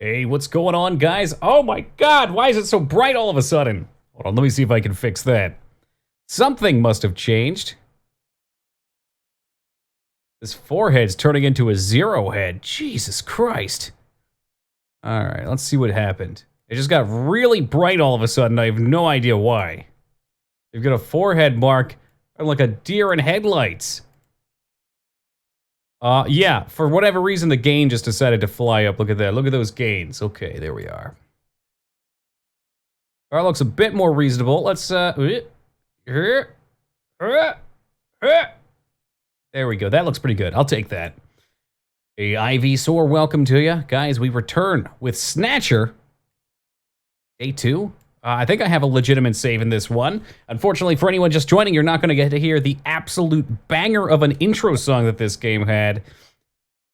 Hey, what's going on, guys? Oh my god, why is it so bright all of a sudden? Hold on, let me see if I can fix that. Something must have changed. This forehead's turning into a zero head. Jesus Christ. Alright, let's see what happened. It just got really bright all of a sudden. I have no idea why. You've got a forehead mark like a deer in headlights. Yeah, for whatever reason, the gain just decided to fly up. Look at that. Look at those gains. Okay, there we are. All right, looks a bit more reasonable. Let's, there we go. That looks pretty good. I'll take that. Hey, Ivysaur, welcome to you. Guys, we return with Snatcher. Day 2. I think I have a legitimate save in this one. Unfortunately, for anyone just joining, you're not going to get to hear the absolute banger of an intro song that this game had.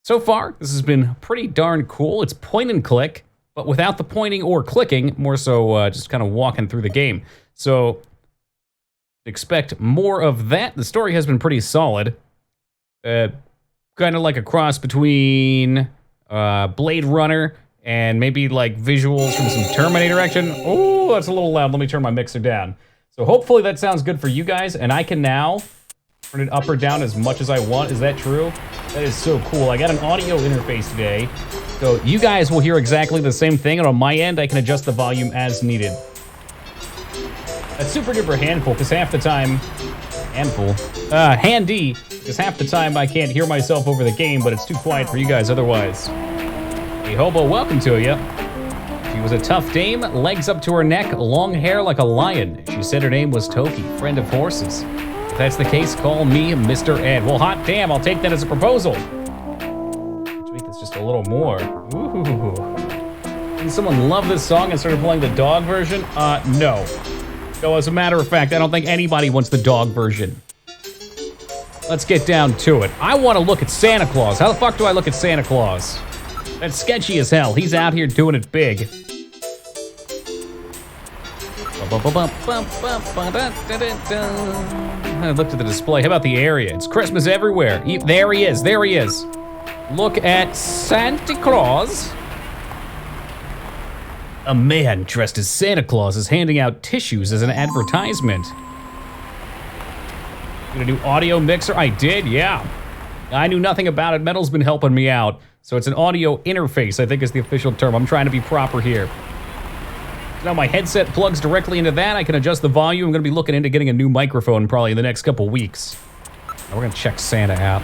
So far, this has been pretty darn cool. It's point and click, but without the pointing or clicking, more so just kind of walking through the game. So, expect more of that. The story has been pretty solid. Kind of like a cross between Blade Runner and maybe like visuals from some Terminator action. Oh, that's a little loud. Let me turn my mixer down. So hopefully that sounds good for you guys, and I can now turn it up or down as much as I want. Is that true? That is so cool. I got an audio interface today, so you guys will hear exactly the same thing, and on my end, I can adjust the volume as needed. That's super duper handful, because half the time, handy, because half the time I can't hear myself over the game, but it's too quiet for you guys otherwise. Hey, Hobo, welcome to you. She was a tough dame, legs up to her neck, long hair like a lion. She said her name was Toki, friend of horses. If that's the case, call me Mr. Ed. Well, hot damn, I'll take that as a proposal. Let's make this just a little more. Ooh. Didn't someone love this song and started playing the dog version? No. No, as a matter of fact, I don't think anybody wants the dog version. Let's get down to it. I want to look at Santa Claus. How the fuck do I look at Santa Claus? That's sketchy as hell. He's out here doing it big. I looked at the display. How about the area? It's Christmas everywhere. There he is. There he is. Look at Santa Claus. A man dressed as Santa Claus is handing out tissues as an advertisement. Gonna do audio mixer? I did, yeah. I knew nothing about it. Metal's been helping me out. So it's an audio interface, I think is the official term. I'm trying to be proper here. Now my headset plugs directly into that. I can adjust the volume. I'm gonna be looking into getting a new microphone probably in the next couple weeks. Now we're gonna check Santa out.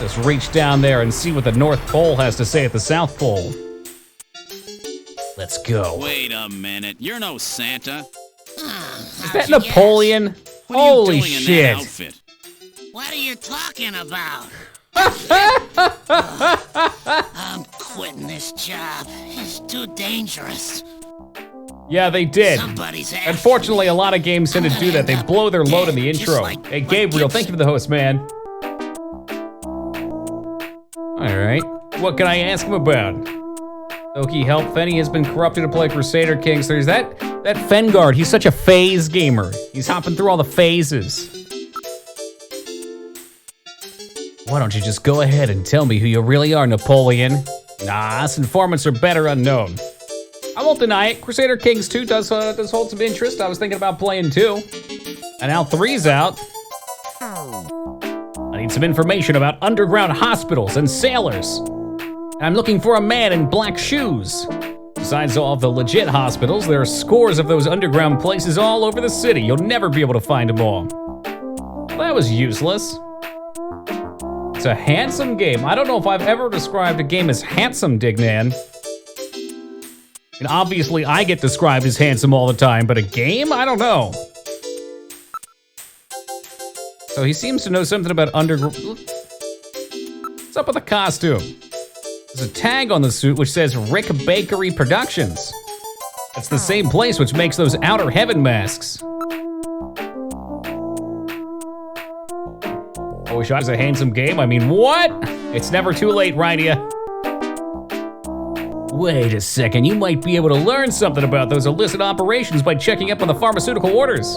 Just reach down there and see what the North Pole has to say at the South Pole. Let's go. Wait a minute, you're no Santa. Is that Napoleon? Holy shit. What are you talking about? I'm quitting this job. It's too dangerous. Yeah, they did. Somebody's Unfortunately, a lot of games tend to do that. They blow their load in the intro. Hey, Gabriel, thank you for the host, man. Alright. What can I ask him about? Toki help. Fenny has been corrupted to play Crusader King. So there's that Fengard. He's such a phase gamer. He's hopping through all the phases. Why don't you just go ahead and tell me who you really are, Napoleon? Nah, us informants are better unknown. I won't deny it. Crusader Kings 2 does hold some interest. I was thinking about playing 2. And now 3's out. I need some information about underground hospitals and sailors. I'm looking for a man in black shoes. Besides all of the legit hospitals, there are scores of those underground places all over the city. You'll never be able to find them all. Well, that was useless. It's a handsome game. I don't know if I've ever described a game as handsome, Dignan. And obviously I get described as handsome all the time, but a game? I don't know. So he seems to know something about underground. What's up with the costume? There's a tag on the suit which says Rick Bakery Productions. That's the same place which makes those Outer Heaven masks. Oh, shot is a handsome game? I mean, what? It's never too late, Rydia. Wait a second, you might be able to learn something about those illicit operations by checking up on the pharmaceutical orders.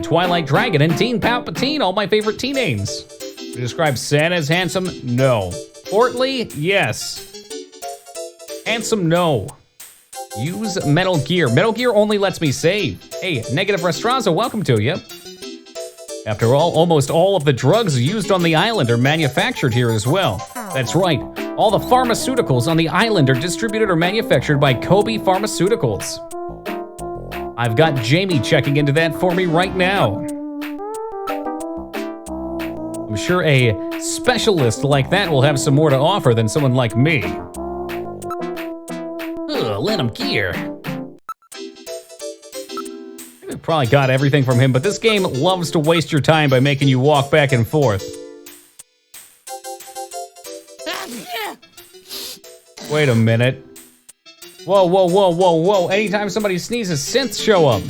Twilight Dragon and Teen Palpatine, all my favorite teen names. You describe Santa as handsome? No. Portly? Yes. Handsome, no. Use Metal Gear. Metal Gear only lets me save. Hey, Negative Restrazzo, welcome to you. After all, almost all of the drugs used on the island are manufactured here as well. That's right. All the pharmaceuticals on the island are distributed or manufactured by Kobe Pharmaceuticals. I've got Jamie checking into that for me right now. I'm sure a specialist like that will have some more to offer than someone like me. Ugh, let him gear. We probably got everything from him, but this game loves to waste your time by making you walk back and forth. Wait a minute. Whoa, whoa, whoa, whoa, whoa. Anytime somebody sneezes, synths show up.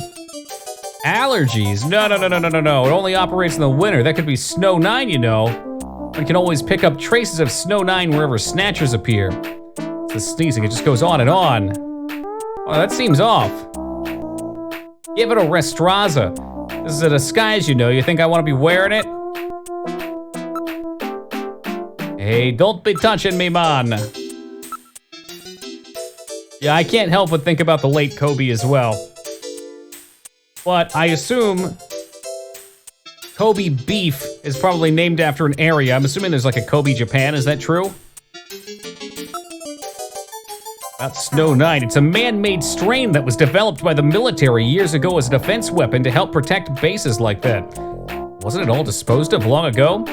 Allergies? No. It only operates in the winter. That could be Snow 9, you know. One can always pick up traces of Snow 9 wherever Snatchers appear. It's the sneezing, it just goes on and on. Oh, that seems off. Give it a Restrazza. This is a disguise, you know. You think I want to be wearing it? Hey, don't be touching me, man. Yeah, I can't help but think about the late Kobe as well. But I assume Kobe beef is probably named after an area. I'm assuming there's like a Kobe, Japan. Is that true? About Snow 9. It's a man-made strain that was developed by the military years ago as a defense weapon to help protect bases like that. Wasn't it all disposed of long ago?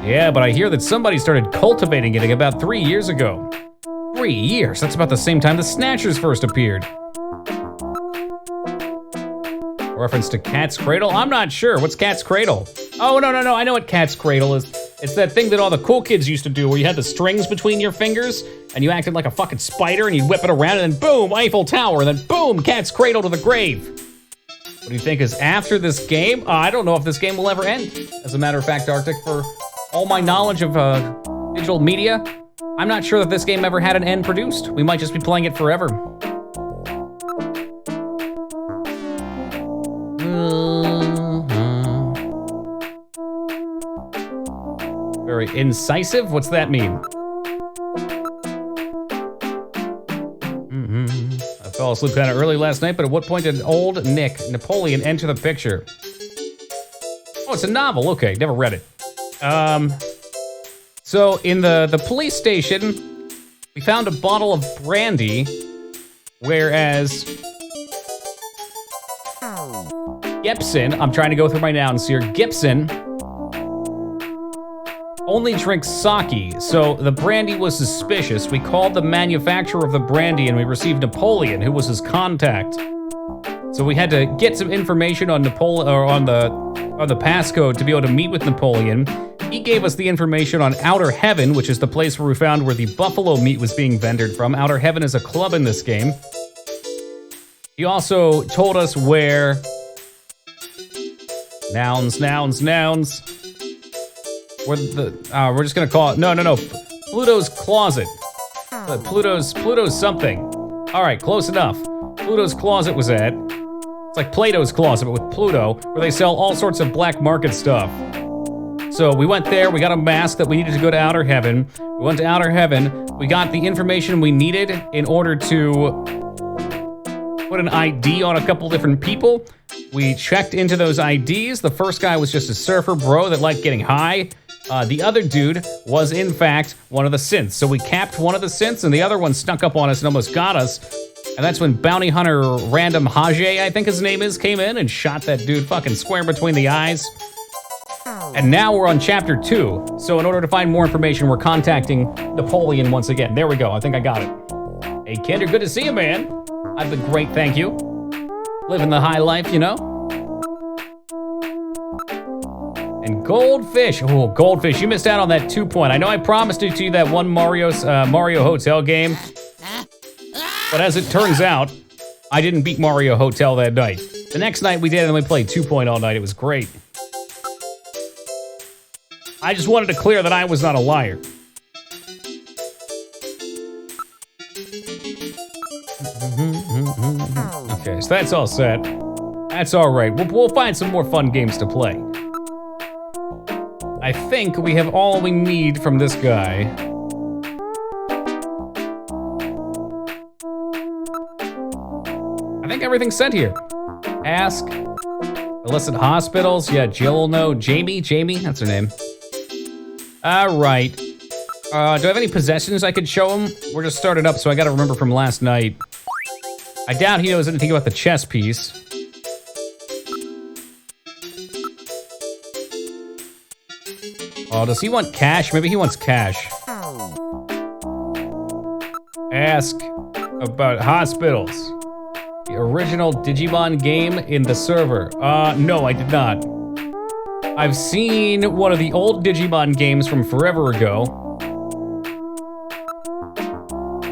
Yeah, but I hear that somebody started cultivating it about 3 years ago. 3 years? That's about the same time the Snatchers first appeared. Reference to Cat's Cradle? I'm not sure. What's Cat's Cradle? Oh, no. I know what Cat's Cradle is. It's that thing that all the cool kids used to do where you had the strings between your fingers and you acted like a fucking spider and you'd whip it around and then boom, Eiffel Tower, and then boom, Cat's Cradle to the grave. What do you think is after this game? I don't know if this game will ever end. As a matter of fact, Arctic, for all my knowledge of digital media, I'm not sure that this game ever had an end produced. We might just be playing it forever. Very incisive? What's that mean? I fell asleep kind of early last night, but at what point did old Nick Napoleon enter the picture? Oh, it's a novel. Okay, never read it. So in the police station, we found a bottle of brandy, whereas Gibson, I'm trying to go through my nouns here, Gibson only drinks sake, so the brandy was suspicious. We called the manufacturer of the brandy and we received Napoleon, who was his contact. So we had to get some information on Napoleon, or on the passcode to be able to meet with Napoleon. He gave us the information on Outer Heaven, which is the place where we found where the buffalo meat was being vendored from. Outer Heaven is a club in this game. He also told us where... Nouns. Where we're just gonna call it, no. Pluto's closet. Pluto's something. All right, close enough. Pluto's closet was at. It's like Plato's closet, but with Pluto, where they sell all sorts of black market stuff. So we went there, we got a mask that we needed to go to Outer Heaven. We went to Outer Heaven, we got the information we needed in order to put an ID on a couple different people. We checked into those IDs. The first guy was just a surfer bro that liked getting high. The other dude was, in fact, one of the synths. So we capped one of the synths, and the other one snuck up on us and almost got us. And that's when Bounty Hunter Random Hajj, I think his name is, came in and shot that dude fucking square between the eyes. And now we're on chapter 2. So in order to find more information, we're contacting Napoleon once again. There we go. I think I got it. Hey, Kinder, good to see you, man. I've been great, thank you. Living the high life, you know? And Goldfish. Oh, Goldfish, you missed out on that 2-point. I know I promised it to you that one Mario Hotel game. But as it turns out, I didn't beat Mario Hotel that night. The next night we did, and we played 2-point all night. It was great. I just wanted to clear that I was not a liar. Okay, so that's all set. That's all right. We'll find some more fun games to play. I think we have all we need from this guy. think everything's set here. Ask. Illicit hospitals. Yeah, Jill, no. Jamie, that's her name. All right. Do I have any possessions I could show him? We're just started up, so I gotta remember from last night. I doubt he knows anything about the chess piece. Oh, does he want cash? Maybe he wants cash. Ask about hospitals. The original Digimon game in the server. No, I did not. I've seen one of the old Digimon games from forever ago.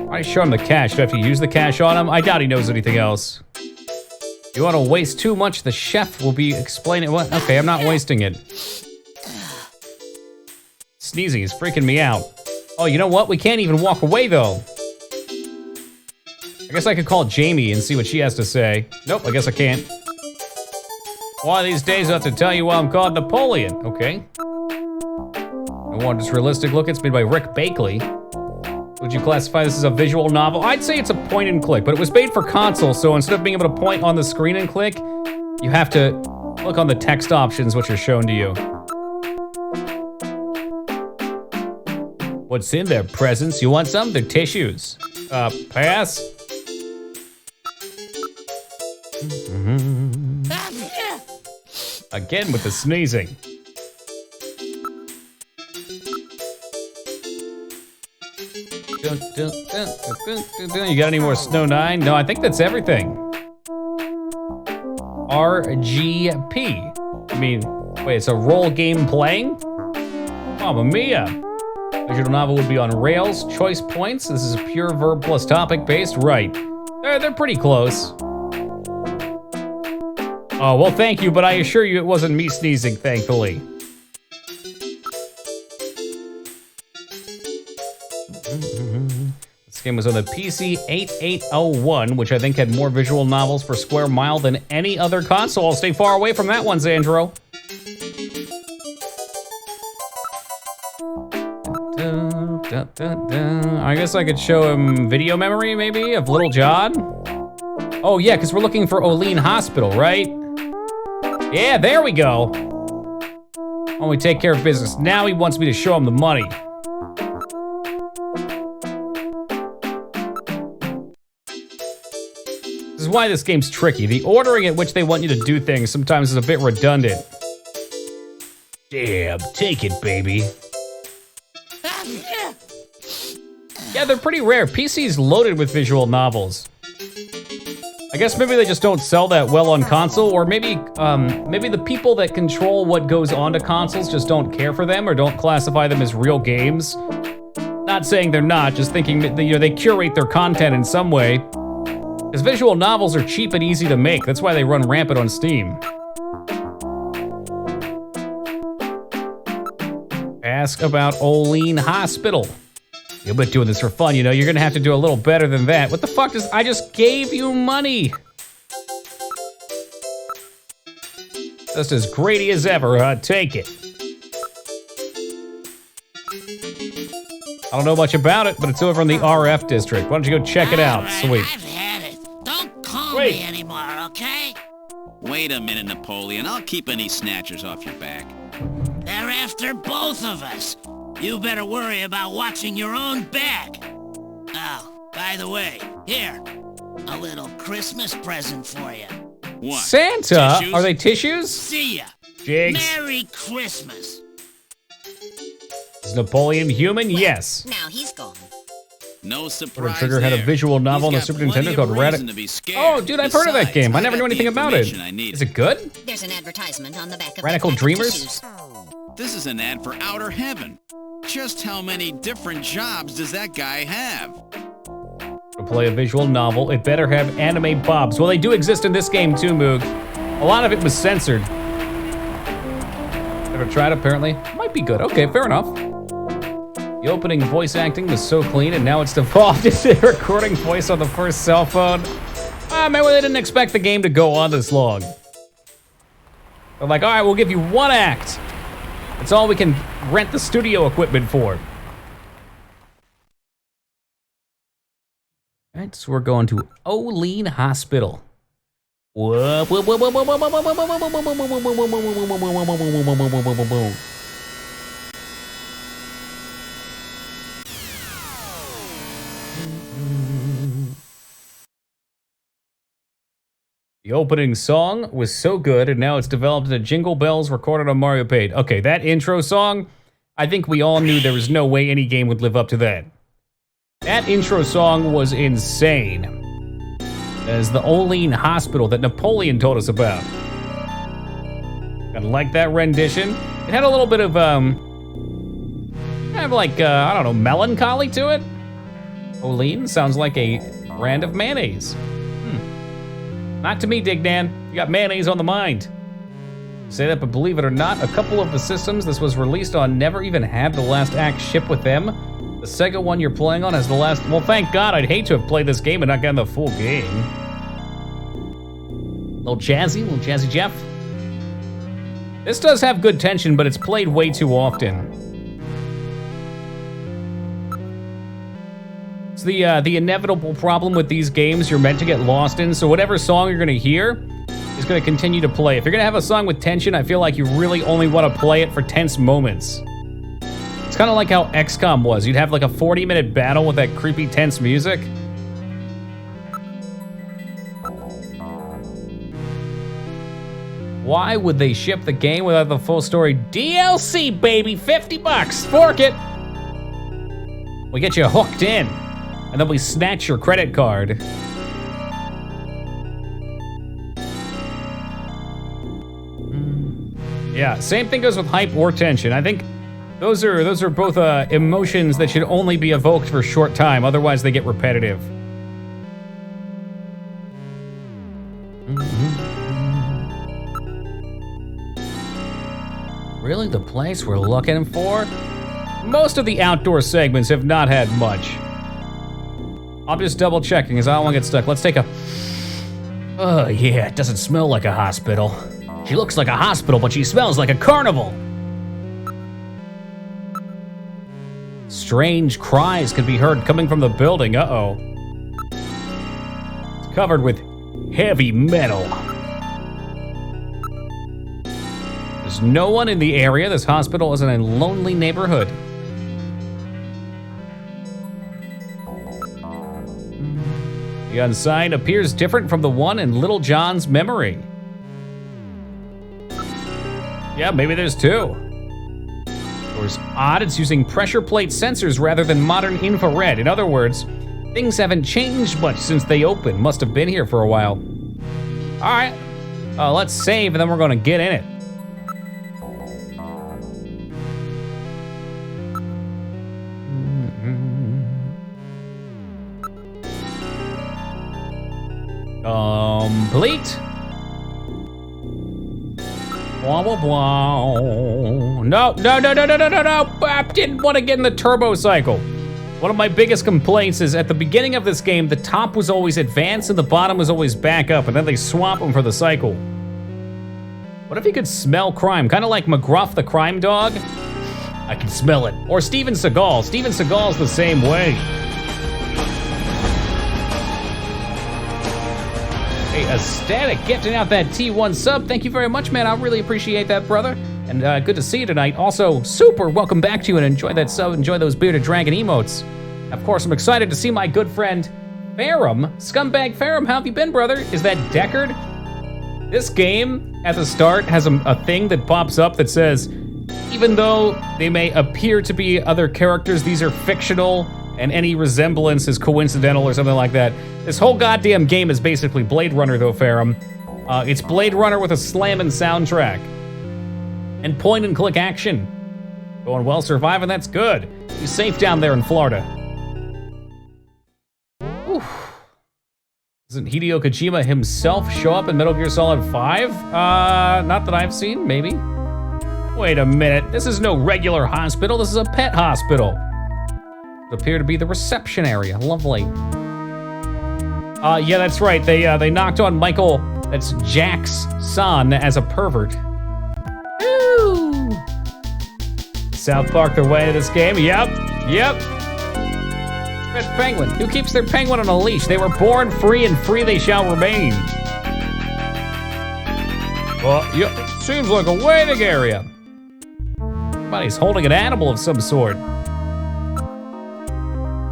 I show him the cash. Do I have to use the cash on him? I doubt he knows anything else. You want to waste too much, the chef will be explaining what? Okay, I'm not wasting it. Sneezing is freaking me out. Oh, you know what? We can't even walk away, though. I guess I could call Jamie and see what she has to say. Nope, I guess I can't. One of these days I have to tell you why I'm called Napoleon. Okay. I want this realistic look. It's made by Rick Bakley. Would you classify this as a visual novel? I'd say it's a point and click, but it was made for console, so instead of being able to point on the screen and click, you have to look on the text options which are shown to you. What's in their presents? You want some? They're tissues. Pass. Again with the sneezing. You got any more Snow 9? No, I think that's everything. RGP. I mean, wait, it's a role game playing? Mamma mia. Visual novel would be on rails. Choice points. This is a pure verb plus topic based. Right. They're pretty close. Oh, well, thank you, but I assure you it wasn't me sneezing, thankfully. This game was on the PC 8801, which I think had more visual novels per square mile than any other console. I'll stay far away from that one, Xandro. I guess I could show him video memory, maybe, of Little John. Oh, yeah, because we're looking for Olean Hospital, right? Yeah, there we go. When we take care of business. Now he wants me to show him the money. This is why this game's tricky. The ordering at which they want you to do things sometimes is a bit redundant. Damn, take it, baby. Yeah, they're pretty rare. PC's loaded with visual novels. I guess maybe they just don't sell that well on console, or maybe the people that control what goes onto consoles just don't care for them or don't classify them as real games. Not saying they're not, just thinking that, you know, they curate their content in some way. Because visual novels are cheap and easy to make. That's why they run rampant on Steam. Ask about Olean Hospital. You'll be doing this for fun, you know. You're gonna have to do a little better than that. What the fuck does... I just gave you money! Just as greedy as ever, huh? Take it. I don't know much about it, but it's over in the RF district. Why don't you go check it out? Right, Sweet. I've had it. Don't call me anymore, okay? Wait a minute, Napoleon. I'll keep any snatchers off your back. They're after both of us. You better worry about watching your own back. Oh, by the way, here, a little Christmas present for you. What? Santa? Tissues? Are they tissues? See ya. Jigs. Merry Christmas. Is Napoleon human? Yes. Now he's gone. No surprise. Trigger had a there. visual novel on the He's Super got plenty Nintendo of called reason Radic. to be scared. Oh, dude, I've heard of that Besides, game. I never got knew anything the about it. information I needed. Is it good? There's an advertisement on the back of Radical the pack of Dreamers? tissues. This is an ad for Outer Heaven. Just how many different jobs does that guy have? To play a visual novel, it better have anime bobs. Well, they do exist in this game too, Moog. A lot of it was censored. Never tried, apparently. Might be good. Okay, fair enough. The opening voice acting was so clean, and now it's devolved into recording voice on the first cell phone. Maybe they didn't expect the game to go on this long. They're like, all right, we'll give you one act. That's all we can rent the studio equipment for. All right, so we're going to Olean Hospital. Whoa, whoa, whoa, whoa, whoa, whoa, whoa, whoa, whoa, whoa, whoa, whoa. The opening song was so good, and now it's developed into Jingle Bells recorded on Mario Paint. Okay, that intro song, I think we all knew there was no way any game would live up to that. That intro song was insane. As the Olean Hospital that Napoleon told us about. Kinda like that rendition. It had a little bit of, kind of like, I don't know, melancholy to it. Olean sounds like a brand of mayonnaise. Not to me, Dignan. You got mayonnaise on the mind. Say that, but believe it or not, a couple of the systems this was released on never even had the last act ship with them. The Sega one you're playing on has the last... Well, thank God. I'd hate to have played this game and not gotten the full game. Little jazzy Jeff. This does have good tension, but it's played way too often. It's the inevitable problem with these games you're meant to get lost in, so whatever song you're gonna hear is gonna continue to play. If you're gonna have a song with tension, I feel like you really only wanna play it for tense moments. It's kinda like how XCOM was. You'd have like a 40-minute battle with that creepy, tense music. Why would they ship the game without the full story? DLC, baby, 50 bucks, fork it. We get you hooked in. And then we snatch your credit card. Yeah, same thing goes with hype or tension. I think those are both emotions that should only be evoked for a short time, otherwise they get repetitive. Really, the place we're looking for? Most of the outdoor segments have not had much. I'm just double checking because I don't want to get stuck. Let's take a... Oh yeah, it doesn't smell like a hospital. She looks like a hospital, but she smells like a carnival. Strange cries can be heard coming from the building. Uh-oh. It's covered with heavy metal. There's no one in the area. This hospital is in a lonely neighborhood. The unsigned appears different from the one in Little John's memory. Yeah, maybe there's two. Door's odd, it's using pressure plate sensors rather than modern infrared. In other words, things haven't changed much since they opened. Must have been here for a while. All right, let's save and then we're gonna get in it. Complete. Blah, blah, blah. No. I didn't want to get in the turbo cycle. One of my biggest complaints is at the beginning of this game, the top was always advanced and the bottom was always back up, and then they swap them for the cycle. What if you could smell crime? Kind of like McGruff the crime dog? I can smell it. Or Steven Seagal. Steven Seagal's the same way. Aesthetic getting out that T1 sub. Thank you very much, man. I really appreciate that, brother. And good to see you tonight. Also, super welcome back to you and enjoy that sub. Enjoy those bearded dragon emotes. Of course, I'm excited to see my good friend Ferrum. Scumbag Ferrum, how have you been, brother? Is that Deckard? This game, at the start, has a thing that pops up that says, even though they may appear to be other characters, these are fictional, and any resemblance is coincidental or something like that. This whole goddamn game is basically Blade Runner, though, Ferrum. It's Blade Runner with a slammin' soundtrack. And point-and-click action. Going well, surviving, that's good. Be safe down there in Florida. Oof. Doesn't Hideo Kojima himself show up in Metal Gear Solid 5? Not that I've seen, maybe. Wait a minute, this is no regular hospital, this is a pet hospital. It appear to be the reception area, lovely. Yeah, that's right, they knocked on Michael, that's Jack's son, as a pervert. Ooh. South Park their way to this game, yep. Red Penguin, who keeps their penguin on a leash? They were born free and free they shall remain. Well, yeah, seems like a waiting area. Somebody's holding an animal of some sort.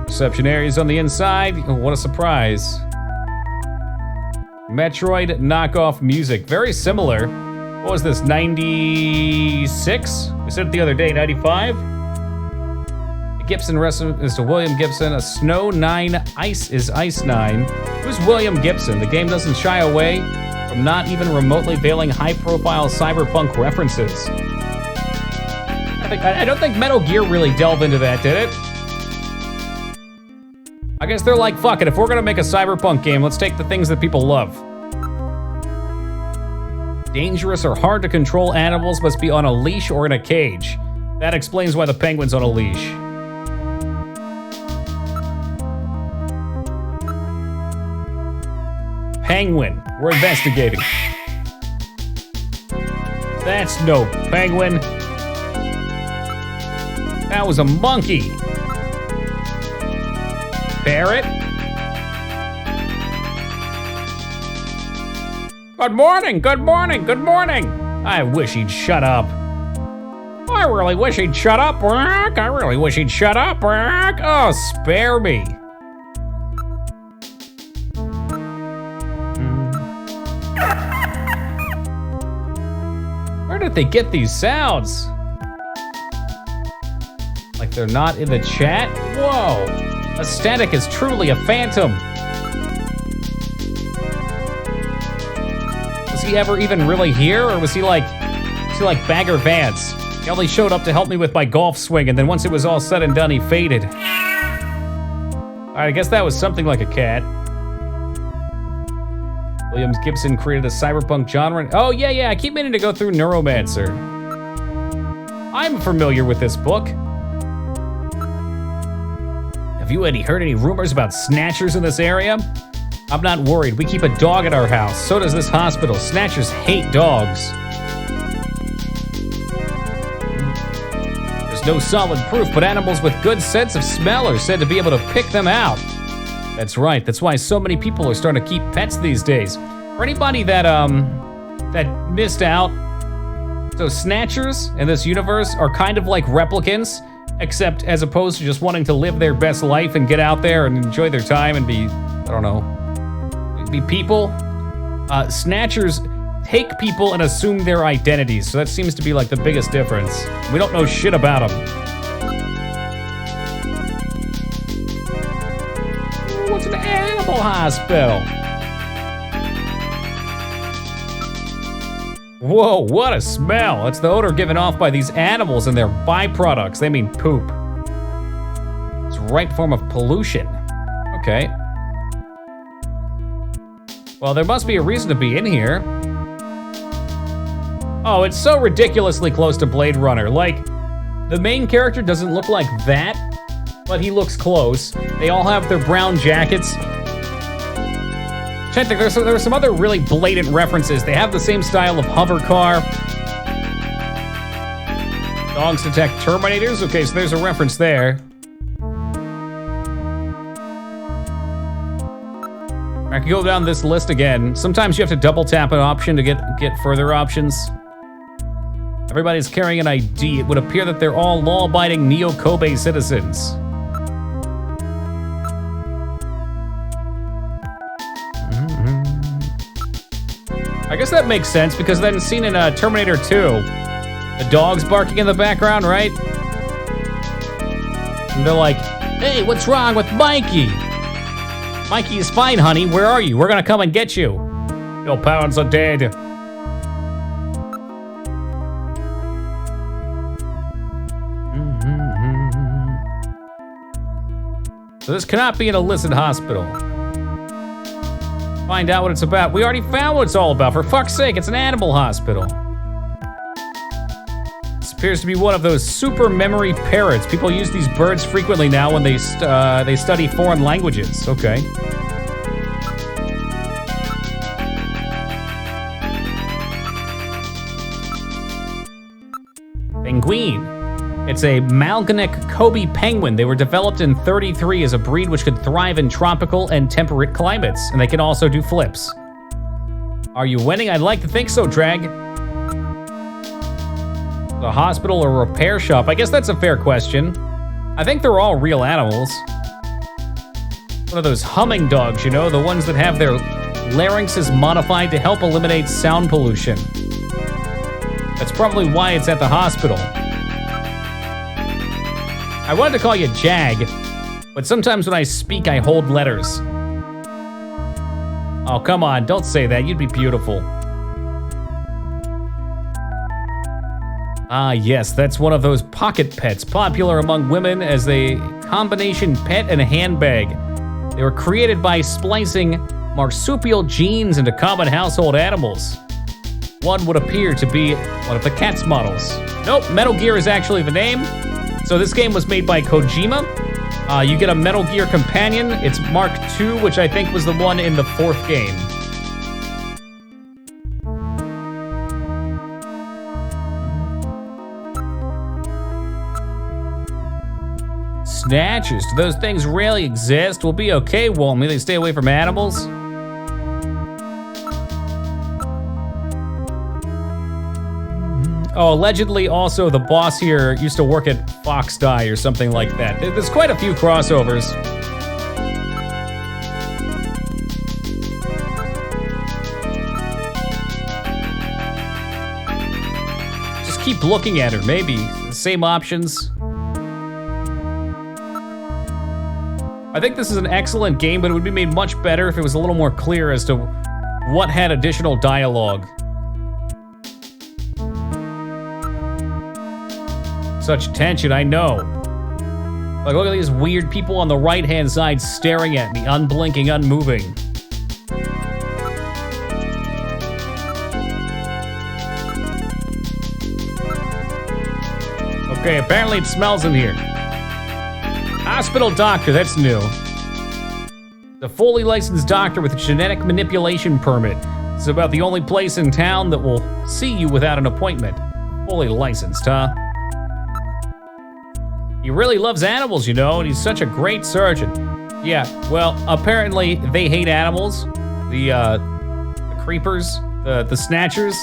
Reception area's on the inside. Oh, what a surprise. Metroid knockoff music. Very similar. What was this, 96? We said it the other day, 95? Gibson restaurant is to William Gibson. A Snow 9 Ice is Ice 9. Who's William Gibson? The game doesn't shy away from not even remotely veiling high-profile cyberpunk references. I don't think Metal Gear really delved into that, did it? I guess they're like, fuck it, if we're gonna make a cyberpunk game, let's take the things that people love. Dangerous or hard to control animals must be on a leash or in a cage. That explains why the penguin's on a leash. Penguin. We're investigating. That's no penguin. That was a monkey. Parrot. Good morning, good morning, good morning. I wish he'd shut up. I really wish he'd shut up, Brock. I really wish he'd shut up, Brock. Oh, spare me. Where did they get these sounds? Like they're not in the chat? Whoa! Aesthetic is truly a phantom. Was he ever even really here, or was he like Bagger Vance? He only showed up to help me with my golf swing, and then once it was all said and done, he faded. Alright, I guess that was something like a cat. Williams Gibson created a cyberpunk genre. Oh, yeah, I keep meaning to go through Neuromancer. I'm familiar with this book. Have you heard any rumors about snatchers in this area? I'm not worried. We keep a dog at our house. So does this hospital. Snatchers hate dogs. There's no solid proof, but animals with good sense of smell are said to be able to pick them out. That's right. That's why so many people are starting to keep pets these days. For anybody that missed out, so snatchers in this universe are kind of like replicants, except as opposed to just wanting to live their best life and get out there and enjoy their time and be, I don't know, be people. Snatchers take people and assume their identities, so that seems to be like the biggest difference. We don't know shit about them. What's an animal hospital? Whoa, what a smell. It's the odor given off by these animals and their byproducts. They mean poop. It's a ripe form of pollution. Okay. Well, there must be a reason to be in here. Oh, it's so ridiculously close to Blade Runner. Like, the main character doesn't look like that, but he looks close. They all have their brown jackets. I think there were some other really blatant references. They have the same style of hover car. Dogs detect Terminators? Okay, so there's a reference there. I can go down this list again. Sometimes you have to double tap an option to get further options. Everybody's carrying an ID. It would appear that they're all law-abiding Neo-Kobe citizens. I guess that makes sense, because then seen in Terminator 2, the dog's barking in the background, right? And they're like, hey, what's wrong with Mikey? Mikey is fine, honey. Where are you? We're gonna come and get you. Your parents are dead. So this cannot be an illicit hospital. Find out what it's about. We already found what it's all about. For fuck's sake, it's an animal hospital. This appears to be one of those super memory parrots. People use these birds frequently now when they study foreign languages. Okay. Penguin. It's a Malganic Kobe penguin. They were developed in '33 as a breed which could thrive in tropical and temperate climates, and they can also do flips. Are you winning? I'd like to think so, Drag. The hospital or repair shop? I guess that's a fair question. I think they're all real animals. One of those humming dogs, you know, the ones that have their larynxes modified to help eliminate sound pollution. That's probably why it's at the hospital. I wanted to call you Jag, but sometimes when I speak, I hold letters. Oh, come on, don't say that. You'd be beautiful. Ah, yes, that's one of those pocket pets, popular among women as a combination pet and a handbag. They were created by splicing marsupial genes into common household animals. One would appear to be one of the cat's models. Nope, Metal Gear is actually the name. So this game was made by Kojima. You get a Metal Gear companion. It's Mark II, which I think was the one in the 4th game. Snatchers. Do those things really exist? We'll be okay, won't we? They stay away from animals? Oh, allegedly also the boss here used to work at Fox Die or something like that. There's quite a few crossovers. Just keep looking at her, maybe. Same options. I think this is an excellent game, but it would be made much better if it was a little more clear as to what had additional dialogue. Such tension, I know. Like, look at these weird people on the right-hand side staring at me, unblinking, unmoving. Okay, apparently it smells in here. Hospital doctor, that's new. The fully licensed doctor with a genetic manipulation permit. It's about the only place in town that will see you without an appointment. Fully licensed, huh? He really loves animals, you know, and he's such a great surgeon. Yeah, well, apparently they hate animals. The creepers, the snatchers.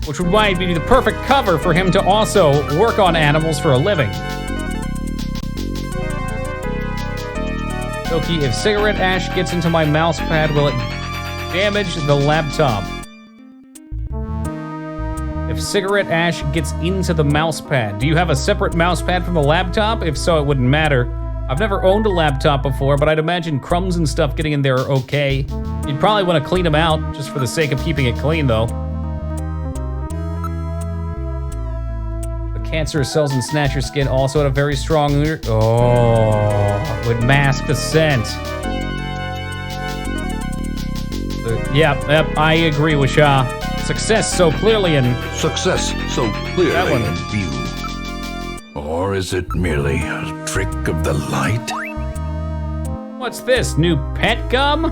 Which would might be the perfect cover for him to also work on animals for a living. Doki, if cigarette ash gets into my mouse pad, will it damage the laptop? If cigarette ash gets into the mouse pad, do you have a separate mouse pad from the laptop? If so, it wouldn't matter. I've never owned a laptop before, but I'd imagine crumbs and stuff getting in there are okay. You'd probably want to clean them out, just for the sake of keeping it clean, though. The cancerous cells in Snatcher skin also had a very strong... Oh, would mask the scent. Yep, I agree with Shah. Success so clearly in... Success so clearly That one. in view. Or is it merely a trick of the light? What's this, new pet gum?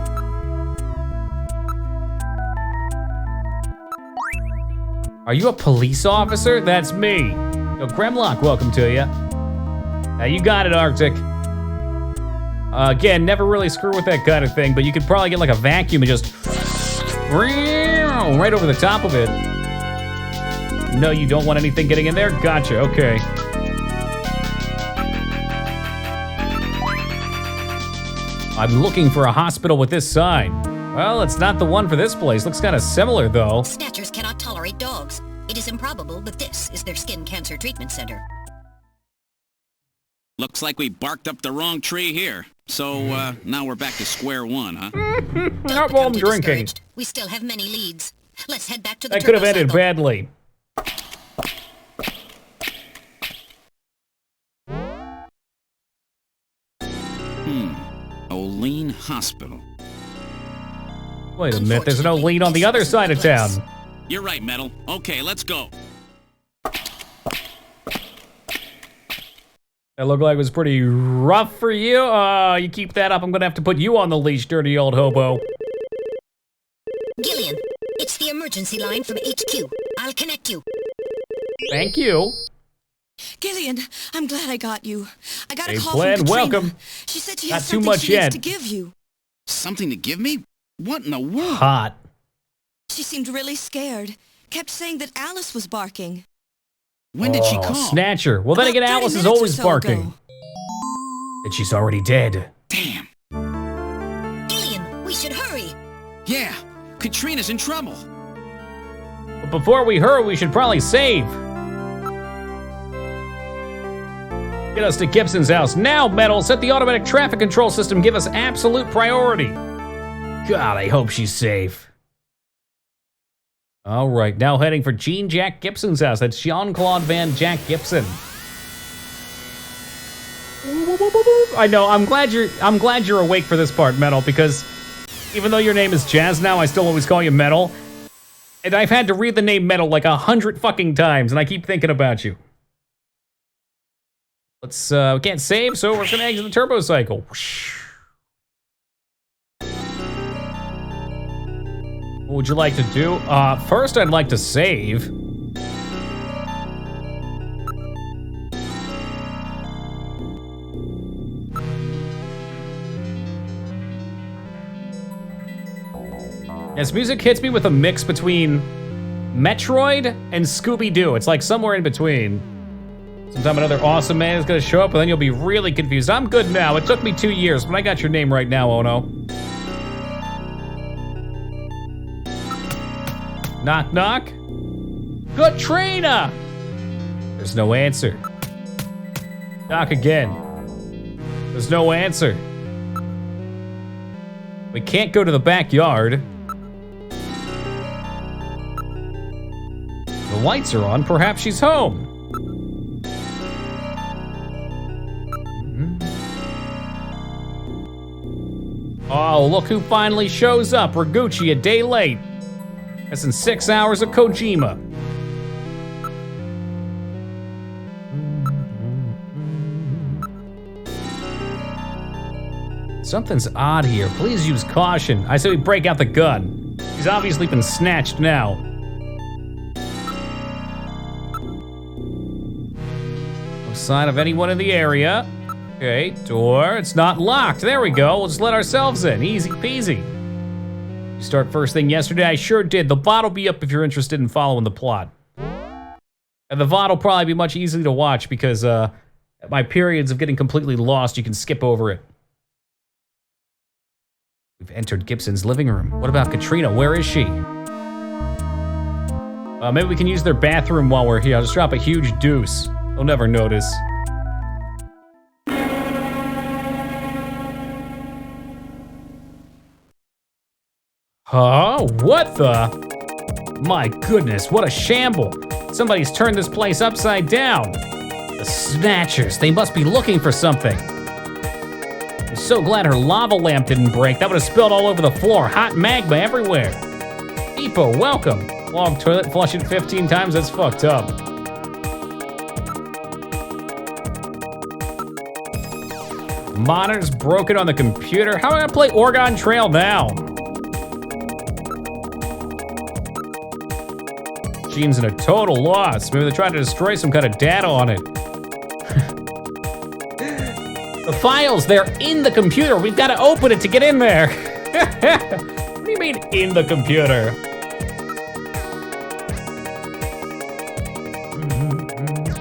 Are you a police officer? That's me. Yo, Gremlock, welcome to you. You got it, Arctic. Again, never really screw with that kind of thing, but you could probably get like a vacuum and just... right over the top of it. No, you don't want anything getting in there? Gotcha, okay. I'm looking for a hospital with this sign. Well, it's not the one for this place. Looks kind of similar, though. Snatchers cannot tolerate dogs. It is improbable, but this is their skin cancer treatment center. Looks like we barked up the wrong tree here. So, now we're back to square one, huh? Not while I'm drinking. Discouraged. We still have many leads. Let's head back to the That could have ended turbo cycle. badly. Olean Hospital. Wait a minute, there's no lead on the other side of town. You're right, Metal. Okay, let's go. That looked like it was pretty rough for you. You keep that up, I'm gonna have to put you on the leash, dirty old hobo. Gillian, it's the emergency line from HQ. I'll connect you. Thank you. Gillian, I'm glad I got you. I got a Hey, call Plan, from Katrina. welcome. She said she Not has too something much she yet. needs to give you. Something to give me? What in the world? Hot. She seemed really scared. Kept saying that Alice was barking. When did she Oh, call? Snatcher. Well, then About again, 30 Alice is minutes or always so barking. ago. And she's already dead. Damn. Gillian, we should hurry. Yeah, Katrina's in trouble. But before we hurry, we should probably save. Get us to Gibson's house. Now, Metal, set the automatic traffic control system. Give us absolute priority. God, I hope she's safe. All right, now heading for Jean Jack Gibson's house. That's Jean-Claude Van Jack Gibson. I know, I'm glad you're awake for this part, Metal, because even though your name is Jazz now, I still always call you Metal. And I've had to read the name Metal like 100 fucking times, and I keep thinking about you. Let's, we can't save, so we're gonna exit the turbo cycle. What would you like to do? First I'd like to save. Yes, music hits me with a mix between Metroid and Scooby-Doo. It's like somewhere in between. Sometime another awesome man is gonna show up, and then you'll be really confused. I'm good now. It took me 2 years, but I got your name right now, Ono. Knock, knock. Katrina! There's no answer. Knock again. There's no answer. We can't go to the backyard. The lights are on. Perhaps she's home. Oh, look who finally shows up. Raguchi, a day late. That's in 6 hours of Kojima. Something's odd here. Please use caution. I say we break out the gun. He's obviously been snatched now. No sign of anyone in the area. Okay, door. It's not locked. There we go. We'll just let ourselves in. Easy peasy. You start first thing yesterday? I sure did. The VOD will be up if you're interested in following the plot. And the VOD will probably be much easier to watch because at my periods of getting completely lost, you can skip over it. We've entered Gibson's living room. What about Katrina? Where is she? Maybe we can use their bathroom while we're here. I'll just drop a huge deuce. They'll never notice. Huh? What the? My goodness, what a shamble. Somebody's turned this place upside down. The Snatchers, they must be looking for something. I'm so glad her lava lamp didn't break. That would have spilled all over the floor. Hot magma everywhere. Epo, welcome. Long toilet, flush it 15 times, that's fucked up. Monitor's broken on the computer. How am I gonna play Oregon Trail now? Gene's in a total loss. Maybe they tried to destroy some kind of data on it. The files, they're in the computer. We've got to open it to get in there. What do you mean, in the computer?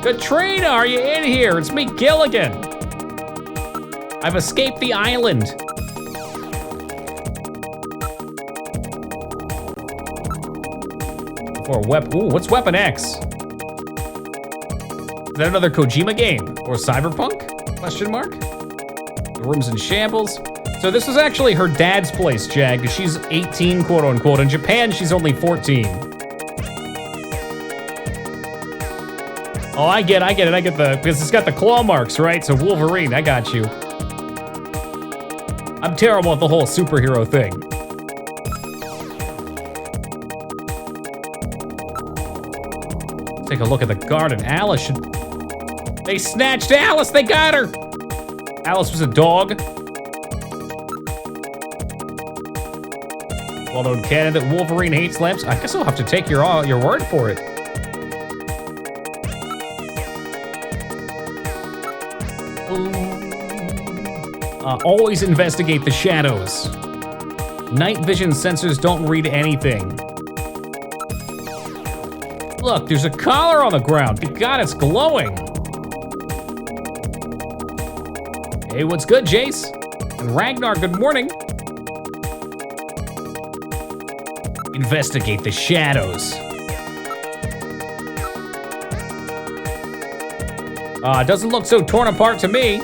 Katrina, are you in here? It's me, Gilligan. I've escaped the island. For ooh, what's Weapon X? Is that another Kojima game? Or Cyberpunk? Question mark? The room's in shambles. So this was actually her dad's place, Jag. She's 18, quote unquote. In Japan, she's only 14. Oh, I get it, because it's got the claw marks, right? So Wolverine, I got you. I'm terrible at the whole superhero thing. Take a look at the garden. Alice should... They snatched Alice! They got her! Alice was a dog. Well-known canon that Wolverine hates lamps. I guess I'll have to take your word for it. Always investigate the shadows. Night vision sensors don't read anything. Look, there's a collar on the ground. God, it's glowing. Hey, what's good, Jace? And Ragnar, good morning. Investigate the shadows. It doesn't look so torn apart to me.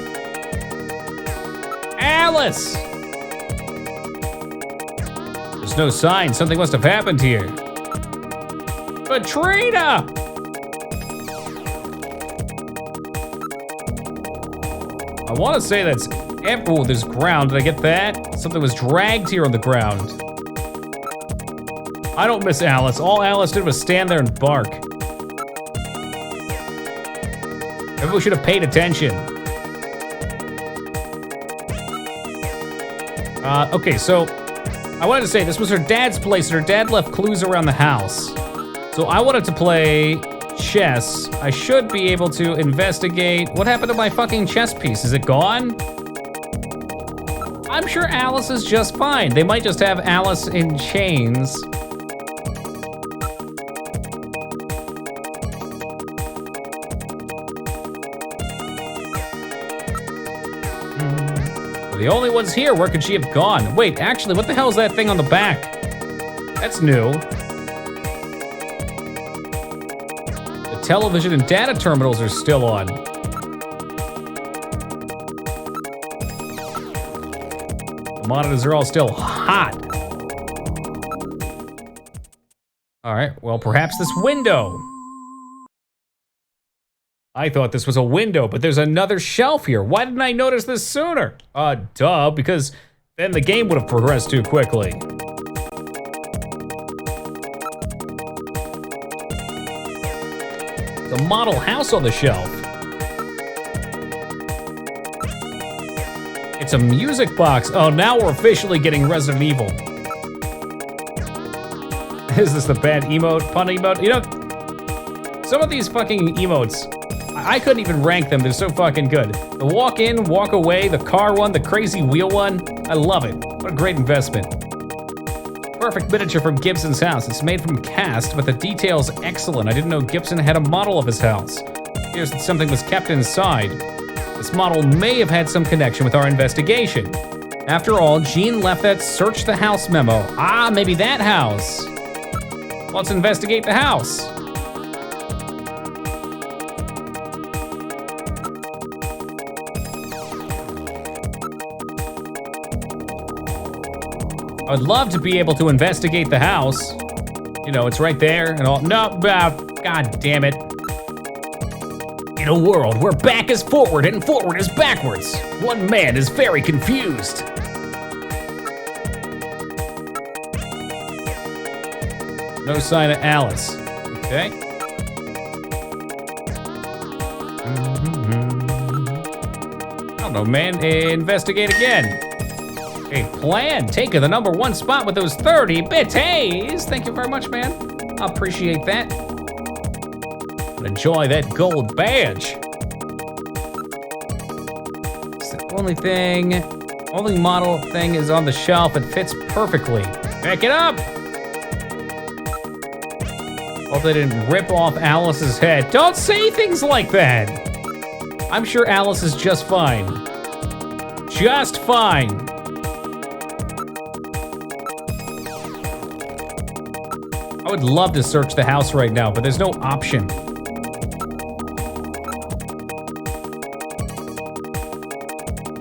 Alice! There's no sign. Something must have happened here. Katrina! I want to say that's... Oh, there's ground. Did I get that? Something was dragged here on the ground. I don't miss Alice. All Alice did was stand there and bark. Maybe we should have paid attention. Okay, so I wanted to say this was her dad's place, and her dad left clues around the house. So I wanted to play chess. I should be able to investigate. What happened to my fucking chess piece? Is it gone? I'm sure Alice is just fine. They might just have Alice in chains. The only ones here, where could she have gone? Wait, actually, what the hell is that thing on the back? That's new. The television and data terminals are still on. The monitors are all still hot. All right, well, perhaps this window. I thought this was a window, but there's another shelf here. Why didn't I notice this sooner? Duh, because then the game would have progressed too quickly. The model house on the shelf. It's a music box. Oh, now we're officially getting Resident Evil. Is this the bad emote, pun emote? You know, some of these fucking emotes, I couldn't even rank them. They're so fucking good. The walk in, walk away, the car one, the crazy wheel one. I love it. What a great investment. Perfect miniature from Gibson's house. It's made from cast, but the detail's excellent. I didn't know Gibson had a model of his house. Here's that something was kept inside. This model may have had some connection with our investigation. After all, Jean left that search the house memo. Ah, maybe that house. Let's investigate the house. I would love to be able to investigate the house. You know, it's right there and all. No, god damn it. In a world where back is forward and forward is backwards, one man is very confused. No sign of Alice. Okay. I don't know, man. Investigate again. A plan, taking the #1 spot with those 30 bitties. Thank you very much, man. I appreciate that. Enjoy that gold badge. It's the only model thing is on the shelf. It fits perfectly. Pick it up. Hope they didn't rip off Alice's head. Don't say things like that. I'm sure Alice is just fine. Just fine. I would love to search the house right now, but there's no option.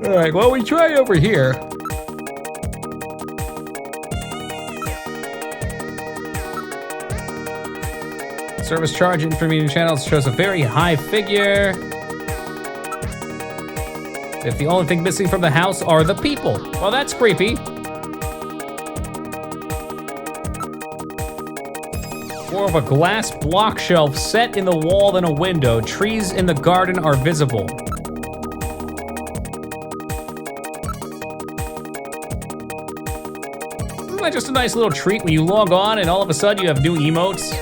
All right, well, we try over here. Service charge information channels shows a very high figure. If the only thing missing from the house are the people. Well, that's creepy. More of a glass block shelf set in the wall than a window. Trees in the garden are visible. Isn't that just a nice little treat when you log on and all of a sudden you have new emotes?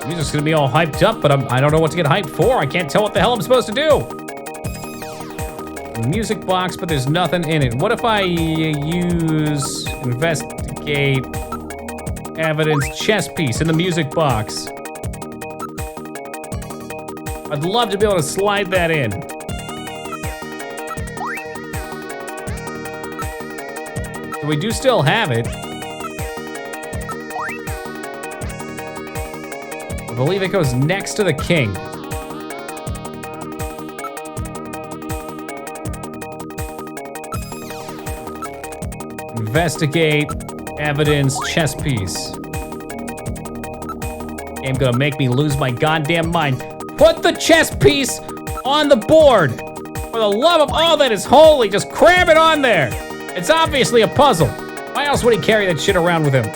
Music's gonna be all hyped up, but I don't know what to get hyped for. I can't tell what the hell I'm supposed to do. Music box, but there's nothing in it. What if I use investigate evidence chess piece in the music box? I'd love to be able to slide that in. So we do still have it. I believe it goes next to the king. Investigate evidence chess piece. Game gonna make me lose my goddamn mind. Put the chess piece on the board. For the love of all that is holy, just cram it on there. It's obviously a puzzle. Why else would he carry that shit around with him?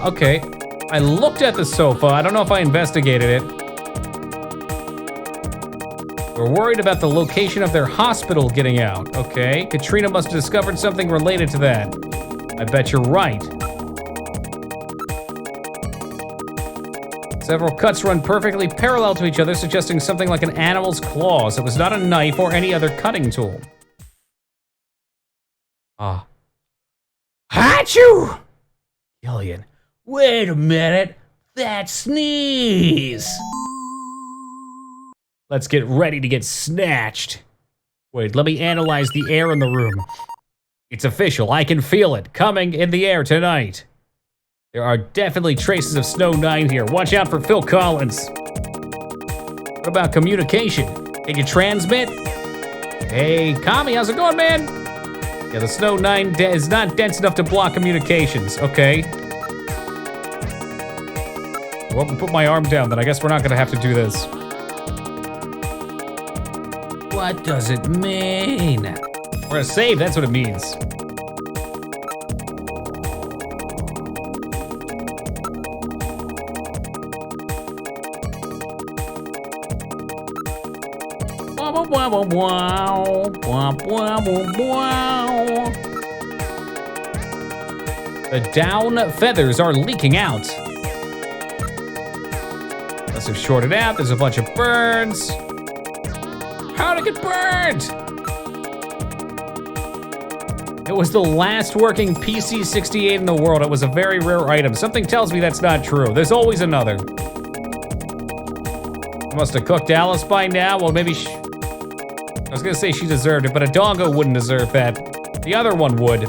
Okay. I looked at the sofa. I don't know if I investigated it. We're worried about the location of their hospital getting out. Okay. Katrina must have discovered something related to that. I bet you're right. Several cuts run perfectly parallel to each other, suggesting something like an animal's claws. It was not a knife or any other cutting tool. Achoo! Gillian, wait a minute. That sneeze. Let's get ready to get snatched. Wait, let me analyze the air in the room. It's official. I can feel it coming in the air tonight. There are definitely traces of Snow 9 here. Watch out for Phil Collins. What about communication? Can you transmit? Hey, Kami, how's it going, man? Yeah, the Snow 9 is not dense enough to block communications. Okay. Well, put my arm down, then I guess we're not gonna have to do this. What does it mean? We're gonna save, that's what it means. Wow, wow, wow, wow, wow, wow. The down feathers are leaking out. Must have shorted out. There's a bunch of burns. How'd it get burned? It was the last working PC-68 in the world. It was a very rare item. Something tells me that's not true. There's always another. Must have cooked Alice by now. Well, maybe I was gonna say she deserved it, but a doggo wouldn't deserve that. The other one would.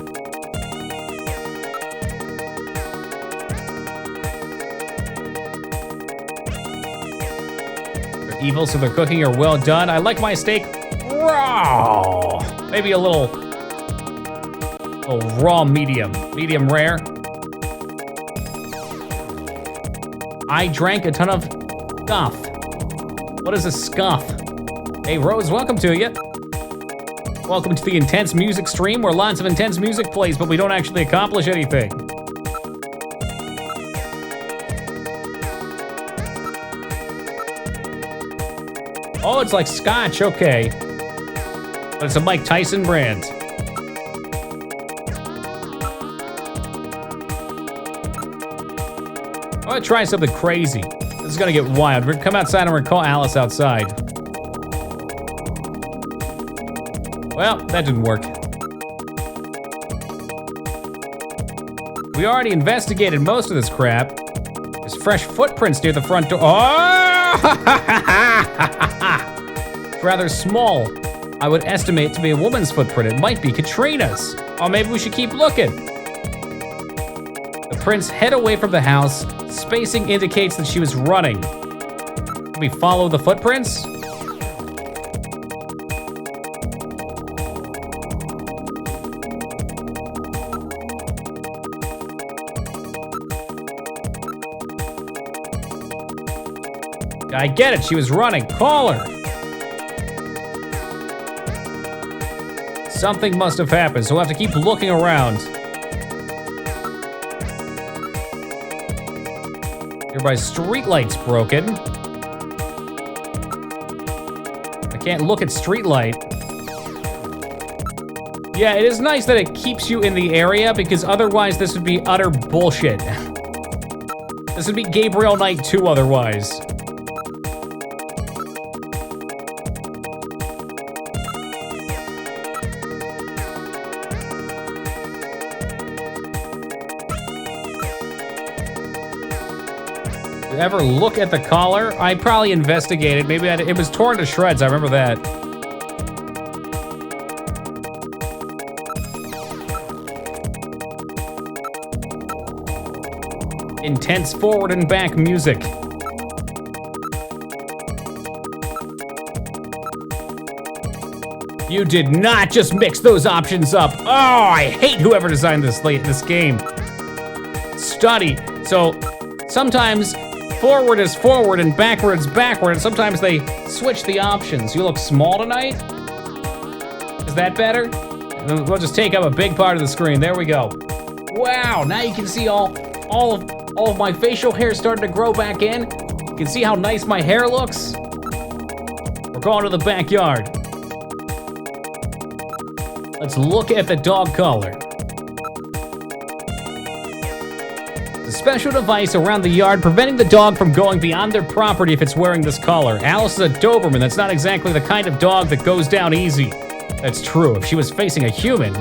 They're evil, so they're cooking or well done. I like my steak raw. Maybe a little raw medium. Medium rare. I drank a ton of scuff. What is a scuff? Hey, Rose, welcome to you. Welcome to the intense music stream where lots of intense music plays, but we don't actually accomplish anything. Oh, it's like scotch, okay. But it's a Mike Tyson brand. I want to try something crazy. This is gonna get wild. We're gonna come outside and we're gonna call Alice outside. Well, that didn't work. We already investigated most of this crap. There's fresh footprints near the front door. Oh! It's rather small. I would estimate to be a woman's footprint. It might be Katrina's. Oh, maybe we should keep looking. The prints head away from the house. Spacing indicates that she was running. Can we follow the footprints? I get it, she was running. Call her. Something must have happened, so we'll have to keep looking around. Nearby streetlight's broken. I can't look at streetlight. Yeah, it is nice that it keeps you in the area because otherwise this would be utter bullshit. This would be Gabriel Knight 2 otherwise. You ever look at the collar? I probably investigated. Maybe it was torn to shreds. I remember that. Intense forward and back music. You did not just mix those options up. Oh, I hate whoever designed this game. Study. So sometimes forward is forward and backward is backward, and sometimes they switch the options. You look small tonight? Is that better? We'll just take up a big part of the screen. There we go. Wow, now you can see all of my facial hair starting to grow back in. You can see how nice my hair looks. We're going to the backyard. Let's look at the dog collar. It's a special device around the yard preventing the dog from going beyond their property if it's wearing this collar. Alice is a Doberman. That's not exactly the kind of dog that goes down easy. That's true. If she was facing a human...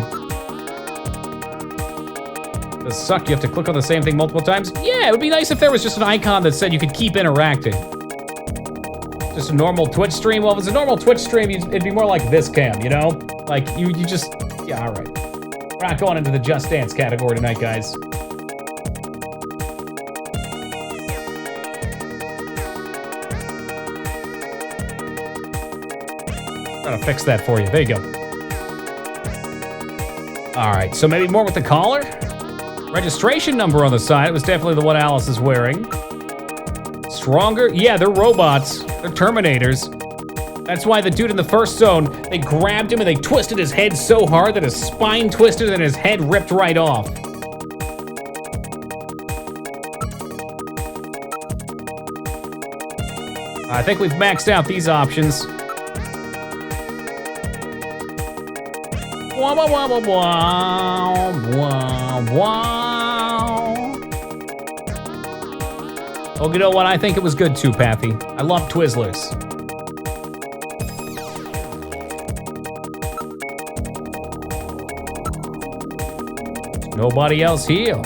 Does suck, you have to click on the same thing multiple times? Yeah, it would be nice if there was just an icon that said you could keep interacting. Just a normal Twitch stream? Well, if it's a normal Twitch stream, it'd be more like this cam, you know? Like, you just... Yeah, alright. We're not going into the Just Dance category tonight, guys. Trying to fix that for you. There you go. Alright, so maybe more with the collar? Registration number on the side. It was definitely the one Alice is wearing. Stronger? Yeah, they're robots. They're Terminators. That's why the dude in the first zone, they grabbed him and they twisted his head so hard that his spine twisted and his head ripped right off. I think we've maxed out these options. Wow, wow, wow, wow, wow, wow. Oh, you know what? I think it was good too, Pathy. I love Twizzlers. Nobody else here.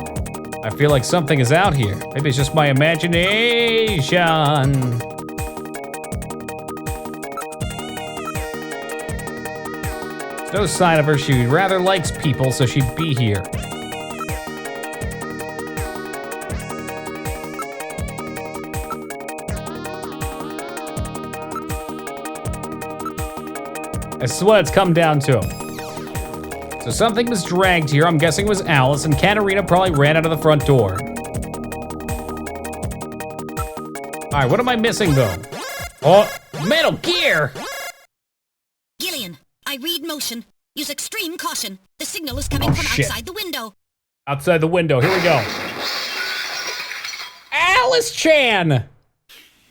I feel like something is out here. Maybe it's just my imagination. No sign of her. She rather likes people, so she'd be here. This is what it's come down to. So something was dragged here. I'm guessing it was Alice, and Katarina probably ran out of the front door. All right, what am I missing, though? Oh, Metal Gear! Gillian, I read motion. Use extreme caution. The signal is coming from outside the window. Outside the window. Here we go. Alice Chan!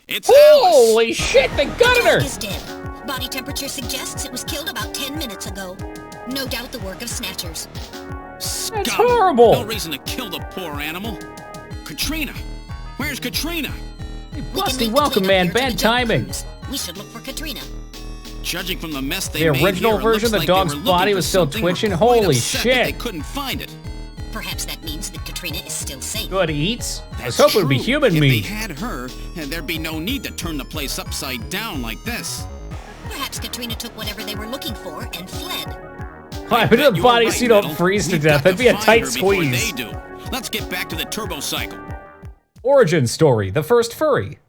It's Alice! Holy shit, they gutted her! The dog is dead. Body temperature suggests it was killed about 10 minutes ago. No doubt the work of Snatchers. Scum. That's horrible! No reason to kill the poor animal. Katrina! Where's Katrina? Hey, Busty, welcome, man. Bad timing. We should look for Katrina. Judging from the mess they The made original here, it version, looks the like dog's they were looking body for was still something, twitching. were quite Holy upset that shit. They couldn't find it. Perhaps that means that Katrina is still safe. Good eats? I was That's hoping it would be true. human if meat. they had her, there'd be no need to turn the place upside down like this. Perhaps Katrina took whatever they were looking for and fled. Climb into the You're body right, so you don't Metal. freeze to We've death. got That'd be a find tight her before squeeze. They do. Let's get back to the turbo cycle. Origin story, the first furry.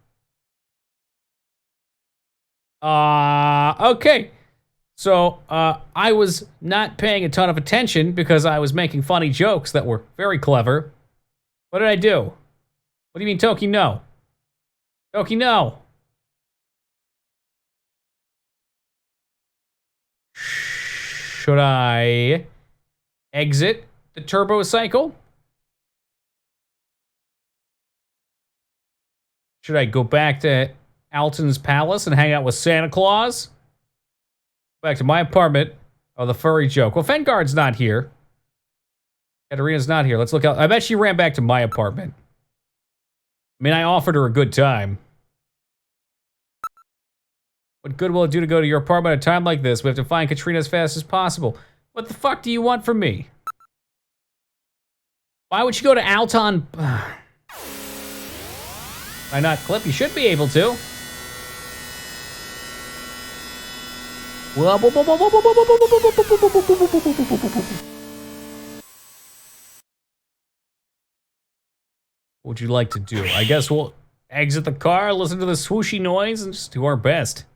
Okay. So, I was not paying a ton of attention because I was making funny jokes that were very clever. What did I do? What do you mean, Toki, no? Toki, no. Should I exit the turbo cycle? Should I go back to Alton's palace and hang out with Santa Claus? Back to my apartment Oh, the furry joke. Well, Fengard's not here. Katarina's not here. Let's look out. I bet she ran back to my apartment. I mean, I offered her a good time. What good will it do to go to your apartment at a time like this? We have to find Katrina as fast as possible. What the fuck do you want from me? Why would you go to Alton? Why not clip? You should be able to. What would you like to do? I guess we'll exit the car, listen to the swooshy noise, and just do our best.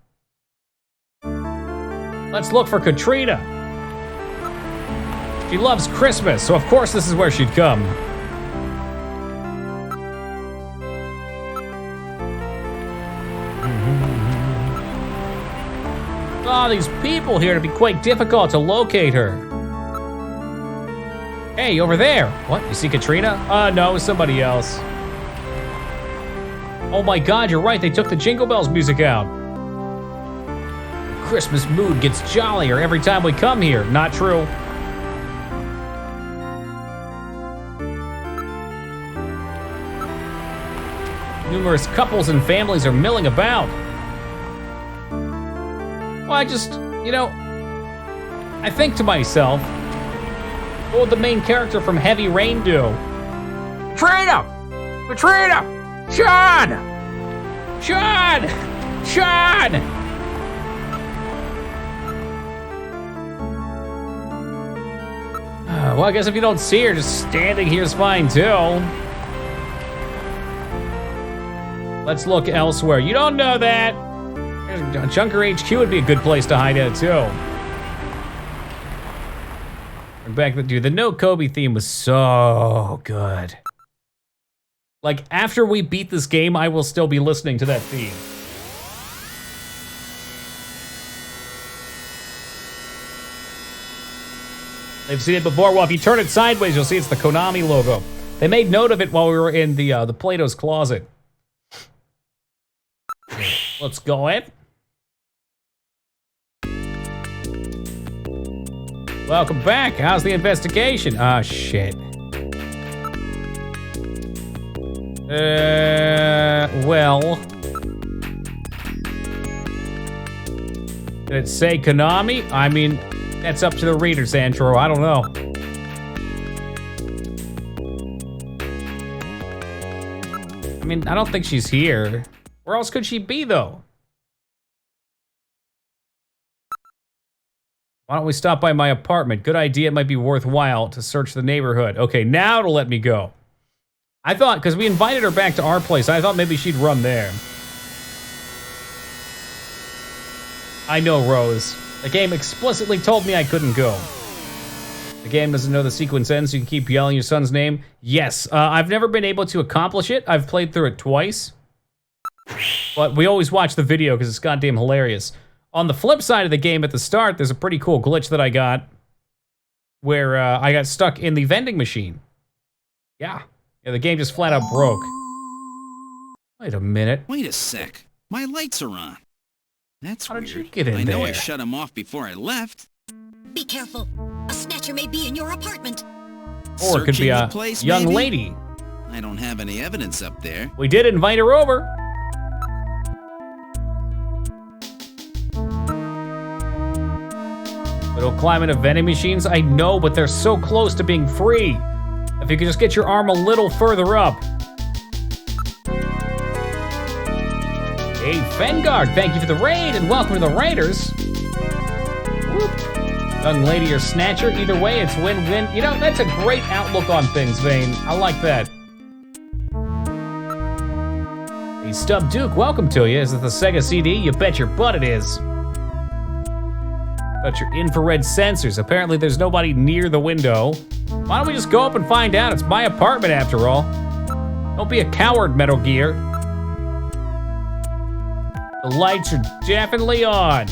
Let's look for Katrina. She loves Christmas, so of course this is where she'd come. Oh, these people here to be quite difficult to locate her. Hey, over there. What, you see Katrina? No, somebody else. Oh my God, you're right, they took the Jingle Bells music out. The Christmas mood gets jollier every time we come here. Not true. Numerous couples and families are milling about. Well, I just, you know, I think to myself, what would the main character from Heavy Rain do? Katrina! Katrina! Sean! Sean! Sean! Well, I guess if you don't see her, just standing here is fine too. Let's look elsewhere. You don't know that. Junker HQ would be a good place to hide at too. Back to dude, the No Kobe theme was so good. Like, after we beat this game, I will still be listening to that theme. They've seen it before. Well, if you turn it sideways, you'll see it's the Konami logo. They made note of it while we were in the Plato's closet. Let's go in. Welcome back. How's the investigation? Ah, shit. Well. Did it say Konami? I mean, that's up to the readers, Andrew. I don't know. I mean, I don't think she's here. Where else could she be, though? Why don't we stop by my apartment? Good idea. It might be worthwhile to search the neighborhood. Okay, now it'll let me go. I thought, because we invited her back to our place, I thought maybe she'd run there. I know, Rose. The game explicitly told me I couldn't go. The game doesn't know the sequence ends, so you can keep yelling your son's name. Yes, I've never been able to accomplish it. I've played through it twice. But we always watch the video because it's goddamn hilarious. On the flip side of the game at the start, there's a pretty cool glitch that I got where I got stuck in the vending machine. Yeah, the game just flat out broke. Wait a minute. Wait a sec. My lights are on. That's How weird. did you get in I know there? I shut them off before I left. Be careful. A snatcher may be in your apartment. Or it could be Searching a the place, young maybe? lady. I don't have any evidence up there. We did invite her over. Little climb into vending machines? I know, but they're so close to being free. If you could just get your arm a little further up. Hey, Fengard, thank you for the raid, and welcome to the Raiders. Whoop. Young lady or Snatcher, either way, it's win-win. You know, that's a great outlook on things, Vane. I like that. Hey, Stub Duke, welcome to you. Is it the Sega CD? You bet your butt it is. Got your infrared sensors. Apparently there's nobody near the window. Why don't we just go up and find out? It's my apartment after all. Don't be a coward, Metal Gear. The lights are definitely on.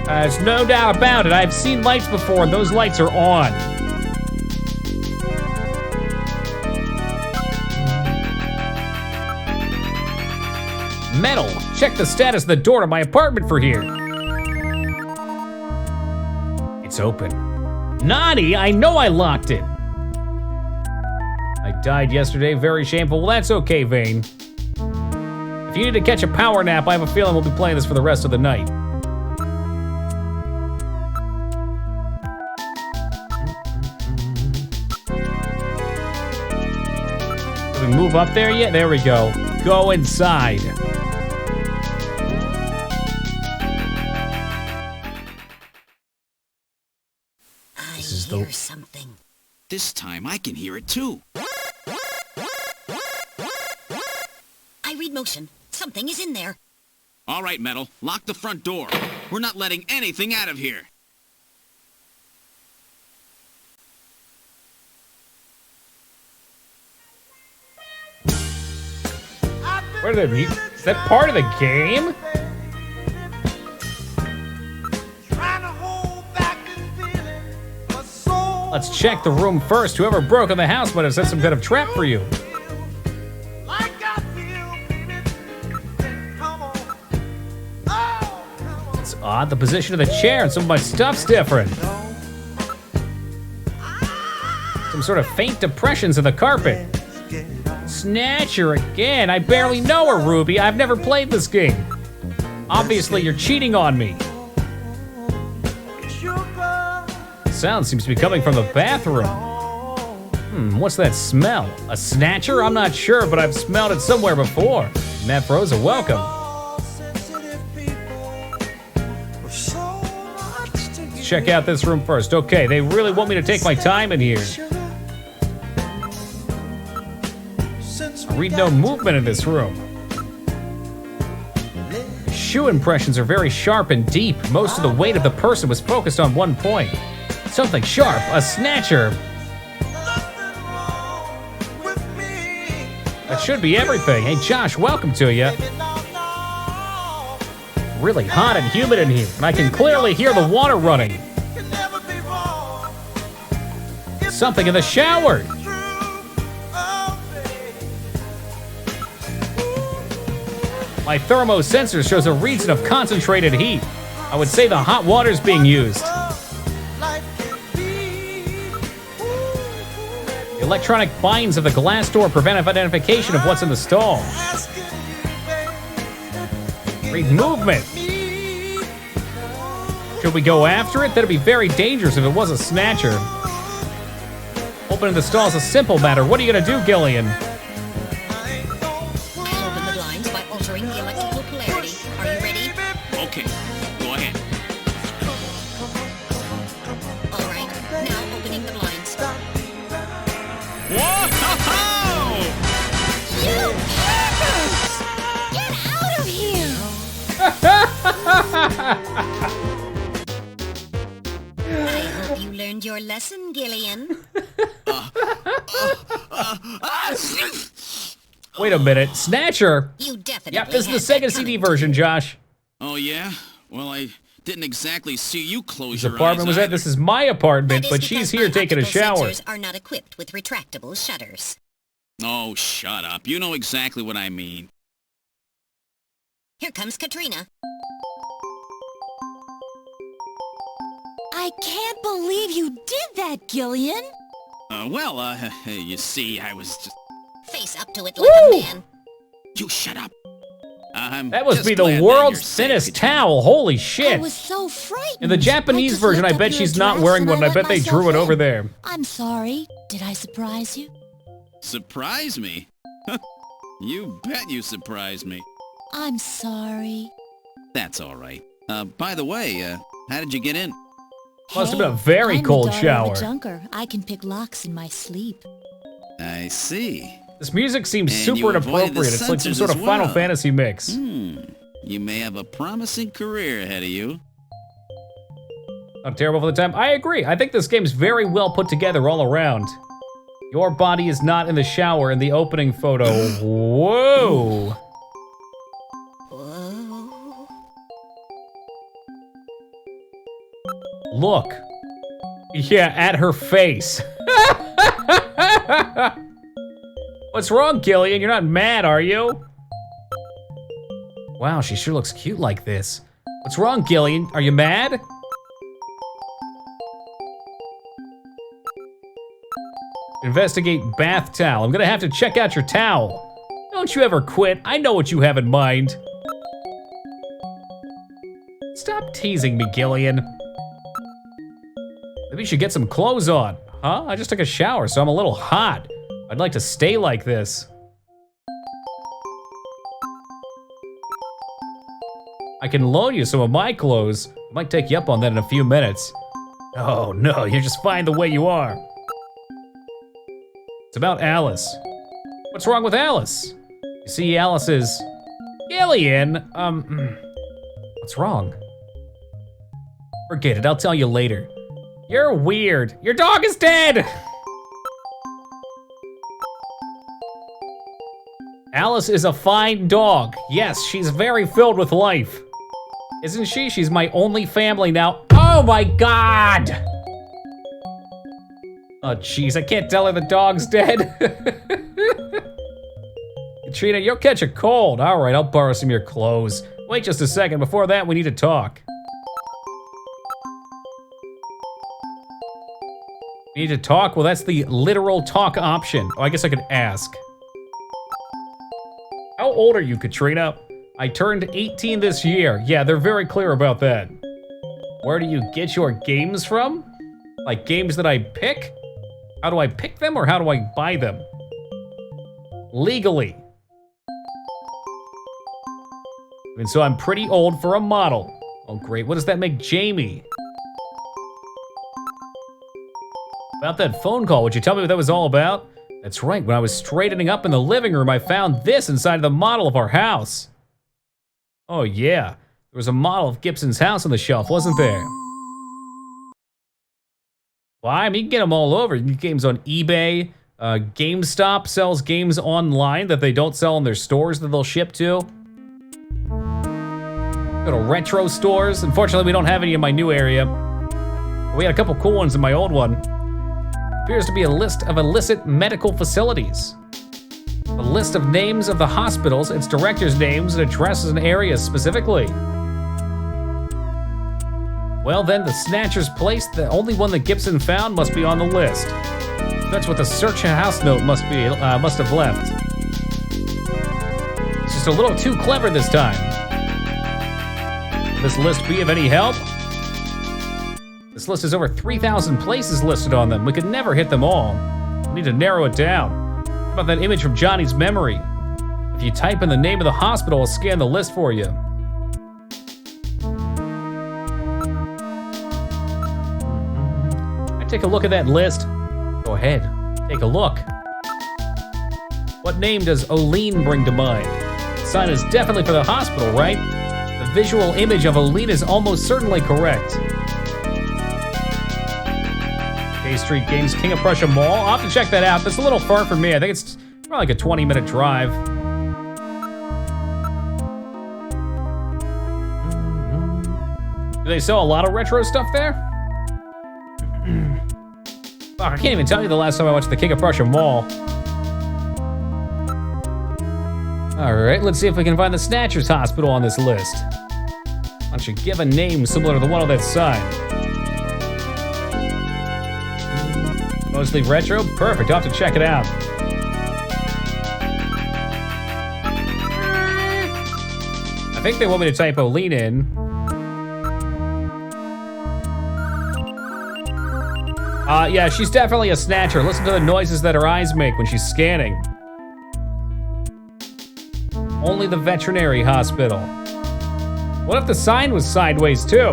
There's no doubt about it. I've seen lights before and those lights are on. Metal, check the status of the door to my apartment for here. It's open. Naughty, I know I locked it. I died yesterday, very shameful. Well, that's okay, Vane. If you need to catch a power nap, I have a feeling we'll be playing this for the rest of the night. Did we move up there yet? There we go. Go inside. I is hear the- something. This time I can hear it too. I read motion. Something is in there. All right, Metal, lock the front door. We're not letting anything out of here. Where did they meet? Is that part of the game? Let's check the room first. Whoever broke in the house might have set some kind of trap for you. It's odd. The position of the chair and some of my stuff's different. Some sort of faint depressions in the carpet. Snatcher again. I barely know her, Ruby. I've never played this game. Obviously, you're cheating on me. Sound seems to be coming from the bathroom. What's that smell? A snatcher? I'm not sure, but I've smelled it somewhere before. Matt Rosa, welcome. Check out this room first. Okay, they really want me to take my time in here. I read no movement in this room. Shoe impressions are very sharp and deep. Most of the weight of the person was focused on one point. Something sharp, a snatcher. That should be everything. Hey, Josh, welcome to you. Really hot and humid in here, and I can clearly hear the water running. Something in the shower. My thermosensor shows a region of concentrated heat. I would say the hot water's being used. The electronic binds of the glass door prevent identification of what's in the stall. Read movement. Should we go after it? That'd be very dangerous if it was a snatcher. Opening the stall is a simple matter. What are you gonna do, Gillian? I'll open the blinds by altering the electrical polarity. Are you ready? Okay, go ahead. All right. Now opening the blinds. Whoa! You jerkers! Get out of here! I hope you learned your lesson, Gillian. Wait a minute, Snatcher. You definitely. Yep, this is the had that Sega CD coming. version, Josh. Oh, yeah? Well, I didn't exactly see you close Whose your apartment eyes was that? either. This is my apartment, That is but she's because here my taking a optical shower. sensors are not equipped with retractable shutters. Oh, shut up. You know exactly what I mean. Here comes Katrina. I can't believe you did that, Gillian. You see, I was just... Face up to it like a man. You shut up. That must be the world's thinnest towel. Holy I shit. was so frightened. In the Japanese just version, I looked up bet your she's not address wearing and one. I let bet they drew myself it over in. there. I'm sorry. Did I surprise you? Surprise me? You bet you surprised me. I'm sorry. That's all right. By the way, how did you get in? Must have been a very I'm cold the daughter shower. Of a junker. I can pick locks in my sleep. I see. This music seems And super you avoided the inappropriate. It's like some censors sort of as Final well. Fantasy mix. You may have a promising career ahead of you. Not terrible for the time. I agree. I think this game's very well put together all around. Your body is not in the shower in the opening photo. Whoa. Whoa. Look. Yeah, at her face. What's wrong, Gillian? You're not mad, are you? Wow, she sure looks cute like this. What's wrong, Gillian? Are you mad? Investigate bath towel. I'm gonna have to check out your towel. Don't you ever quit. I know what you have in mind. Stop teasing me, Gillian. Maybe you should get some clothes on. Huh? I just took a shower, so I'm a little hot. I'd like to stay like this. I can loan you some of my clothes. I might take you up on that in a few minutes. Oh no, you're just fine the way you are. It's about Alice. What's wrong with Alice? You see, Alice is... Gillian, what's wrong? Forget it, I'll tell you later. You're weird. Your dog is dead! Alice is a fine dog. Yes, she's very filled with life. Isn't she? She's my only family now. Oh my God! Oh jeez, I can't tell her the dog's dead. Katrina, you'll catch a cold. All right, I'll borrow some of your clothes. Wait just a second, before that we need to talk. We need to talk? Well, that's the literal talk option. Oh, I guess I could ask. How old are you, Katrina? I turned 18 this year. Yeah, they're very clear about that. Where do you get your games from? Like games that I pick? How do I pick them or how do I buy them? Legally. And so I'm pretty old for a model. Oh great, what does that make Jamie? About that phone call, would you tell me what that was all about? That's right, when I was straightening up in the living room, I found this inside the model of our house. Oh yeah, there was a model of Gibson's house on the shelf, wasn't there? Well, I mean, you can get them all over. You can get games on eBay. GameStop sells games online that they don't sell in their stores that they'll ship to. Go to retro stores. Unfortunately, we don't have any in my new area. We had a couple cool ones in my old one. Appears to be a list of illicit medical facilities. A list of names of the hospitals, its directors' names, and addresses and areas specifically. Well then, the Snatcher's place, the only one that Gibson found, must be on the list. That's what the search house note must have left. It's just a little too clever this time. Will this list be of any help? This list has over 3,000 places listed on them. We could never hit them all. We need to narrow it down. How about that image from Johnny's memory? If you type in the name of the hospital, I'll scan the list for you. Take a look at that list. Go ahead, take a look. What name does Oline bring to mind? The sign is definitely for the hospital, right? The visual image of Oline is almost certainly correct. K Street Games, King of Prussia Mall. I'll have to check that out. That's a little far from me. I think it's probably like a 20-minute drive. Do they sell a lot of retro stuff there? Fuck, I can't even tell you the last time I went to the King of Prussia Mall. Alright, let's see if we can find the Snatcher's Hospital on this list. Why don't you give a name similar to the one on that sign? Mostly retro? Perfect, I'll have to check it out. I think they want me to type Oline in. Yeah, she's definitely a Snatcher. Listen to the noises that her eyes make when she's scanning. Only the veterinary hospital. What if the sign was sideways too?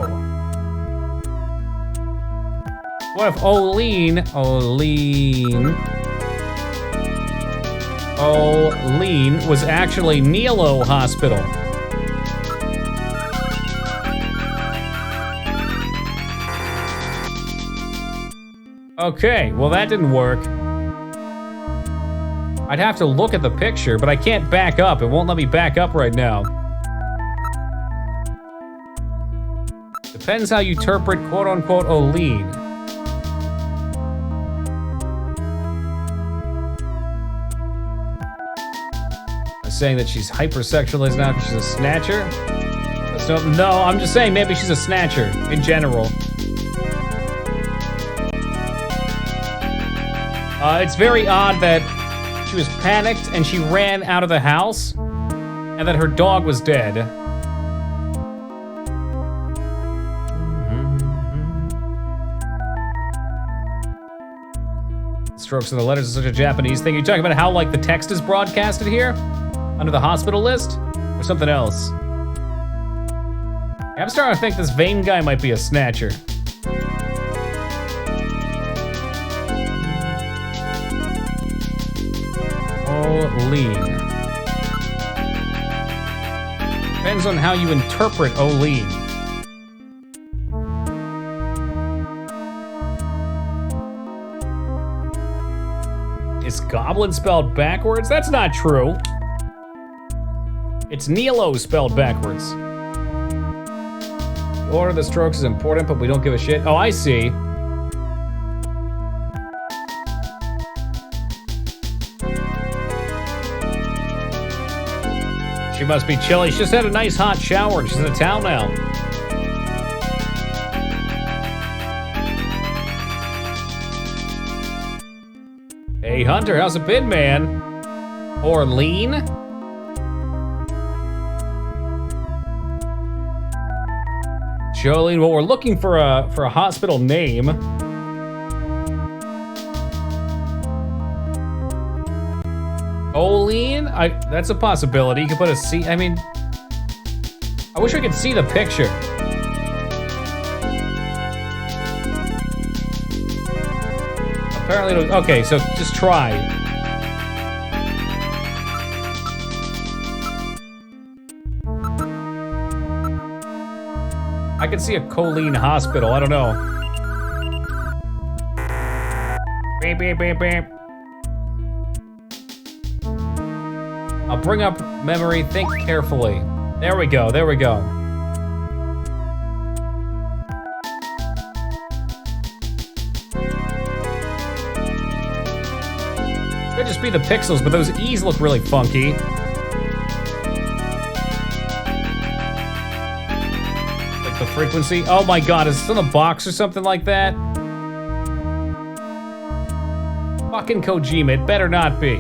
What if Oline was actually Nilo Hospital? Okay, well that didn't work. I'd have to look at the picture, but I can't back up. It won't let me back up right now. Depends how you interpret quote-unquote Oline. I'm saying that she's hypersexualized now because she's a Snatcher? No, I'm just saying maybe she's a Snatcher in general. It's very odd that she was panicked and she ran out of the house and that her dog was dead. Strokes of the letters is such a Japanese thing. You're talking about how, like, the text is broadcasted here? Under the hospital list? Or something else? I'm starting to think this Vane guy might be a snatcher. Olean. Depends on how you interpret Olean. Is goblin spelled backwards? That's not true. It's Nilo spelled backwards. The order of the strokes is important, but we don't give a shit. Oh, I see. She must be chilly. She just had a nice hot shower and she's in a towel now. Hey, Hunter, how's it been, man? Orlean? Jolene, well, we're looking for a hospital name. Olean? That's a possibility. You could put a C. I mean, I wish we could see the picture. Apparently, okay, so just try. I could see a choline hospital, I don't know. Beep, beep, beep, beep. I'll bring up memory, think carefully. There we go, there we go. Could just be the pixels, but those E's look really funky. Like the frequency. Oh my god, is this in a box or something like that? Fucking Kojima, it better not be.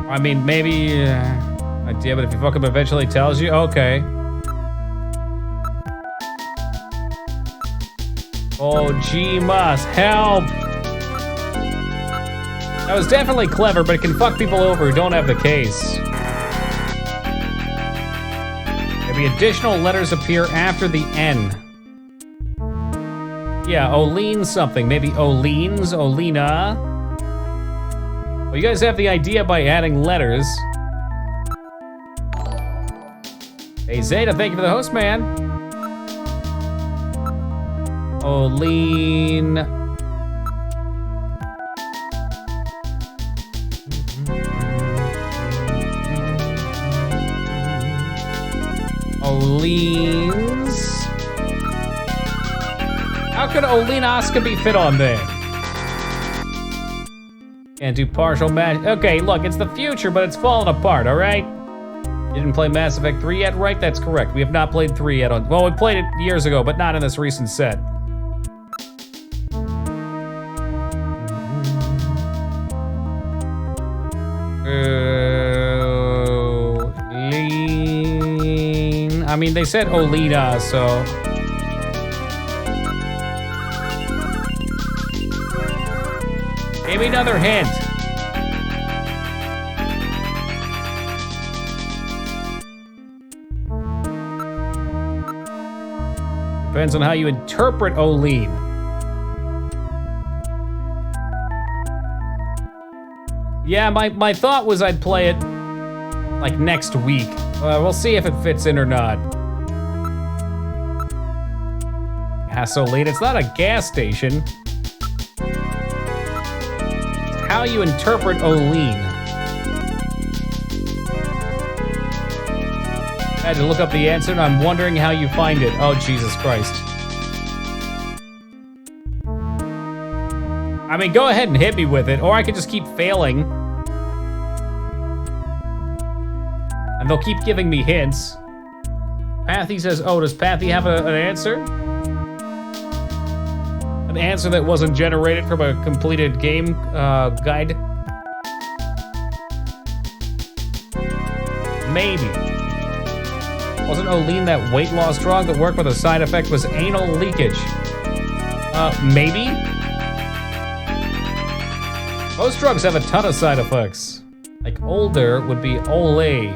I mean, maybe... idea, but if you fuck up eventually tells you, okay. Oh, G-Mus, help! That was definitely clever, but it can fuck people over who don't have the case. Maybe additional letters appear after the N. Yeah, Olean something. Maybe Oleans, Olena. Well, you guys have the idea by adding letters. Hey, Zeta, thank you for the host, man. Olean. Oleans. How could Oleanoscopy fit on there? Can't do partial match. Okay, look, it's the future, but it's falling apart, all right? You didn't play Mass Effect 3 yet, right? That's correct. We have not played 3 yet. Well, we played it years ago, but not in this recent set. Lean. I mean, they said Olena, so... Give me another hint. Depends on how you interpret Olean. Yeah, my thought was I'd play it like next week. We'll see if it fits in or not. Gasoline, it's not a gas station. How you interpret Olean. I had to look up the answer and I'm wondering how you find it. Oh, Jesus Christ. I mean, go ahead and hit me with it, or I could just keep failing. And they'll keep giving me hints. Pathy says, oh, does Pathy have an answer? An answer that wasn't generated from a completed game guide? Maybe. Wasn't Olean that weight loss drug that worked with a side effect was anal leakage? Maybe? Most drugs have a ton of side effects. Like older would be Olay.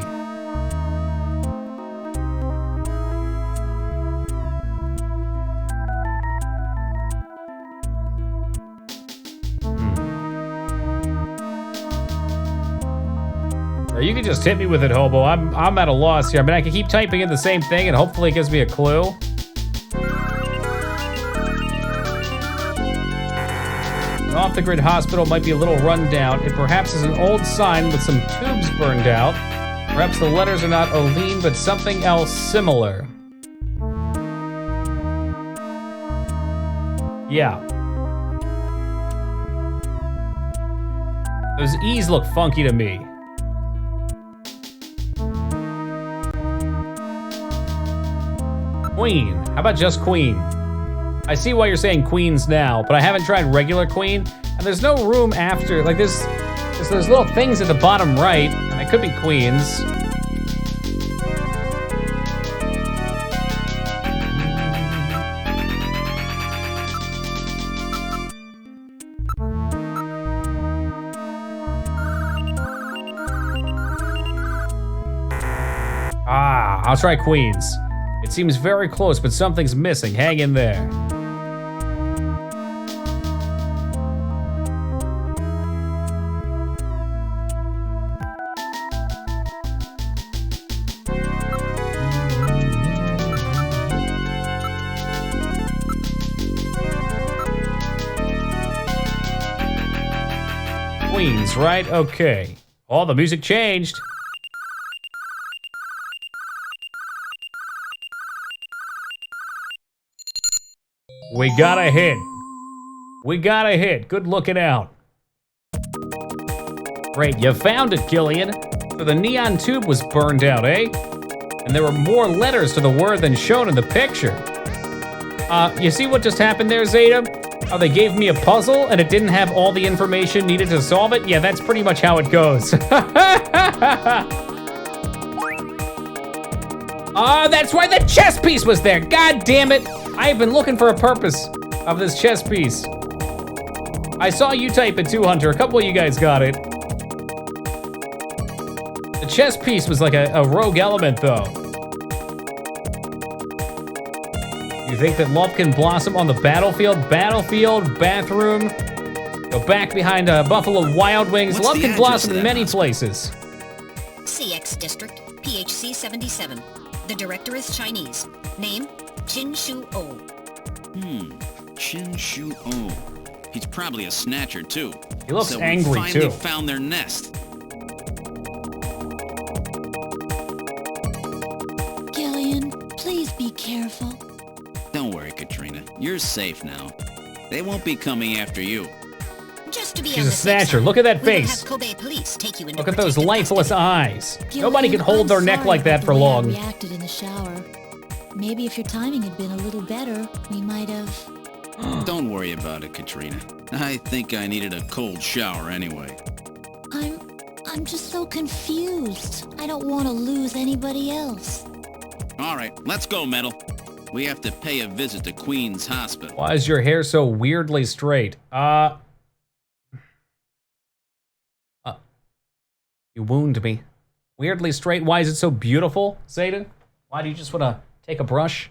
You can just hit me with it, Hobo. I'm at a loss here. I mean, I can keep typing in the same thing and hopefully it gives me a clue. An off-the-grid hospital might be a little run down. It perhaps is an old sign with some tubes burned out. Perhaps the letters are not Olean, but something else similar. Yeah. Those E's look funky to me. Queen. How about just Queen? I see why you're saying Queens now, but I haven't tried regular Queen, and there's no room after. Like, there's little things at the bottom right, and it could be Queens. I'll try Queens. It seems very close, but something's missing. Hang in there. Queens, right? Okay. Oh, the music changed. We got a hit. We got a hit. Good looking out. Great, you found it, Gillian. So the neon tube was burned out, eh? And there were more letters to the word than shown in the picture. You see what just happened there, Zeta? How they gave me a puzzle and it didn't have all the information needed to solve it? Yeah, that's pretty much how it goes. That's why the chess piece was there. God damn it. I've been looking for a purpose of this chess piece. I saw you type it too, Hunter. A couple of you guys got it. The chess piece was like a rogue element, though. You think that love can blossom on the battlefield? Battlefield, bathroom, go back behind Buffalo Wild Wings. What's Love the can address blossom of in that many hospital? places. CX District, PHC 77. The director is Chinese. Name, Jin Shu O. Chin Shu O. He's probably a snatcher, too. He looks so angry, we finally too. found their nest. Gillian, please be careful. Don't worry, Katrina. You're safe now. They won't be coming after you. Just to be She's on a the safe snatcher. side, Look at that we will face. have Kobe police take you into Look at those protective lifeless custody. eyes. Gillian, Nobody can hold I'm their neck sorry like that about for the way I long. reacted in the shower. Maybe if your timing had been a little better, we might have... Don't worry about it, Katrina. I think I needed a cold shower anyway. I'm just so confused. I don't want to lose anybody else. All right, let's go, Metal. We have to pay a visit to Queen's Hospital. Why is your hair so weirdly straight? You wound me. Weirdly straight. Why is it so beautiful, Zayden? Why do you just want to take a brush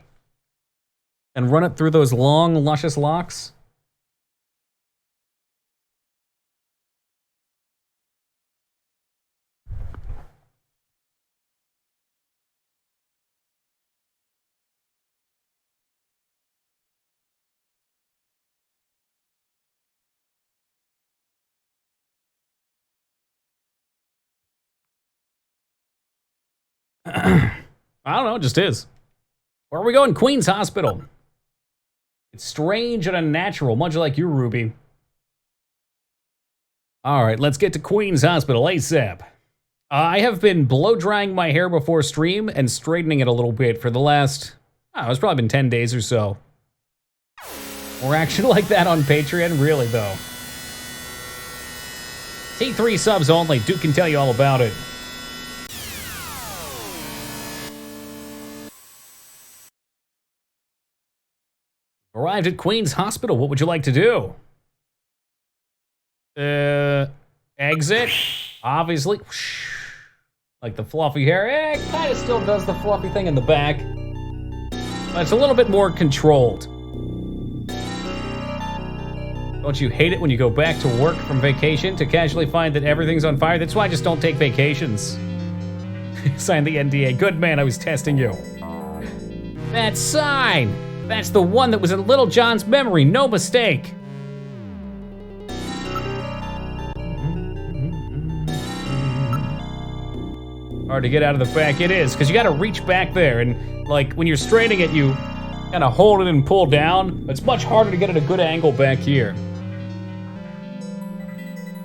and run it through those long, luscious locks? I don't know, it just is. Where are we going? Queen's Hospital. It's strange and unnatural, much like you, Ruby. All right, let's get to Queen's Hospital ASAP. I have been blow drying my hair before stream and straightening it a little bit for the last, it's probably been 10 days or so. More action like that on Patreon? Really, though. T3 subs only. Duke can tell you all about it. Arrived at Queen's Hospital. What would you like to do? Exit. Obviously. Like the fluffy hair. It kind of still does the fluffy thing in the back. But it's a little bit more controlled. Don't you hate it when you go back to work from vacation to casually find that everything's on fire? That's why I just don't take vacations. Sign the NDA. Good man, I was testing you. That sign! That's the one that was in Little John's memory, no mistake. Hard to get out of the back, it is, because you gotta reach back there, and like when you're straightening it, you kind of hold it and pull down. It's much harder to get at a good angle back here.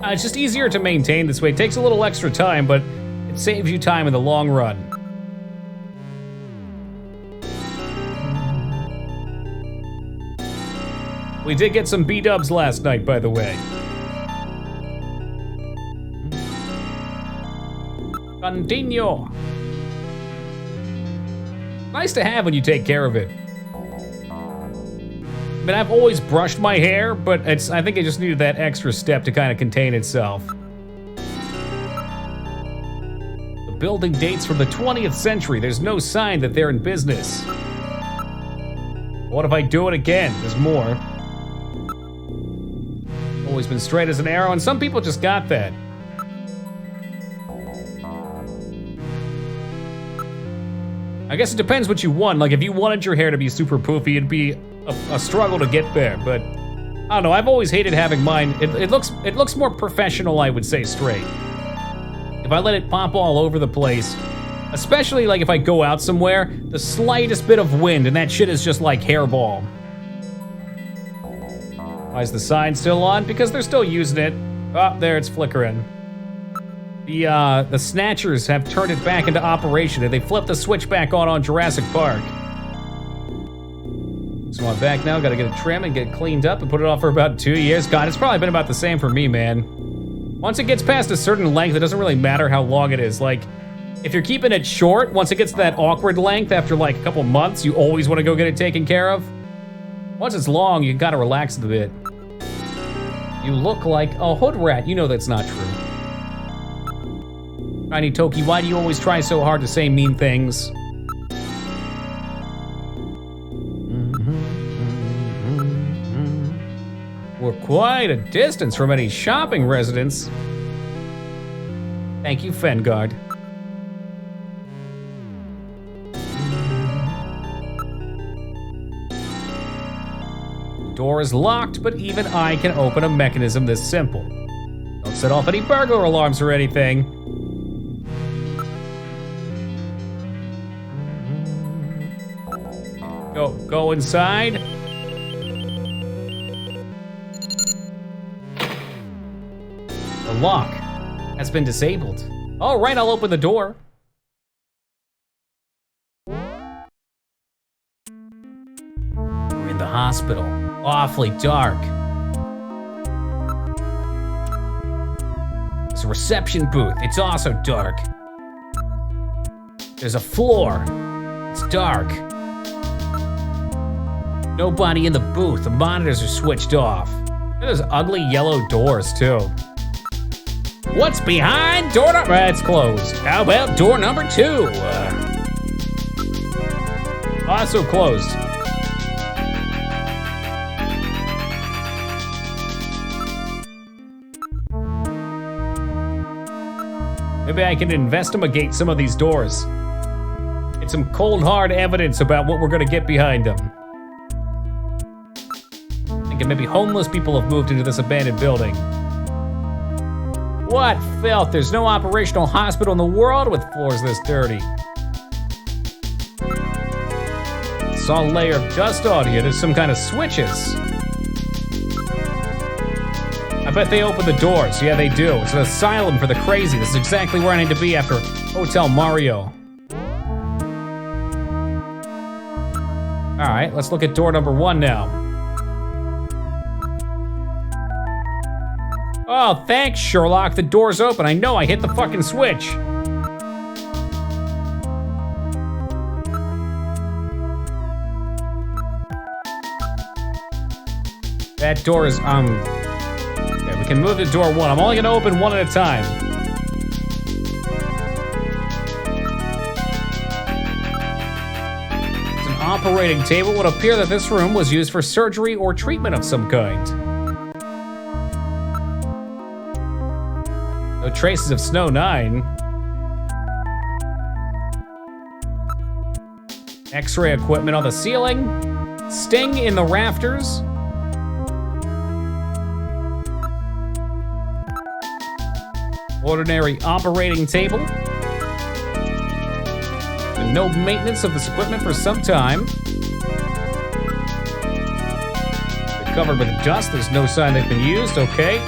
It's just easier to maintain this way. It takes a little extra time, but it saves you time in the long run. We did get some B-dubs last night, by the way. Continue. Nice to have when you take care of it. I mean, I've always brushed my hair, but I think it just needed that extra step to kind of contain itself. The building dates from the 20th century. There's no sign that they're in business. What if I do it again? There's more. Always been straight as an arrow, and some people just got that. I guess it depends what you want. Like, if you wanted your hair to be super poofy, it'd be a struggle to get there, but I don't know, I've always hated having mine. It looks more professional, I would say, straight. If I let it pop all over the place, especially like if I go out somewhere, the slightest bit of wind and that shit is just like hairball. Why is the sign still on? Because they're still using it. Oh, there, it's flickering. The Snatchers have turned it back into operation, and they flipped the switch back on Jurassic Park. So I'm back now, gotta get it trimmed and get it cleaned up and put it off for about 2 years. God, it's probably been about the same for me, man. Once it gets past a certain length, it doesn't really matter how long it is. Like, if you're keeping it short, once it gets to that awkward length after like a couple months, you always want to go get it taken care of. Once it's long, you gotta relax it a bit. You look like a hood rat. You know that's not true. Tiny Toki, why do you always try so hard to say mean things? We're quite a distance from any shopping residence. Thank you, Fengard. The door is locked, but even I can open a mechanism this simple. Don't set off any burglar alarms or anything. Go inside. The lock has been disabled. All right, I'll open the door. We're in the hospital. Awfully dark. There's a reception booth. It's also dark. There's a floor. It's dark. Nobody in the booth. The monitors are switched off. There's ugly yellow doors, too. What's behind door number? It's closed. How about door number 2? Also closed. Maybe I can investigate some of these doors. Get some cold, hard evidence about what we're gonna get behind them. Thinking maybe homeless people have moved into this abandoned building. What filth? There's no operational hospital in the world with floors this dirty. Saw a layer of dust on here. There's some kind of switches. bet they open the doors. Yeah, they do. It's an asylum for the crazy. This is exactly where I need to be after Hotel Mario. All right, let's look at door number 1 now. Oh, thanks, Sherlock. The door's open. I know, I hit the fucking switch. That door is, okay, we can move to door 1. I'm only gonna open one at a time. It's an operating table. It would appear that this room was used for surgery or treatment of some kind. No traces of Snow 9. X-ray equipment on the ceiling. Sting in the rafters. Ordinary operating table. And no maintenance of this equipment for some time. They're covered with dust. There's no sign they've been used. Okay.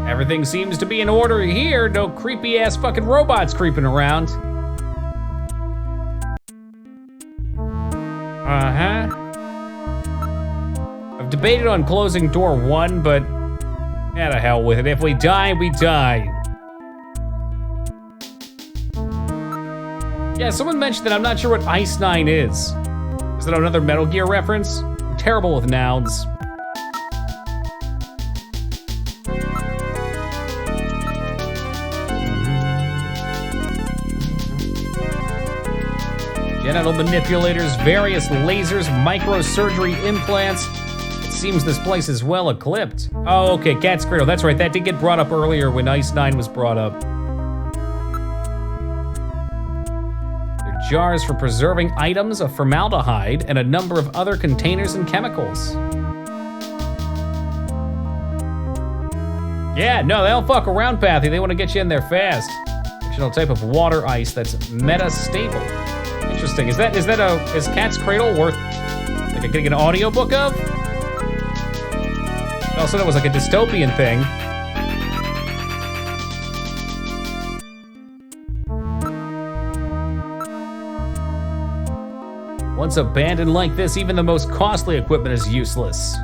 Everything seems to be in order here. No creepy ass fucking robots creeping around. I've debated on closing door 1, but yeah, to hell with it. If we die, we die. Yeah, someone mentioned that I'm not sure what Ice 9 is. Is that another Metal Gear reference? I'm terrible with nouns. Genital manipulators, various lasers, microsurgery implants. It seems this place is well equipped. Oh, okay, Cat's Cradle. That's right, that did get brought up earlier when Ice 9 was brought up. There are jars for preserving items of formaldehyde and a number of other containers and chemicals. Yeah, no, they don't fuck around, Pathy. They want to get you in there fast. Fictional type of water ice that's meta-stable. Interesting. Is Cat's Cradle worth like getting an audiobook of? I also know it was like a dystopian thing. Once abandoned like this, even the most costly equipment is useless.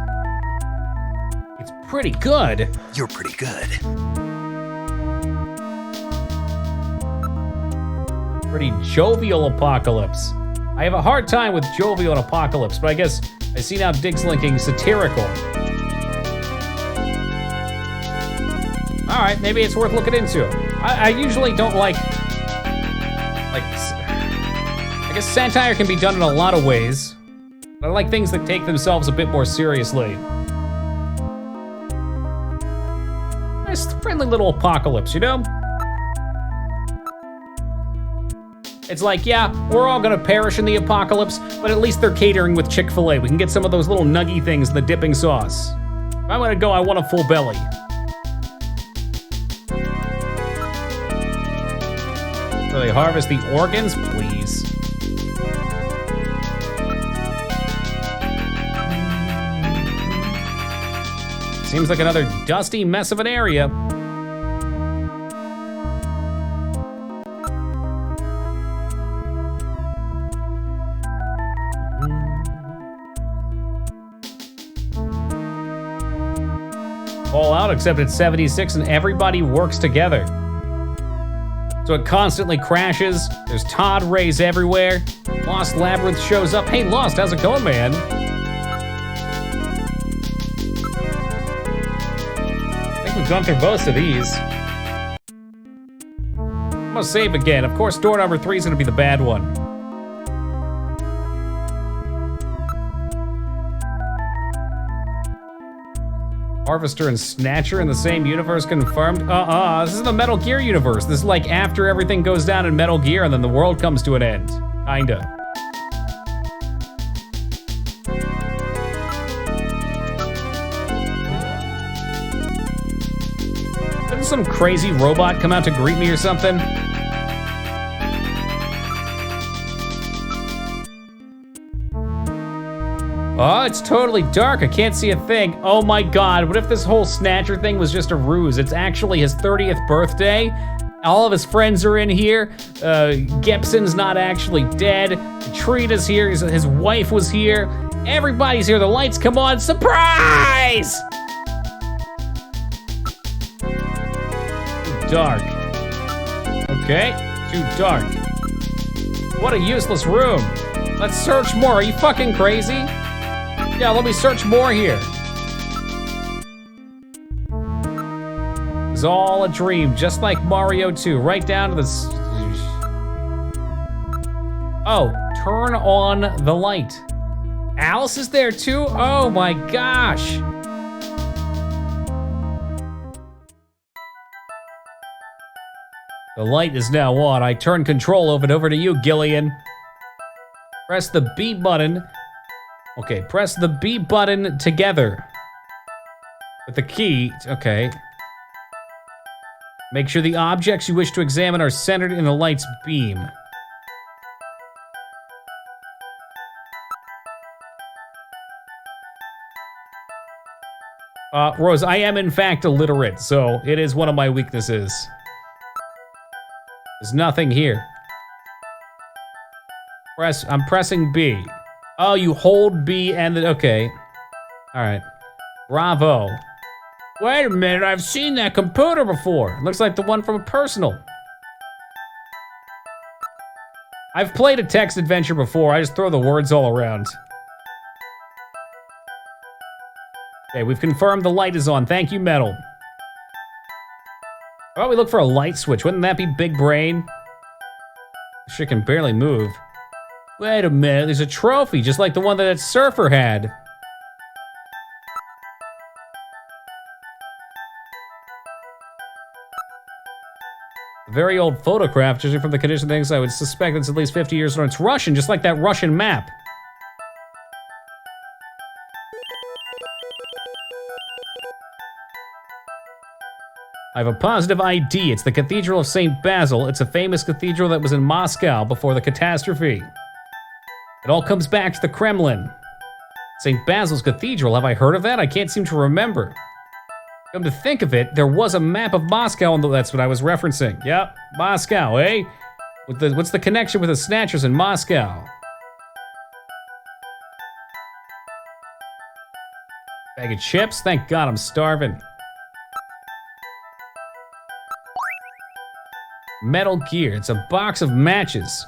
It's pretty good. You're pretty good. Pretty jovial apocalypse. I have a hard time with jovial and apocalypse, but I guess I see now Diggs linking satirical. All right, maybe it's worth looking into. I usually don't like, I guess satire can be done in a lot of ways, but I like things that take themselves a bit more seriously. Nice friendly little apocalypse, you know? It's like, yeah, we're all gonna perish in the apocalypse, but at least they're catering with Chick-fil-A. We can get some of those little nuggy things in the dipping sauce. If I'm gonna go, I want a full belly. So they harvest the organs, please. Seems like another dusty mess of an area. All out, except it's 76 and everybody works together. So it constantly crashes. There's Todd rays everywhere. Lost Labyrinth shows up. Hey, Lost, how's it going, man? I think we've gone through most of these. I'm gonna save again. Of course, door number 3 is gonna be the bad one. Harvester and Snatcher in the same universe confirmed? This is the Metal Gear universe. This is like after everything goes down in Metal Gear and then the world comes to an end. Kinda. Didn't some crazy robot come out to greet me or something? Oh, it's totally dark. I can't see a thing. Oh my god, what if this whole Snatcher thing was just a ruse? It's actually his 30th birthday. All of his friends are in here. Gibson's not actually dead. Trina's here. His wife was here. Everybody's here. The lights come on. Surprise! Too dark. Okay, too dark. What a useless room. Let's search more. Are you fucking crazy? Yeah, let me search more here. It's all a dream, just like Mario 2. Right down to the... Oh, turn on the light. Alice is there too? Oh my gosh. The light is now on. I turn control of it over to you, Gillian. Press the B button. Okay, press the B button together. With the key, okay. Make sure the objects you wish to examine are centered in the light's beam. Rose, I am in fact illiterate, so it is one of my weaknesses. There's nothing here. I'm pressing B. Oh, you hold B and then, okay. All right, bravo. Wait a minute, I've seen that computer before. It looks like the one from a personal. I've played a text adventure before, I just throw the words all around. Okay, we've confirmed the light is on. Thank you, Metal. How about we look for a light switch? Wouldn't that be big brain? This shit can barely move. Wait a minute, there's a trophy, just like the one that surfer had. A very old photograph, judging from the condition of things, I would suspect it's at least 50 years old. It's Russian, just like that Russian map. I have a positive ID. It's the Cathedral of St. Basil. It's a famous cathedral that was in Moscow before the catastrophe. It all comes back to the Kremlin. St. Basil's Cathedral, have I heard of that? I can't seem to remember. Come to think of it, there was a map of Moscow, and that's what I was referencing. Yep, Moscow, eh? What's the connection with the Snatchers in Moscow? Bag of chips? Thank God I'm starving. Metal Gear, it's a box of matches.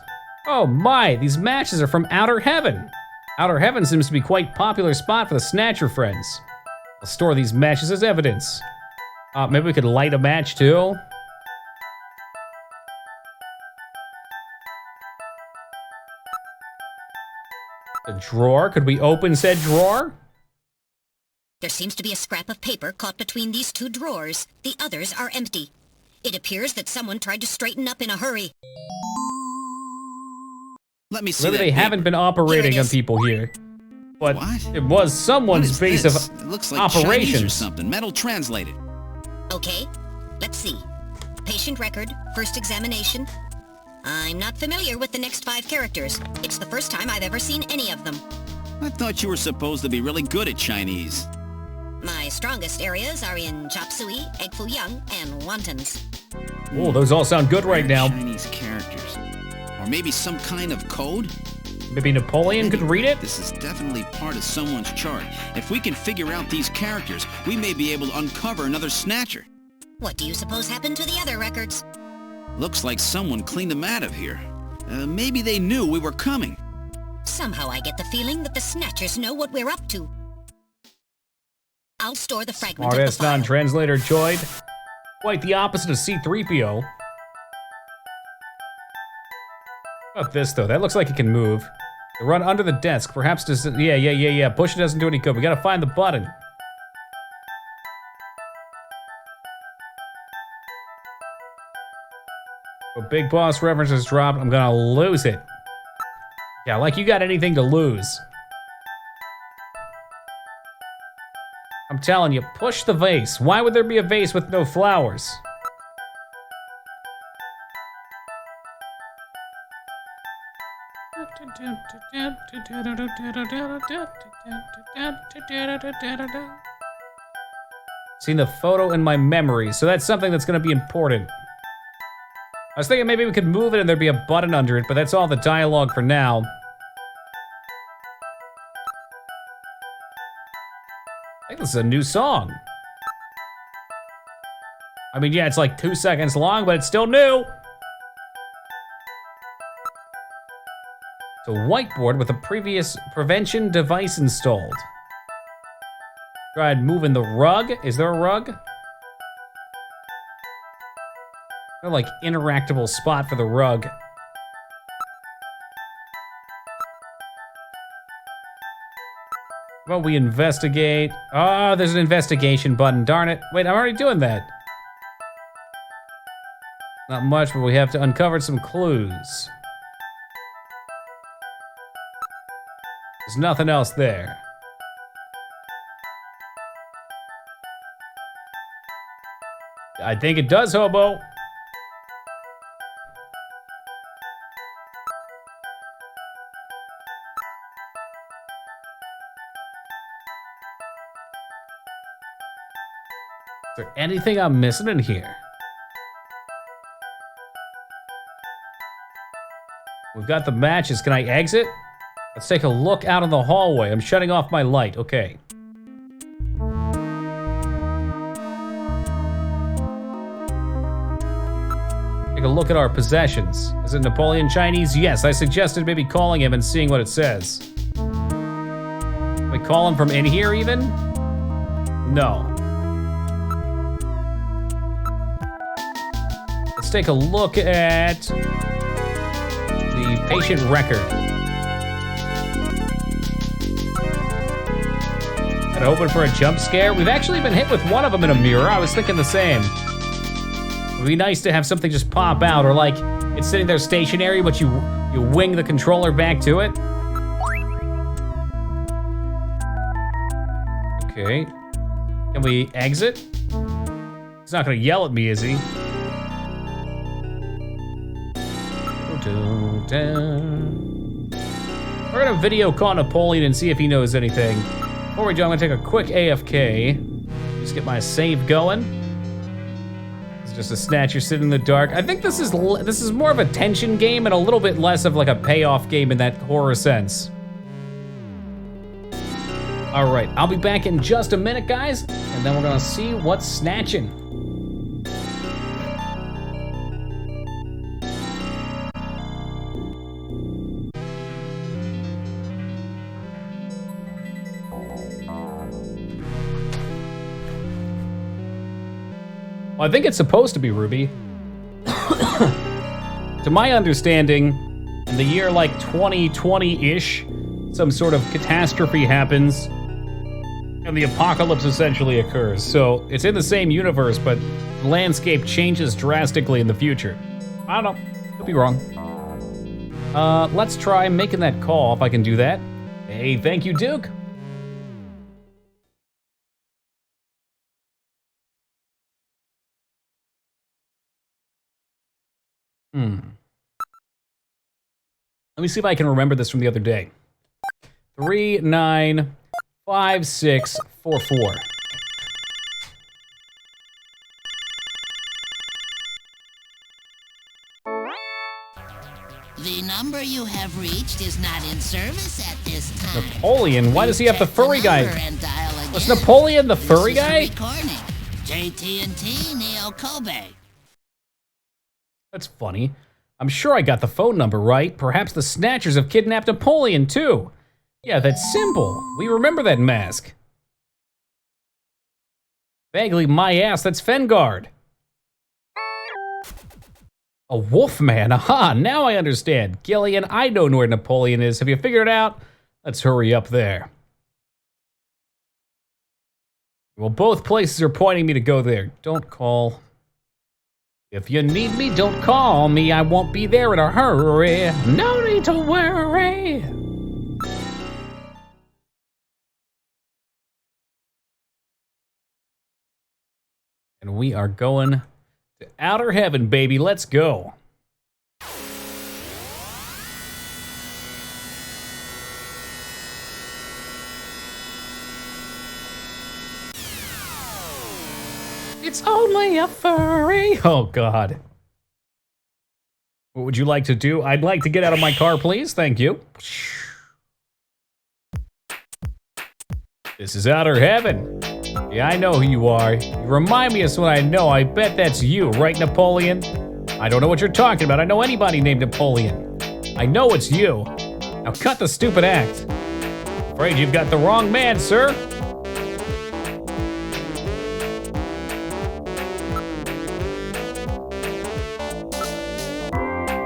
Oh my, these matches are from Outer Heaven. Outer Heaven seems to be quite a popular spot for the Snatcher friends. I'll store these matches as evidence. Maybe we could light a match too? A drawer, could we open said drawer? There seems to be a scrap of paper caught between these two drawers. The others are empty. It appears that someone tried to straighten up in a hurry. Let me see Maybe that they paper. haven't been operating on people here. But What? it was someone's base This? of It looks like Chinese or operations. something. Metal translated. Okay, let's see. Patient record, first examination. I'm not familiar with the next 5 characters. It's the first time I've ever seen any of them. I thought you were supposed to be really good at Chinese. My strongest areas are in chop suey, egg foo young, and wontons. Oh, those all sound good right now. Chinese characters. Or maybe some kind of code? Maybe Napoleon could read it? This is definitely part of someone's chart. If we can figure out these characters, we may be able to uncover another Snatcher. What do you suppose happened to the other records? Looks like someone cleaned them out of here. Maybe they knew we were coming. Somehow I get the feeling that the Snatchers know what we're up to. I'll store the fragment of the Smartass file. non-translator Joyd. Quite the opposite of C-3PO. How about this, though? That looks like it can move. They run under the desk. Perhaps just... Yeah. Push it doesn't do any good. We gotta find the button. A Big Boss reference is dropped. I'm gonna lose it. Yeah, like you got anything to lose. I'm telling you, push the vase. Why would there be a vase with no flowers? Seen the photo in my memory, so that's something that's gonna be important. I was thinking maybe we could move it and there'd be a button under it, but that's all the dialogue for now. I think this is a new song. I mean, yeah, it's like 2 seconds long, but it's still new. It's a whiteboard with a previous prevention device installed. Tried moving the rug. Is there a rug? They're like interactable spot for the rug. Well, we investigate. Oh, there's an investigation button, darn it. Wait, I'm already doing that. Not much, but we have to uncover some clues. There's nothing else there. I think it does, Hobo. Is there anything I'm missing in here? We've got the matches. Can I exit? Let's take a look out in the hallway. I'm shutting off my light. Okay. Take a look at our possessions. Is it Napoleon Chinese? Yes, I suggested maybe calling him and seeing what it says. Can we call him from in here even? No. Let's take a look at the patient record. And hoping for a jump scare. We've actually been hit with one of them in a mirror. I was thinking the same. It would be nice to have something just pop out, or like it's sitting there stationary, but you wing the controller back to it. Okay. Can we exit? He's not gonna yell at me, is he? We're gonna video call Napoleon and see if he knows anything. Before we do, I'm gonna take a quick AFK. Just get my save going. It's just a Snatcher sitting in the dark. I think this is more of a tension game and a little bit less of like a payoff game in that horror sense. All right, I'll be back in just a minute, guys, and then we're gonna see what's snatching. Well, I think it's supposed to be Ruby. To my understanding, in the year like 2020-ish, some sort of catastrophe happens, and the apocalypse essentially occurs. So it's in the same universe, but the landscape changes drastically in the future. I don't know. Could be wrong. Let's try making that call if I can do that. Hey, thank you, Duke. Let me see if I can remember this from the other day. 395644. The number you have reached is not in service at this time. Napoleon? Why does he have the furry guy? Was Napoleon the furry guy? JT&T Neo Kobe. That's funny. I'm sure I got the phone number right. Perhaps the Snatchers have kidnapped Napoleon, too. Yeah, that's simple. We remember that mask. Vaguely my ass, that's Fengard. A Wolfman, aha, now I understand. Gillian, I know where Napoleon is. Have you figured it out? Let's hurry up there. Well, both places are pointing me to go there. Don't call. If you need me, don't call me. I won't be there in a hurry. No need to worry. And we are going to outer heaven, baby. Let's go. It's only a furry. Oh, God. What would you like to do? I'd like to get out of my car, please. Thank you. This is outer heaven. Yeah, I know who you are. You remind me of someone I know. I bet that's you, right, Napoleon? I don't know what you're talking about. I know anybody named Napoleon. I know it's you. Now cut the stupid act. Afraid you've got the wrong man, sir.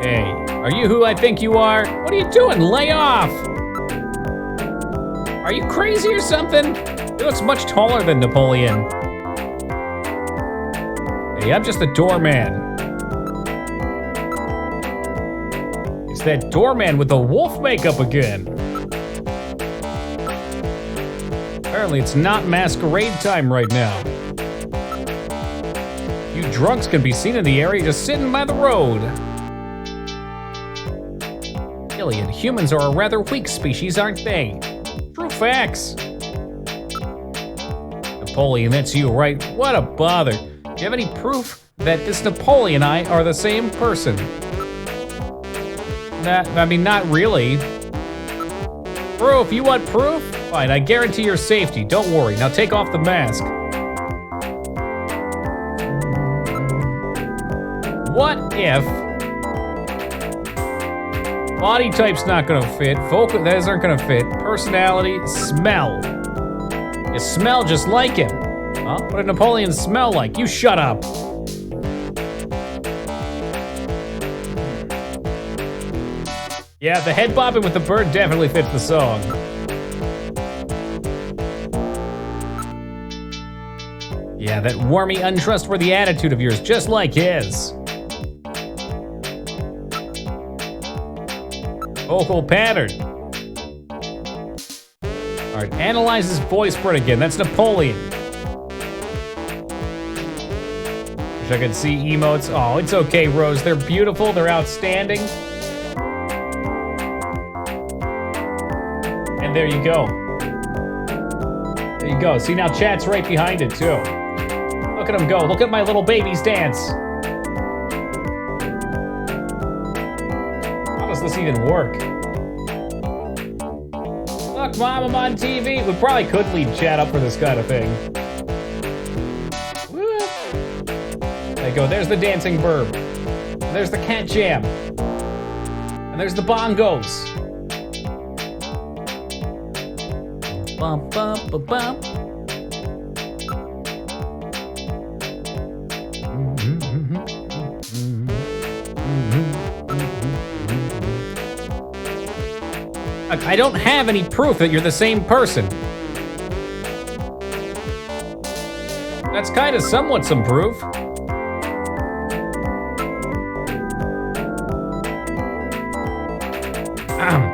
Hey, are you who I think you are? What are you doing? Lay off! Are you crazy or something? He looks much taller than Napoleon. Hey, I'm just a doorman. It's that doorman with the wolf makeup again. Apparently it's not masquerade time right now. You drunks can be seen in the area just sitting by the road. Gillian, humans are a rather weak species, aren't they? True facts. Napoleon, that's you, right? What a bother. Do you have any proof that this Napoleon and I are the same person? Not really. Proof? You want proof? Fine, I guarantee your safety. Don't worry. Now take off the mask. What if body type's not gonna fit, those aren't gonna fit, personality, smell. You smell just like him. Huh? What did Napoleon smell like? You shut up. Yeah, the head bobbing with the bird definitely fits the song. Yeah, that wormy, untrustworthy attitude of yours, just like his. Vocal pattern. All right, analyze his voice print again. That's Napoleon. Wish I could see emotes. Oh, it's okay, Rose. They're beautiful. They're outstanding. And there you go. There you go. See, now chat's right behind it, too. Look at him go. Look at my little babies dance. How does this even work? Look, Mom, I'm on TV. We probably could leave chat up for this kind of thing. Woo. There you go. There's the dancing burb. And there's the cat jam. And there's the bongos. Bum, bum, bum, bum. I don't have any proof that you're the same person. That's kind of somewhat some proof.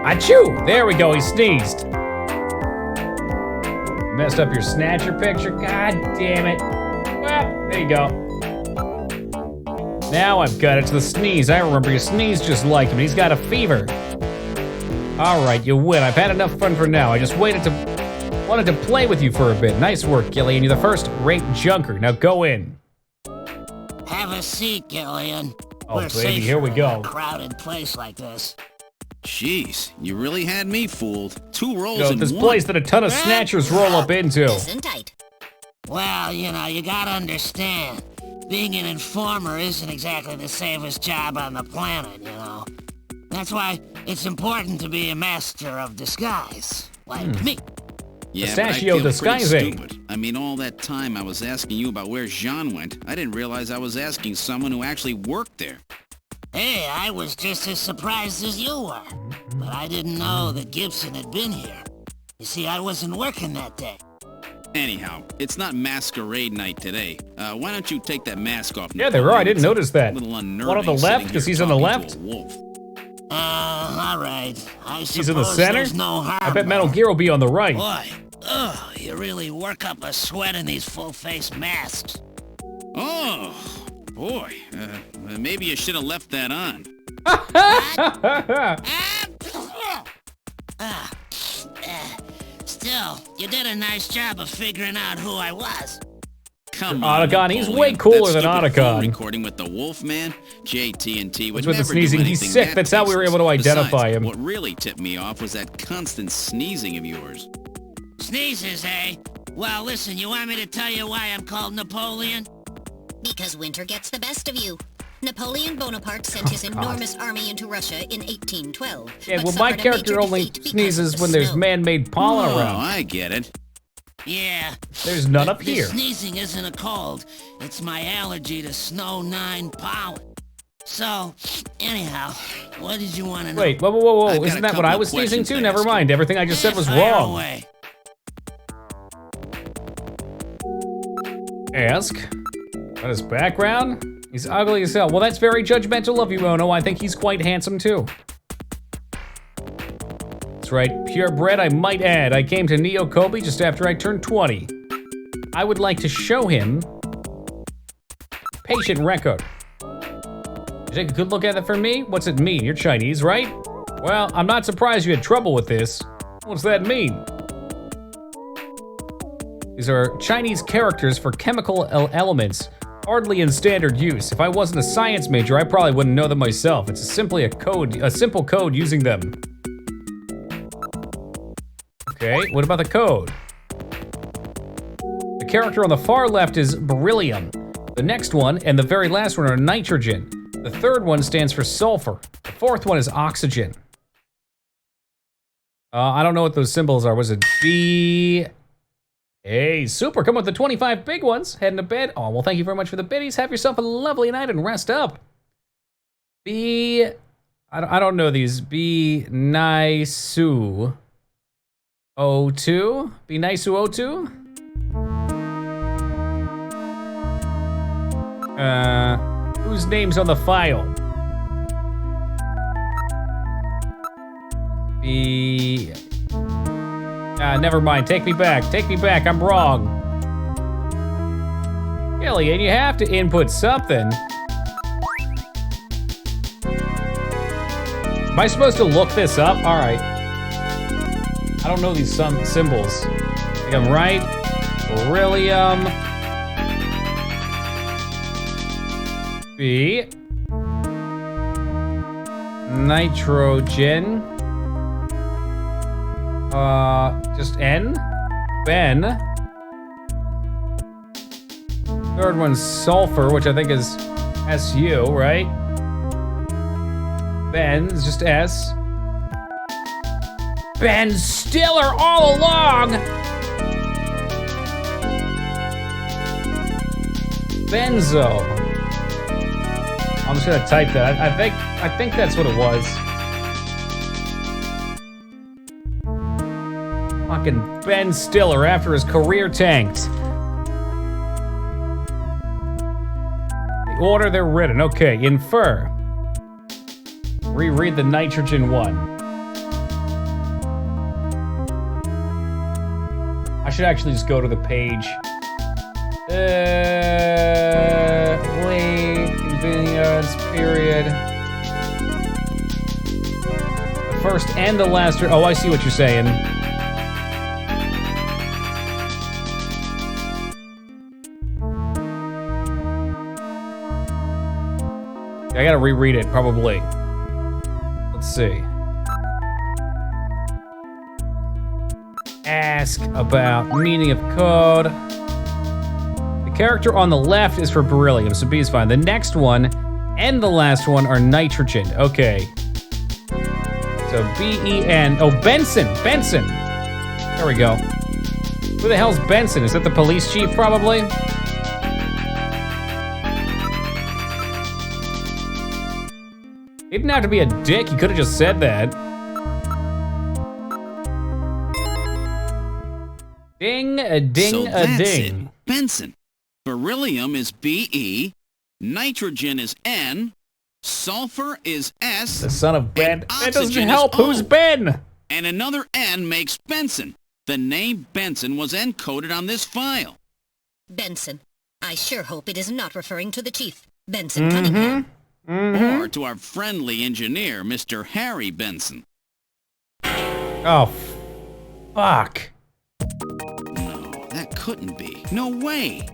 Achoo! There we go, he sneezed. Messed up your Snatcher picture? God damn it. Well, there you go. Now I've got it to the sneeze. I remember you sneezed just like him. He's got a fever. All right, you win. I've had enough fun for now. I just wanted to play with you for a bit. Nice work, Gillian. You're the first-rate junker. Now go in. Have a seat, Gillian. Oh, We're baby, safer here we in go. a crowded place like this. Jeez, you really had me fooled. 2 rolls You know, in this one. place that a ton of snatchers roll up into. Isn't tight. Well, you know, you gotta understand. Being an informer isn't exactly the safest job on the planet, you know. That's why it's important to be a master of disguise, like me. Yeah, Pistachio but I feel pretty disguising. stupid. I mean, all that time I was asking you about where Jean went, I didn't realize I was asking someone who actually worked there. Hey, I was just as surprised as you were. But I didn't know that Gibson had been here. You see, I wasn't working that day. Anyhow, it's not masquerade night today. Why don't you take that mask off? Yeah, they were. I didn't notice that. A little unnerving. One on the left, because he's on the left. All right. I suppose He's in the center? there's no harm. I bet Metal Gear will be on the right. Boy, you really work up a sweat in these full-face masks. Oh, boy. Maybe you should have left that on. Still, you did a nice job of figuring out who I was. Come on, Otacon, he's Napoleon. way cooler That than stupid phone Otacon. recording with the Wolfman, JT&T would What's with the never do sneezing? He's anything sick. that That's how we were able to tasteless. identify Besides, him. What really tipped me off was that constant sneezing of yours. Sneezes, eh? Well, listen, you want me to tell you why I'm called Napoleon? Because winter gets the best of you. Napoleon Bonaparte sent his enormous army into Russia in 1812. Yeah, but well, my suffered a major character only defeat because sneezes of the when there's snow. man-made pollen Oh, around. I get it. Yeah. There's none But up here. The sneezing isn't a cold. It's my allergy to Snow 9 pollen. So, anyhow, what did you want to know? Wait, whoa. I've got Isn't a that what couple I of was sneezing questions to? to Never ask you. mind. Everything I just said was Fire wrong. away. Ask. What his background? He's ugly as hell. Well, that's very judgmental of you, Ono. I think he's quite handsome, too. That's right. Purebred, I might add. I came to Neo Kobe just after I turned 20. I would like to show him patient record. You take a good look at it for me? What's it mean? You're Chinese, right? Well, I'm not surprised you had trouble with this. What's that mean? These are Chinese characters for chemical elements, hardly in standard use. If I wasn't a science major, I probably wouldn't know them myself. It's simply a simple code using them. Okay, what about the code? The character on the far left is beryllium. The next one and the very last one are nitrogen. The third one stands for sulfur. The fourth one is oxygen. I don't know what those symbols are. Was it B? Hey, super, come with the 25 big ones. Heading to bed. Oh, well, thank you very much for the biddies. Have yourself a lovely night and rest up. I don't know these. Be nice O2? Be nice O2? Whose name's on the file? Never mind. Take me back. Take me back. I'm wrong. Alien, you have to input something. Am I supposed to look this up? All right. I don't know these symbols. I think I'm right. Beryllium. B. Nitrogen. Just N. Ben. Third one's sulfur, which I think is SU, right? Ben is just S. Ben Stiller all along! Benzo. I'm just gonna type that. I think that's what it was. Fucking Ben Stiller after his career tanked. The order they're written. Okay, infer. Reread the nitrogen one. I should actually just go to the page. Wait, convenience, period. The first and the last. Oh, I see what you're saying. I gotta reread it, probably. Let's see. Ask about meaning of code. The character on the left is for beryllium, so B is fine. The next one and the last one are nitrogen. Okay. So B-E-N. Oh, Benson. Benson. There we go. Who the hell's Benson? Is that the police chief, probably? He didn't have to be a dick. He could have just said that. Ding, a ding, So a that's ding. it. Benson. Beryllium is BE, nitrogen is N, sulfur is S, The son of Ben. and That doesn't oxygen is help. O. Who's Ben? and another N makes Benson. The name Benson was encoded on this file. Benson. I sure hope it is not referring to the chief, Benson Cunningham. Or to our friendly engineer, Mr. Harry Benson. Oh, fuck. No, that couldn't be. No way.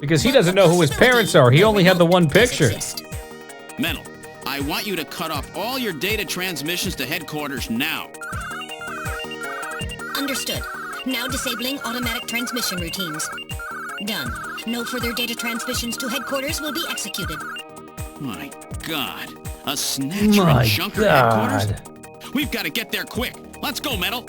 Because he doesn't know who his parents are. He only had the one picture. Metal, I want you to cut off all your data transmissions to headquarters now. Understood. Now disabling automatic transmission routines. Done. No further data transmissions to headquarters will be executed. My God. A Snatcher and Junker headquarters? We've got to get there quick. Let's go, Metal.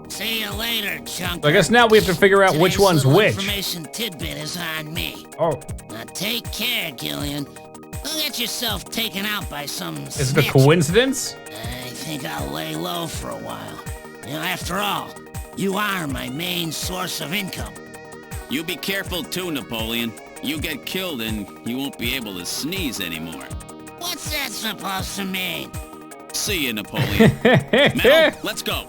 See you later, Junker. So I guess now we have to figure out which one's little which. Information tidbit is on me. Oh. Now take care, Gillian. Don't get yourself taken out by some Is it a snitch. coincidence? I think I'll lay low for a while. You know, after all, you are my main source of income. You be careful too, Napoleon. You get killed and you won't be able to sneeze anymore. What's that supposed to mean? See you, Napoleon. Metal, let's go.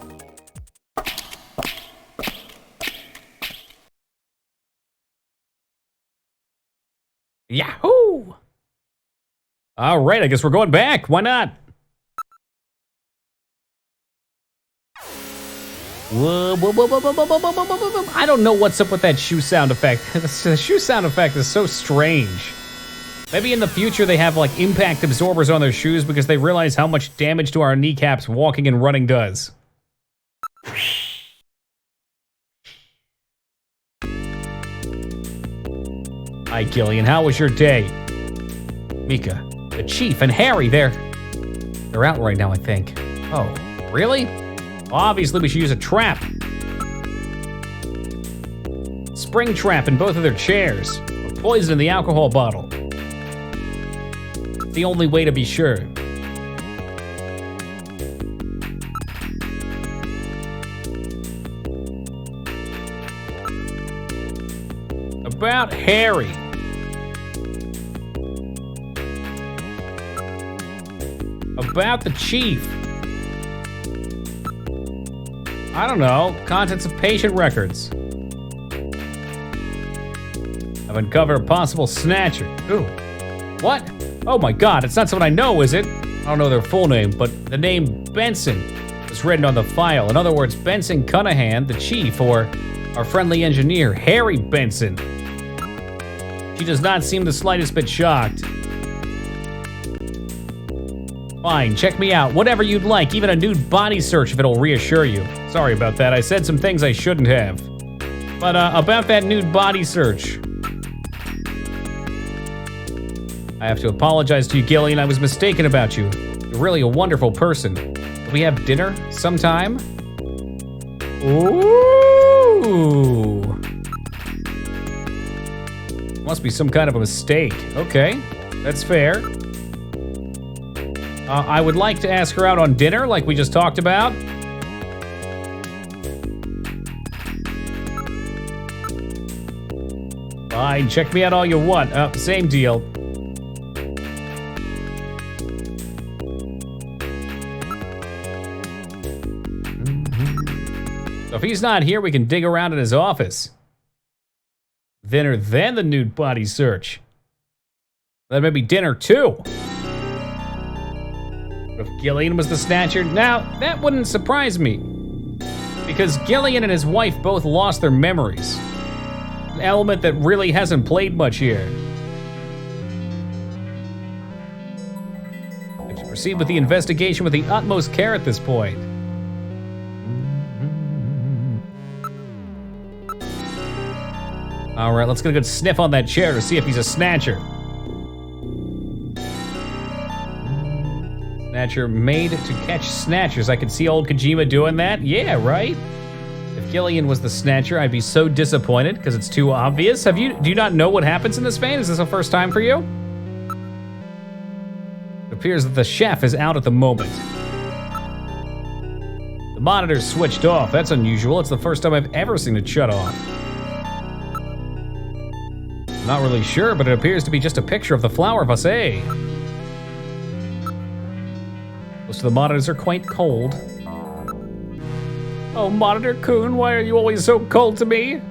Yahoo! All right, I guess we're going back. Why not? Whoa, whoa, whoa, whoa, whoa, whoa, whoa, whoa, whoa, whoa, whoa. I don't know what's up with that shoe sound effect. The shoe sound effect is so strange. Maybe in the future they have like impact absorbers on their shoes because they realize how much damage to our kneecaps walking and running does. Hi, Gillian. How was your day? Mika, the Chief, and Harry, they're out right now, I think. Oh, really? Obviously, we should use a trap. Spring trap in both of their chairs. Or poison in the alcohol bottle. The only way to be sure. About Harry. About the Chief. I don't know. Contents of patient records. I've uncovered a possible snatcher. Ooh. What? Oh my God, it's not someone I know, is it? I don't know their full name, but the name Benson is written on the file. In other words, Benson Cunahan, the Chief, or our friendly engineer, Harry Benson. She does not seem the slightest bit shocked. Fine, check me out. Whatever you'd like, even a nude body search if it'll reassure you. Sorry about that, I said some things I shouldn't have. But about that nude body search. I have to apologize to you, Gillian. I was mistaken about you. You're really a wonderful person. Will we have dinner sometime? Ooh. Must be some kind of a mistake. Okay, that's fair. I would like to ask her out on dinner, like we just talked about. Fine, check me out all you want. Same deal. So if he's not here, we can dig around in his office. Dinner, then the nude body search. Then maybe dinner too. What if Gillian was the Snatcher? Now, that wouldn't surprise me. Because Gillian and his wife both lost their memories. An element that really hasn't played much here. I should proceed with the investigation with the utmost care at this point. All right, let's get a good sniff on that chair to see if he's a Snatcher. Snatcher made to catch Snatchers. I could see old Kojima doing that. Yeah, right? If Gillian was the Snatcher, I'd be so disappointed because it's too obvious. Do you not know what happens in this vein? Is this a first time for you? It appears that the chef is out at the moment. The monitor's switched off. That's unusual. It's the first time I've ever seen it shut off. Not really sure, but it appears to be just a picture of the flower vase. Most of the monitors are quite cold. Oh, Monitor-kun, why are you always so cold to me?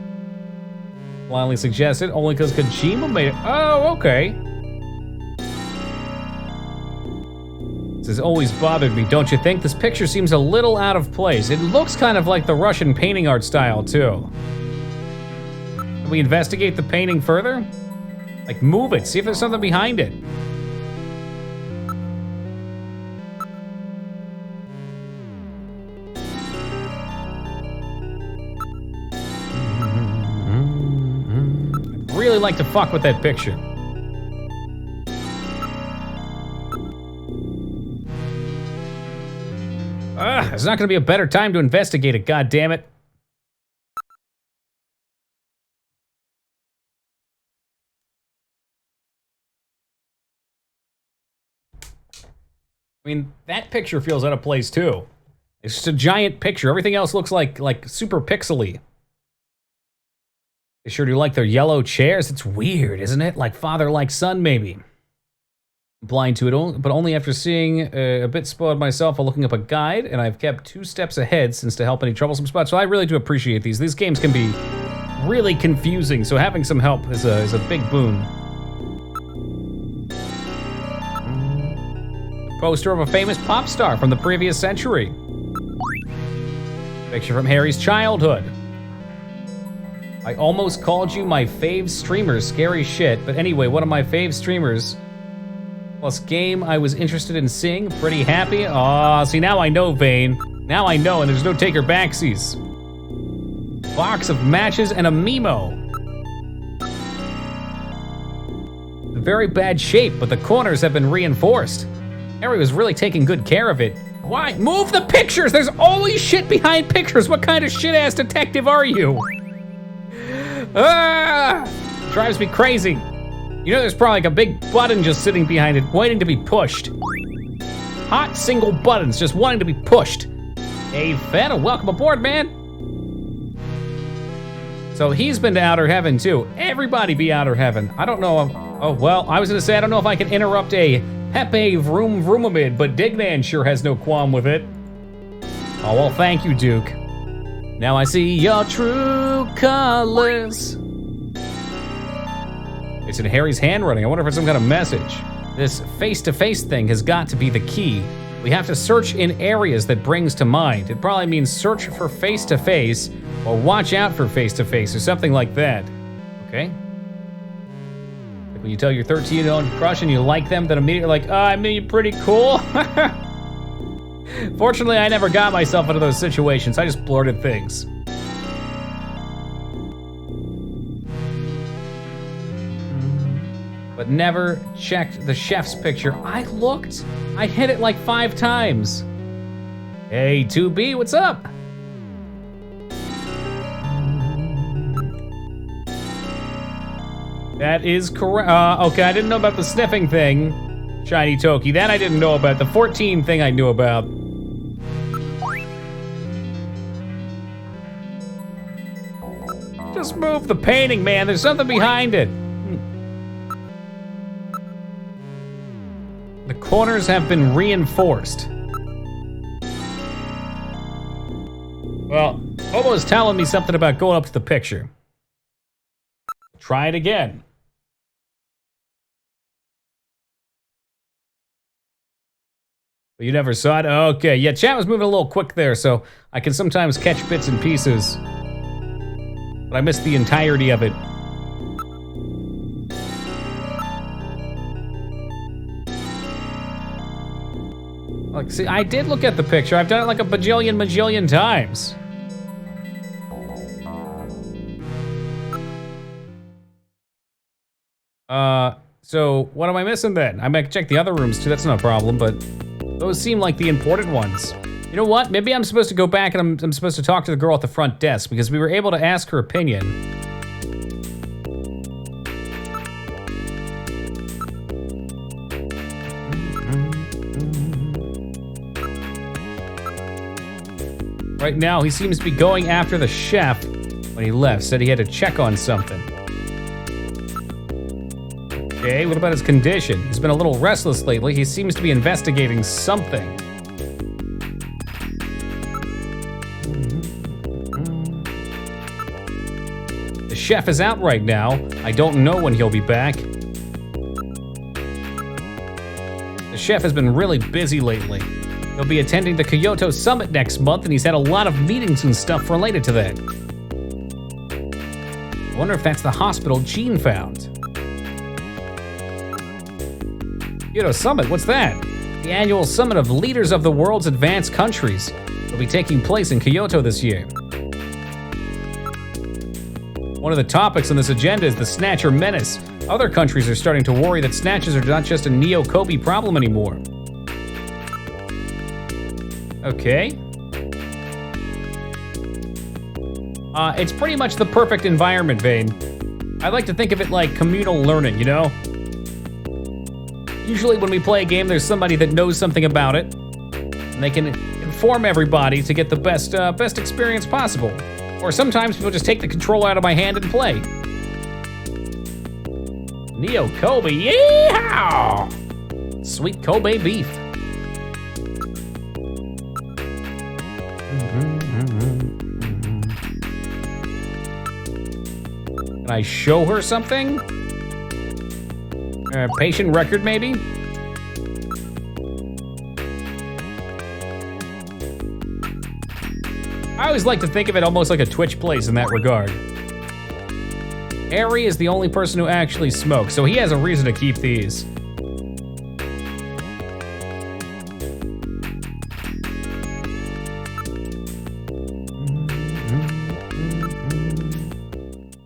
Blindly suggested, only because Kojima made it. Oh, okay. This has always bothered me, don't you think? This picture seems a little out of place. It looks kind of like the Russian painting art style, too. Can we investigate the painting further? Like, move it. See if there's something behind it. I'd really like to fuck with that picture. There's not going to be a better time to investigate it, goddammit. I mean, that picture feels out of place too. It's just a giant picture. Everything else looks like super pixely. They sure do like their yellow chairs. It's weird, isn't it? Like father, like son, maybe. Blind to it, but only after seeing a bit spoiled myself while looking up a guide, and I've kept 2 steps ahead since to help any troublesome spots. So I really do appreciate these. These games can be really confusing, so having some help is a big boon. Poster of a famous pop star from the previous century. Picture from Harry's childhood. I almost called you my fave streamer, scary shit, but anyway, one of my fave streamers. Plus game I was interested in seeing, pretty happy. Aw, see now I know, Vane. Now I know, and there's no taker backsies. Box of matches and a Mimo. In very bad shape, but the corners have been reinforced. Harry was really taking good care of it. Why? Move the pictures! There's always shit behind pictures! What kind of shit-ass detective are you? Drives me crazy. You know there's probably like a big button just sitting behind it, waiting to be pushed. Hot single buttons just wanting to be pushed. Hey, Feta, welcome aboard, man. So he's been to Outer Heaven, too. Everybody be Outer Heaven. I don't know. Oh, well, I was gonna say, I don't know if I can interrupt a Pepe Vroom Vroomamid, but Dignan sure has no qualm with it. Oh, well, thank you, Duke. Now I see your true colors. It's in Harry's handwriting. I wonder if it's some kind of message. This face-to-face thing has got to be the key. We have to search in areas that brings to mind. It probably means search for face-to-face or watch out for face-to-face or something like that. Okay? Like when you tell your 13-year-old crush and you like them, then immediately like, oh, I mean, you're pretty cool. Fortunately, I never got myself into those situations. I just blurted things. But never checked the chef's picture. I looked. I hit it like 5 times. Hey, 2B, what's up? That is correct. Okay, I didn't know about the sniffing thing. Shiny Toki. That I didn't know about. The 14 thing I knew about. Just move the painting, man. There's something behind it. The corners have been reinforced. Well, Hobo's telling me something about going up to the picture. Try it again. You never saw it? Okay, yeah, chat was moving a little quick there, so I can sometimes catch bits and pieces. But I missed the entirety of it. Like, see, I did look at the picture. I've done it like a bajillion times. So what am I missing then? I might check the other rooms too, that's not a problem, but those seem like the important ones. You know what? Maybe I'm supposed to go back and I'm supposed to talk to the girl at the front desk because we were able to ask her opinion. Right now, he seems to be going after the chef when he left. Said he had to check on something. Okay, what about his condition? He's been a little restless lately. He seems to be investigating something. The chef is out right now. I don't know when he'll be back. The chef has been really busy lately. He'll be attending the Kyoto Summit next month, and he's had a lot of meetings and stuff related to that. I wonder if that's the hospital Jean found. Kyoto Summit, what's that? The annual summit of leaders of the world's advanced countries will be taking place in Kyoto this year. One of the topics on this agenda is the Snatcher menace. Other countries are starting to worry that Snatchers are not just a Neo-Kobe problem anymore. Okay. It's pretty much the perfect environment, Vane. I like to think of it like communal learning, you know? Usually when we play a game, there's somebody that knows something about it, and they can inform everybody to get the best experience possible. Or sometimes people just take the controller out of my hand and play. Neo Kobe, yeehaw! Sweet Kobe beef. Can I show her something? Patient record, maybe? I always like to think of it almost like a Twitch plays in that regard. Harry is the only person who actually smokes, so he has a reason to keep these.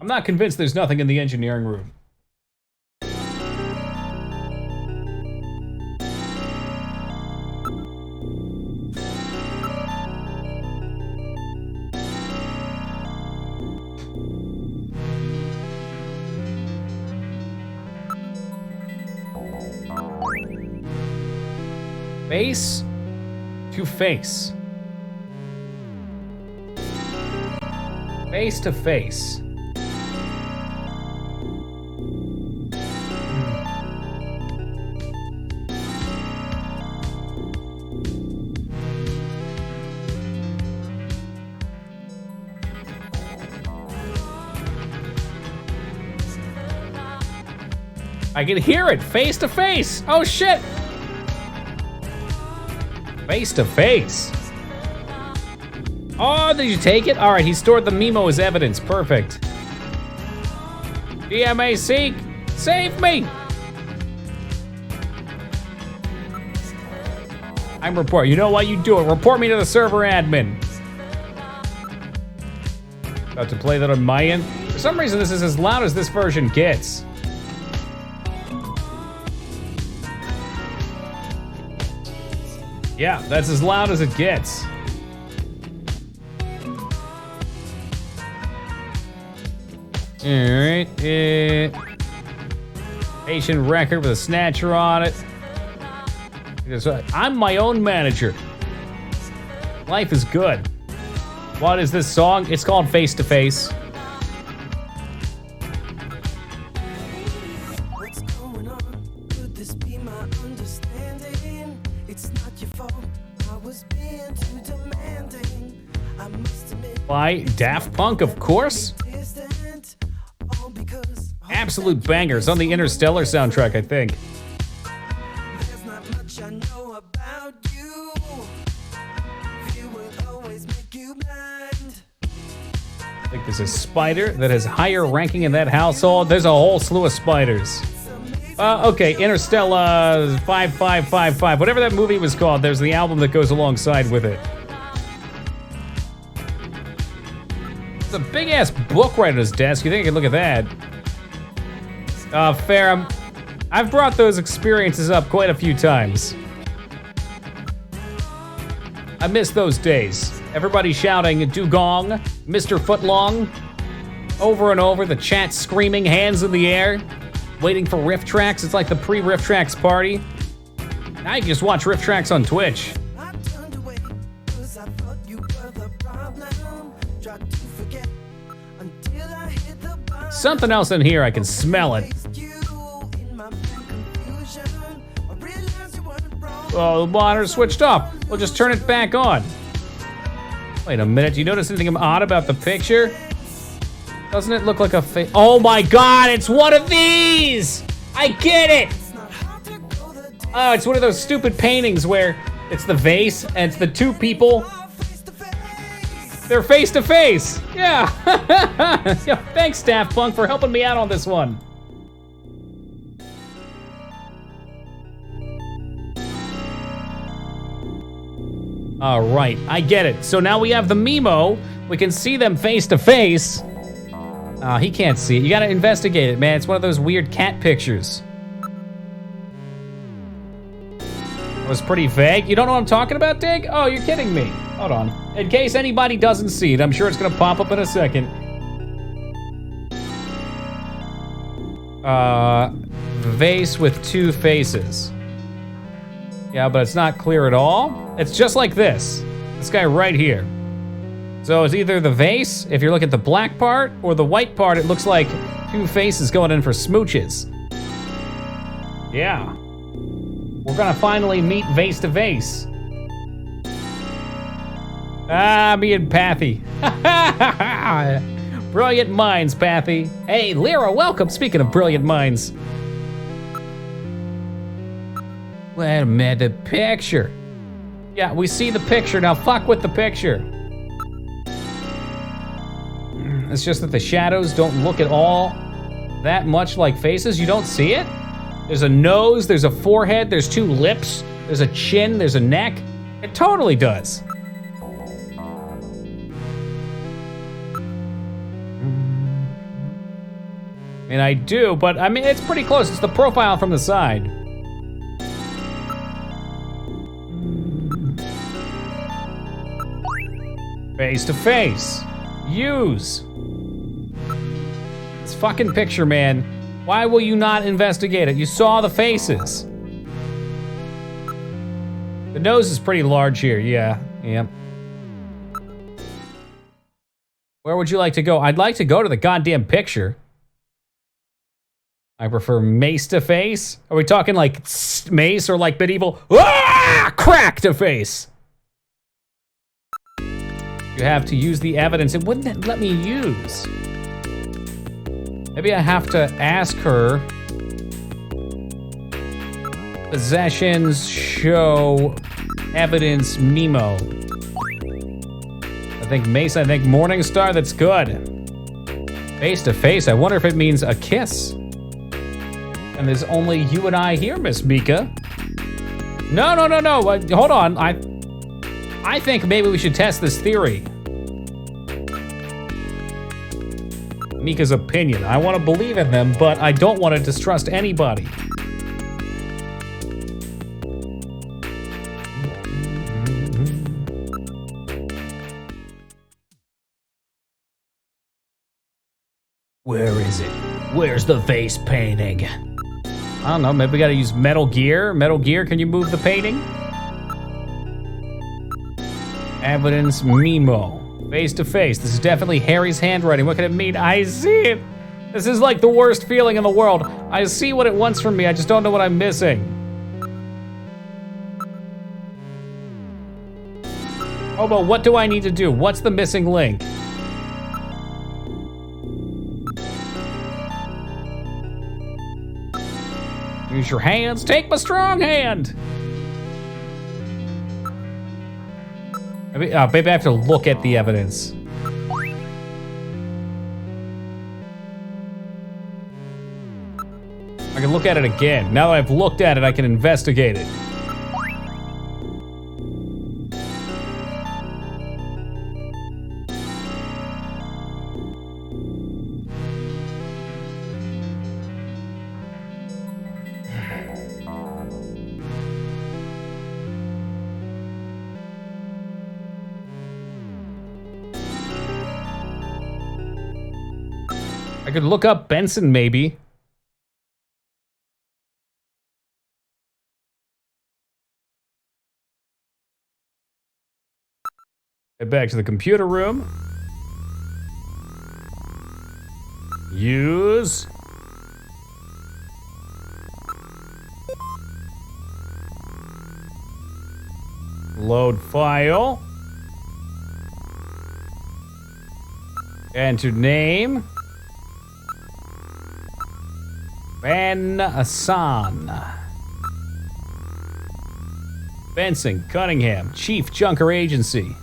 I'm not convinced there's nothing in the engineering room. Face to face. Face to face. I can hear it, face to face. Oh shit. Face to face. Oh, did you take it? All right, he stored the memo as evidence. Perfect. DMAC, save me. I'm report. You know what? You do it. Report me to the server admin. About to play that on my end. For some reason, this is as loud as this version gets. Yeah, that's as loud as it gets. All right, patient record with a snatcher on it. I'm my own manager. Life is good. What is this song? It's called Face to Face. By Daft Punk, of course. Absolute bangers on the Interstellar soundtrack, I think. I think there's a spider that has higher ranking in that household. There's a whole slew of spiders. Okay, Interstellar 5555, whatever that movie was called, there's the album that goes alongside with it. It's a big-ass book right on his desk. You think I can look at that? Fair. I've brought those experiences up quite a few times. I miss those days. Everybody shouting Dugong, Mr. Footlong, over and over, the chat screaming, hands in the air, waiting for riff tracks. It's like the pre-riff tracks party. Now you can just watch riff tracks on Twitch. Something else in here, I can smell it. Oh, the monitor switched off. We'll just turn it back on. Wait a minute, do you notice anything odd about the picture? Doesn't it look like a face? Oh my god, it's one of these! I get it! Oh, it's one of those stupid paintings where it's the vase and it's the two people. They're face to face. Yeah. Yeah. Thanks, Daft Punk, for helping me out on this one. All right, I get it. So now we have the Mimo. We can see them face to face. He can't see it. You gotta investigate it, man. It's one of those weird cat pictures. It was pretty vague. You don't know what I'm talking about, Dig? Oh, you're kidding me. Hold on. In case anybody doesn't see it, I'm sure it's gonna pop up in a second. Vase with two faces. Yeah, but it's not clear at all. It's just like this. This guy right here. So it's either the vase, if you look at the black part, or the white part, it looks like two faces going in for smooches. Yeah. We're gonna finally meet vase to vase. Me and Pathy. Brilliant minds, Pathy. Hey, Lyra, welcome. Speaking of brilliant minds. Wait a minute, the picture. Yeah, we see the picture. Now fuck with the picture. It's just that the shadows don't look at all that much like faces. You don't see it? There's a nose, there's a forehead, there's two lips, there's a chin, there's a neck. It totally does. And I do, but I mean, it's pretty close. It's the profile from the side. Face to face. Use. This fucking picture, man. Why will you not investigate it? You saw the faces. The nose is pretty large here, yeah. Where would you like to go? I'd like to go to the goddamn picture. I prefer mace to face. Are we talking like mace or like medieval? Crack to face. You have to use the evidence. It wouldn't let me use. Maybe I have to ask her. Possessions show evidence Mimo. I think mace, I think morning star, that's good. Face to face, I wonder if it means a kiss. And there's only you and I here, Miss Mika. No. Hold on. I think maybe we should test this theory. Mika's opinion. I want to believe in them, but I don't want to distrust anybody. Where is it? Where's the face painting? I don't know, maybe we gotta use Metal Gear. Metal Gear, can you move the painting? Evidence Mimo. Face to face. This is definitely Harry's handwriting. What can it mean? I see it. This is like the worst feeling in the world. I see what it wants from me. I just don't know what I'm missing. Oh, but what do I need to do? What's the missing link? Use your hands. Take my strong hand. Maybe I have to look at the evidence. I can look at it again. Now that I've looked at it, I can investigate it. I could look up Benson, maybe. Head back to the computer room. Use. Load file. Enter name. Van Asan. Benson, Cunningham, Chief Junker Agency.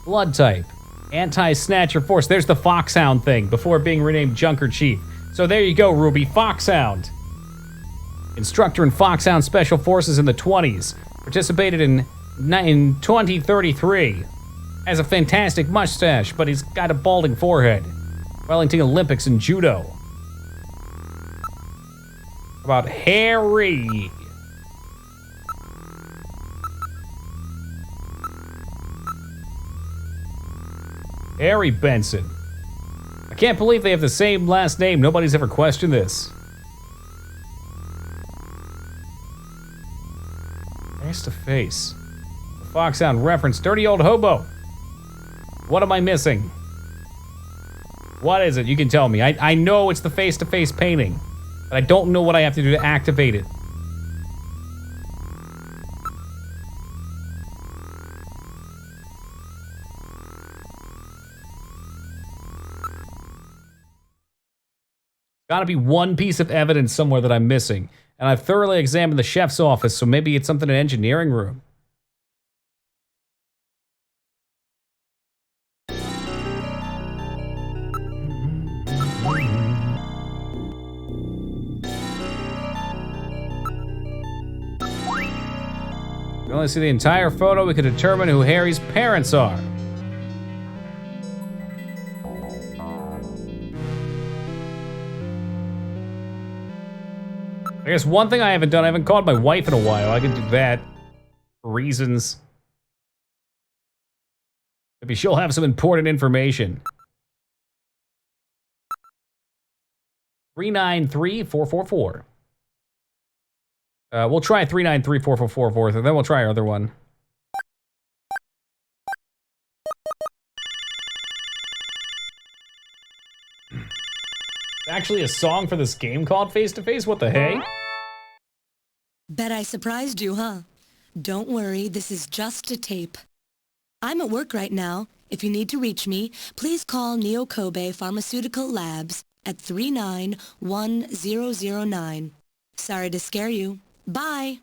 Blood type, Anti-Snatcher Force. There's the Foxhound thing before being renamed Junker Chief. So there you go, Ruby, Foxhound. Instructor in Foxhound Special Forces in the 20s. Participated in 2033. Has a fantastic mustache, but he's got a balding forehead. Wellington Olympics in judo. About Harry. Harry Benson. I can't believe they have the same last name. Nobody's ever questioned this. Face to face. The Foxhound reference. Dirty old hobo. What am I missing? What is it? You can tell me. I know it's the face-to-face painting, but I don't know what I have to do to activate it. Gotta be one piece of evidence somewhere that I'm missing. And I've thoroughly examined the chef's office, so maybe it's something in engineering room. We only see the entire photo, we can determine who Harry's parents are. I guess one thing I haven't done, I haven't called my wife in a while. I can do that for reasons. Maybe she'll have some important information. 393-444. We'll try 393-444, and then we'll try our other one. Actually a song for this game called Face to Face? What the hey? Bet I surprised you, huh? Don't worry, this is just a tape. I'm at work right now. If you need to reach me, please call Neo Kobe Pharmaceutical Labs at 391-1009. Sorry to scare you. Bye.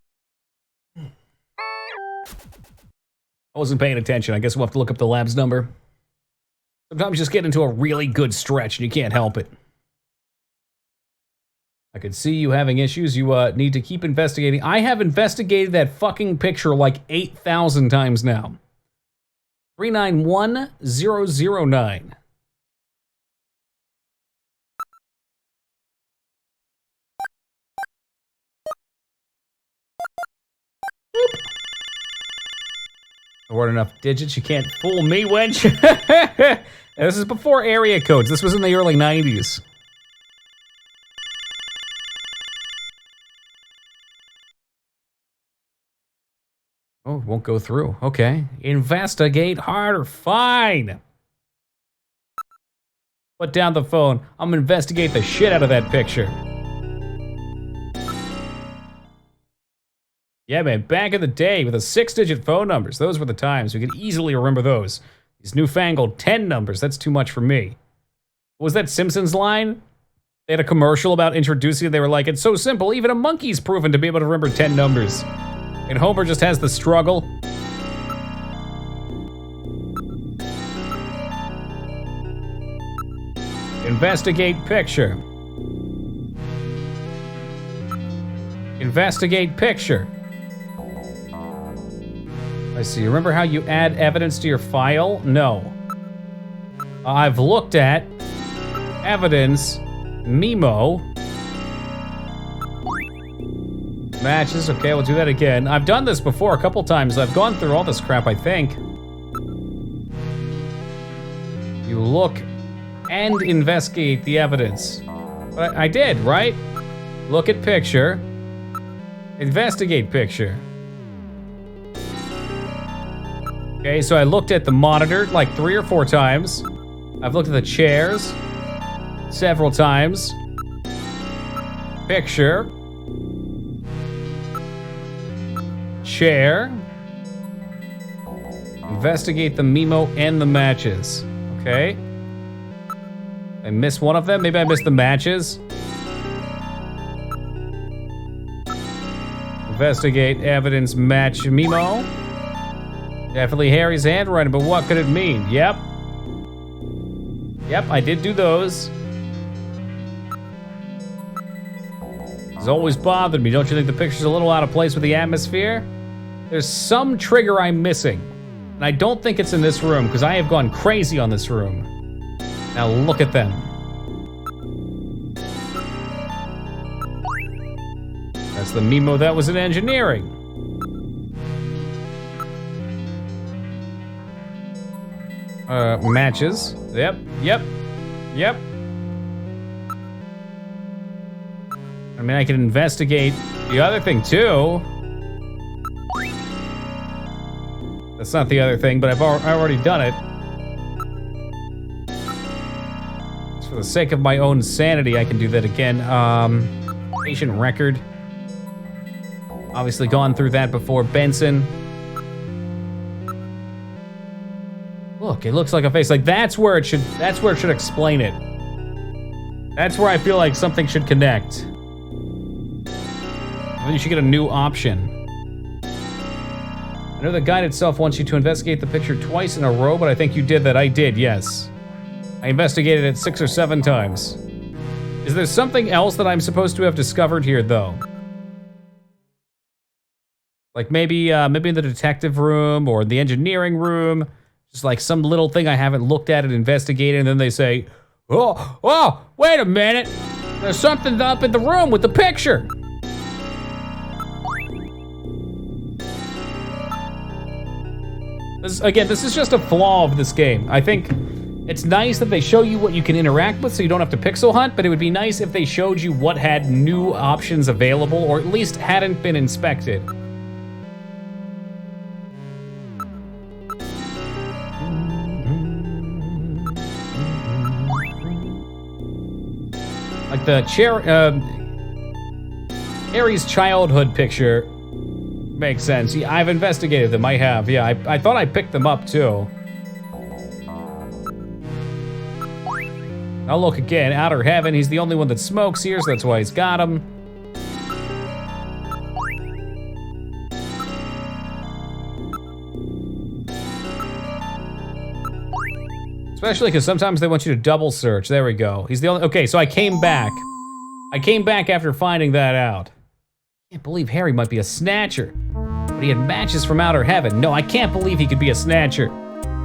I wasn't paying attention. I guess we'll have to look up the lab's number. Sometimes you just get into a really good stretch and you can't help it. I can see you having issues. You need to keep investigating. I have investigated that fucking picture like 8,000 times now. 391-009. There weren't enough digits. You can't fool me, wench. This is before area codes. This was in the early 90s. Oh, it won't go through. Okay. Investigate harder. Fine. Put down the phone. I'm gonna investigate the shit out of that picture. Yeah, man. Back in the day with the 6-digit phone numbers. Those were the times. We could easily remember those. These newfangled 10 numbers. That's too much for me. What was that Simpsons line? They had a commercial about introducing it. They were like, it's so simple. Even a monkey's proven to be able to remember 10 numbers. And Homer just has the struggle. Investigate picture. Investigate picture. I see. Remember how you add evidence to your file? No. I've looked at evidence, Memo. Matches. Okay, we'll do that again. I've done this before a couple times. I've gone through all this crap, I think. You look and investigate the evidence. But I did, right? Look at picture. Investigate picture. Okay, so I looked at the monitor like 3 or 4 times. I've looked at the chairs several times. Picture. Chair. Investigate the Memo and the matches. Okay. I missed one of them. Maybe I missed the matches. Investigate evidence match Memo. Definitely Harry's handwriting, but what could it mean? Yep. Yep, I did do those. It's always bothered me. Don't you think the picture's a little out of place with the atmosphere? There's some trigger I'm missing. And I don't think it's in this room, because I have gone crazy on this room. Now look at them. That's the memo that was in engineering. Matches. Yep. I mean, I can investigate the other thing, too. That's not the other thing, but I've already done it. Just for the sake of my own sanity, I can do that again. Patient record. Obviously gone through that before. Benson. Look, it looks like a face. Like, that's where it should explain it. That's where I feel like something should connect. I think you should get a new option. I know the guide itself wants you to investigate the picture twice in a row, but I think you did that. I did, yes. I investigated it 6 or 7 times. Is there something else that I'm supposed to have discovered here, though? Like maybe in the detective room or the engineering room. Just like some little thing I haven't looked at and investigated, and then they say, oh, wait a minute. There's something up in the room with the picture. This is just a flaw of this game. I think it's nice that they show you what you can interact with so you don't have to pixel hunt, but it would be nice if they showed you what had new options available, or at least hadn't been inspected. Like the Harry's childhood picture makes sense. Yeah, I've investigated them. I have. Yeah, I thought I picked them up too. I'll look again. Outer Heaven. He's the only one that smokes here, so that's why he's got him. Especially because sometimes they want you to double search. There we go. He's the only... Okay, so I came back. I came back after finding that out. I can't believe Harry might be a Snatcher. But he had matches from Outer Heaven. No, I can't believe he could be a Snatcher.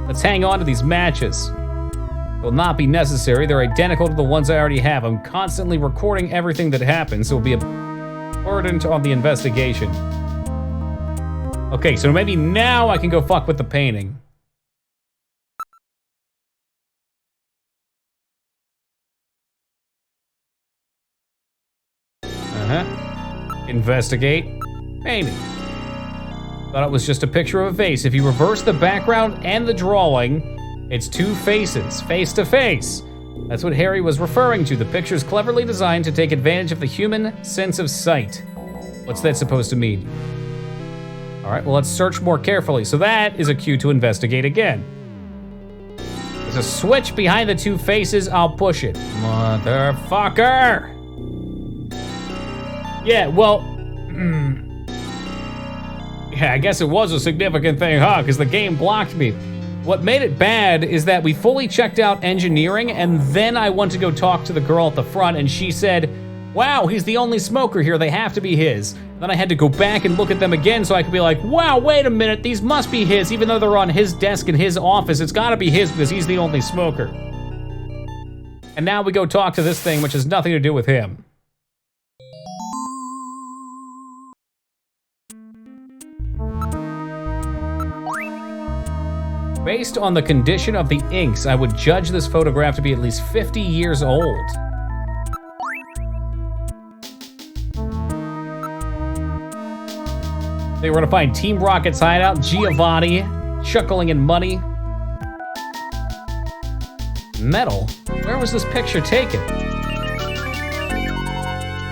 Let's hang on to these matches. Will not be necessary. They're identical to the ones I already have. I'm constantly recording everything that happens, so it'll be a burden on the investigation. Okay, so maybe now I can go fuck with the painting. Investigate. Painting. Thought it was just a picture of a face. If you reverse the background and the drawing, it's 2 faces, face to face. That's what Harry was referring to. The picture's cleverly designed to take advantage of the human sense of sight. What's that supposed to mean? All right, well, let's search more carefully. So that is a cue to investigate again. There's a switch behind the 2 faces. I'll push it. Motherfucker! Yeah, well, yeah, I guess it was a significant thing, huh? Because the game blocked me. What made it bad is that we fully checked out engineering, and then I went to go talk to the girl at the front, and she said, wow, he's the only smoker here, they have to be his. Then I had to go back and look at them again so I could be like, wow, wait a minute, these must be his, even though they're on his desk in his office. It's gotta be his because he's the only smoker. And now we go talk to this thing, which has nothing to do with him. Based on the condition of the inks, I would judge this photograph to be at least 50 years old. They were gonna find Team Rocket's hideout, Giovanni, chuckling in money. Metal? Where was this picture taken?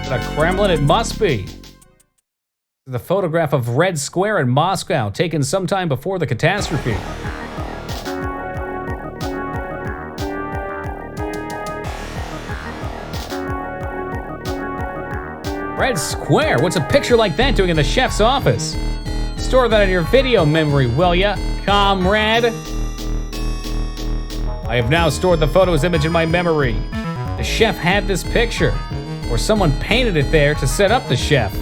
Is it a Kremlin? It must be. The photograph of Red Square in Moscow, taken sometime before the catastrophe. Red Square? What's a picture like that doing in the chef's office? Store that in your video memory, will ya, comrade? I have now stored the photo's image in my memory. The chef had this picture, or someone painted it there to set up the chef.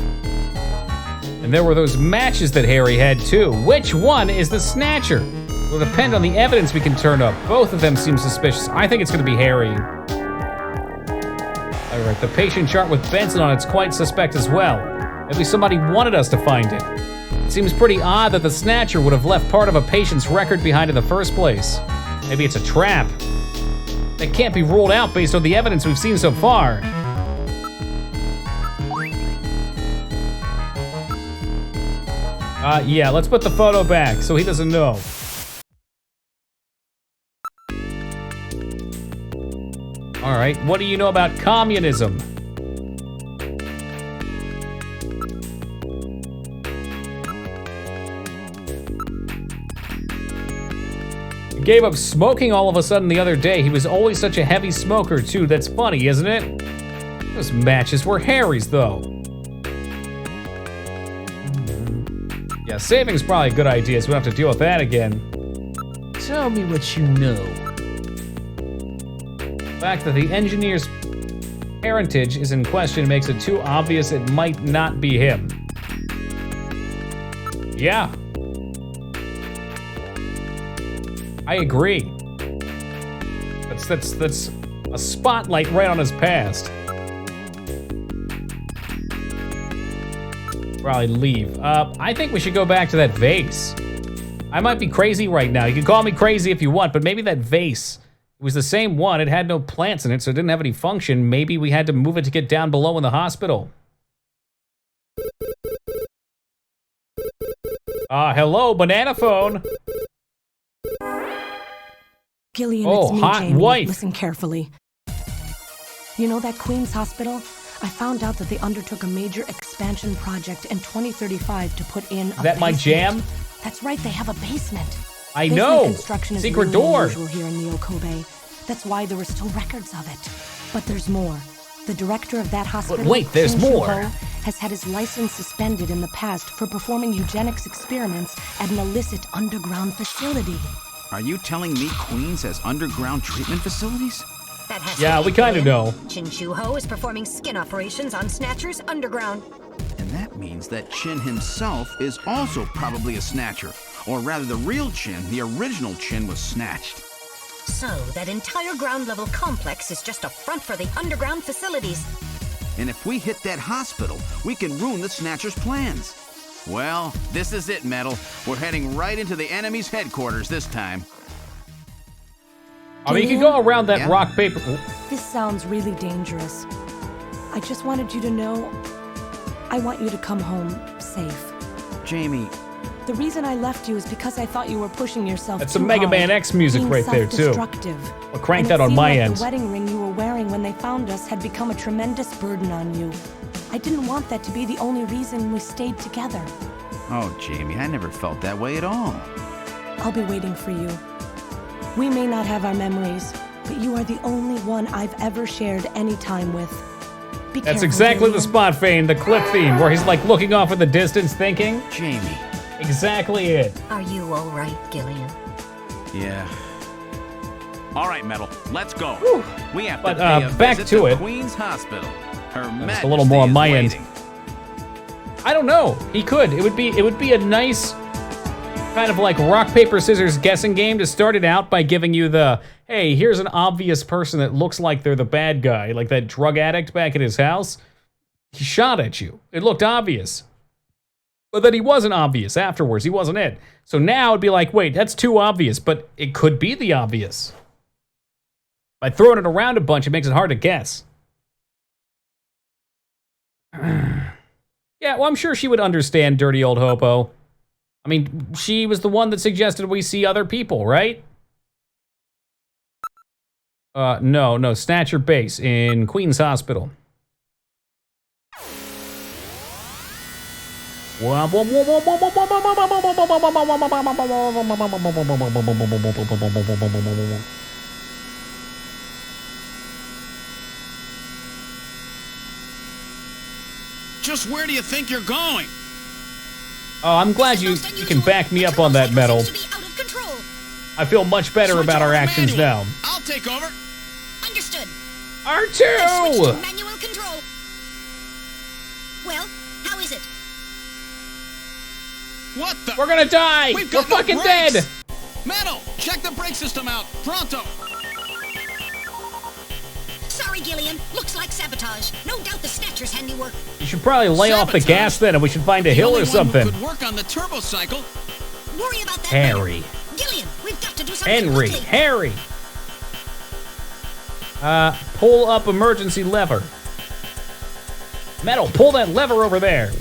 And there were those matches that Harry had too. Which one is the Snatcher? It'll depend on the evidence we can turn up. Both of them seem suspicious. I think it's gonna be Harry. All right, the patient chart with Benson on it's quite suspect as well. Maybe somebody wanted us to find it. It seems pretty odd that the Snatcher would have left part of a patient's record behind in the first place. Maybe it's a trap. That can't be ruled out based on the evidence we've seen so far. Yeah, let's put the photo back so he doesn't know. All right, what do you know about communism? He gave up smoking all of a sudden the other day. He was always such a heavy smoker too. That's funny, isn't it? Those matches were Harry's though. Yeah, saving's probably a good idea, so we don't have to deal with that again. Tell me what you know. The fact that the engineer's parentage is in question makes it too obvious it might not be him. Yeah. I agree. That's a spotlight right on his past. Probably leave. I think we should go back to that vase. I might be crazy right now. You can call me crazy if you want, but maybe that vase, it was the same one. It had no plants in it, so it didn't have any function. Maybe we had to move it to get down below in the hospital. Hello, banana phone. Gillian, Oh, it's me, hot Jamie. wife. Listen carefully. You know that Queen's Hospital? I found out that they undertook a major expansion project in 2035 to put in a That my basement. jam? That's right, they have a basement. I Basement know. Construction is Secret really door. unusual here in Neokobe. That's why there were still records of it. But there's more. The director of that hospital, But wait, there's Shin more. Shuho, has had his license suspended in the past for performing eugenics experiments at an illicit underground facility. Are you telling me Queens has underground treatment facilities? That has Yeah, to be we kinda Gillian. know. Chin Shuho is performing skin operations on Snatcher's underground. And that means that Chin himself is also probably a Snatcher. Or rather, the real Chin, the original Chin, was snatched. So, that entire ground level complex is just a front for the underground facilities. And if we hit that hospital, we can ruin the Snatcher's plans. Well, this is it, Metal. We're heading right into the enemy's headquarters this time. I mean, you can go around that Yeah. rock, paper... This sounds really dangerous. I just wanted you to know I want you to come home safe. Jamie, The reason I left you is because I thought you were pushing yourself That's too some Mega hard, Man X music being right there, too. self-destructive. I'll crank And that it on seemed my like end. The wedding ring you were wearing when they found us had become a tremendous burden on you. I didn't want that to be the only reason we stayed together. oh, Jamie, I never felt that way at all. I'll be waiting for you. We may not have our memories, but you are the only one I've ever shared any time with. Be That's careful, exactly the Gillian. spot, Fane, the clip theme, where he's like looking off in the distance thinking. Jamie. Exactly it. Are you all right, Gillian? Yeah. All right, Metal, let's go. We have But, to pay a back visit to it. Queen's Hospital. Her Just a little more on my end. waiting. I don't know. He could. It would be a nice kind of like rock, paper, scissors guessing game to start it out by giving you the, hey, here's an obvious person that looks like they're the bad guy, like that drug addict back at his house. He shot at you. It looked obvious. But then he wasn't obvious afterwards. He wasn't it. So now it'd be like, wait, that's too obvious, but it could be the obvious. By throwing it around a bunch, it makes it hard to guess. Yeah, well, I'm sure she would understand dirty old hopo. I mean, she was the one that suggested we see other people, right? No, Snatcher Base in Queen's Hospital. Just where do you think you're going? Oh, I'm glad you can back me up on that, Metal. To be out of control. I feel much better Switch about our over to actions manual. now. I'll take over. Understood. Switch to R2! manual control. Well, how is it? What the? We're gonna die! We've We're got no fucking brakes! dead! Metal, check the brake system out. Pronto. Sorry, Gillian. Looks like sabotage. No doubt the Snatcher's handiwork. You should probably lay off the Sabotage? gas then, and we should find a The hill only or one something. who could work on the turbo cycle. Worry about that Harry. later. Gillian, we've got to do something Henry. quickly. Harry. Pull up emergency lever. Metal, pull that lever over there.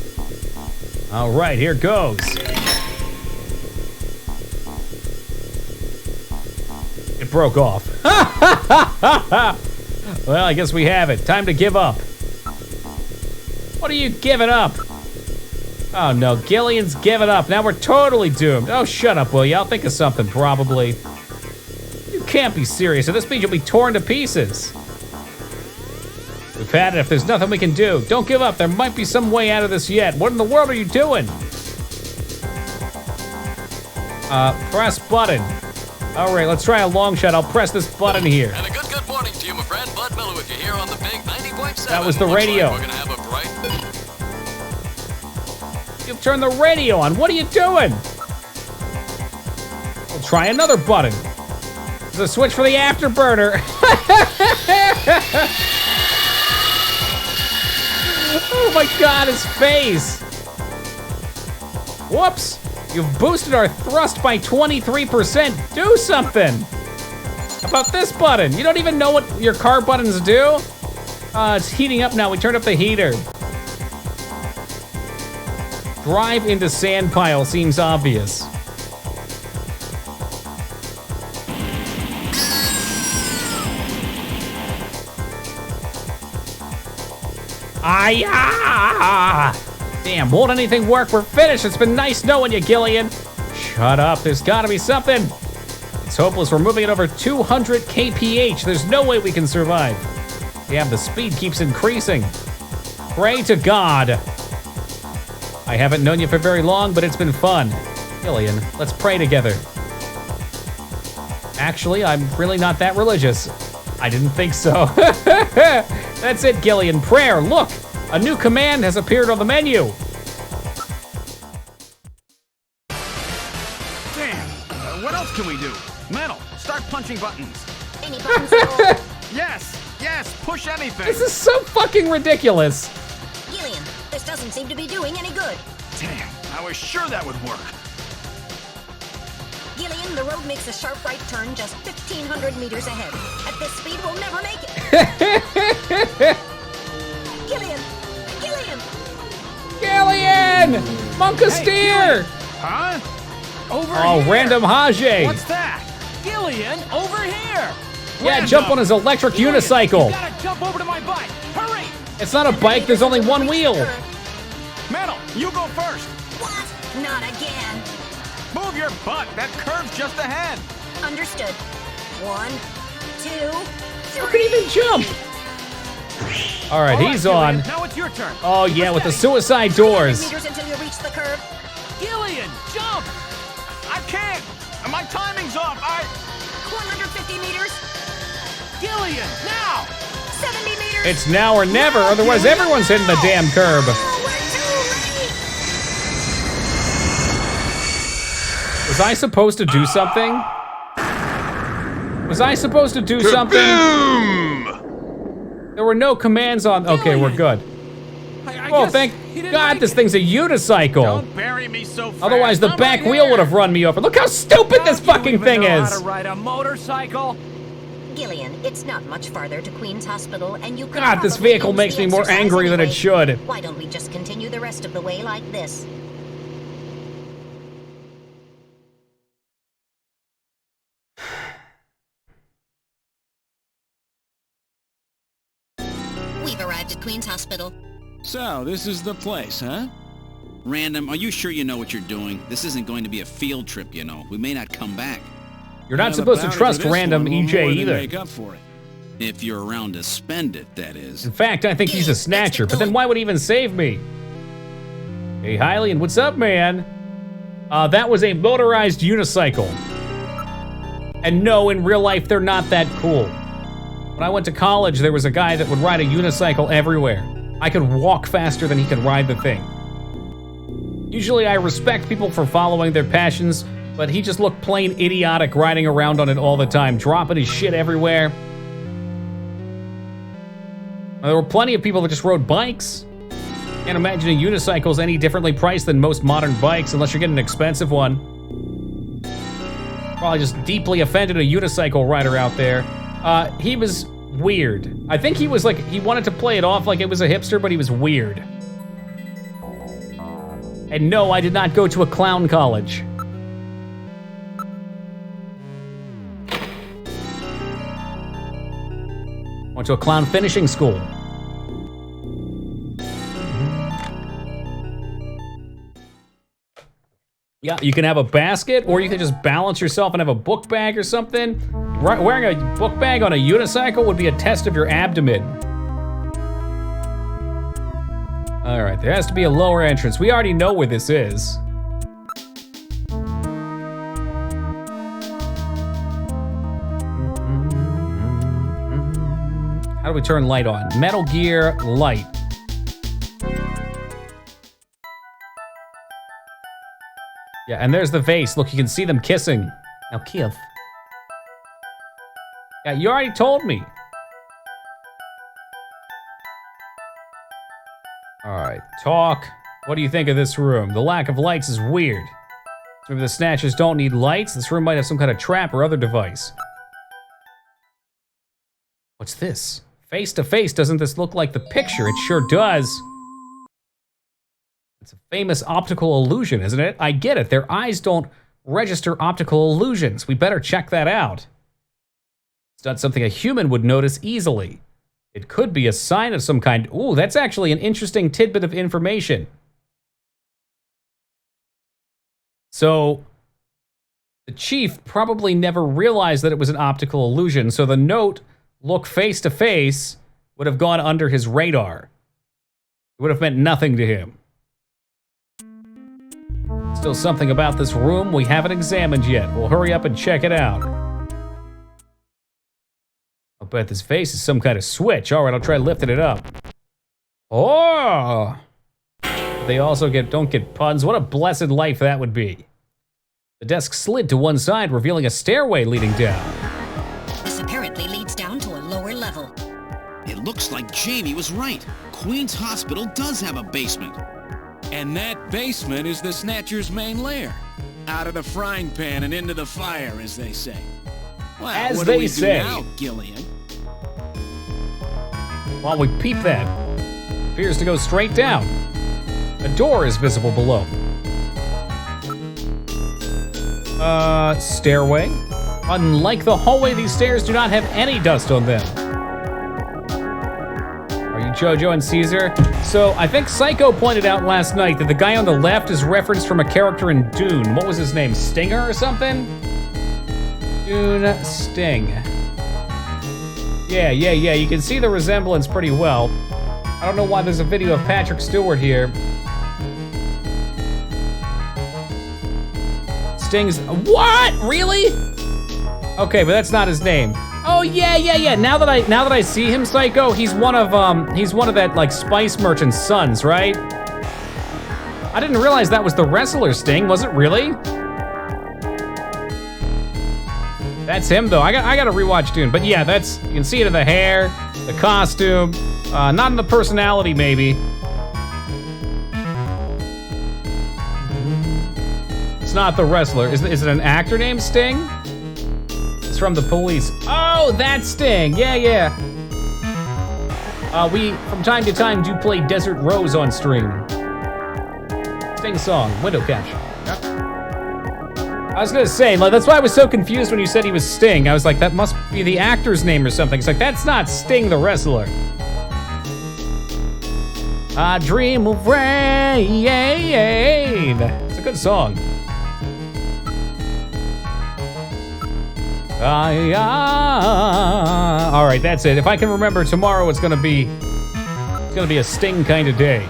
All right, here goes. It broke off. Well, I guess we have it. Time to give up. What are you giving up? Oh no, Gillian's giving up. Now we're totally doomed. Oh, shut up, will you? I'll think of something, probably. You can't be serious. At this speed, you'll be torn to pieces. We've had it. If there's nothing we can do, don't give up. There might be some way out of this yet. What in the world are you doing? Press button. All right, let's try a long shot. I'll press this button here. And a good morning to you, my friend. Bud Miller with you here on the big 90.7. That was the Looks like radio. we're gonna have a bright... You've turned the radio on. What are you doing? We'll try another button. There's a switch for the afterburner. Oh my God, his face. Whoops. You've boosted our thrust by 23%. Do something. How about this button? You don't even know what your car buttons do? It's heating up now. We turned up the heater. Drive into sand pile seems obvious. Damn, won't anything work? We're finished. It's been nice knowing you, Gillian. Shut up. There's gotta be something. It's hopeless. We're moving at over 200 kph. There's no way we can survive. Yeah, the speed keeps increasing. Pray to God. I haven't known you for very long, but it's been fun. Gillian, let's pray together. Actually, I'm really not that religious. I didn't think so. That's it, Gillian. Prayer. Look, a new command has appeared on the menu. Damn. What else can we do? Metal, start punching buttons. Any buttons at all? Yes, push anything. This is so fucking ridiculous. Gillian, this doesn't seem to be doing any good. Damn, I was sure that would work. Gillian, the road makes a sharp right turn just 1,500 meters ahead. At this speed, we'll never make it. Gillian! Gillian! Monk of Steer! Huh? Over Oh, here. random Hajj. What's that? Gillian, over here. Yeah, jump on his electric unicycle. You gotta jump over to my bike. Hurry! It's not a bike, there's only one wheel. Metal, you go first. What? Not again. Move your butt. That curve's just ahead. Understood. 1, 2, 3. How can he even jump? All right, he's on. Now it's your turn. Oh yeah, with the suicide doors. Meters until you reach the curve. Gillian, jump! I can't. My timing's off. 150 meters. Gillian, now! 70 meters. It's now or never, otherwise everyone's hitting the damn curb. Oh, we're too late. Was I supposed to do something? Was I supposed to do something? There were no commands on. Okay, we're good. Oh, thank God this thing's a unicycle. Don't bury me so fast. Otherwise, the I'm back right wheel here. would have run me over. Look how stupid this fucking thing Know is. How to ride a motorcycle? Gillian, it's not much farther to Queen's Hospital, and you could God, this probably vehicle use makes the me more exercise angry than it anyway. should. Why don't we just continue the rest of the way like this? We've arrived at Queen's Hospital. So, this is the place, huh? Random, are you sure you know what you're doing? This isn't going to be a field trip, you know. We may not come back. You're not Well, supposed to the bounty trust for this random one will EJ more than either. Make up for it. If you're around to spend it, that is. In fact, I think he's a snatcher, but then why would he even save me? Hey, Hylian, what's up, man? That was a motorized unicycle. And no, in real life, they're not that cool. When I went to college, there was a guy that would ride a unicycle everywhere. I could walk faster than he could ride the thing. Usually I respect people for following their passions, but he just looked plain idiotic riding around on it all the time, dropping his shit everywhere. There were plenty of people that just rode bikes. Can't imagine a unicycle's any differently priced than most modern bikes unless you're getting an expensive one. Probably just deeply offended a unicycle rider out there. He was weird. I think he was like, he wanted to play it off like it was a hipster, but he was weird. And no, I did not go to a clown college. Went to a clown finishing school. Yeah, you can have a basket, or you can just balance yourself and have a book bag or something. Wearing a book bag on a unicycle would be a test of your abdomen. All right, there has to be a lower entrance. We already know where this is. How do we turn light on? Metal Gear light. Yeah, and there's the vase. Look, you can see them kissing. Now kiss. Yeah, you already told me. All right, talk. What do you think of this room? The lack of lights is weird. Maybe the Snatchers don't need lights. This room might have some kind of trap or other device. What's this? Face to face, doesn't this look like the picture? It sure does. It's a famous optical illusion, isn't it? I get it. Their eyes don't register optical illusions. We better check that out. It's not something a human would notice easily. It could be a sign of some kind. Ooh, that's actually an interesting tidbit of information. So, the chief probably never realized that it was an optical illusion, so the note, look face to face, would have gone under his radar. It would have meant nothing to him. Still something about this room we haven't examined yet. We'll hurry up and check it out. I'll bet this vase is some kind of switch. All right, I'll try lifting it up. Oh! They also don't get puns. What a blessed life that would be. The desk slid to one side, revealing a stairway leading down. This apparently leads down to a lower level. It looks like Jamie was right. Queen's Hospital does have a basement. And that basement is the Snatcher's main lair. Out of the frying pan and into the fire, as they say. Well, as what they do we say. do now, Gillian? While we peep that, appears to go straight down. A door is visible below. Stairway. Unlike the hallway, these stairs do not have any dust on them. Are you JoJo and Caesar? So, I think Psycho pointed out last night that the guy on the left is referenced from a character in Dune. What was his name? Stinger or something? Dune Sting. Yeah. You can see the resemblance pretty well. I don't know why there's a video of Patrick Stewart here. Sting's... What? Really? Okay, but that's not his name. Oh yeah. Now that I see him, Psycho, he's one of that like spice merchant's sons, right? I didn't realize that was the wrestler Sting. Was it really? That's him though. I gotta rewatch Dune. But yeah, you can see it in the hair, the costume, not in the personality maybe. It's not the wrestler. Is it an actor named Sting? It's from The Police. Oh, that's Sting. Yeah. We, from time to time, do play Desert Rose on stream. Sting song, window caption. Yep. I was gonna say, like, that's why I was so confused when you said he was Sting. I was like, that must be the actor's name or something. It's like, that's not Sting the wrestler. I dream of rain. It's a good song. All right, that's it. If I can remember, tomorrow it's gonna be a Sting kind of day.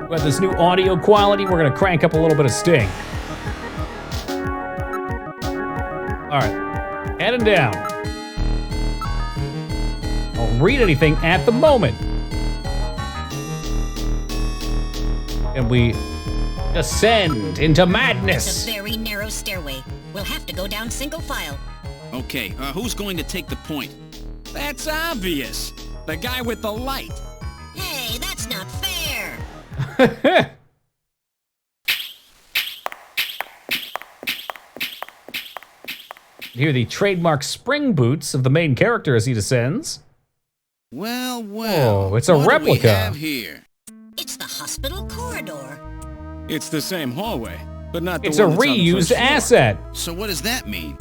With this new audio quality, we're gonna crank up a little bit of Sting. All right, heading down. Don't read anything at the moment. And we Descend into It's madness. a very narrow stairway. We'll have to go down single file. Okay, who's going to take the point? That's obvious. The guy with the light. Hey, that's not fair. Hear the trademark spring boots of the main character as he descends. Well, Oh, it's a what do we replica. have here? It's the hospital corridor. It's the same hallway, but not the It's a one that's on the reused first floor. asset. So what does that mean?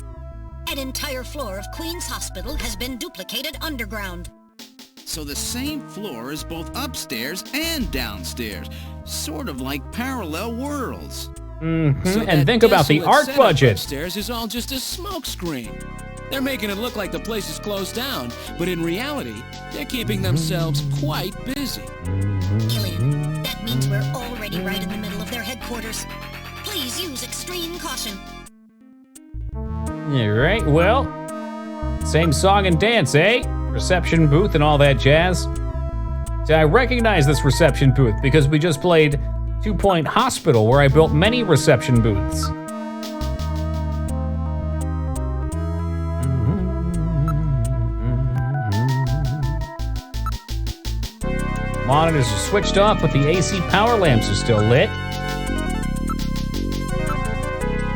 An entire floor of Queen's Hospital has been duplicated underground. So the same floor is both upstairs and downstairs. Sort of like parallel worlds. So And that think about the desolate art setup budget. upstairs is all just a smokescreen. They're making it look like the place is closed down, but in reality, they're keeping themselves quite busy. Alien, that means we're already right in the middle of their headquarters. Please use extreme caution. All right, well, same song and dance, eh? Reception booth and all that jazz. See, I recognize this reception booth because we just played 2 Point Hospital, where I built many reception booths. Monitors are switched off, but the AC power lamps are still lit.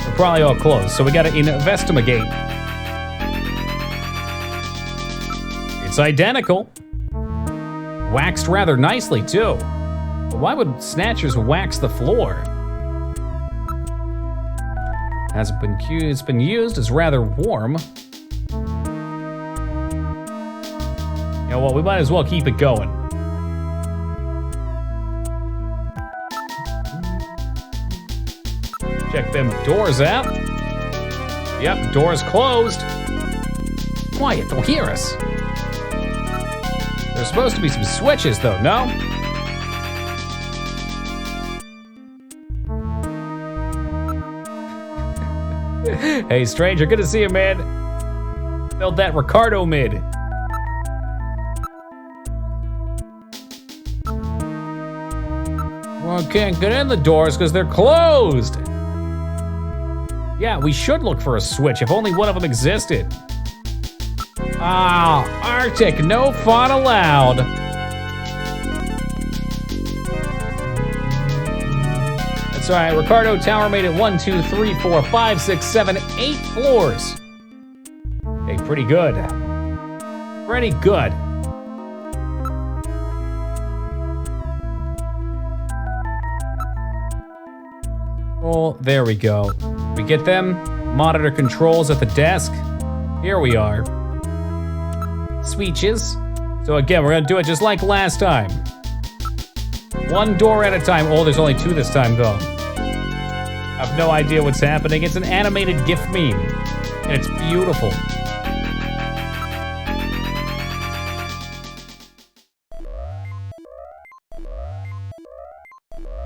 They're probably all closed, so we gotta investigate. It's identical. Waxed rather nicely, too. But why would Snatchers wax the floor? Hasn't been it's been used, it's rather warm. You know what, we might as well keep it going. Check them doors out. Yep, doors closed. Quiet, they'll hear us. There's supposed to be some switches, though, no? Hey, stranger, good to see you, man. Build that Ricardo mid. Well, can't get in the doors because they're closed. Yeah, we should look for a switch if only one of them existed. Ah, Arctic, no fun allowed. That's all right, Ricardo Tower made it 1, 2, 3, 4, 5, 6, 7, 8 floors. Hey, pretty good. Pretty good. Oh, there we go. We get them. Monitor controls at the desk. Here we are. Switches. So again, we're gonna do it just like last time. One door at a time. Oh, there's only 2 this time, though. I have no idea what's happening. It's an animated GIF meme, and it's beautiful.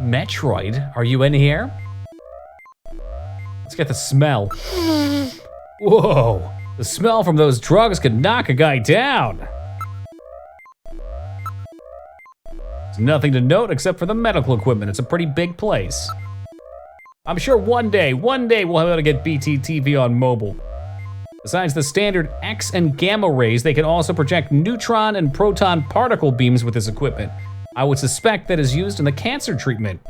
Metroid, are you in here? Let's get the smell. Whoa, the smell from those drugs could knock a guy down. There's nothing to note except for the medical equipment. It's a pretty big place. I'm sure one day we'll be able to get BT TV on mobile. Besides the standard X and gamma rays, they can also project neutron and proton particle beams with this equipment. I would suspect that is used in the cancer treatment.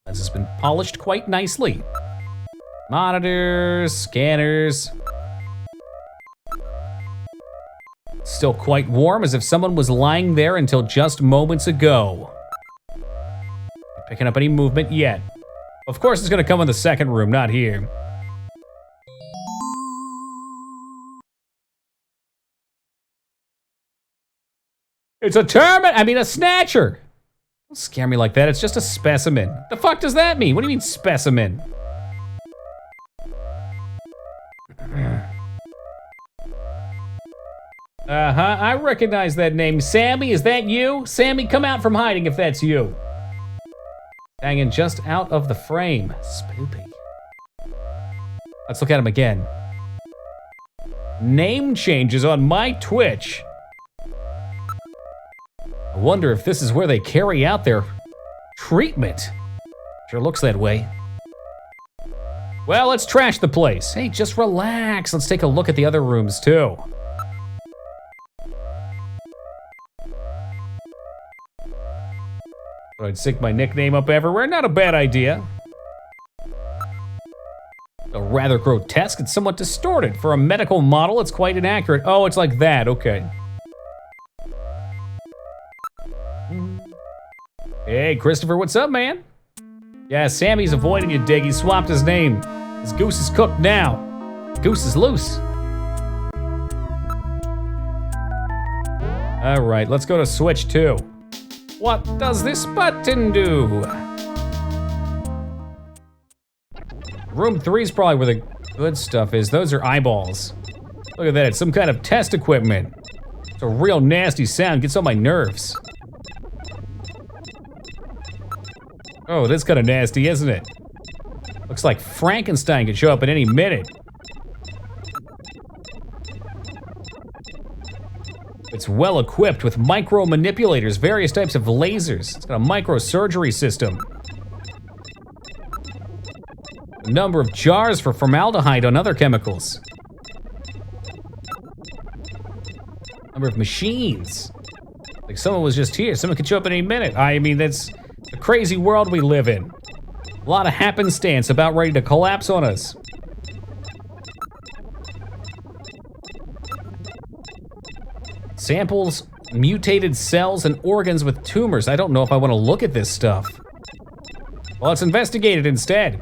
This has been polished quite nicely. Monitors, scanners. Still quite warm, as if someone was lying there until just moments ago. Not picking up any movement yet. Of course it's gonna come in the second room, not here. It's a a Snatcher! Don't scare me like that, it's just a specimen. The fuck does that mean? What do you mean, specimen? Uh-huh, I recognize that name. Sammy, is that you? Sammy, come out from hiding if that's you. Hanging just out of the frame. Spoopy. Let's look at him again. Name changes on my Twitch. I wonder if this is where they carry out their treatment. Sure looks that way. Well, let's trash the place. Hey, just relax. Let's take a look at the other rooms, too. I'd stick my nickname up everywhere. Not a bad idea. Rather grotesque. It's somewhat distorted. For a medical model, it's quite inaccurate. Oh, it's like that. Okay. Hey, Christopher, what's up, man? Yeah, Sammy's avoiding you, Dig. He swapped his name. His goose is cooked now. Goose is loose. All right, let's go to Switch 2. What does this button do? Room 3 is probably where the good stuff is. Those are eyeballs. Look at that, it's some kind of test equipment. It's a real nasty sound, gets on my nerves. Oh, that's kind of nasty, isn't it? Looks like Frankenstein could show up at any minute. It's well equipped with micro manipulators, various types of lasers. It's got a microsurgery system. A number of jars for formaldehyde and other chemicals. Number of machines. Like someone was just here. Someone could show up at any minute. I mean, that's the crazy world we live in. A lot of happenstance about ready to collapse on us. Samples, mutated cells, and organs with tumors. I don't know if I want to look at this stuff. Well, let's investigate it instead.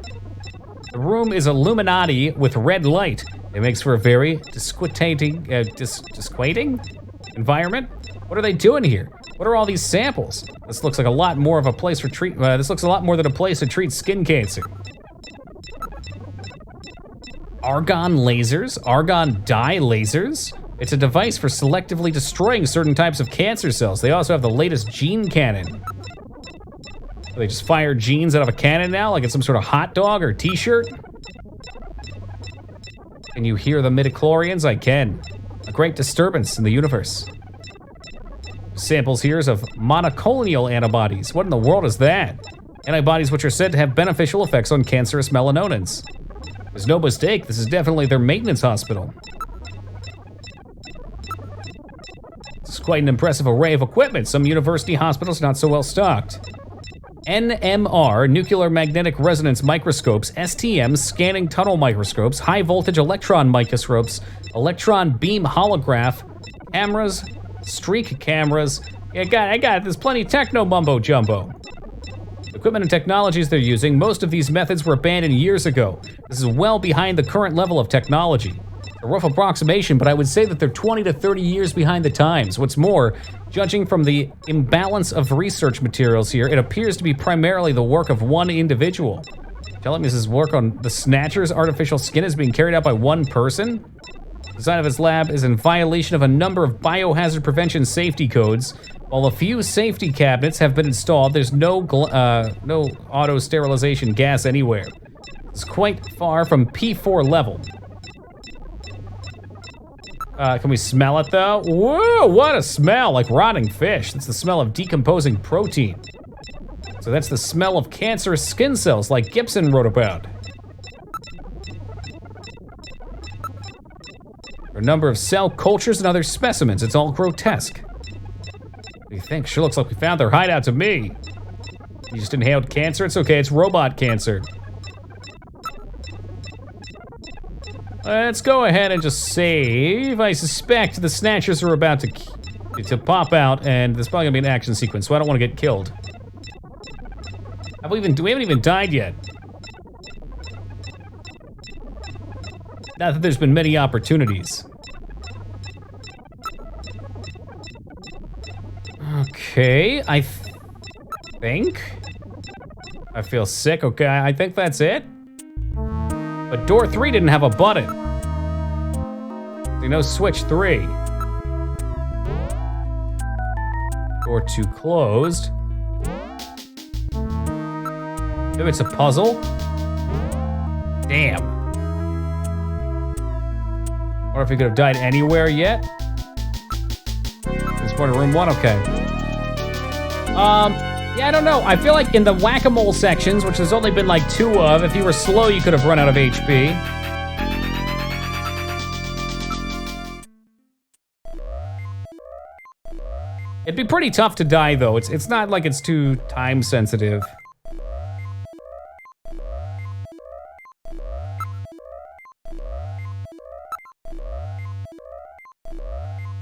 The room is Illuminati with red light. It makes for a very disquieting environment. What are they doing here? What are all these samples? This looks like a lot more of a place for this looks a lot more than a place to treat skin cancer. Argon lasers, argon dye lasers. It's a device for selectively destroying certain types of cancer cells. They also have the latest gene cannon. They just fire genes out of a cannon now, like it's some sort of hot dog or t-shirt? Can you hear the midichlorians? I can. A great disturbance in the universe. Samples here of monoclonal antibodies. What in the world is that? Antibodies which are said to have beneficial effects on cancerous melanonins. There's no mistake, this is definitely their maintenance hospital. This is quite an impressive array of equipment. Some university hospitals not so well stocked. NMR, nuclear magnetic resonance microscopes, STM, scanning tunnel microscopes, high voltage electron microscopes, electron beam holograph, cameras, streak cameras. Yeah, I got it. There's plenty of techno mumbo jumbo. Equipment and technologies they're using, most of these methods were abandoned years ago. This is well behind the current level of technology. A rough approximation, but I would say that they're 20 to 30 years behind the times. What's more, judging from the imbalance of research materials here, it appears to be primarily the work of one individual. Telling me this is work on the Snatcher's artificial skin is being carried out by one person? The design of his lab is in violation of a number of biohazard prevention safety codes. While a few safety cabinets have been installed, there's no auto sterilization gas anywhere. It's quite far from P4 level. Can we smell it though? Whoa, what a smell, like rotting fish. That's the smell of decomposing protein. So that's the smell of cancerous skin cells like Gibson wrote about. A number of cell cultures and other specimens. It's all grotesque. What do you think? Sure looks like we found their hideout to me. You just inhaled cancer? It's okay, it's robot cancer. Let's go ahead and just save. I suspect the Snatchers are about to pop out, and there's probably gonna be an action sequence, so I don't want to get killed. We haven't even died yet. Not that there's been many opportunities. Okay, I think. I feel sick, okay, I think that's it. But door 3 didn't have a button. You know, switch 3. Door 2 closed. Maybe it's a puzzle? Damn. Or if he could have died anywhere yet? There's part of room 1, okay. Yeah, I don't know. I feel like in the whack-a-mole sections, which there's only been like 2 of, if you were slow, you could have run out of HP. It'd be pretty tough to die, though. It's not like it's too time sensitive.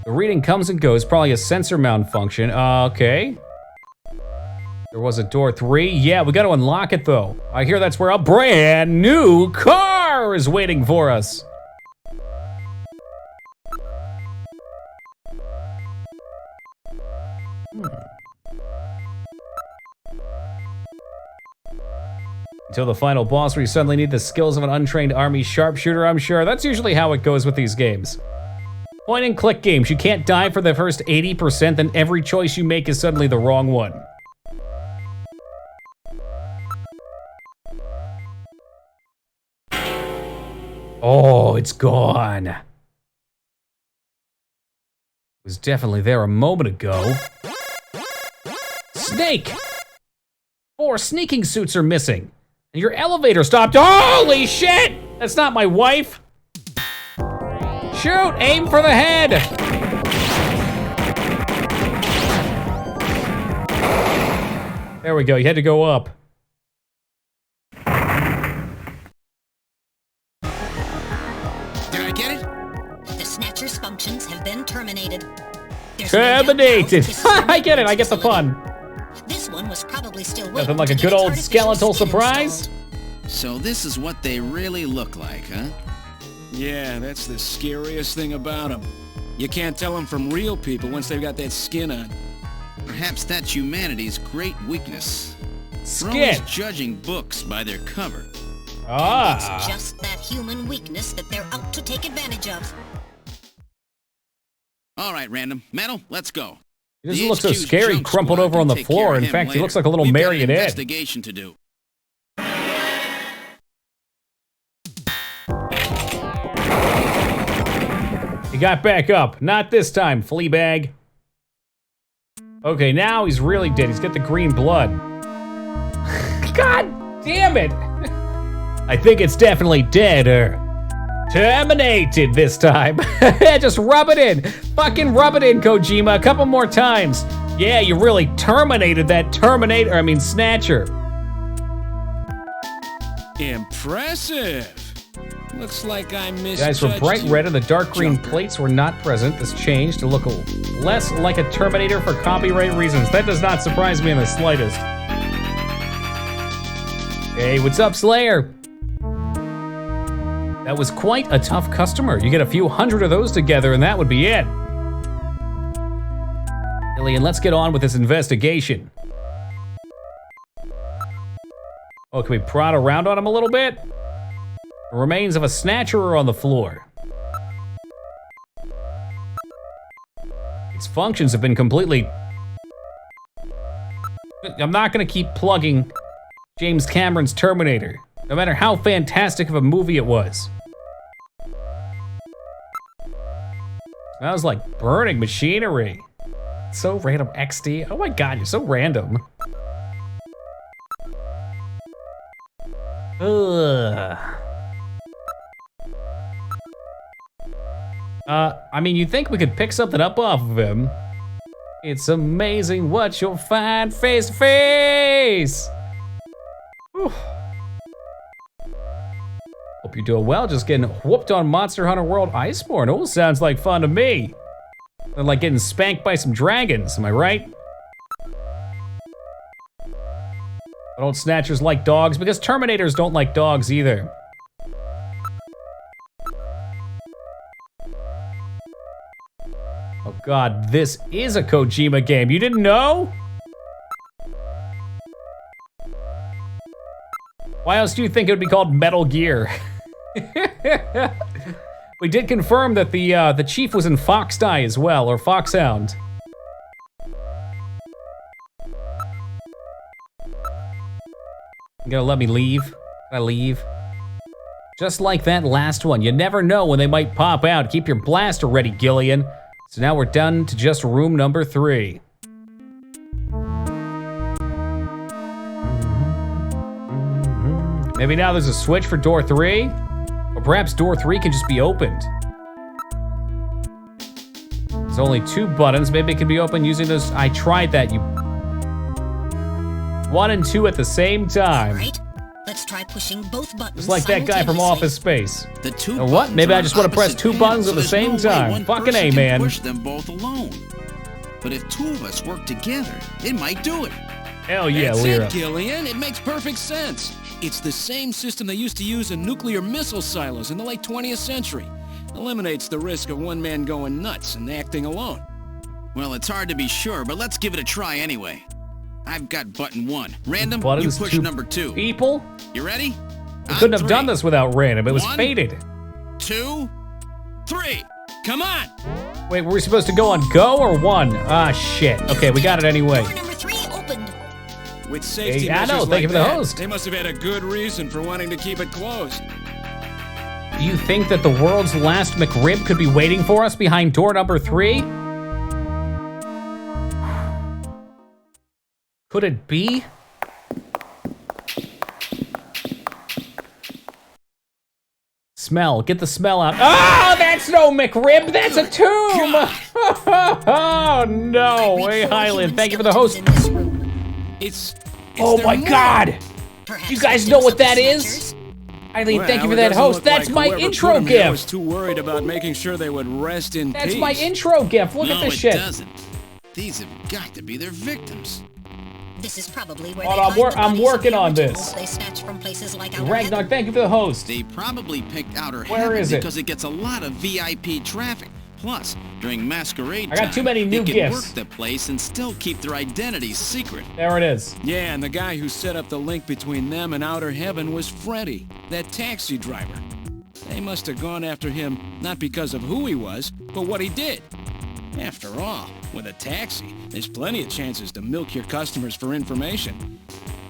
The reading comes and goes, probably a sensor mount function. Okay. There was a door 3. Yeah, we gotta unlock it though. I hear that's where a brand new car is waiting for us. Until the final boss where you suddenly need the skills of an untrained army sharpshooter, I'm sure. That's usually how it goes with these games. Point and click games, you can't die for the first 80%, then every choice you make is suddenly the wrong one. Oh, it's gone. It was definitely there a moment ago. Snake! 4 sneaking suits are missing. And your elevator stopped. Holy shit! That's not my wife. Shoot! Aim for the head! There we go, you had to go up. The Snatcher's functions have been terminated. Terminated! I get it, I get the pun. This one was probably still Nothing like a good old skeletal surprise? So this is what they really look like, huh? Yeah, that's the scariest thing about them. You can't tell them from real people once they've got that skin on. Perhaps that's humanity's great weakness. Skin. We're always judging books by their cover. Ah. It's just that human weakness that they're out to take advantage of. All right, Random. Metal, let's go. He doesn't look so scary, crumpled over on the floor. In fact, he looks like a little marionette. Investigation to do. He got back up. Not this time, Fleabag. Okay, now he's really dead. He's got the green blood. God damn it! I think it's definitely dead, or terminated this time. Just rub it in. Fucking rub it in, Kojima, a couple more times. Yeah, you really terminated that Snatcher. Impressive. Looks like I missed. Guys were bright red and the dark green plates were not present. This changed to look less like a Terminator for copyright reasons. That does not surprise me in the slightest. Hey, what's up, Slayer? That was quite a tough customer. You get a few hundred of those together and that would be it. Alien, let's get on with this investigation. Oh, can we prod around on him a little bit? The remains of a Snatcher are on the floor. Its functions have been completely... I'm not gonna keep plugging James Cameron's Terminator, no matter how fantastic of a movie it was. Smells like burning machinery. So random, XD. Oh my god, you're so random. Ugh. I mean, you'd think we could pick something up off of him. It's amazing what you'll find face to face. Whew. Hope you're doing well, just getting whooped on Monster Hunter World Iceborne. Oh, sounds like fun to me. Like getting spanked by some dragons, am I right? But don't Snatchers like dogs? Because Terminators don't like dogs either. Oh god, this is a Kojima game. You didn't know? Why else do you think it would be called Metal Gear? We did confirm that the chief was in Fox Die as well, or Foxhound. You gonna let me leave? Can I leave? Just like that last one, you never know when they might pop out. Keep your blaster ready, Gillian. So now we're done to just room number 3. Maybe now there's a switch for door 3? Or perhaps door 3 can just be opened. There's only 2 buttons. Maybe it can be opened using those. I tried that. 1 and 2 at the same time. Right. Let's try pushing both buttons. Just like that guy from Office Space. The two Or what? Maybe I just want to press opposite 2 buttons at the panels, so same there's no way time. one Fucking person A, can man. push them both alone. But if 2 of us work together, it might do it. Hell yeah, That's Lyra. it, Gillian. It makes perfect sense. It's the same system they used to use in nuclear missile silos in the late 20th century. Eliminates the risk of one man going nuts and acting alone. Well, it's hard to be sure, but let's give it a try anyway. I've got button 1. Random, Buttons, you push 2 number 2. People? You ready? We couldn't have done this without random. It was 1, fated. 2, 3. Come on! Wait, were we supposed to go on go or 1? Ah, shit. Okay, we got it anyway. Door number 3 opened. With safety Hey, I know, measures thank you like for the that, host. they must have had a good reason for wanting to keep it closed. Do you think that the world's last McRib could be waiting for us behind door number 3? Could it be? Smell. Get the smell out. Oh, that's no McRib. That's a tomb. Oh, no. Hey, Highland, thank you for the host. It's Oh, their my morgue. God. Perhaps You guys victims know what of the that is? Snatchers? Eileen, thank you for Well, it that doesn't host. look That's like my whoever intro put 'em there was gift. too worried about making sure they would rest in That's peace. my intro gift. Look no, at this it shit. doesn't. These have got to be their victims. This is probably where Hold they on, hide the I'm bodies of working the on originals this. They snatch from places like Outer Ragnar, Heaven. thank you for the host. They probably picked Outer Where Heaven is it? because it gets a lot of VIP traffic. Plus, during masquerade I got time, too many new they can gifts. work the place and still keep their identities secret. There it is. Yeah, and the guy who set up the link between them and Outer Heaven was Freddy, that taxi driver. They must have gone after him not because of who he was, but what he did. After all, with a taxi, there's plenty of chances to milk your customers for information.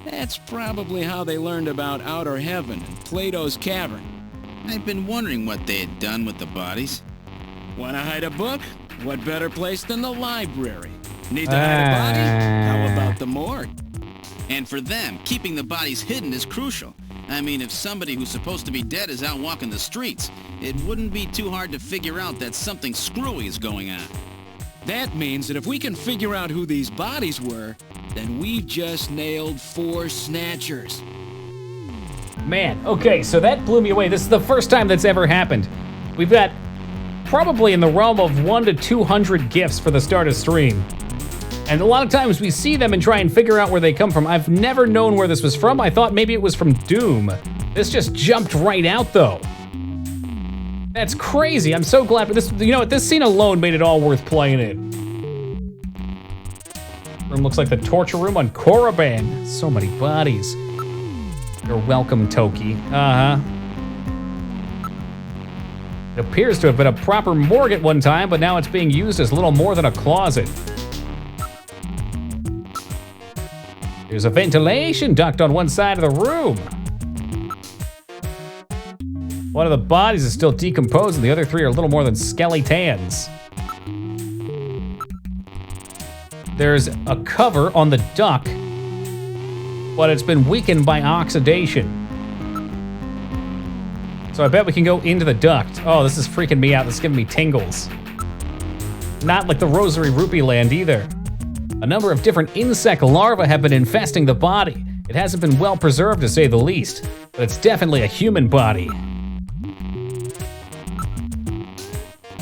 That's probably how they learned about Outer Heaven and Plato's Cavern. I've been wondering what they had done with the bodies. Want to hide a book? What better place than the library? Need to hide a body? How about the morgue? And for them, keeping the bodies hidden is crucial. I mean, if somebody who's supposed to be dead is out walking the streets, it wouldn't be too hard to figure out that something screwy is going on. That means that if we can figure out who these bodies were, then we've just nailed 4 snatchers. Man, okay, so that blew me away. This is the first time that's ever happened. We've got probably in the realm of 1 to 200 gifts for the start of stream. And a lot of times we see them and try and figure out where they come from. I've never known where this was from. I thought maybe it was from Doom. This just jumped right out, though. That's crazy. I'm so glad for this. You know what? This scene alone made it all worth playing it. Room looks like the torture room on Korriban. So many bodies. You're welcome, Toki. Uh-huh. It appears to have been a proper morgue at one time, but now it's being used as little more than a closet. There's a ventilation duct on one side of the room. One of the bodies is still decomposed, and the other 3 are little more than skeletons. There's a cover on the duct, but it's been weakened by oxidation. So I bet we can go into the duct. Oh, this is freaking me out. This is giving me tingles. Not like the Rosary Rupee Land either. A number of different insect larvae have been infesting the body. It hasn't been well preserved, to say the least, but it's definitely a human body.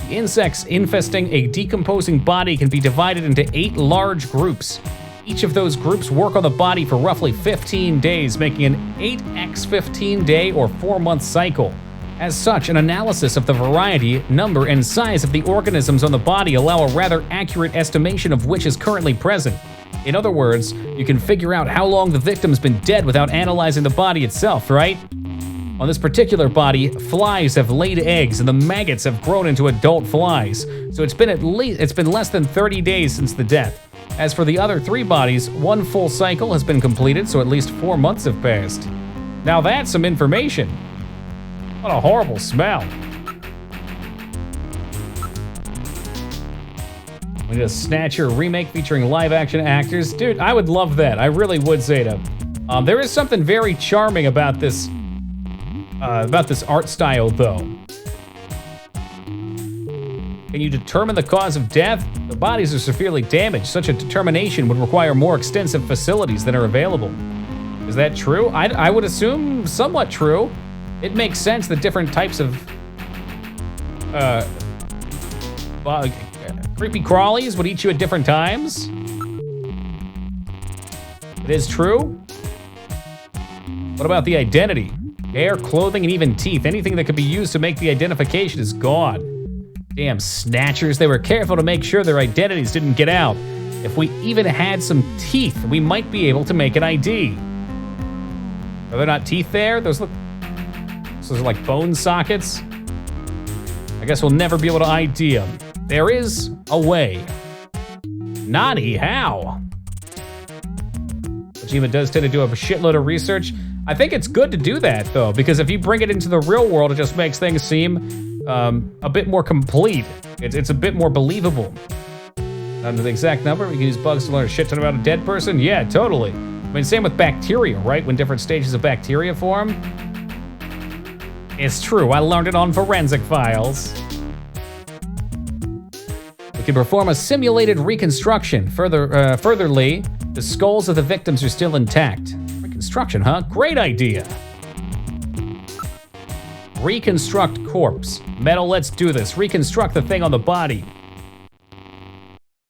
The insects infesting a decomposing body can be divided into 8 large groups. Each of those groups work on the body for roughly 15 days, making an 8x15 day or 4-month cycle. As such, an analysis of the variety, number, and size of the organisms on the body allow a rather accurate estimation of which is currently present. In other words, you can figure out how long the victim's been dead without analyzing the body itself, right? On this particular body, flies have laid eggs and the maggots have grown into adult flies, so it's been less than 30 days since the death. As for the other 3 bodies, 1 full cycle has been completed, so at least 4 months have passed. Now that's some information. What a horrible smell. We need a Snatcher remake featuring live-action actors. Dude, I would love that. I really would, Zeta. There is something very charming about this art style, though. Can you determine the cause of death? The bodies are severely damaged. Such a determination would require more extensive facilities than are available. Is that true? I would assume somewhat true. It makes sense that different types of creepy crawlies would eat you at different times. It is true. What about the identity? Hair, clothing, and even teeth. Anything that could be used to make the identification is gone. Damn snatchers, they were careful to make sure their identities didn't get out. If we even had some teeth, we might be able to make an ID. Are there not teeth there? Those are like bone sockets. I guess we'll never be able to ID them. There is a way. Naughty, how? Kojima does tend to do a shitload of research. I think it's good to do that, though, because if you bring it into the real world, it just makes things seem a bit more complete. It's a bit more believable. Down to the exact number, we can use bugs to learn a shit ton about a dead person? Yeah, totally. I mean, same with bacteria, right? When different stages of bacteria form. It's true, I learned it on forensic files. We can perform a simulated reconstruction. Furtherly, the skulls of the victims are still intact. Reconstruction, huh? Great idea. Reconstruct corpse. Metal, let's do this. Reconstruct the thing on the body.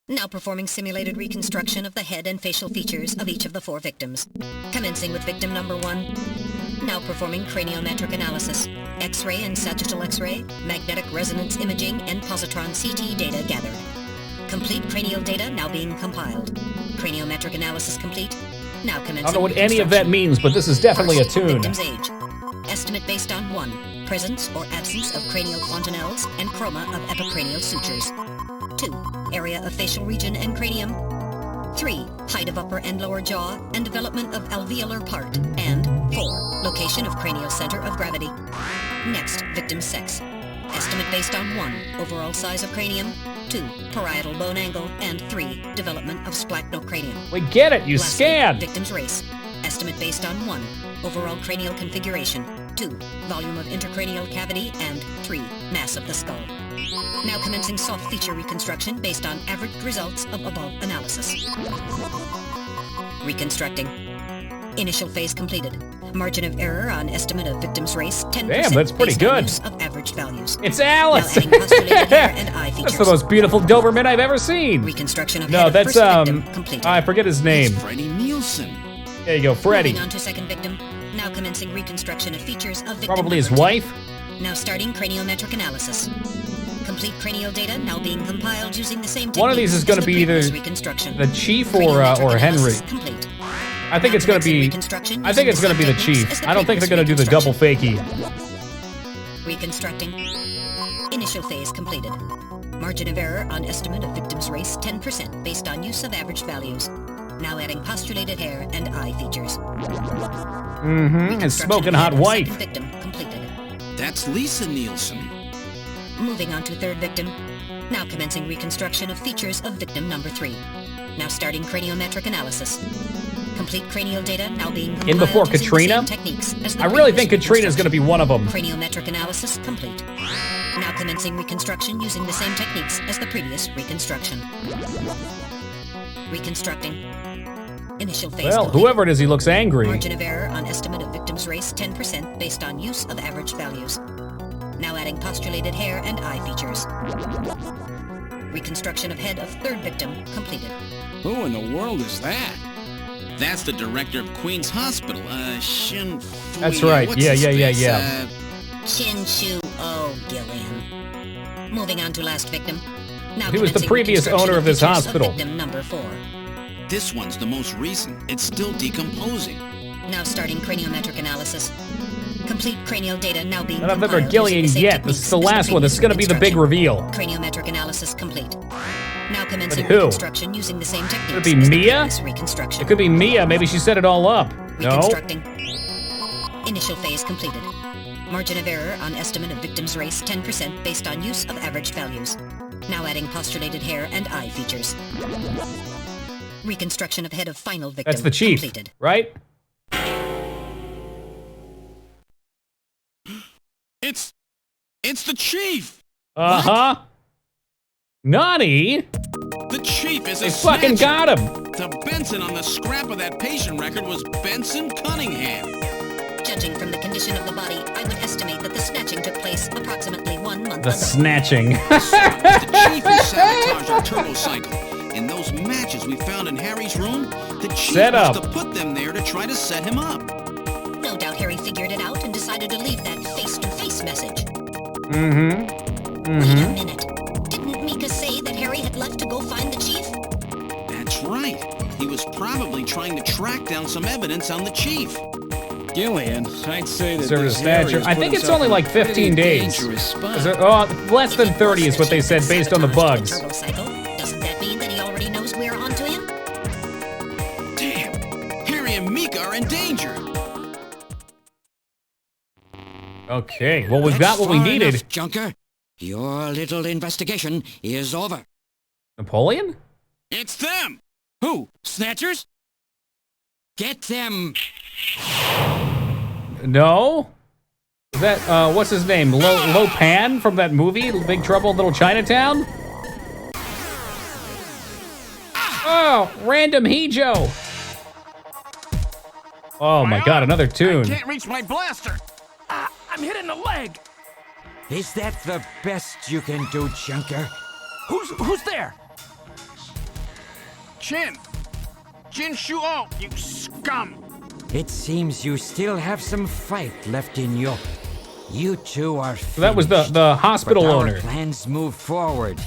Now performing simulated reconstruction of the head and facial features of each of the 4 victims. Commencing with victim number 1. Now performing craniometric analysis. X-ray and sagittal X-ray, magnetic resonance imaging, and positron CT data gathered. Complete cranial data now being compiled. Craniometric analysis complete. Now commencing. I don't know what any of that means, but this is definitely a tune. Victim's age. Estimate based on 1. Presence or absence of cranial fontanelles and chroma of epicranial sutures. 2. Area of facial region and cranium. 3. Height of upper and lower jaw and development of alveolar part. And 4. Location of cranial center of gravity. Next, victim's sex. Estimate based on 1. Overall size of cranium. 2. Parietal bone angle. And 3. Development of splachnocranium. We get it, you Lastly, scanned! Victim's race. Estimate based on 1. Overall cranial configuration. 2. Volume of intercranial cavity. And 3. Mass of the skull. Now commencing soft feature reconstruction based on averaged results of above analysis. Reconstructing. Initial phase completed. Margin of error on estimate of victim's race, 10%. Damn, that's pretty good. Of average values. It's Alice! Now adding postulated hair and eye features. That's the most beautiful Doberman I've ever seen. Reconstruction of No, head of that's first victim completed. I forget his name. It's Freddie Nielsen. There you go, Freddy. Moving on to second victim. Now commencing reconstruction of features of victim Probably his number 2. wife. Now starting craniometric analysis. Complete cranial data now being compiled using the same techniques. One of these is going to be either the Chief or Henry. Complete. I think it's going to be. I think it's going to be the Chief. I don't think they're going to do the double fakie. Reconstructing. Initial phase completed. Margin of error on estimate of victim's race 10% based on use of average values. Now adding postulated hair and eye features. Mm-hmm. His smoking hot wife. Victim completed. That's Lisa Nielsen. Moving on to third victim. Now commencing reconstruction of features of victim number 3. Now starting craniometric analysis. Complete cranial data now being compiled In before using Katrina? the same techniques as the I really think previous Katrina's going to be one of them. Craniometric analysis complete. Now commencing reconstruction using the same techniques as the previous reconstruction. Reconstructing. Initial phase Well, complete. whoever it is, he looks angry. Margin of error on estimate of victim's race 10% based on use of average values. Now adding postulated hair and eye features. Reconstruction of head of third victim completed. Who in the world is that? That's the director of Queen's Hospital, Shin Fui. That's right. What's Yeah, his yeah, face? yeah. Chin Chu O Gillian. Moving on to last victim. Now He was the commencing previous reconstruction owner of this features hospital. Victim number 4. This one's the most recent. It's still decomposing. Now starting craniometric analysis. Complete cranial data now being None of them are compiled Gillian using the same yet. This is the techniques as last one. This is going to be the big reveal. Craniometric analysis complete. Now commencing who? reconstruction using the same techniques. Could it be as the Mia? previous Reconstruction. It could be Mia. Maybe she set it all up. No. Reconstructing. Initial phase completed. Margin of error on estimate of victim's race 10% based on use of average values. Now adding postulated hair and eye features. Reconstruction of head of final victim That's the Chief, completed. right? It's the chief. Uh-huh. Nani? The chief is a They fucking snatcher. got him. The Benson on the scrap of that patient record was Benson Cunningham. Judging from the condition of the body, I would estimate that the snatching took place approximately 1 month The ago. snatching. The chief who sabotaged our turbo cycle. And those matches we found in Harry's room, the chief Set must up. have put them there to try to set him up. No doubt Harry figured it out and decided to leave that face-to-face message. Mm-hmm. Wait a minute. Didn't Mika say that Harry had left to go find the chief? That's right. He was probably trying to track down some evidence on the chief. Gillian, I'd say that Sir this Snatcher. Harry has I put think it's himself only in like a pretty 15 days. dangerous spot. Is it, less than 30 is what they said based on the bugs. Turbo cycle. Doesn't that mean that he already knows we're onto him? Damn! Harry and Mika are in danger. Okay, well, we've got what we Far needed. enough, Junker. Your little investigation is over. Napoleon? It's them! Who? Snatchers? Get them! No? Is that, what's his name? Lo Pan from that movie, Big Trouble in Little Chinatown? Oh, random Hejo. Oh my god, another tune. Can't reach my blaster. I'm hit in the leg. Is that the best you can do, Junker? Who's there? Jin Shuo, you scum. It seems you still have some fight left in you. You two are finished. That was the hospital but our owner. plans move forward.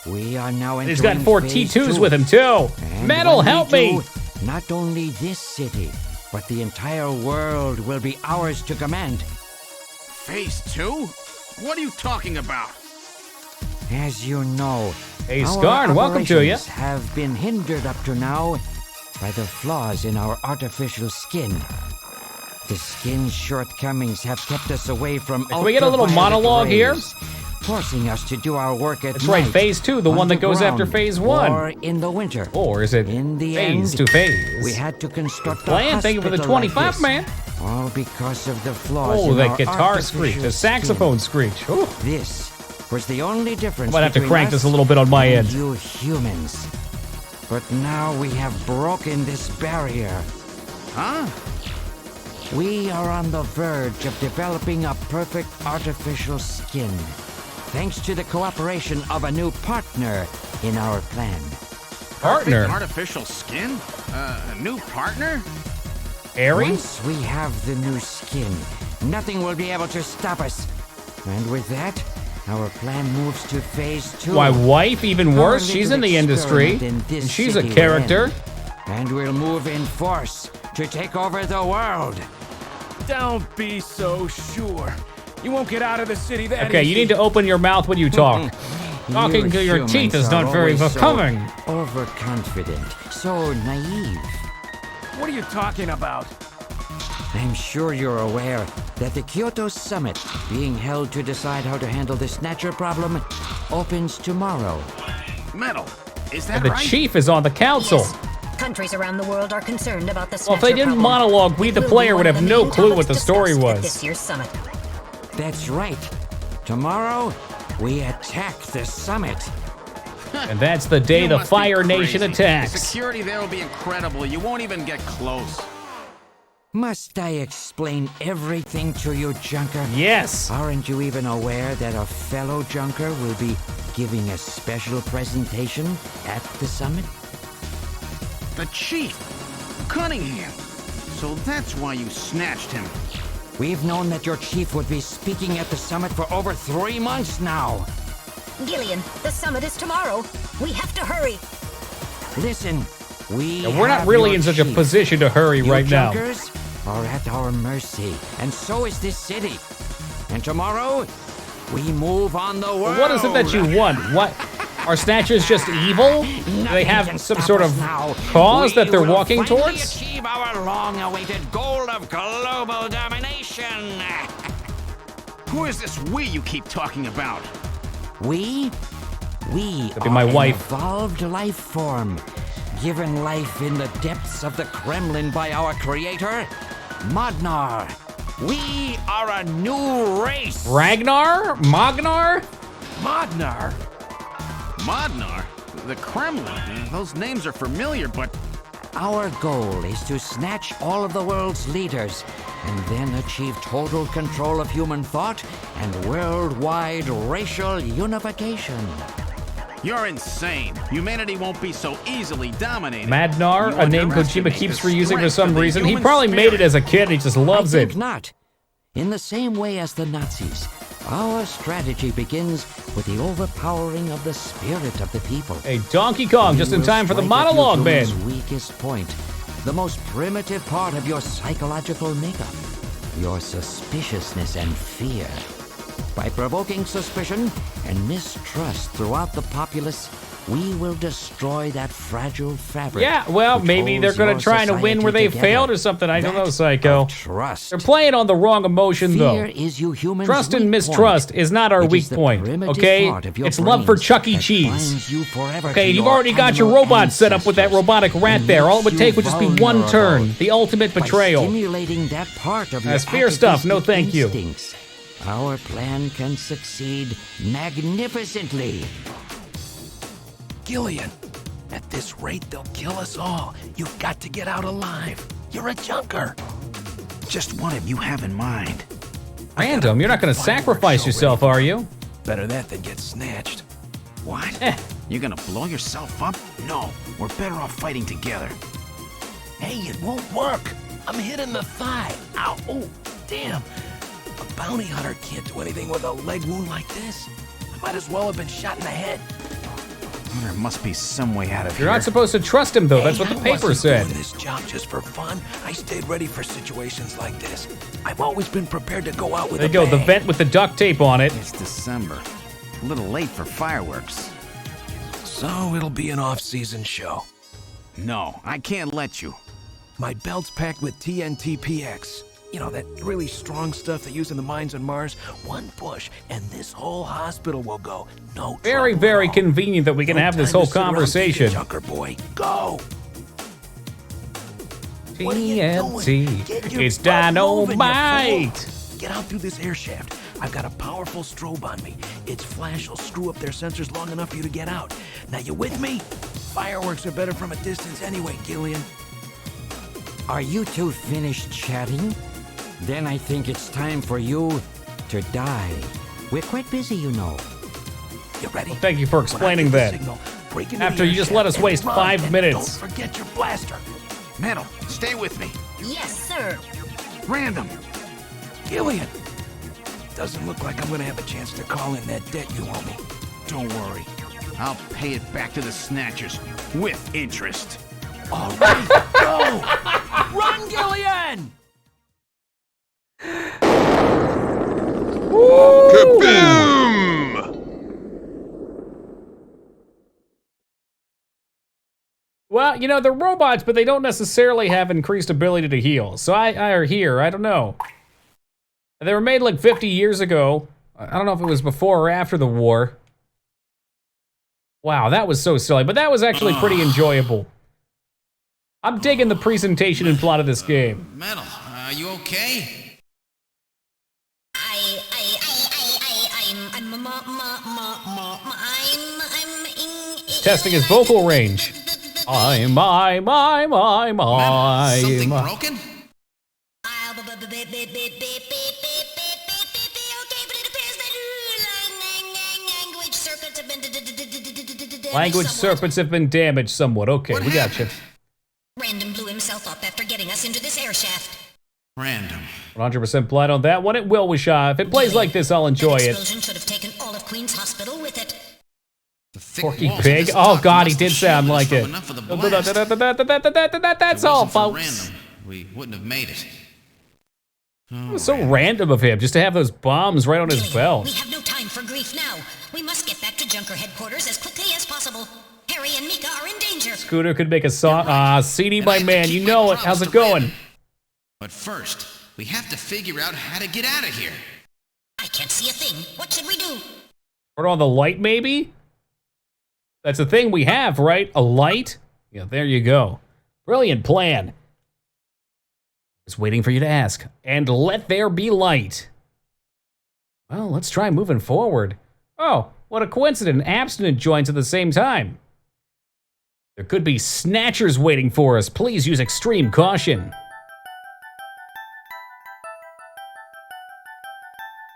We are now entering He's got 4 phase T2s 2. with him too. And Metal, when we help me! do, not only this city, but the entire world will be ours to command. Phase 2? What are you talking about? As you know, Hey, our Skarn, welcome to you. operations have been hindered up to now by the flaws in our artificial skin. The skin's shortcomings have kept us away from Can we get a little ultraviolet monologue here? rays, forcing us to do our work at That's right, night, phase 2, the one that goes after underground, phase 1. or in the winter. Or is it In the phase end, to phase? we had to construct a Plan, thank you for the hospital like 25, this, man. all because of the flaws Oh, in that our guitar screech, artificial the saxophone skin. screech. Ooh. This was the only difference. I might have to between crank us this a little bit on my and end. You humans. But now we have broken this barrier. Huh? We are on the verge of developing a perfect artificial skin, thanks to the cooperation of a new partner in our plan. Partner? Artificial skin? A new partner? Harry? Once we have the new skin, nothing will be able to stop us. And with that, our plan moves to phase 2. My wife, even Our worse, she's little in the industry. experiment in this And she's a city we're character. in. And we'll move in force to take over the world. Don't be so sure. You won't get out of the city that Okay, you easy. need to open your mouth when you talk. Talking You to your teeth humans is not are very always becoming. So overconfident, so naive. What are you talking about? I'm sure you're aware that the Kyoto Summit, being held to decide how to handle the Snatcher problem, opens tomorrow. Metal. Is that And the right? chief is on the council. Countries around the world are concerned about the Well, if they Snatcher didn't problem. monologue, we, It the will player, be would one have of the no main clue what the topics story discussed at was. this year's summit. That's right. Tomorrow, we attack the summit. And that's the day You the must be Fire Nation crazy. attacks. The security there will be incredible. You won't even get close. Must I explain everything to you, Junker? Yes. Aren't you even aware that a fellow Junker will be giving a special presentation at the summit? The chief, Cunningham. So that's why you snatched him. We've known that your chief would be speaking at the summit for over 3 months now. Gillian, the summit is tomorrow. We have to hurry. Listen, And we're not have really your in such a chief. position to hurry You right now. Junkers are at our mercy, and so is this city. And tomorrow, we move on the world. What is it that you want? What? Are Snatchers just evil? Do they have some sort of cause that they're walking towards? Achieve our long-awaited goal of global domination. Who is this we you keep talking about? We That'd be are my an wife. evolved life form, given life in the depths of the Kremlin by our creator, Modnar. We are a new race. Ragnar? Magnar? Modnar? Modnar? The Kremlin? Those names are familiar, but... Our goal is to snatch all of the world's leaders and then achieve total control of human thought and worldwide racial unification. You're insane. Humanity won't be so easily dominated. Madnar, You a name Kojima underestimate keeps the reusing for strength some of the reason. He human probably made it spirit. as a kid. He just loves I think it. not. In the same way as the Nazis, our strategy begins with the overpowering of the spirit of the people. Hey, Donkey Kong, just in time for the monologue, man. Weakest point, the most primitive part of your psychological makeup, your suspiciousness and fear. By provoking suspicion and mistrust throughout the populace, we will destroy that fragile fabric. Yeah, well, maybe they're going to try to win where they failed or something. I don't know, Psycho. Trust. They're playing on the wrong emotion, though. Fear is you humans' Trust and weak mistrust point. is not our It weak is the point, primitive okay? part of your It's love for brains Chuck E. that Cheese. binds you forever Okay, to you've your already got your animal robot set up with that ancestors robotic rat and there. All it would makes take you would just be one vulnerable. turn. The ultimate By betrayal. stimulating that part of That's your fear stuff. No, atavistic thank you. instincts, our plan can succeed magnificently. Gillian, at this rate, they'll kill us all. You've got to get out alive. You're a junker. Just what have you have in mind? Random, you're not going to sacrifice yourself, are you? Better that than get snatched. What? You're gonna blow yourself up? No, we're better off fighting together. Hey, it won't work. I'm hit in the thigh. Ow, oh, damn. A bounty hunter can't do anything with a leg wound like this. I might as well have been shot in the head. There must be some way out of You're here. not supposed to trust him, though. That's what the paper said. Doing this job just for fun. I stayed ready for situations like this. I've always been prepared to go out with There you a go, the bang. vent with the duct tape on it. It's December. A little late for fireworks. So it'll be an off-season show. No, I can't let you. My belt's packed with TNT PX. You know, that really strong stuff they use in the mines on Mars. One push, and this whole hospital will go. No Very, very convenient that we can have this whole conversation. Junker boy, go! TNT. Get your It's butt moving, you dynamite. fool. Get out through this air shaft. I've got a powerful strobe on me. Its flash will screw up their sensors long enough for you to get out. Now, you with me? Fireworks are better from a distance anyway, Gillian. Are you two finished chatting? Then I think it's time for you to die. We're quite busy, you know. You ready? Well, thank you for explaining When I give that. the signal, break into After the you air just shaft let us and waste run, 5 and minutes. Don't forget your blaster. Metal, stay with me. Yes, sir. Random. Gillian. Doesn't look like I'm gonna have a chance to call in that debt you owe me. Don't worry. I'll pay it back to the Snatchers with interest. All right, go! Run, Gillian! Well, you know, they're robots, but they don't necessarily have increased ability to heal. So I don't know. They were made like 50 years ago. I don't know if it was before or after the war. Wow, that was so silly, but that was actually pretty enjoyable. I'm digging the presentation and plot of this game. Metal, are you okay? Testing his vocal range. Something broken? Language circuits have been damaged somewhat. Okay, we got you. Random blew himself up after getting us into this air shaft. Random. 100% blind on that one. It will wish if it plays like this, I'll enjoy The it. explosion should have taken all of Queen's Hospital with it. Porky Pig. Oh god, he did sound like it. That's all, folks. We wouldn't have made it. It was so random of him just to have those bombs right on his We belt. have no time for grief now. We must get back to Junker headquarters as quickly as possible. Harry and Mika are in danger. Scooter could make a song. CD by man, you know it. How's it going? But first, we have to figure out how to get out of here. I can't see a thing. What should we do? Turn on the light, maybe? That's a thing we have, right? A light? Yeah, there you go. Brilliant plan. Just waiting for you to ask. And let there be light. Well, let's try moving forward. Oh, what a coincidence. Abstinent joins at the same time. There could be snatchers waiting for us. Please use extreme caution.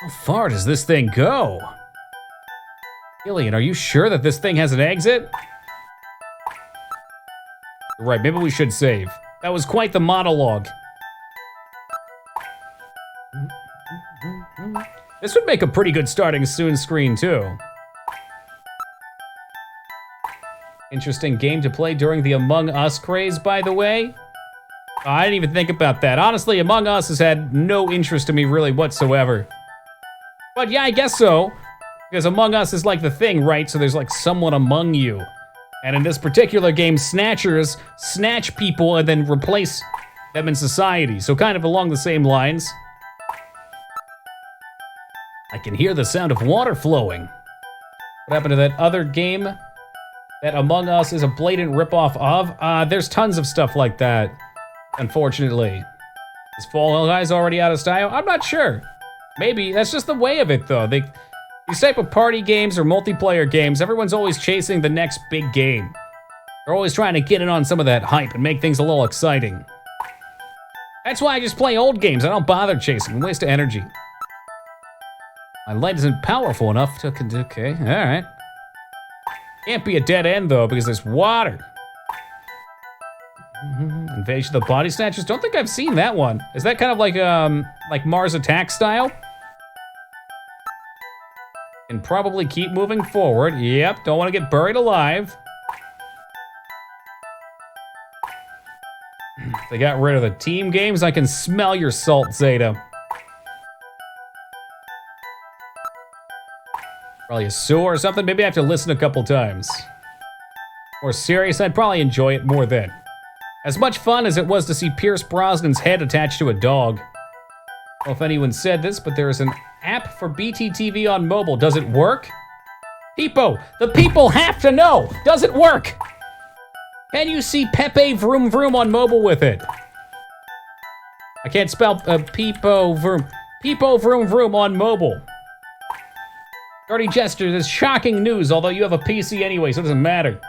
How far does this thing go? Gillian, are you sure that this thing has an exit? You're right, maybe we should save. That was quite the monologue. This would make a pretty good starting soon screen, too. Interesting game to play during the Among Us craze, by the way. I didn't even think about that. Honestly, Among Us has had no interest in me really whatsoever. But yeah, I guess so. Because Among Us is like the thing, right? So there's like someone among you. And in this particular game, Snatchers snatch people and then replace them in society. So kind of along the same lines. I can hear the sound of water flowing. What happened to that other game that Among Us is a blatant ripoff of? There's tons of stuff like that, unfortunately. Is Fall Guys already out of style? I'm not sure. Maybe. That's just the way of it, though. These type of party games or multiplayer games, everyone's always chasing the next big game. They're always trying to get in on some of that hype and make things a little exciting. That's why I just play old games. I don't bother chasing. Waste of energy. My light isn't powerful enough to... Okay, all right. Can't be a dead end, though, because there's water. Invasion of the Body Snatchers? Don't think I've seen that one. Is that kind of like Mars Attack style? And probably keep moving forward. Yep, don't want to get buried alive. They got rid of the team games. I can smell your salt, Zeta. Probably a sewer or something. Maybe I have to listen a couple times. More serious, I'd probably enjoy it more then. As much fun as it was to see Pierce Brosnan's head attached to a dog. I don't know if anyone said this, but there is an app for BTTV on mobile. Does it work? Peepo, the people have to know. Does it work? Can you see Pepe Vroom Vroom on mobile with it? I can't spell Peepo Vroom. Peepo Vroom Vroom on mobile. Dirty Jester, this is shocking news, although you have a PC anyway, so it doesn't matter.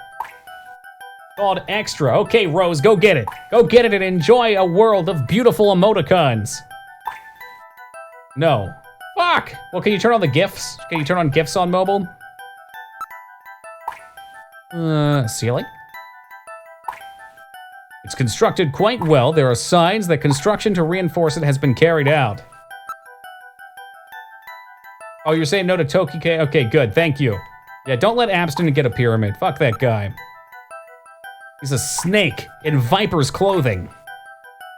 Called Extra. Okay, Rose, go get it. Go get it and enjoy a world of beautiful emoticons. No. Fuck! Well, can you turn on the GIFs? Can you turn on GIFs on mobile? Ceiling? It's constructed quite well. There are signs that construction to reinforce it has been carried out. Oh, you're saying no to Toki K? Okay, good, thank you. Yeah, don't let Abstinent get a pyramid. Fuck that guy. He's a snake in Viper's clothing.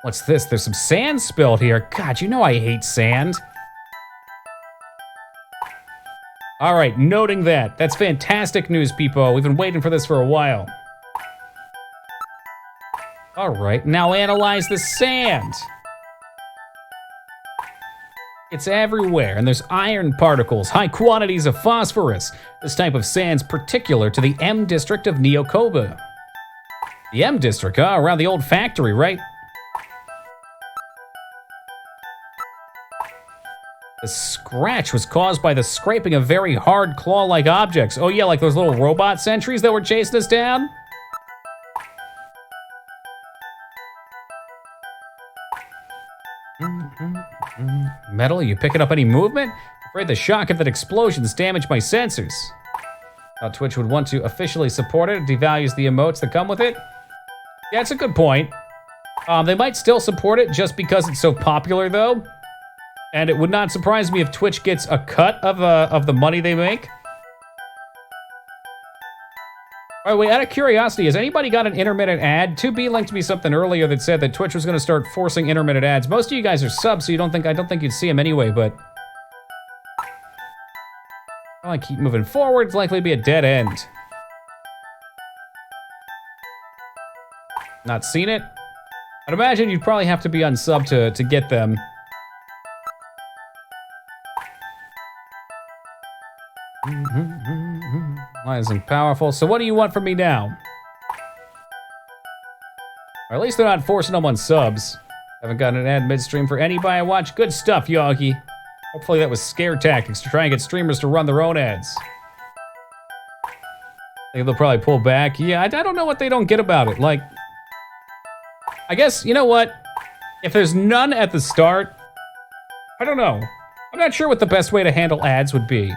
What's this? There's some sand spilled here. God, you know I hate sand. All right, noting that. That's fantastic news, people. We've been waiting for this for a while. All right, now analyze the sand. It's everywhere, and there's iron particles, high quantities of phosphorus. This type of sand's particular to the M district of Neokoba. The M district, huh? Around the old factory, right? The scratch was caused by the scraping of very hard claw-like objects. Oh yeah, like those little robot sentries that were chasing us down? Metal, you picking up any movement? Afraid the shock of that explosion's damaged my sensors. How Twitch would want to officially support it, devalues the emotes that come with it. Yeah, that's a good point. They might still support it just because it's so popular, though. And it would not surprise me if Twitch gets a cut of the money they make. By the way, out of curiosity, has anybody got an intermittent ad? 2B linked me something earlier that said that Twitch was going to start forcing intermittent ads. Most of you guys are subs, so I don't think you'd see them anyway, but... Well, I keep moving forward. It's likely to be a dead end. Not seen it? I'd imagine you'd probably have to be unsub to get them. Light isn't powerful. So what do you want from me now? Or at least they're not forcing them on subs. Haven't gotten an ad midstream for anybody I watch. Good stuff, Yogi. Hopefully that was scare tactics to try and get streamers to run their own ads. I think they'll probably pull back. Yeah, I don't know what they don't get about it. Like, I guess, you know what? If there's none at the start, I don't know. I'm not sure what the best way to handle ads would be.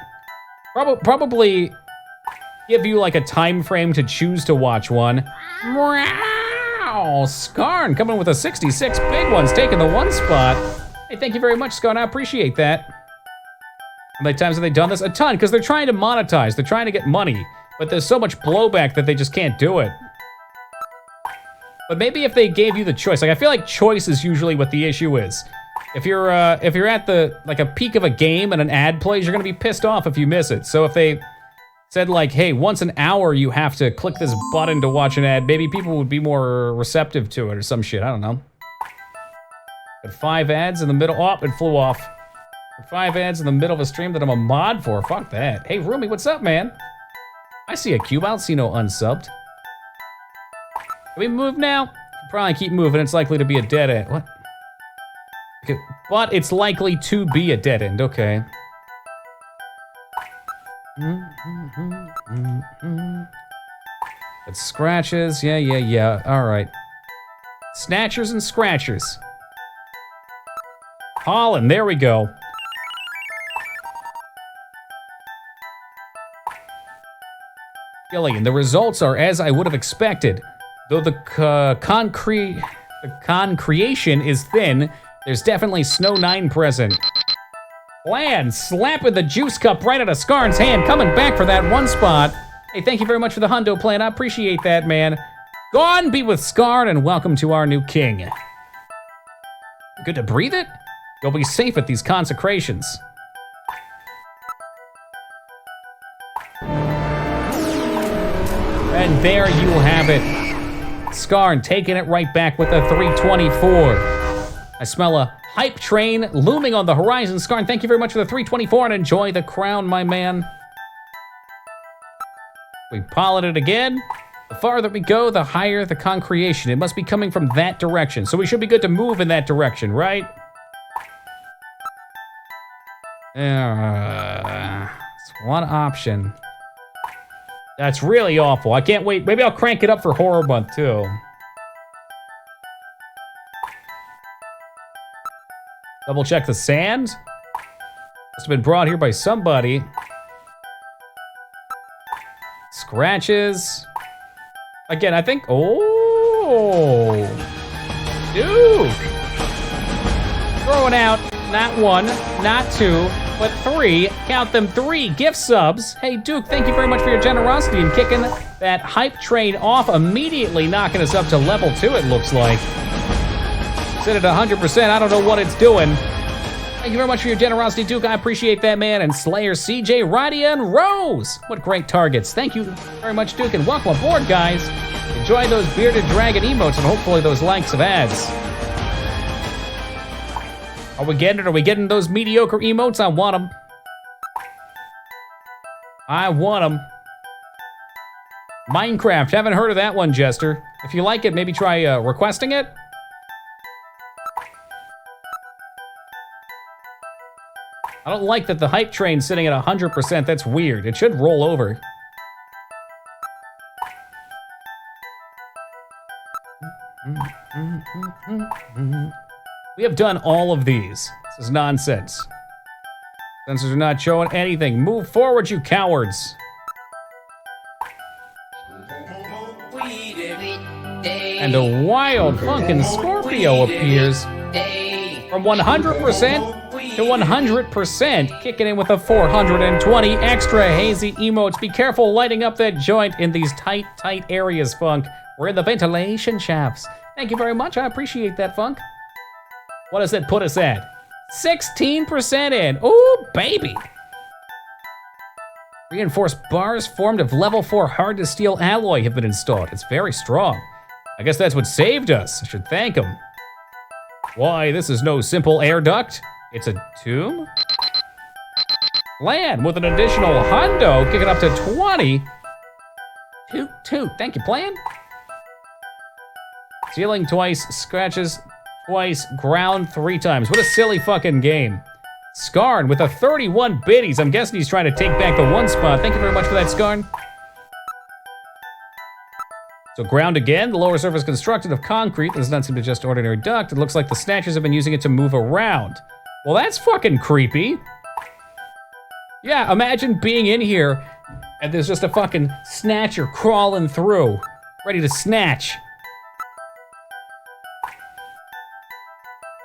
Probably give you like a time frame to choose to watch one. Wow, Skarn coming with a 66. Big ones taking the 1 spot. Hey, thank you very much, Skarn. I appreciate that. How many times have they done this? A ton, because they're trying to monetize. They're trying to get money. But there's so much blowback that they just can't do it. But maybe if they gave you the choice. Like, I feel like choice is usually what the issue is. If you're at the, like, a peak of a game and an ad plays, you're gonna be pissed off if you miss it. So if they said, like, hey, once an hour you have to click this button to watch an ad, maybe people would be more receptive to it or some shit. I don't know. Got 5 ads in the middle. Oh, it flew off. 5 ads in the middle of a stream that I'm a mod for. Fuck that. Hey, Rumi, what's up, man? I see a cube. I don't see no unsubbed. Can we move now? Probably keep moving. It's likely to be a dead end. What? Okay, but it's likely to be a dead end. Okay. It's scratches. Yeah. All right. Snatchers and scratchers. Holland, there we go. Gillian, the results are as I would have expected. Though the concretion is thin, there's definitely Snow 9 present. Plan, slapping the juice cup right out of Skarn's hand, coming back for that 1 spot. Hey, thank you very much for the hundo plan. I appreciate that, man. Go on, be with Skarn, and welcome to our new king. Good to breathe it? You'll be safe at these consecrations. And there you have it. Skarn taking it right back with a 324. I smell a hype train looming on the horizon. Skarn, thank you very much for the 324 and enjoy the crown, my man. We pilot it again. The farther we go, the higher the concreation. It must be coming from that direction. So we should be good to move in that direction, right? It's one option. That's really awful. I can't wait. Maybe I'll crank it up for Horror Month, too. Double check the sand. Must have been brought here by somebody. Scratches. Again, I think... Oh! Duke! Throwing out not 1, not 2, but 3. Count them, 3 gift subs. Hey, Duke, thank you very much for your generosity in kicking that hype train off immediately, knocking us up to level 2, it looks like. Set it at 100%. I don't know what it's doing. Thank you very much for your generosity, Duke. I appreciate that, man. And Slayer, CJ, Radia, and Rose. What great targets. Thank you very much, Duke, and welcome aboard, guys. Enjoy those bearded dragon emotes and hopefully those likes of ads. Are we getting it? Are we getting those mediocre emotes? I want them. I want them. Minecraft. Haven't heard of that one, Jester. If you like it, maybe try requesting it. I don't like that the hype train's sitting at 100%. That's weird. It should roll over. We have done all of these. This is nonsense. Sensors are not showing anything. Move forward, you cowards. And a wild funkin' Scorpio appears from 100% to 100%, kicking in with a 420 extra hazy emotes. Be careful lighting up that joint in these tight areas, Funk. We're in the ventilation shafts. Thank you very much. I appreciate that, Funk. What does that put us at? 16% in. Ooh, baby. Reinforced bars formed of level 4 hard-to-steel alloy have been installed. It's very strong. I guess that's what saved us. I should thank him. Why, this is no simple air duct. It's a tomb? Land with an additional hundo, kicking up to 20. Toot. Thank you, Plan. Ceiling twice, scratches twice, ground 3 times. What a silly fucking game. Skarn with a 31 biddies. I'm guessing he's trying to take back the 1 spot. Thank you very much for that, Skarn. So ground again. The lower surface constructed of concrete. This does not seem to just ordinary duct. It looks like the Snatchers have been using it to move around. Well, that's fucking creepy. Yeah, imagine being in here and there's just a fucking Snatcher crawling through, ready to snatch.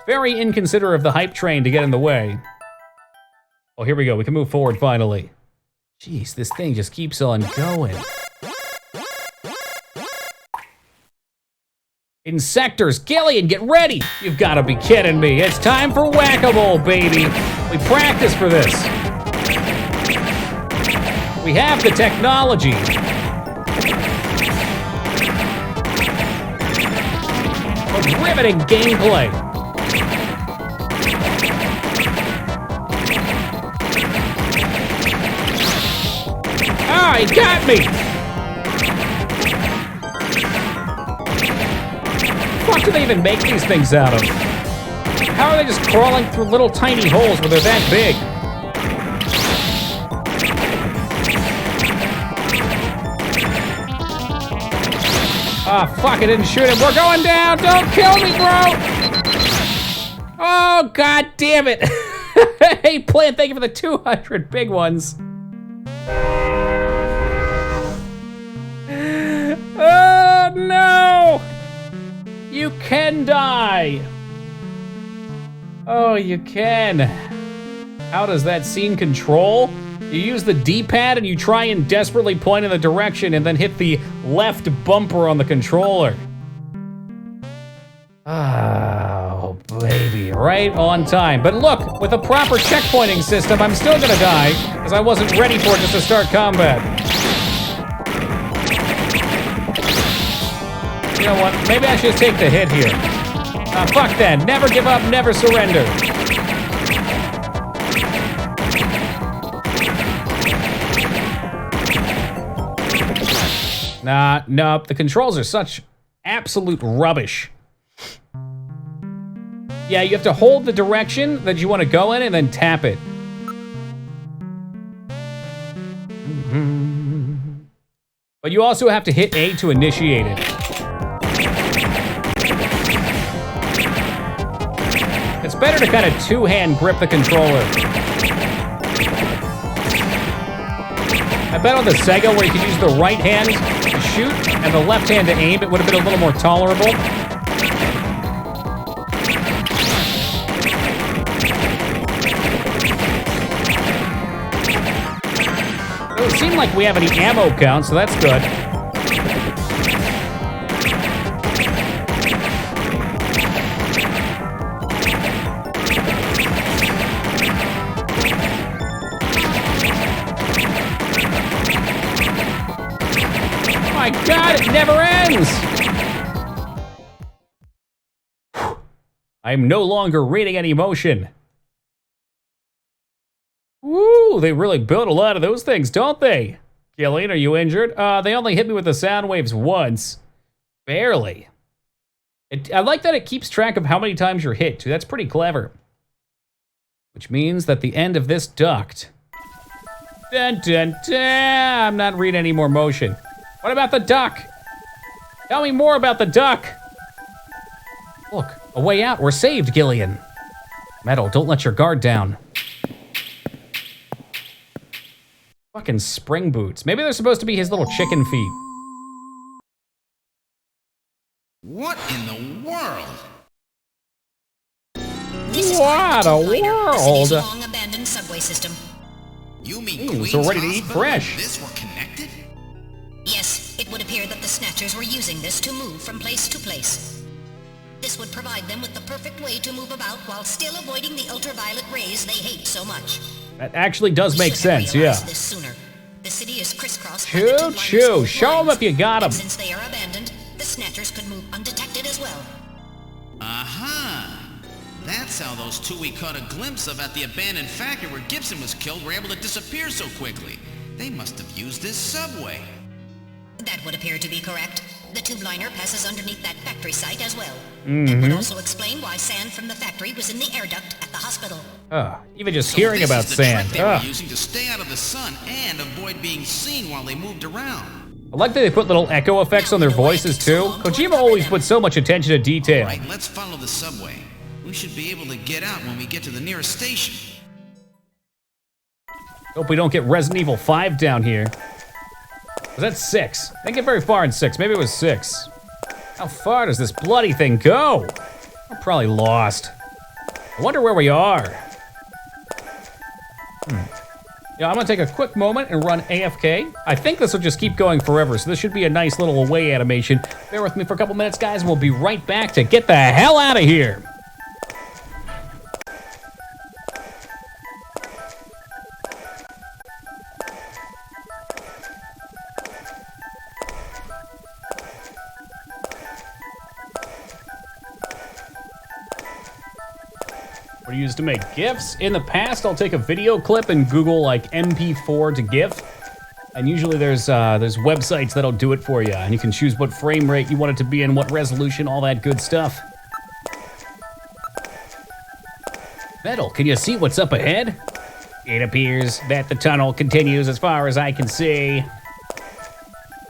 Very inconsiderate of the hype train to get in the way. Oh, here we go. We can move forward finally. Jeez, this thing just keeps on going. In sectors, Gillian, get ready! You've got to be kidding me. It's time for whack-a-mole, baby. We practiced for this. We have the technology. A riveting gameplay. Ah, he got me! What do they even make these things out of? How are they just crawling through little tiny holes where they're that big? Ah, fuck, I didn't shoot him. We're going down! Don't kill me, bro! Oh, god damn it! Hey, Plant, thank you for the 200 big ones. Oh, no! You can die! Oh, you can. How does that scene control? You use the D-pad and you try and desperately point in the direction and then hit the left bumper on the controller. Oh, baby, right on time. But look, with a proper checkpointing system, I'm still gonna die because I wasn't ready for it just to start combat. You know what? Maybe I should just take the hit here. Fuck that. Never give up, never surrender. Nah, nope. The controls are such absolute rubbish. Yeah, you have to hold the direction that you want to go in and then tap it. But you also have to hit A to initiate it. It's better to kind of two-hand grip the controller. I bet on the Sega where you could use the right hand to shoot and the left hand to aim, it would have been a little more tolerable. It doesn't seem like we have any ammo count, so that's good. My God, it never ends! I'm no longer reading any motion. Woo, they really built a lot of those things, don't they? Gillian, are you injured? They only hit me with the sound waves once. Barely. I like that it keeps track of how many times you're hit, too. That's pretty clever. Which means that the end of this duct... Dun, dun, dun. I'm not reading any more motion. What about the duck? Tell me more about the duck. Look, a way out. We're saved, Gillian. Metal, don't let your guard down. Fucking spring boots. Maybe they're supposed to be his little chicken feet. What in the world? What a world! Long-abandoned subway system. You mean so ready to eat fresh. This were connected? Yes, it would appear that the Snatchers were using this to move from place to place. This would provide them with the perfect way to move about while still avoiding the ultraviolet rays they hate so much. That actually does make sense, yeah. This sooner. The city is crisscrossed. Choo choo, show them if you got them. Since they are abandoned, the Snatchers could move undetected as well. Aha! That's how those two we caught a glimpse of at the abandoned factory where Gibson was killed were able to disappear so quickly. They must have used this subway. That would appear to be correct. The tube liner passes underneath that factory site as well. That Mm-hmm. would also explain why sand from the factory was in the air duct at the hospital. Even just hearing about This is the sand. trick they were using to stay out of the sun and avoid being seen while they moved around. I like that they put little echo effects on their voices too. Kojima always puts so much attention to detail. Right, let's follow the subway. We should be able to get out when we get to the nearest station. Hope we don't get Resident Evil 5 down here. Was that 6? I didn't get very far in 6. Maybe it was 6. How far does this bloody thing go? I'm probably lost. I wonder where we are. Yeah, I'm gonna take a quick moment and run AFK. I think this will just keep going forever, so this should be a nice little away animation. Bear with me for a couple minutes, guys, and we'll be right back to get the hell out of here. What do you use to make GIFs? In the past, I'll take a video clip and Google like MP4 to GIF. And usually there's websites that'll do it for you. And you can choose what frame rate you want it to be in, what resolution, all that good stuff. Metal, can you see what's up ahead? It appears that the tunnel continues as far as I can see.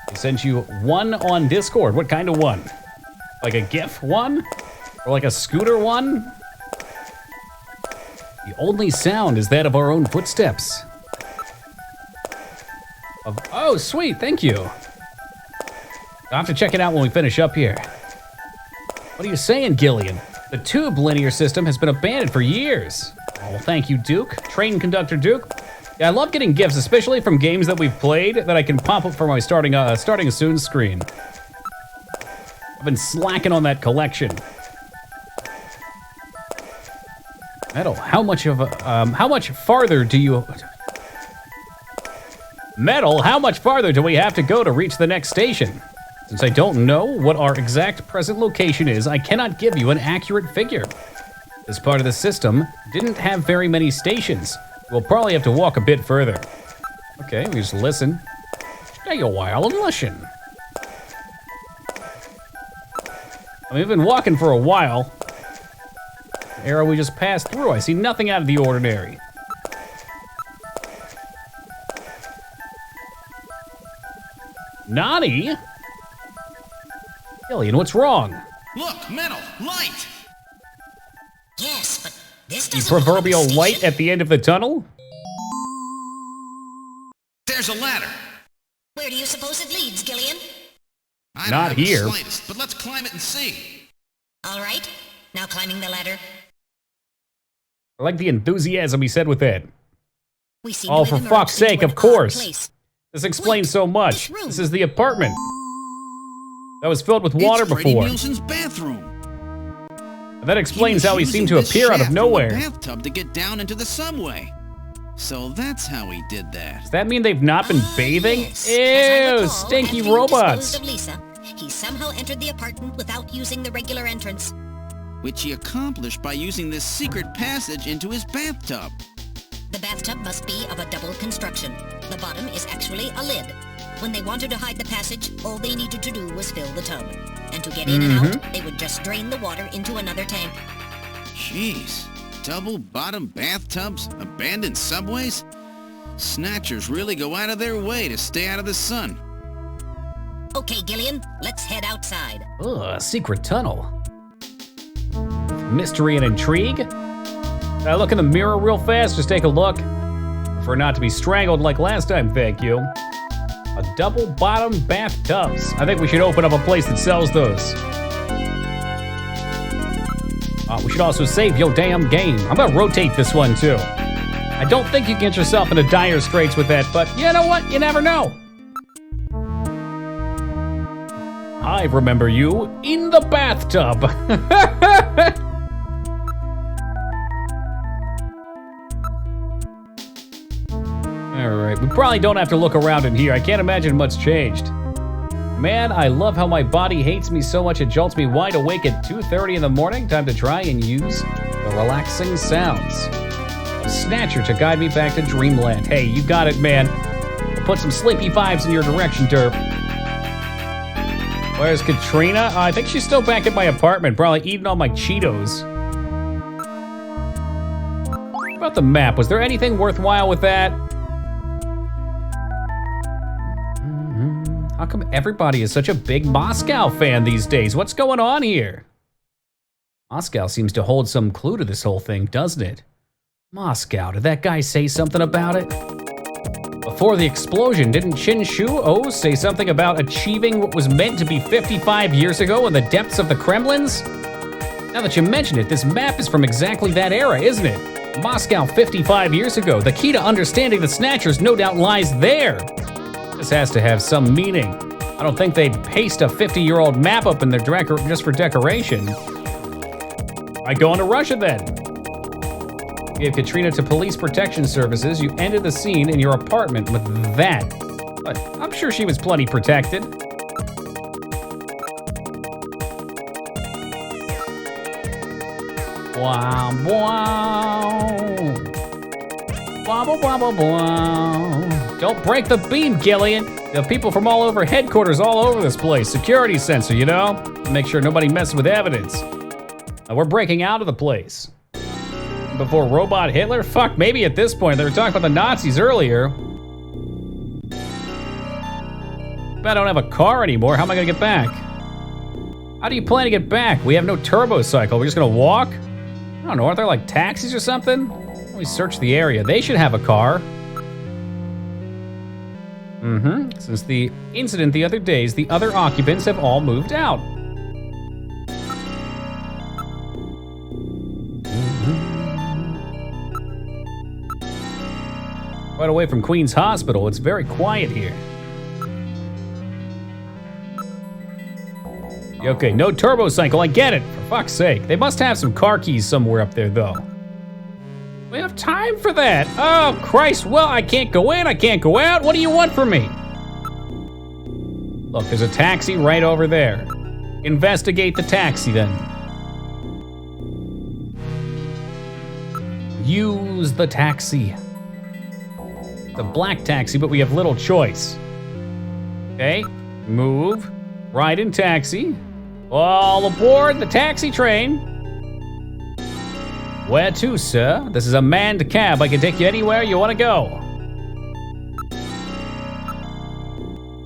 I sent you one on Discord. What kind of one? Like a GIF one? Or like a scooter one? The only sound is that of our own footsteps. Oh, sweet, thank you. I'll have to check it out when we finish up here. What are you saying, Gillian? The tube linear system has been abandoned for years. Oh, thank you, Duke. Train conductor Duke. Yeah, I love getting gifts, especially from games that we've played that I can pop up for my starting soon screen. I've been slacking on that collection. Metal, how much farther do you... Metal, how much farther do we have to go to reach the next station? Since I don't know what our exact present location is, I cannot give you an accurate figure. This part of the system didn't have very many stations. We'll probably have to walk a bit further. Okay, we just listen. Stay a while and listen. We've been walking for a while. The area we just passed through, I see nothing out of the ordinary. Nani? Gillian, what's wrong? Look, Metal, light! Yes, but this The doesn't look like a proverbial station. light at the end of the tunnel? There's a ladder. Where do you suppose it leads, Gillian? I don't Not have here. the slightest, but let's climb it and see. All right, now climbing the ladder. I like the enthusiasm he said with that. We seem Oh, to for have fuck's emerged into sake, an of course. odd place. This explains Wait, so much. this room. This is the apartment that was filled with water it's Freddie before. Nielsen's bathroom. And that explains was how he using seemed to this appear out shaft of from nowhere. the bathtub to get down into the subway. So that's how he did that. Does that mean they've not been bathing? Yes. As I Ew, recall, stinky after you robots. disposed of Lisa, he somehow entered the apartment without using the regular entrance. Which he accomplished by using this secret passage into his bathtub. The bathtub must be of a double construction. The bottom is actually a lid. When they wanted to hide the passage, all they needed to do was fill the tub. And to get in and out, they would just drain the water into another tank. Jeez. Double-bottom bathtubs? Abandoned subways? Snatchers really go out of their way to stay out of the sun. Okay, Gillian, let's head outside. Ugh, a secret tunnel. Mystery and intrigue. Can I look in the mirror real fast? Just take a look. Prefer not to be strangled like last time, thank you. A double-bottom bathtubs. I think we should open up a place that sells those. We should also save your damn game. I'm gonna rotate this one too. I don't think you can get yourself into dire straits with that, but you know what? You never know. I remember you in the bathtub. Alright, we probably don't have to look around in here. I can't imagine much changed. Man, I love how my body hates me so much it jolts me wide awake at 2:30 in the morning. Time to try and use the relaxing sounds of Snatcher to guide me back to dreamland. Hey, you got it, man. We'll put some sleepy vibes in your direction, Derp. Where's Katrina? I think she's still back at my apartment, probably eating all my Cheetos. What about the map? Was there anything worthwhile with that? How come everybody is such a big Moscow fan these days? What's going on here? Moscow seems to hold some clue to this whole thing, doesn't it? Moscow, did that guy say something about it? Before the explosion, didn't Chin Shu say something about achieving what was meant to be 55 years ago in the depths of the Kremlins? Now that you mention it, this map is from exactly that era, isn't it? Moscow 55 years ago. The key to understanding the Snatchers no doubt lies there. This has to have some meaning. I don't think they'd paste a 50-year-old map up in their just for decoration. I go into Russia then. You gave Katrina to police protection services. You ended the scene in your apartment with that. But I'm sure she was plenty protected. Wow, wow. Wow, wow, wow, wow. Don't break the beam, Gillian. You have people from all over headquarters all over this place. Security sensor, you know? Make sure nobody messes with evidence. Now we're breaking out of the place. Before Robot Hitler? Fuck, maybe at this point. They were talking about the Nazis earlier. But I don't have a car anymore. How am I gonna get back? How do you plan to get back? We have no turbo cycle. We're just gonna walk? I don't know, aren't there like taxis or something? Let me search the area. They should have a car. Since the incident the other days, the other occupants have all moved out. Right away from Queen's Hospital, it's very quiet here. Okay, no turbo cycle, I get it, for fuck's sake. They must have some car keys somewhere up there, though. We have time for that. Oh, Christ, well, I can't go in, I can't go out. What do you want from me? Look, there's a taxi right over there. Investigate the taxi, then. Use the taxi. It's a black taxi, but we have little choice. Okay, move, ride in taxi. All aboard the taxi train. Where to, sir? This is a manned cab. I can take you anywhere you want to go.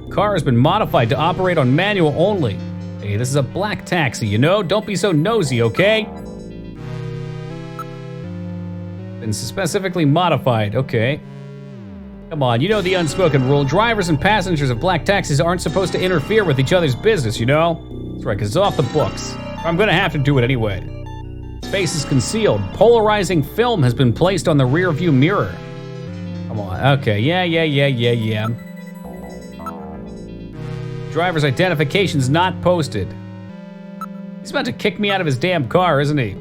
The car has been modified to operate on manual only. Hey, this is a black taxi, you know? Don't be so nosy, okay? Been specifically modified, okay. Come on, you know the unspoken rule. Drivers and passengers of black taxis aren't supposed to interfere with each other's business, you know? That's right, because it's off the books. I'm gonna have to do it anyway. His face is concealed. Polarizing film has been placed on the rear view mirror. Come on, okay, yeah. Driver's identification's not posted. He's about to kick me out of his damn car, isn't he?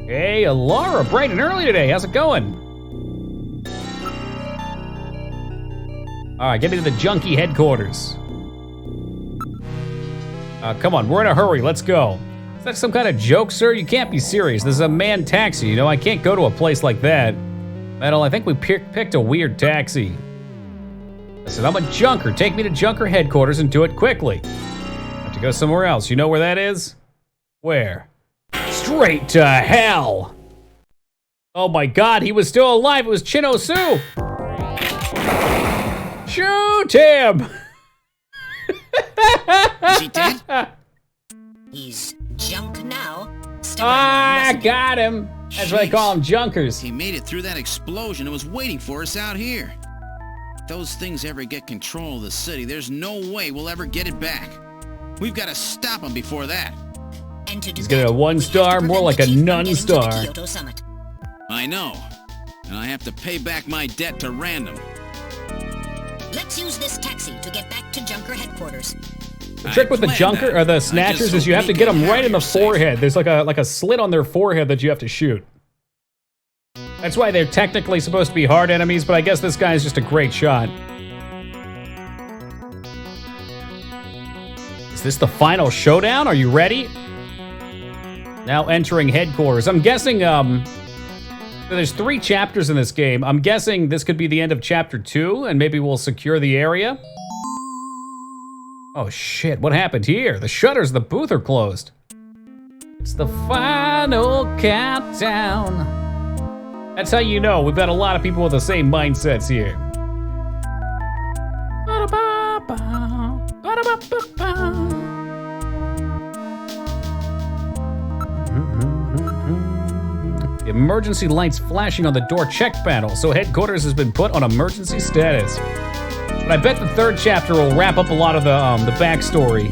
Hey, Laura, bright and early today. How's it going? All right, get me to the junkie headquarters. Come on, we're in a hurry. Let's go. Is that some kind of joke, sir? You can't be serious. This is a manned taxi, you know? I can't go to a place like that. Metal, I think we picked a weird taxi. Listen, I'm a junker. Take me to junker headquarters and do it quickly. I have to go somewhere else. You know where that is? Where? Straight to hell! Oh my god, he was still alive. It was Chino Su! Shoot him! Is he dead? He's junk now. I got him! That's Jeez. what I call them, junkers. He made it through that explosion and was waiting for us out here. If those things ever get control of the city, there's no way we'll ever get it back. We've got to stop them before that. And to do He's getting a 1-star, more like a none-star. I know. And I have to pay back my debt to Random. Let's use this taxi to get back to Junker headquarters. The trick with the junker or the snatchers is you have to get them right in the forehead. There's like a slit on their forehead that you have to shoot. That's why they're technically supposed to be hard enemies, but I guess this guy is just a great shot. Is this the final showdown? Are you ready? Now entering headquarters. I'm guessing, there's 3 chapters in this game. I'm guessing this could be the end of chapter 2, and maybe we'll secure the area. Oh shit, what happened here? The shutters of the booth are closed. It's the final countdown. That's how you know we've got a lot of people with the same mindsets here. The emergency lights flashing on the door check panel, so headquarters has been put on emergency status. But I bet the third chapter will wrap up a lot of the backstory.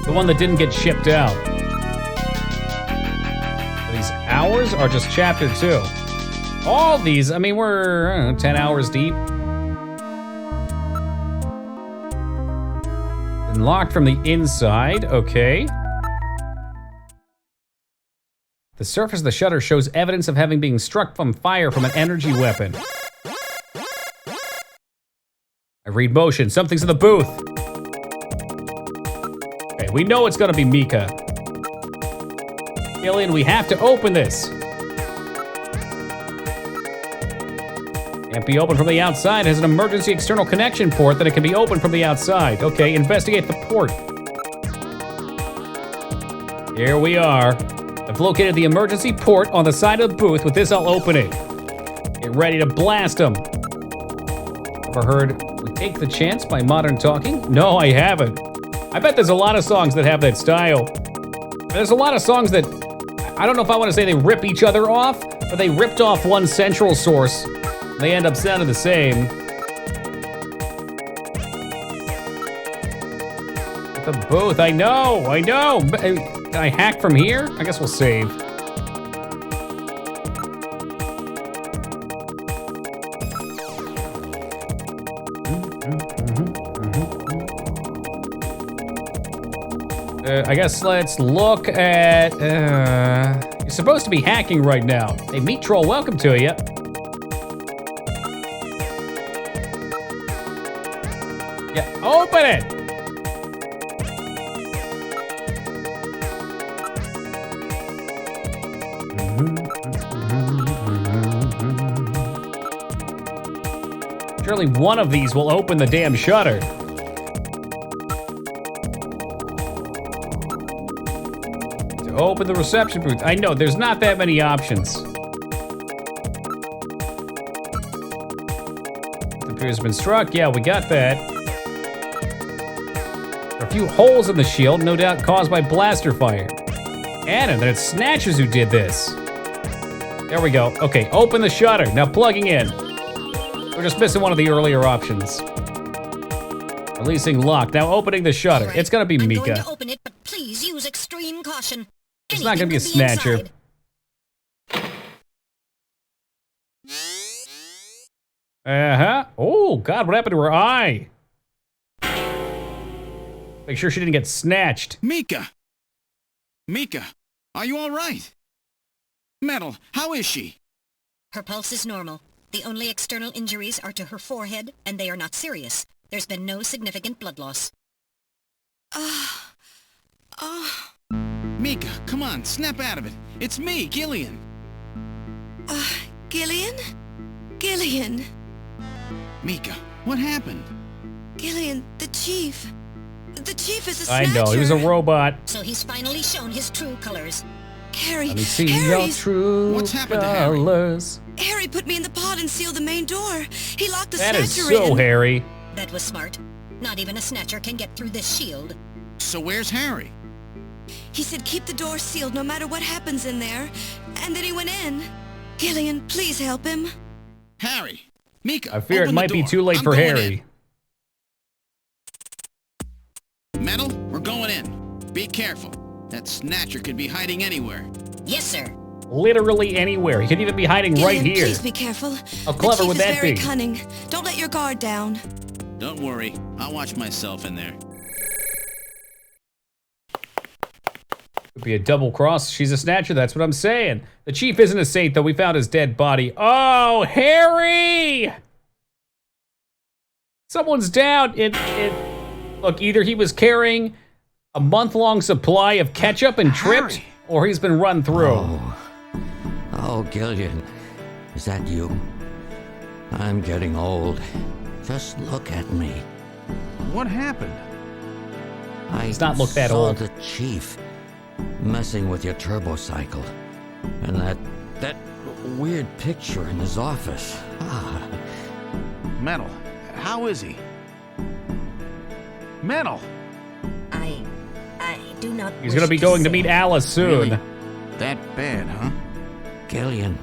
The one that didn't get shipped out. These hours are just chapter 2. All these, I mean, we're, I don't know, 10 hours deep. Been locked from the inside, okay. The surface of the shutter shows evidence of having been struck from fire from an energy weapon. I read motion, something's in the booth. Okay, we know it's gonna be Mika. Alien, we have to open this. Can't be opened from the outside. It has an emergency external connection port that it can be opened from the outside. Okay, investigate the port. Here we are. I've located the emergency port on the side of the booth. With this, I'll open it. Get ready to blast them. Ever heard We Take the Chance by Modern Talking? No, I haven't. I bet there's a lot of songs that have that style. There's a lot of songs that, I don't know if I want to say they rip each other off, but they ripped off one central source. They end up sounding the same. The booth, I know. Can I hack from here? I guess we'll save. I guess let's look at, you're supposed to be hacking right now. Hey, Meat Troll, welcome to you. Yeah, open it! Surely one of these will open the damn shutter. To open the reception booth. I know, there's not that many options. The pier has been struck. Yeah, we got that. There are a few holes in the shield, no doubt caused by blaster fire. And then it's Snatchers who did this. There we go. Okay, open the shutter. Now plugging in. We're just missing one of the earlier options. Releasing lock. Now opening the shutter. Right. It's gonna be Mika. I'm going to open it, but please use extreme caution. It's not gonna be a Snatcher. Uh-huh. Oh, God, what happened to her eye? Make sure she didn't get snatched. Mika! Mika, are you all right? Metal, how is she? Her pulse is normal. The only external injuries are to her forehead, and they are not serious. There's been no significant blood loss. Mika, come on, snap out of it. It's me, Gillian. Gillian? Gillian. Mika, what happened? Gillian, the chief. The chief is a I Snatcher. know, he was a robot. So he's finally shown his true colors. Harry, Let me see your true What's happened to Harry? colors. Harry put me in the pod and sealed the main door. He locked the That is Snatcher so in. Harry. That was smart. Not even a Snatcher can get through this shield. So where's Harry? He said keep the door sealed no matter what happens in there. And then he went in. Gillian, please help him. Harry! Mika, I fear it open the might be door. too late I'm for going Harry. in. Metal, we're going in. Be careful. That Snatcher could be hiding anywhere. Yes, sir. Literally anywhere. He could even be hiding Gillian, right here. please be careful. How clever would the chief that is very be? cunning. Don't let your guard down. Don't worry, I'll watch myself in there. Could be a double cross. She's a Snatcher, that's what I'm saying. The chief isn't a saint, though. We found his dead body. Oh, Harry! Someone's down. Look, either he was carrying a month-long supply of ketchup and tripped, or he's been run through. Oh, Gillian, is that you? I'm getting old. Just look at me. What happened? Does not look that saw old. the chief messing with your turbo cycle, and that weird picture in his office. Metal, how is he? Metal! I do not. He's gonna be going to meet Alice soon. Really? That bad, huh? Gillian,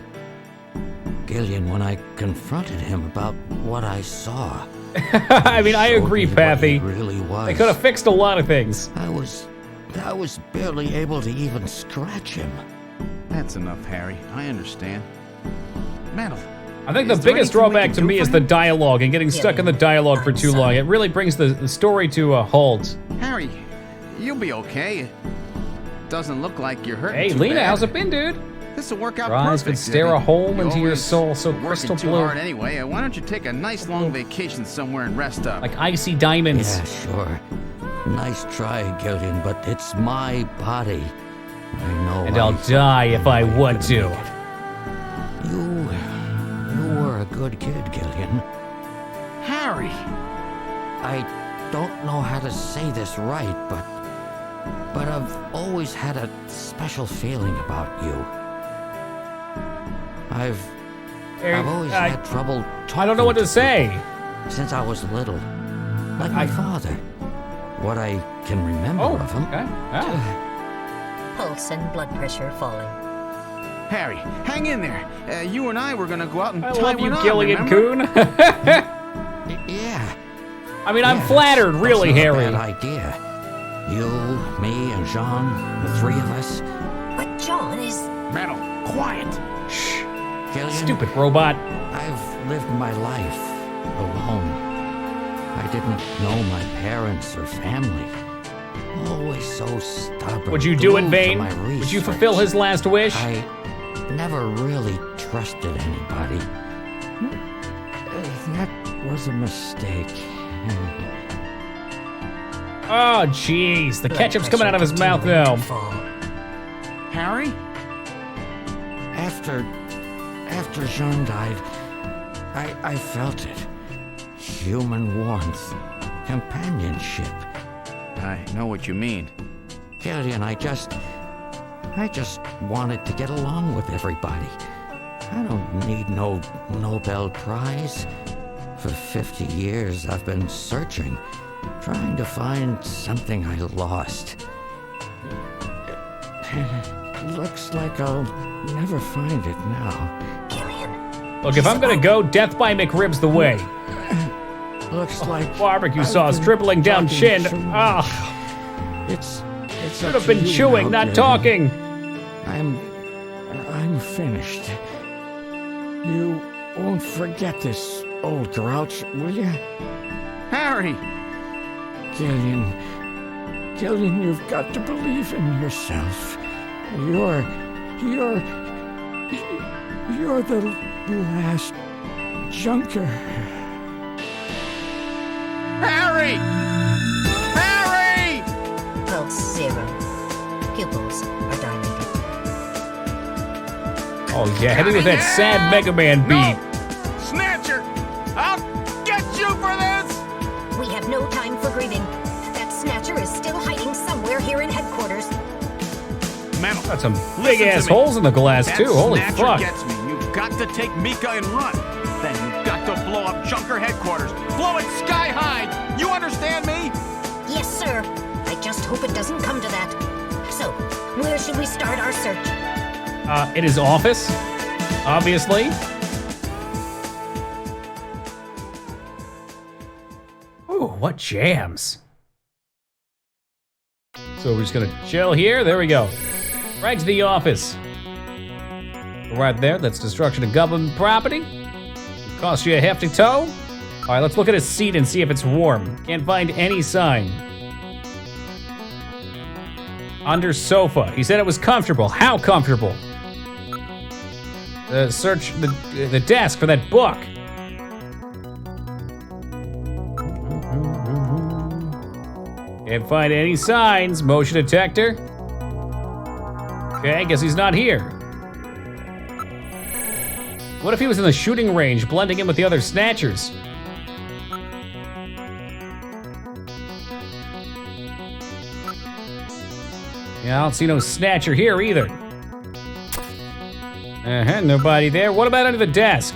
when I confronted him about what I saw. I mean, I agree, Pappy. Really was. They could have fixed a lot of things. I was barely able to even scratch him. That's enough, Harry. I understand. Metal. I think the biggest drawback to me is the dialogue and getting stuck in the dialogue for too long. It really brings the story to a halt. Harry, you'll be okay. It doesn't look like you're hurting Hey, too Lena, bad. how's it been, dude? This'll work out Rise perfect. and stare a hole You're into your always soul, so working crystal too blue. hard anyway. Why don't you take a nice long vacation somewhere and rest up? Like icy diamonds. Yeah, sure. Nice try, Gillian, but it's my body. I know. And I'll die if I want to. You were a good kid, Gillian. Harry! I don't know how to say this right, but I've always had a special feeling about you. I've always had trouble talking. I don't know what to say. Since I was little. Like my father. What I can remember of him. Okay. Pulse and blood pressure falling. Harry, hang in there. You and I were gonna go out and I tie love you, one on, Gillian remember? Coon. Yeah. I mean, I'm flattered, really, that's not Harry. a bad idea. You, me, and Jean, the three of us. But John is... Metal, quiet. Shh. Gillian, Stupid robot. I've lived my life alone. I didn't know my parents or family. Always so stubborn. Would you do it, glued to Vane? my Would you research. fulfill his last wish? I never really trusted anybody. That was a mistake. Oh, jeez. The ketchup's coming out of his mouth now. Harry? After Jean died, I felt it. Human warmth, companionship. I know what you mean. Gillian, I just wanted to get along with everybody. I don't need no Nobel Prize. For 50 years, I've been searching, trying to find something I lost. Looks like I'll never find it now. Look, if I'm gonna go, Death by McRib's the way. Looks like Barbecue I've sauce been dribbling down talking chin. too much. Ah, It's should up have to been you chewing, now, not Gillian. talking. I'm finished. You won't forget this, old grouch, will you? Harry! Gillian, you've got to believe in yourself. You're the last junker. Harry! Harry! Pulse 0. Pupils are dilated. Oh, yeah, hitting with that sad Mega Man beat. Snatcher! I'll get you for this! We have no time for grieving. That Snatcher is still hiding somewhere here in headquarters. Metal. Got some Listen big-ass to me. holes in the glass, That too. Holy Snatcher fuck. Gets me. You've got to take Mika and run. Then you've got to blow up Junker headquarters. Blow it sky high. You understand me? Yes, sir. I just hope it doesn't come to that. So, where should we start our search? In his office, obviously. Ooh, what jams. So we're just gonna chill here. There we go. Right to the office. Right there, that's destruction of government property. Cost you a hefty tow. All right, let's look at his seat and see if it's warm. Can't find any sign. Under sofa. He said it was comfortable. How comfortable? Search the desk for that book. Can't find any signs. Motion detector. Okay, guess he's not here. What if he was in the shooting range, blending in with the other Snatchers? I don't see no Snatcher here either. Nobody there. What about under the desk?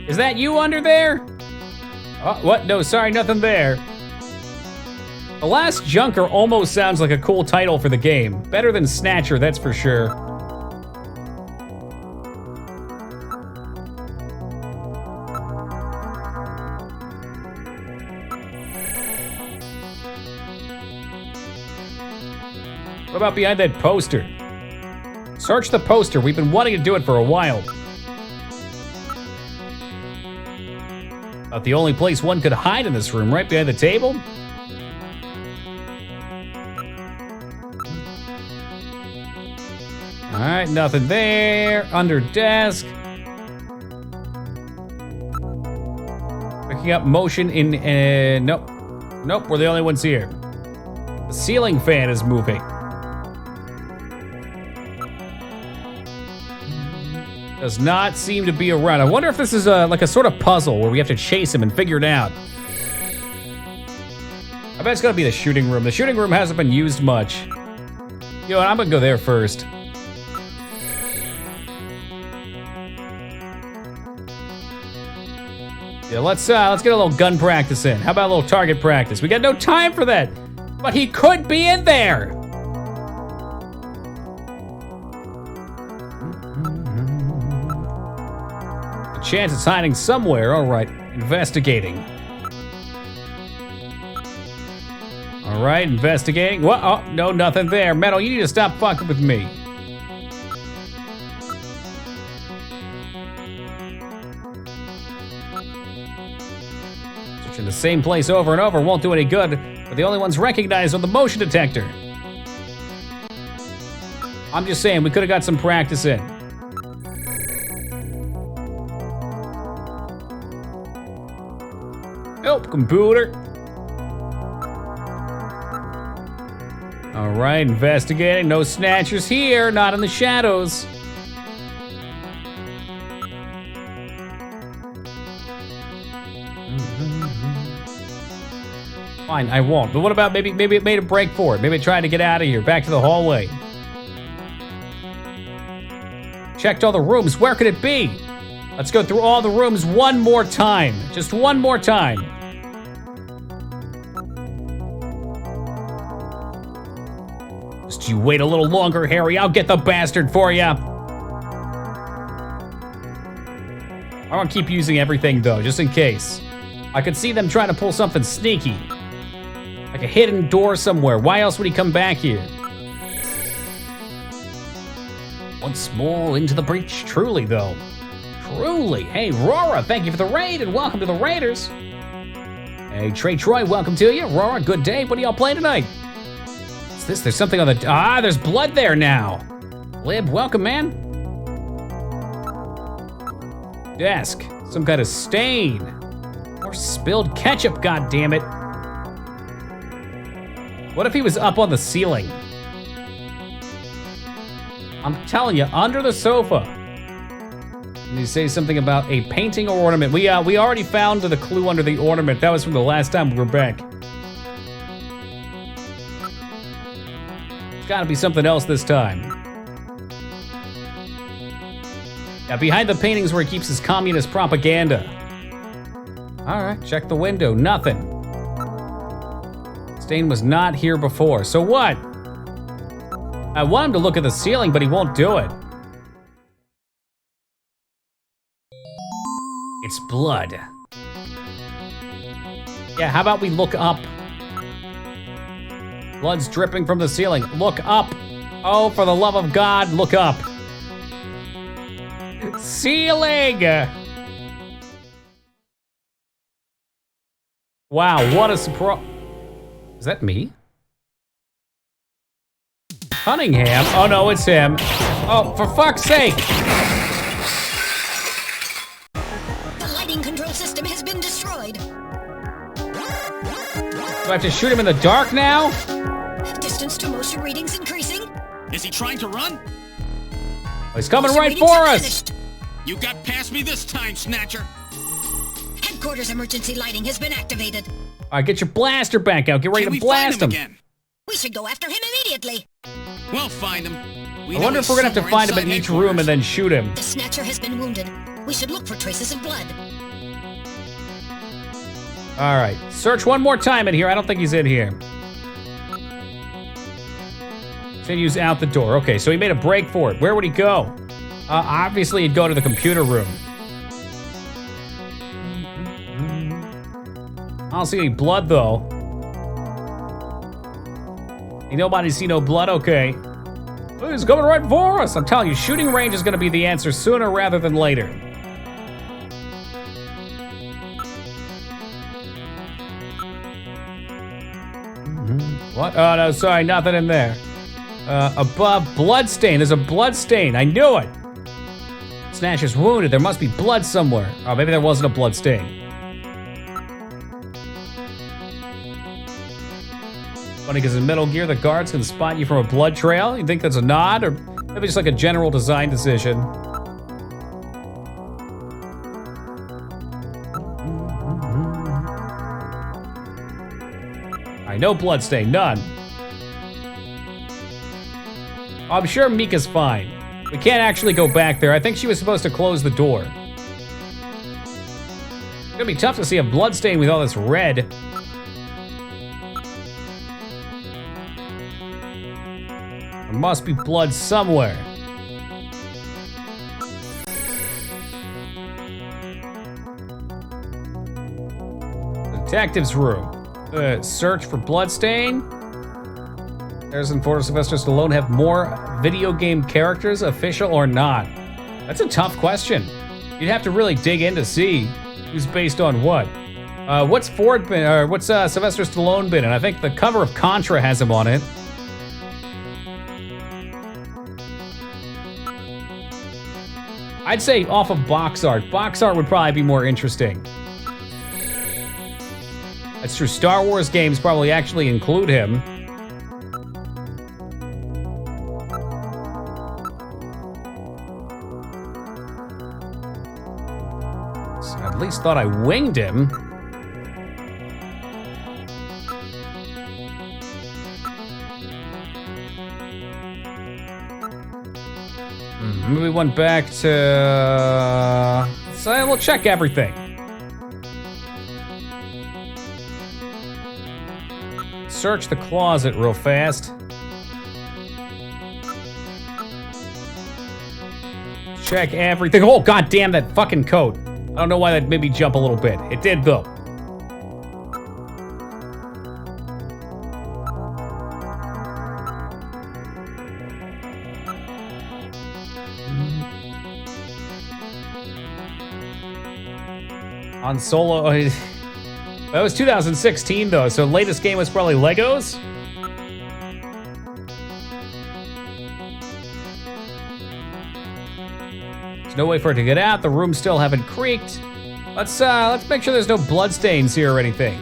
Is that you under there? Oh, what? No, sorry, nothing there. The Last Junker almost sounds like a cool title for the game. Better than Snatcher, that's for sure. What about behind that poster? Search the poster. We've been wanting to do it for a while. About the only place one could hide in this room, right behind the table? Alright, nothing there. Under desk. Picking up motion in... nope. Nope, we're the only ones here. The ceiling fan is moving. Does not seem to be around. I wonder if this is like a sort of puzzle where we have to chase him and figure it out. I bet it's gonna be the shooting room. The shooting room hasn't been used much. You know what, I'm gonna go there first. Yeah, let's get a little gun practice in. How about a little target practice? We got no time for that. But he could be in there. Chance it's hiding somewhere. All right, investigating. All right, investigating. What? Oh, no, nothing there. Metal, you need to stop fucking with me. Searching the same place over and over won't do any good, but the only ones recognized are the motion detector. I'm just saying, we could have got some practice in. Help, computer. All right, investigating. No Snatchers here, not in the shadows. Fine, I won't. But what about maybe it made a break for it? Maybe it tried to get out of here, back to the hallway. Checked all the rooms. Where could it be? Let's go through all the rooms one more time. Just one more time. Just you wait a little longer, Harry. I'll get the bastard for you. I want to keep using everything, though, just in case. I could see them trying to pull something sneaky. Like a hidden door somewhere. Why else would he come back here? Once more into the breach. Truly, though. Truly. Hey, Rora, thank you for the raid, and welcome to the Raiders. Hey, Trey Troy, welcome to you. Rora, good day. What do y'all play tonight? What's this? There's something on the... Ah, there's blood there now. Lib, welcome, man. Desk. Some kind of stain. Or spilled ketchup, goddammit. What if he was up on the ceiling? I'm telling you, under the sofa. And you say something about a painting or ornament. We already found the clue under the ornament. That was from the last time we were back. It's gotta be something else this time. Yeah, behind the paintings where he keeps his communist propaganda. All right, check the window, nothing. Stain was not here before, so what? I want him to look at the ceiling, but he won't do it. It's blood. Yeah, how about we look up? Blood's dripping from the ceiling. Look up. Oh, for the love of God, look up. Ceiling! Wow, what a surprise. Is that me? Cunningham? Oh no, it's him. Oh, for fuck's sake! The lighting control system has been destroyed. Do I have to shoot him in the dark now? Distance to motion readings increasing. Is he trying to run? Oh, he's coming right for us! You got past me this time, Snatcher. Headquarters emergency lighting has been activated. All right, get your blaster back out. Get ready to blast him. We should go after him immediately. We'll find him. I wonder if we're gonna have to find him in each room and then shoot him. The Snatcher has been wounded. We should look for traces of blood. All right, search one more time in here. I don't think he's in here. Continues out the door. Okay, so he made a break for it. Where would he go? Obviously, he'd go to the computer room. I don't see any blood, though. Ain't nobody see no blood? Okay. Oh, he's coming right for us. I'm telling you, shooting range is going to be the answer sooner rather than later. What? Oh, no, sorry, nothing in there. Above, bloodstain. There's a bloodstain. I knew it. Snatcher's wounded. There must be blood somewhere. Oh, maybe there wasn't a bloodstain. Funny, because in Metal Gear, the guards can spot you from a blood trail. You think that's a nod? Or maybe just like a general design decision. Alright, no bloodstain. None. I'm sure Mika's fine. We can't actually go back there. I think she was supposed to close the door. It's gonna be tough to see a bloodstain with all this red. There must be blood somewhere. Detective's room. Search for bloodstain. Harrison Ford and Sylvester Stallone have more video game characters, official or not? That's a tough question. You'd have to really dig in to see who's based on what. What's Ford been, or what's Sylvester Stallone been in? I think the cover of Contra has him on it. I'd say off of box art. Box art would probably be more interesting. That's true. Star Wars games probably actually include him. So I at least thought I winged him. Maybe we went back to... So we'll check everything. Search the closet real fast. Check everything. Oh, goddamn, that fucking coat. I don't know why that made me jump a little bit. It did, though. On Solo... That was 2016, though, so latest game was probably Legos? There's no way for it to get out. The rooms still haven't creaked. Let's make sure there's no bloodstains here or anything.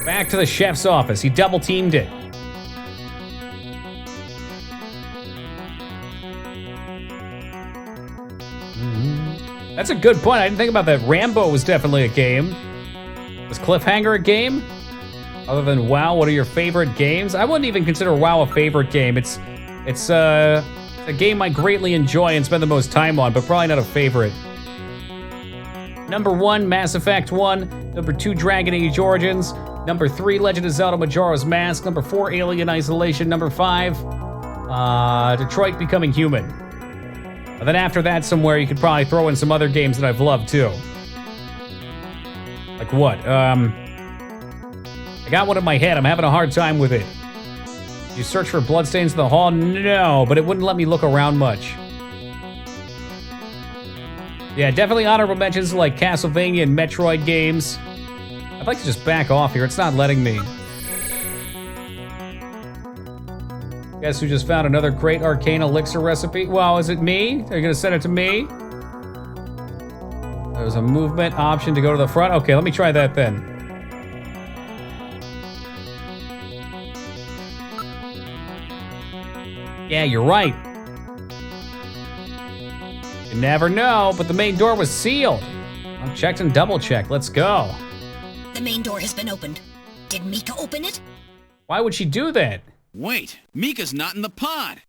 Back to the chef's office. He double-teamed it. That's a good point. I didn't think about that. Rambo was definitely a game. Was Cliffhanger a game? Other than WoW, what are your favorite games? I wouldn't even consider WoW a favorite game. It's a game I greatly enjoy and spend the most time on, but probably not a favorite. Number 1, Mass Effect 1. Number 2, Dragon Age Origins. Number 3, Legend of Zelda Majora's Mask. Number 4, Alien Isolation. Number 5, Detroit Becoming Human. And then after that, somewhere you could probably throw in some other games that I've loved too. Like what? I got one in my head. I'm having a hard time with it. You search for bloodstains in the hall? No, but it wouldn't let me look around much. Yeah, definitely honorable mentions like Castlevania and Metroid games. I'd like to just back off here. It's not letting me. Guess who just found another great arcane elixir recipe? Well, is it me? Are you gonna send it to me? There's a movement option to go to the front. Okay, let me try that then. Yeah, you're right. You never know, but the main door was sealed. Unchecked and double-checked. Let's go. The main door has been opened. Did Mika open it? Why would she do that? Wait, Mika's not in the pod.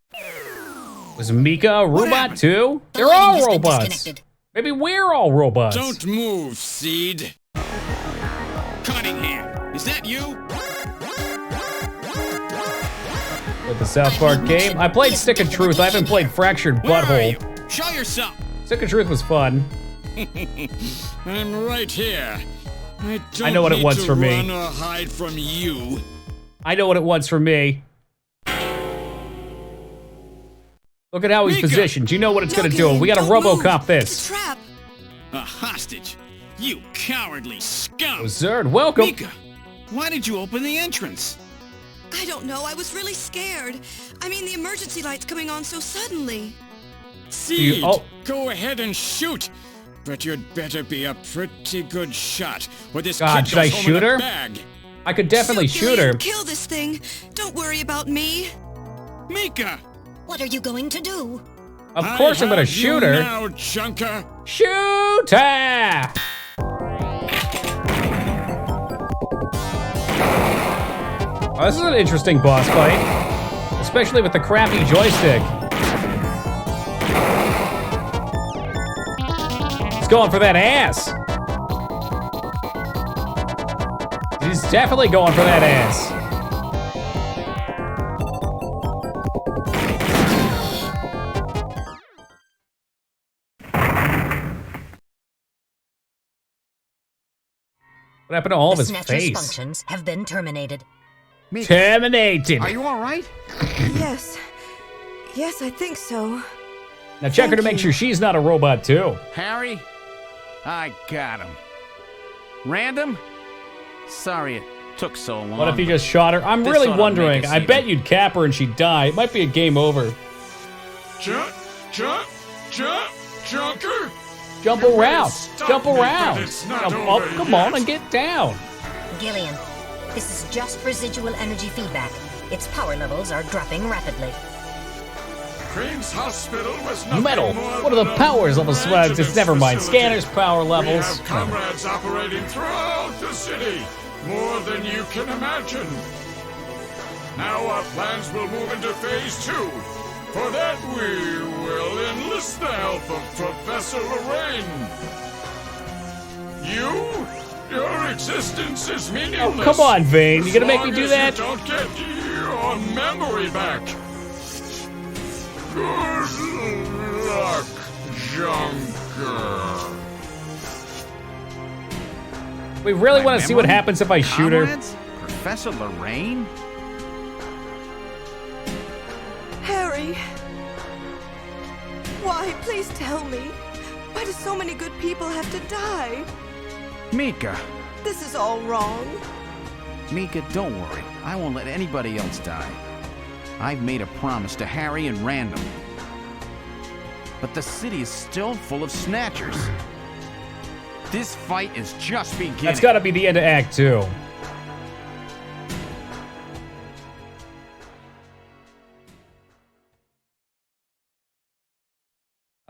Was Mika a robot too? They're all robots. Maybe we're all robots. Don't move, Seed. Cunningham, is that you? With the South Park game, I played Stick of Truth. I haven't played Fractured Butthole. Show yourself. Stick of Truth was fun. I'm right here. I know what it wants from me. Run or hide from you. I know what it wants from me. Look at how he's positioned. You know what it's gonna do. We gotta RoboCop this. Trap. A hostage. You cowardly scum. Oh, Zerd, welcome. Mika, why did you open the entrance? I don't know. I was really scared. I mean, the emergency light's coming on so suddenly. Seed, go ahead and shoot. But you'd better be a pretty good shot, or this God, kid should I goes home shoot in a her? bag. I could definitely shoot her. Kill this thing. Don't worry about me. Mika! What are you going to do? Of course I'm gonna shoot her. Now, junker. Shoot her! Oh, this is an interesting boss fight, especially with the crappy joystick. He's going for that ass. He's definitely going for that ass. What happened to all of his Snatcher's face? functions have been terminated. Terminated. Are you all right? Yes. Yes, I think so. Now check her to make sure she's not a robot too. Harry? I got him. Random? Sorry it took so long. What if you just shot her? I'm This really ought to wondering. make us I even. bet you'd cap her and she'd die. It might be a game over. Junker. Jump around. Jump around. Jump up. Come on and get down. Gillian, this is just residual energy feedback. Its power levels are dropping rapidly. Crane's hospital was nothing Metal. more What are the than a powers levels? Just never mind. facility. Scanners power We levels. have comrades operating throughout the city, more than you can imagine. Now our plans will move into phase 2. For that, we will enlist the help of Professor Lorraine. Your existence is meaningless. Oh, come on, Vane. You gonna make me do that? As long as you don't get your memory back. Good luck, Junker. We really want to see what happens if I shoot her. Comrades? Professor Lorraine? Harry. Why? Please tell me. Why do so many good people have to die? Mika. This is all wrong. Mika, don't worry. I won't let anybody else die. I've made a promise to Harry and Random. But the city is still full of Snatchers. This fight is just beginning. That's got to be the end of Act 2.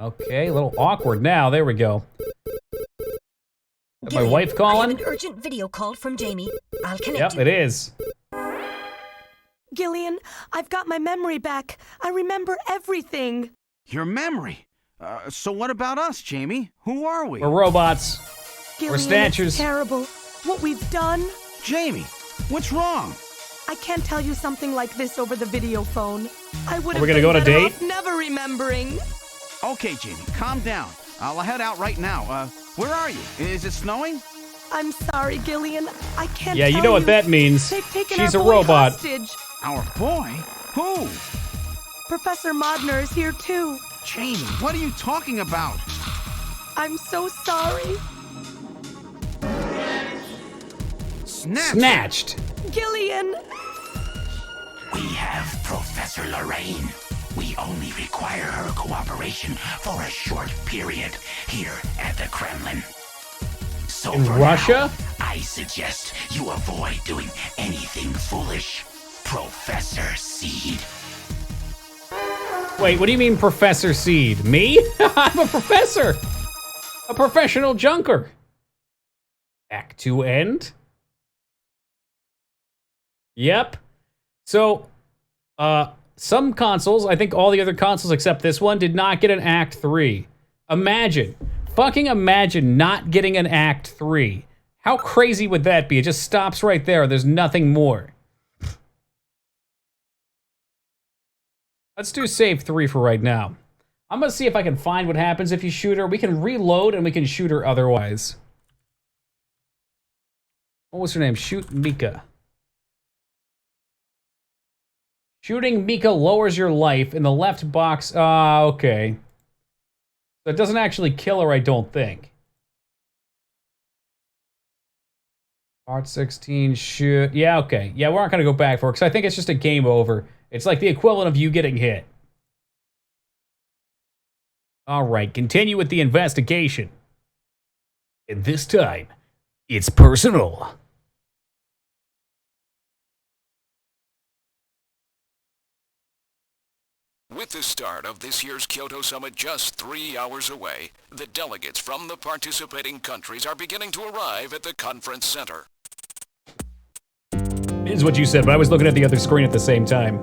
Okay, a little awkward now. There we go. Is my wife I calling? have an urgent video call from Jamie. I'll connect Yep, you. it is. Gillian, I've got my memory back. I remember everything. Your memory? So what about us, Jamie? Who are we? We're robots. Gillian, We're Snatchers. It's terrible. What we've done. Jamie, what's wrong? I can't tell you something like this over the video phone. I would Are have we gonna been go on a better date? off never remembering. Okay, Jamie, calm down. I'll head out right now. Where are you? Is it snowing? I'm sorry, Gillian. I can't Yeah, tell you know what that means. They've taken She's our a boy robot. hostage. Our boy? Who? Professor Modner is here too. Jamie, what are you talking about? I'm so sorry. Snatched. Gillian! We have Professor Lorraine. We only require her cooperation for a short period here at the Kremlin. So In for Russia? now, I suggest you avoid doing anything foolish, Professor Seed. Wait, what do you mean Professor Seed? Me? I'm a professor. A professional junker. Act 2 end? Yep. So, some consoles, I think all the other consoles except this one, did not get an Act 3. Imagine. Fucking imagine not getting an Act 3. How crazy would that be? It just stops right there. There's nothing more. Let's do save 3 for right now. I'm gonna see if I can find what happens if you shoot her. We can reload and we can shoot her otherwise. What was her name? Shoot Mika. Shooting Mika lowers your life in the left box. Okay. So it doesn't actually kill her, I don't think. Part 16, shoot. Yeah, okay. Yeah, we're not gonna go back for it, because I think it's just a game over. It's like the equivalent of you getting hit. Alright, continue with the investigation. And this time, it's personal. With the start of this year's Kyoto Summit just 3 hours away, the delegates from the participating countries are beginning to arrive at the conference center. Is what you said, but I was looking at the other screen at the same time.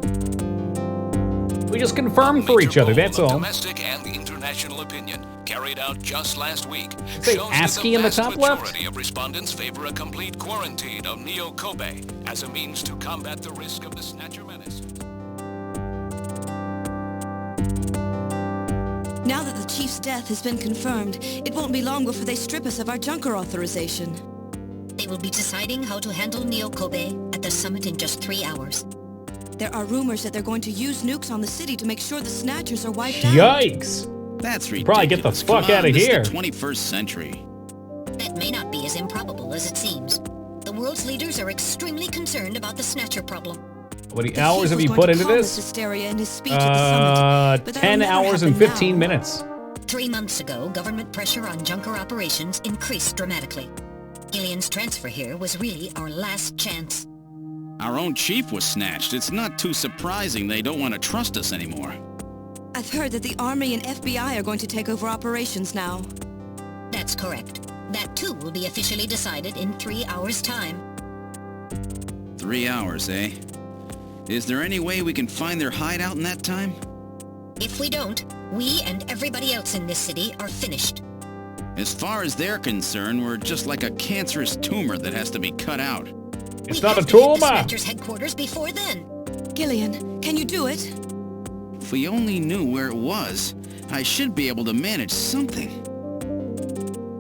We just confirmed for each other, that's all. Domestic and international opinion carried out just last week say shows ASCII in the top the left? majority of respondents favor a complete quarantine of Neo Kobe as a means to combat the risk of the Snatcher menace. Now that the Chief's death has been confirmed, it won't be long before they strip us of our junker authorization. They will be deciding how to handle Neo Kobe at the summit in just 3 hours. There are rumors that they're going to use nukes on the city to make sure the Snatchers are wiped out. Yikes! That's ridiculous. Probably get the fuck Come on, out of this is here. the 21st century. That may not be as improbable as it seems. The world's leaders are extremely concerned about the Snatcher problem. How many hours have you put into this? Hysteria in his speech at the summit, but 10 hours and 15 minutes. 3 months ago, government pressure on junker operations increased dramatically. Gillian's transfer here was really our last chance. Our own chief was snatched. It's not too surprising they don't want to trust us anymore. I've heard that the Army and FBI are going to take over operations now. That's correct. That too will be officially decided in 3 hours' time. 3 hours, eh? Is there any way we can find their hideout in that time? If we don't, we and everybody else in this city are finished. As far as they're concerned, we're just like a cancerous tumor that has to be cut out. It's not a The tumor! Snatcher's headquarters before then. Gillian, can you do it? If we only knew where it was, I should be able to manage something.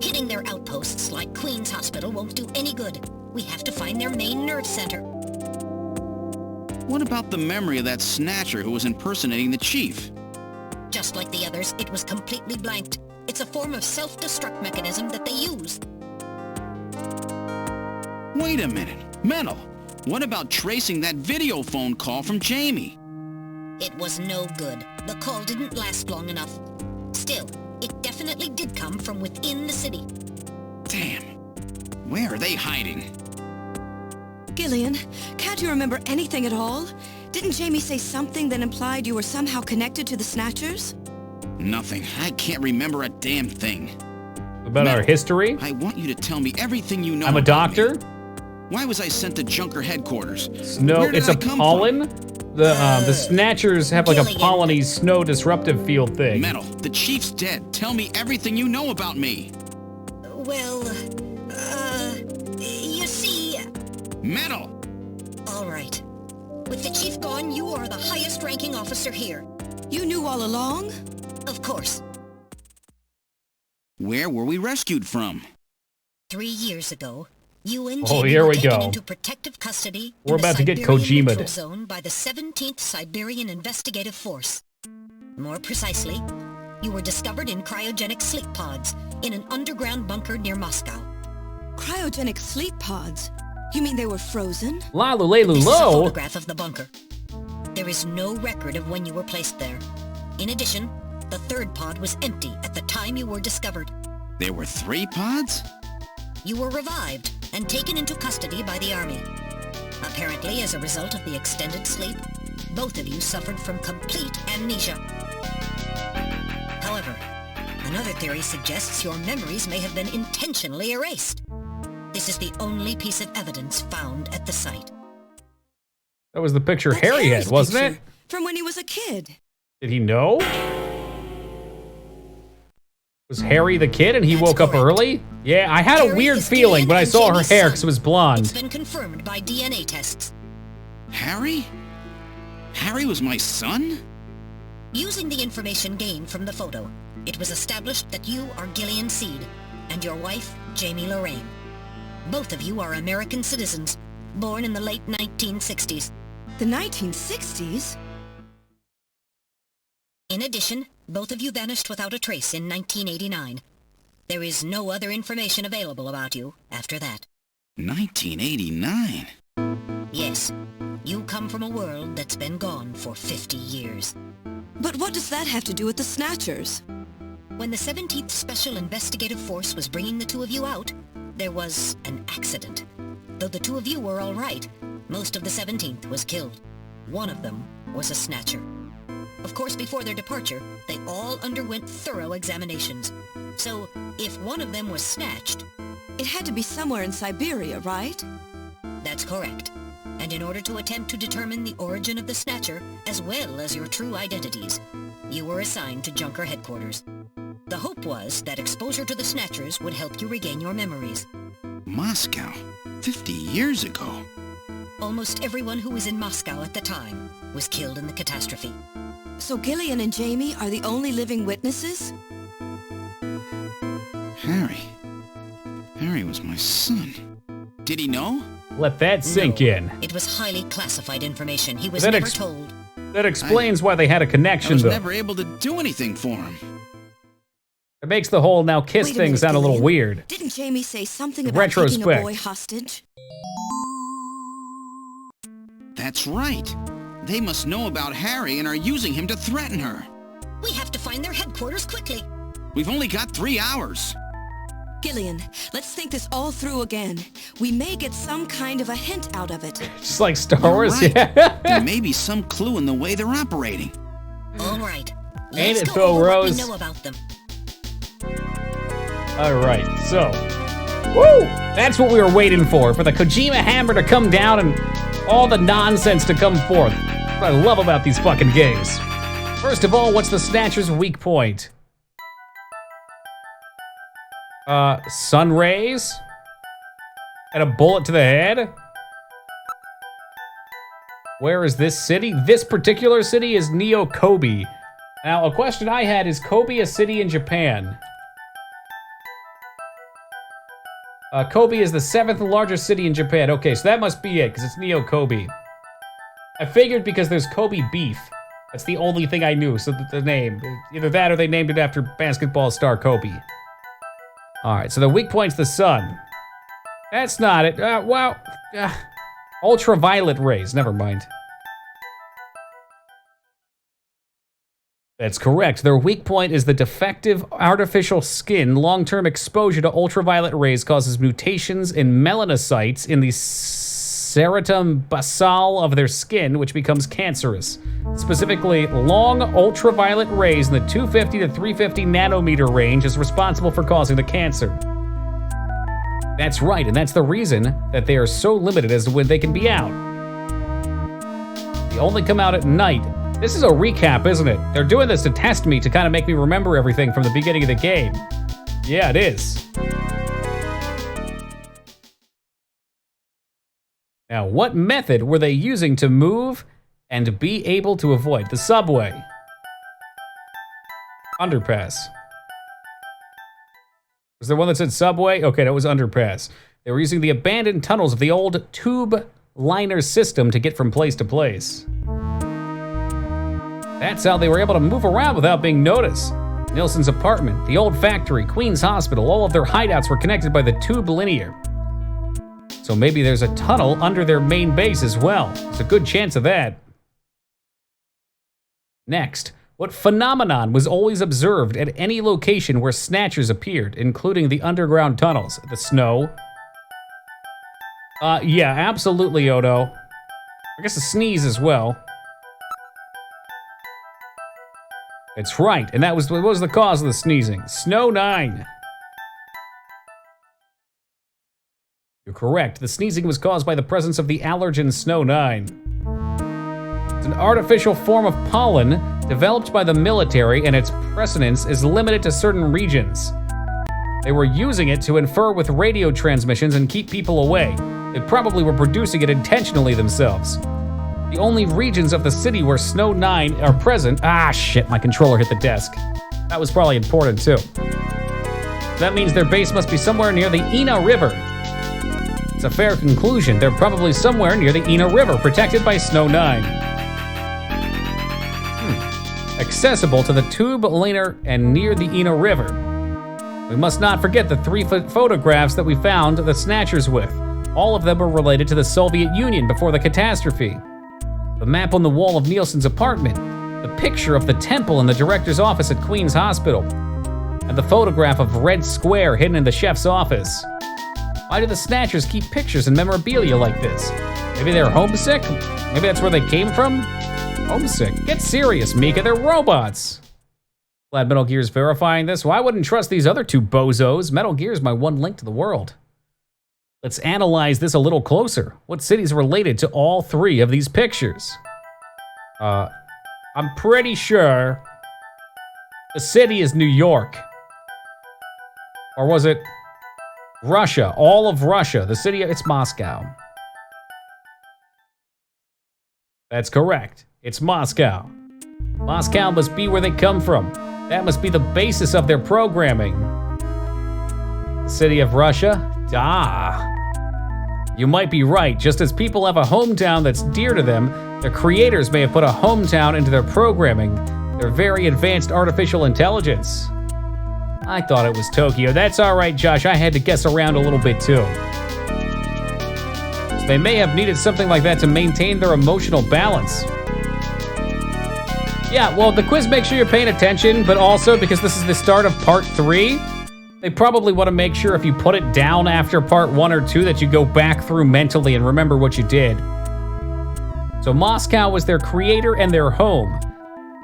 Hitting their outposts like Queen's Hospital won't do any good. We have to find their main nerve center. What about the memory of that Snatcher who was impersonating the chief? Just like the others, it was completely blanked. It's a form of self-destruct mechanism that they use. Wait a minute. Metal, what about tracing that video phone call from Jamie? It was no good. The call didn't last long enough. Still, it definitely did come from within the city. Damn. Where are they hiding? Gillian, can't you remember anything at all? Didn't Jamie say something that implied you were somehow connected to the Snatchers? Nothing. I can't remember a damn thing. About our history? I want you to tell me everything you know. I'm a doctor? Why was I sent to Junker headquarters? Snow, it's a pollen? The Snatchers have like a polleny snow disruptive field thing. Metal, the chief's dead. Tell me everything you know about me. Well, you see... Metal! All right. With the chief gone, you are the highest ranking officer here. You knew all along? Of course. Where were we rescued from? 3 years ago, you and Oh, Jamie here were we taken go. into protective custody We're in the about to get Siberian Kojima'd. Neutral Zone by the 17th Siberian Investigative Force. More precisely, you were discovered in cryogenic sleep pods in an underground bunker near Moscow. Cryogenic sleep pods? You mean they were frozen? This is a photograph of the bunker. There is no record of when you were placed there. In addition, the third pod was empty at the time you were discovered. There were 3 pods? You were revived and taken into custody by the army. Apparently, as a result of the extended sleep, both of you suffered from complete amnesia. However, another theory suggests your memories may have been intentionally erased. This is the only piece of evidence found at the site. That was the picture Harry had, wasn't it? From when he was a kid. Did he know? Was Harry the kid and he woke up early? Yeah, I had a weird feeling when I saw her hair because it was blonde. It's been confirmed by DNA tests. Harry? Harry was my son? Using the information gained from the photo, it was established that you are Gillian Seed and your wife, Jamie Lorraine. Both of you are American citizens, born in the late 1960s. The 1960s? In addition, both of you vanished without a trace in 1989. There is no other information available about you after that. 1989? Yes, you come from a world that's been gone for 50 years. But what does that have to do with the Snatchers? When the 17th Special Investigative Force was bringing the two of you out, there was an accident. Though the two of you were all right, most of the 17th was killed. One of them was a Snatcher. Of course, before their departure, they all underwent thorough examinations. So, if one of them was snatched... It had to be somewhere in Siberia, right? That's correct. And in order to attempt to determine the origin of the Snatcher, as well as your true identities, you were assigned to Junker headquarters. The hope was that exposure to the Snatchers would help you regain your memories. Moscow? 50 years ago? Almost everyone who was in Moscow at the time was killed in the catastrophe. So Gillian and Jamie are the only living witnesses? Harry was my son. Did he know? Let that sink in. It was highly classified information. He was never told. That explains why they had a connection, I was though. never able to do anything for him. It makes the whole now kiss thing sound a little weird. Didn't Jamie say something about taking a boy hostage? That's right. They must know about Harry and are using him to threaten her. We have to find their headquarters quickly. We've only got 3 hours. Gillian, let's think this all through again. We may get some kind of a hint out of it. Just like Star Wars, right. yeah. There may be some clue in the way they're operating. All right. Ain't Let's it, go Phil over what Rose? we know about them. All right, so, woo! That's what we were waiting for the Kojima hammer to come down and all the nonsense to come forth. That's what I love about these fucking games. First of all, what's the Snatcher's weak point? Sun rays? And a bullet to the head? Where is this city? This particular city is Neo-Kobe. Now, a question I had, is Kobe a city in Japan? Kobe is the 7th largest city in Japan. Okay, so that must be it, because it's Neo-Kobe. I figured because there's Kobe beef. That's the only thing I knew, so the name. Either that or they named it after basketball star Kobe. Alright, so the weak point's the sun. That's not it. Wow. Ultraviolet rays, never mind. That's correct. Their weak point is the defective artificial skin. Long-term exposure to ultraviolet rays causes mutations in melanocytes in the ceratum basal of their skin, which becomes cancerous. Specifically, long ultraviolet rays in the 250 to 350 nanometer range is responsible for causing the cancer. That's right, and that's the reason that they are so limited as to when they can be out. They only come out at night. This is a recap, isn't it? They're doing this to test me, to kind of make me remember everything from the beginning of the game. Yeah, it is. Now, what method were they using to move and be able to avoid the subway? Underpass. Was there one that said subway? Okay, that was underpass. They were using the abandoned tunnels of the old tube liner system to get from place to place. That's how they were able to move around without being noticed. Nilsson's apartment, the old factory, Queen's Hospital, all of their hideouts were connected by the tube linear. So maybe there's a tunnel under their main base as well. There's a good chance of that. Next, what phenomenon was always observed at any location where Snatchers appeared, including the underground tunnels? The snow? Yeah, absolutely, Odo. I guess a sneeze as well. That's right, and what was the cause of the sneezing? Snow 9. You're correct. The sneezing was caused by the presence of the allergen Snow 9. It's an artificial form of pollen developed by the military, and its precedence is limited to certain regions. They were using it to infer with radio transmissions and keep people away. They probably were producing it intentionally themselves. The only regions of the city where Snow 9 are present— ah, shit, my controller hit the desk. That was probably important, too. That means their base must be somewhere near the Ina River. It's a fair conclusion. They're probably somewhere near the Ina River, protected by Snow 9. Accessible to the tube laner and near the Ina River. We must not forget the 3 photographs that we found the Snatchers with. All of them were related to the Soviet Union before the catastrophe. The map on the wall of Nielsen's apartment, the picture of the temple in the director's office at Queen's Hospital, and the photograph of Red Square hidden in the chef's office. Why do the Snatchers keep pictures and memorabilia like this? Maybe they're homesick? Maybe that's where they came from? Homesick? Get serious, Mika, they're robots! Glad Metal Gear's verifying this. Well, I wouldn't trust these other 2 bozos. Metal Gear's my one link to the world. Let's analyze this a little closer. What city's related to all 3 of these pictures? I'm pretty sure the city is New York. Or was it Russia? All of Russia. The city, it's Moscow. That's correct. It's Moscow. Moscow must be where they come from. That must be the basis of their programming. The city of Russia? You might be right. Just as people have a hometown that's dear to them, their creators may have put a hometown into their programming, their very advanced artificial intelligence. I thought it was Tokyo. That's all right, Josh. I had to guess around a little bit, too. So they may have needed something like that to maintain their emotional balance. Yeah, well, the quiz makes sure you're paying attention, but also because this is the start of part 3, they probably want to make sure if you put it down after part 1 or 2 that you go back through mentally and remember what you did. So Moscow was their creator and their home,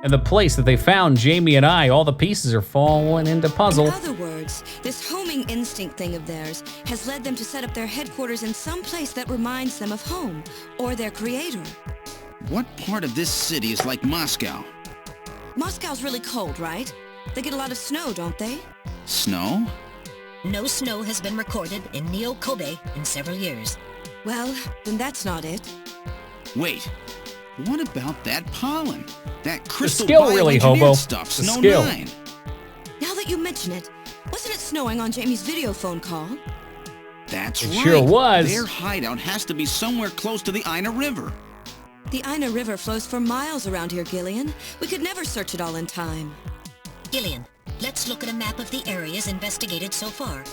and the place that they found Jamie and I. All the pieces are falling into puzzle. In other words, this homing instinct thing of theirs has led them to set up their headquarters in some place that reminds them of home, or their creator. What part of this city is like Moscow? Moscow's really cold, right? They get a lot of snow, don't they? Snow? No snow has been recorded in Neo Kobe in several years. Well, then that's not it. Wait, what about that pollen? That crystal skill really, Hobo. Stuff, The Snow skill. 9. Now that you mention it, wasn't it snowing on Jamie's video phone call? That's It right. sure was. Their hideout has to be somewhere close to the Ina River. The Ina River flows for miles around here, Gillian. We could never search it all in time. Gillian, let's look at a map of the areas investigated so far.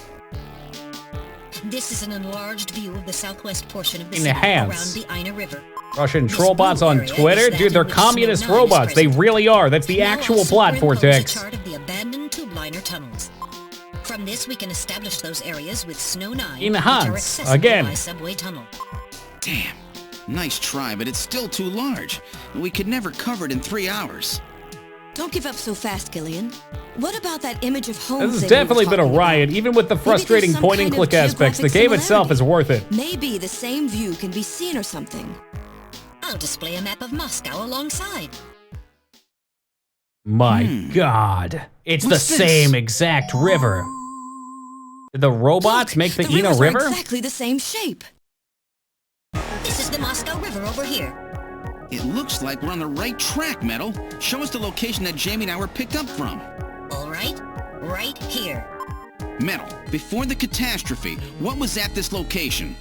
This is an enlarged view of the southwest portion of the city around the Ina River. Russian trollbots on Twitter? Dude, they're communist robots. They really are. That's the actual plot, Vortex. Chart of the abandoned tube liner tunnels. From this, we can establish those areas with Snow 9, which are Enhance, accessible again. by subway tunnel. Damn. Nice try, but it's still too large. We could never cover it in 3 hours. Don't give up so fast, Gillian. What about that image of home? This has definitely been a riot, even with the frustrating point-and-click aspects. The game itself is worth it. Maybe the same view can be seen or something. I'll display a map of Moscow alongside. My God. It's the same exact river. Did the robots make the Ina rivers River? are exactly the same shape. This is the Moscow River over here. It looks like we're on the right track, Metal. Show us the location that Jamie and I were picked up from. All right, right here. Metal, before the catastrophe, what was at this location?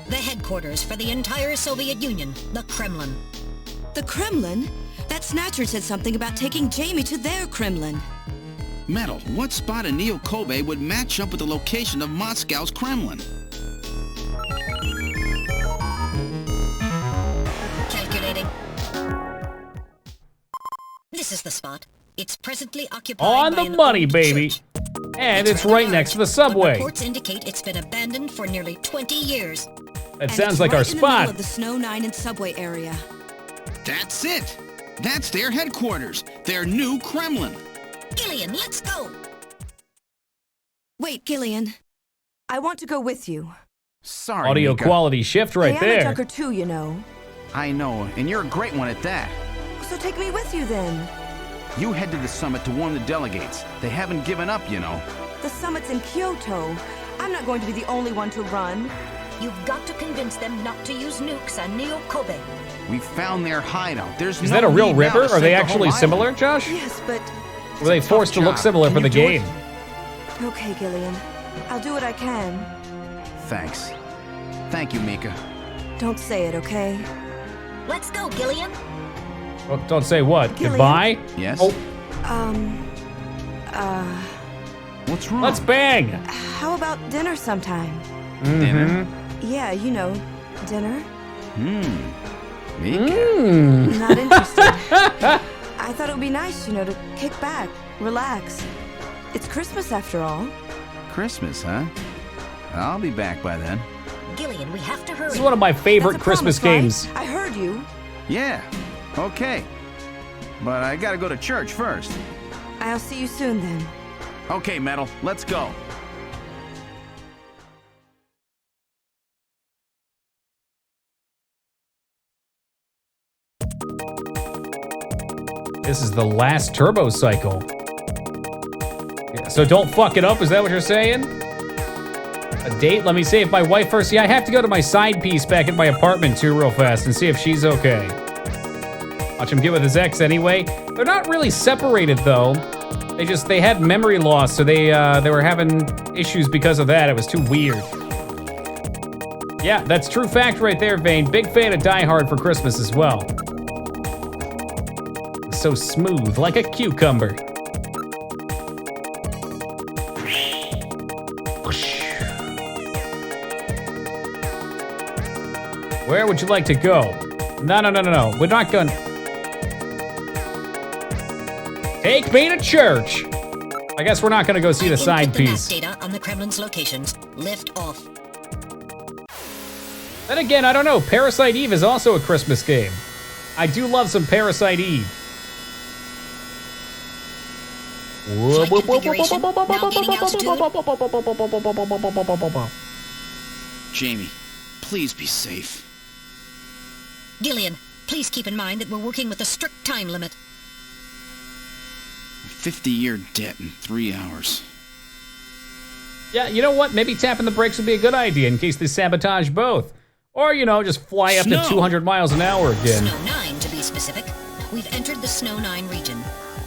The headquarters for the entire Soviet Union, the Kremlin. The Kremlin? That Snatcher said something about taking Jamie to their Kremlin. Metal, what spot in Neo Kobe would match up with the location of Moscow's Kremlin? Calculating. This is the spot. It's presently occupied On by the an money, old baby. church. And it's right next to the subway. Reports indicate it's been abandoned for nearly 20 years. That sounds like our In the middle spot. of the Snow 9 and subway area. That's it. That's their headquarters. Their new Kremlin. Gillian, let's go! Wait, Gillian. I want to go with you. Sorry, Audio Mika. quality shift right I'm a there. trucker too, you know. I know, and you're a great one at that. So take me with you then. You head to the summit to warn the delegates. They haven't given up, you know. The summit's in Kyoto. I'm not going to be the only one to run. You've got to convince them not to use nukes on Neo Kobe. We found their hideout. There's Is no that a real need river? now to Are they save the whole actually similar, island. Josh? Yes, but... Were they forced to look job. similar Can for the you do it? game? Okay, Gillian. I'll do what I can. Thanks. Thank you, Mika. Don't say it, okay? Let's go, Gillian. Oh, don't say what. Gillian? Goodbye? Yes? Oh, What's wrong? let's bang! How about dinner sometime? Dinner? Yeah, you know, dinner. Mika? Not interested. I thought it would be nice, you know, to kick back, relax. It's Christmas after all. Christmas, huh? I'll be back by then. Gillian, we have to hurry. This is one of my favorite That's a Christmas promise, games. right? I heard you. Yeah, okay. But I gotta go to church first. I'll see you soon then. Okay, Metal, let's go. This is the last turbo cycle. Yeah, so don't fuck it up, is that what you're saying? A date? Let me save my wife first. Yeah, I have to go to my side piece back at my apartment too real fast and see if she's okay. Watch him get with his ex anyway. They're not really separated though. They had memory loss, so they were having issues because of that. It was too weird. Yeah, that's true fact right there, Vane. Big fan of Die Hard for Christmas as well. So smooth, like a cucumber. Where would you like to go? No. We're not going. Take me to church. I guess we're not going to go see the side piece. Data on the Kremlin's locations. Lift off. Then again, I don't know. Parasite Eve is also a Christmas game. I do love some Parasite Eve. Flight configuration now getting altitude. Jamie, please be safe. Gillian, please keep in mind that we're working with a strict time limit. 50-year debt in 3 hours. Yeah, you know what? Maybe tapping the brakes would be a good idea in case they sabotage both. Or, you know, just fly up to 200 miles an hour again. Snow 9, to be specific. We've entered the Snow 9 region.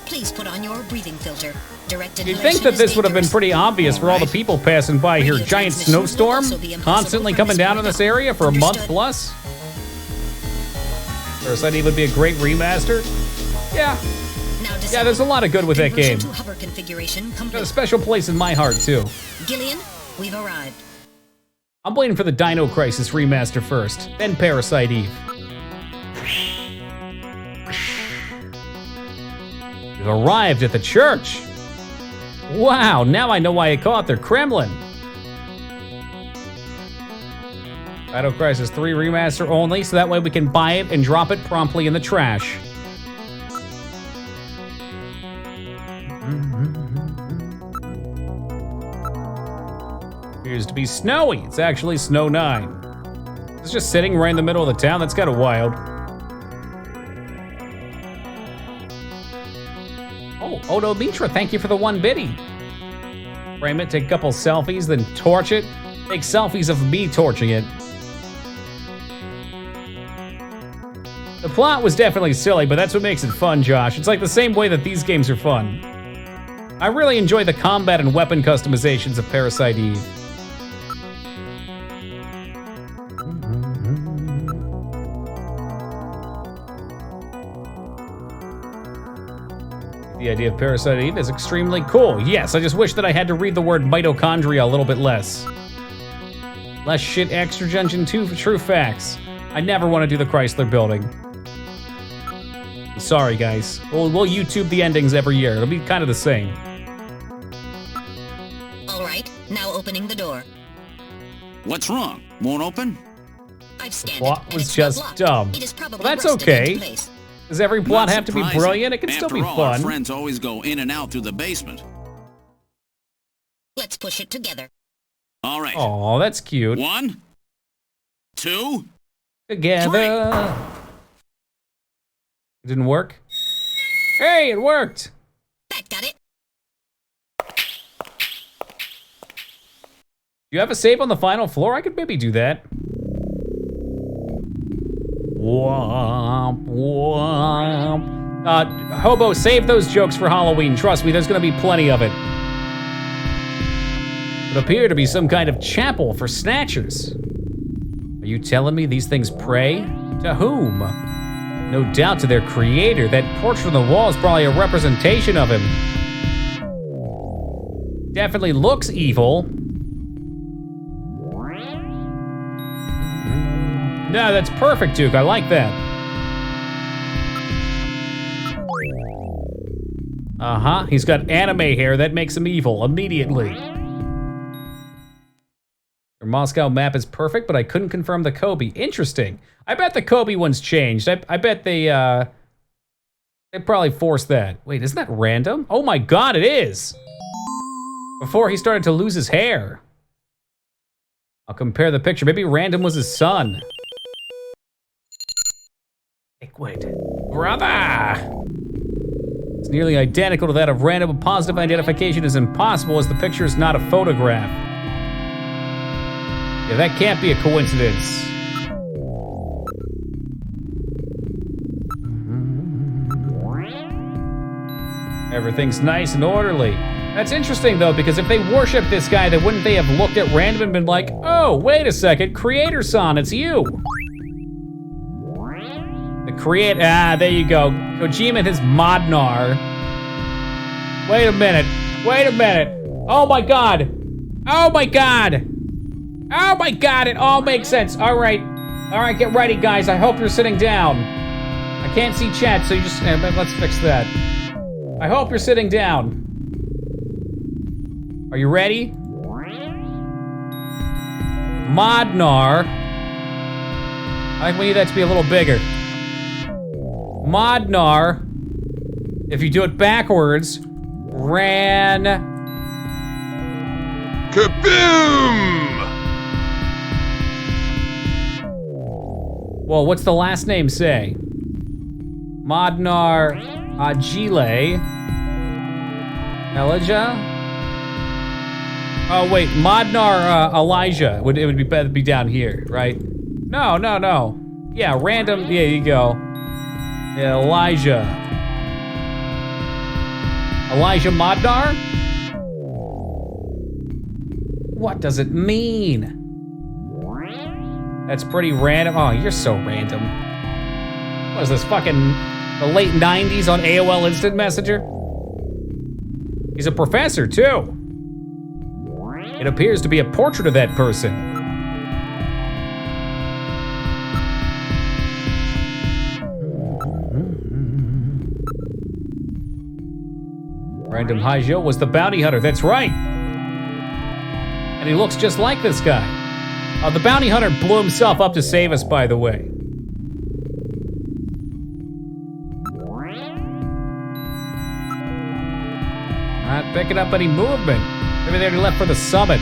Please put on your breathing filter. Directed You'd think that this would have been pretty obvious for all the people passing by here. Giant snowstorm constantly coming down in this area for a month plus. Parasite Eve would be a great remaster. Yeah. Yeah, there's a lot of good with that game. Hover configuration Got a complete. special place in my heart, too. Gillian, we've arrived. I'm waiting for the Dino Crisis remaster first, then Parasite Eve. We've arrived at the church. Wow, now I know why I call it their Kremlin. Dino Crisis 3 remaster only, so that way we can buy it and drop it promptly in the trash. Appears to be snowy. It's actually Snow 9. It's just sitting right in the middle of the town. That's kind of wild. Oh, Odo Mitra, thank you for the 1 biddy. Frame it, take a couple selfies, then torch it. Take selfies of me torching it. The plot was definitely silly, but that's what makes it fun, Josh. It's like the same way that these games are fun. I really enjoy the combat and weapon customizations of Parasite Eve. The idea of Parasite Eve is extremely cool. Yes, I just wish that I had to read the word mitochondria a little bit less. Less shit, extra Dungeon 2 for true facts. I never want to do the Chrysler Building. Sorry, guys. We'll YouTube the endings every year. It'll be kind of the same. All right, now opening the door. What's wrong? Won't open? I've scanned Plot it, and was it's just not locked. dumb. It is probably Well, that's rusted okay. into place. Does every plot Not have to be surprising. brilliant? It can still After be all, our fun. friends always go in and out through the basement. Let's push it together. All right. Oh, that's cute. 1, 2, Together. It didn't work? Hey, it worked. That got it. You have a save on the final floor? I could maybe do that. Womp, womp. Hobo, save those jokes for Halloween. Trust me, there's gonna be plenty of it. Would appear to be some kind of chapel for snatchers. Are you telling me these things pray? To whom? No doubt to their creator. That portrait on the wall is probably a representation of him. Definitely looks evil. No, that's perfect, Duke. I like that. Uh-huh. He's got anime hair. That makes him evil immediately. Their Moscow map is perfect, but I couldn't confirm the Kobe. Interesting. I bet the Kobe one's changed. I bet they probably forced that. Wait, isn't that random? Oh my god, it is! Before he started to lose his hair. I'll compare the picture. Maybe random was his son. Wait. Brother! It's nearly identical to that of random, but positive identification is impossible as the picture is not a photograph. Yeah, that can't be a coincidence. Everything's nice and orderly. That's interesting, though, because if they worship this guy, then wouldn't they have looked at random and been like, oh, wait a second, Creator-san, it's you. There you go. Kojima and his Modnar. Wait a minute. Oh my god. Oh my god. Oh my god, it all makes sense. All right, get ready, guys. I hope you're sitting down. I can't see chat, so you just, let's fix that. I hope you're sitting down. Are you ready? Modnar. I think we need that to be a little bigger. Modnar, if you do it backwards, ran. Kaboom! Well, what's the last name say? Modnar Agile. Elijah? Oh wait, Modnar Elijah. It would be better to be down here, right? No. Yeah, random. Yeah, you go. Elijah Modnar? What does it mean? That's pretty random. Oh, you're so random. What is this, fucking the late 90s on AOL Instant Messenger? He's a professor, too. It appears to be a portrait of that person. Random Haijo was the bounty hunter, that's right. And he looks just like this guy. The bounty hunter blew himself up to save us, by the way. Not picking up any movement. Maybe they already left for the summit.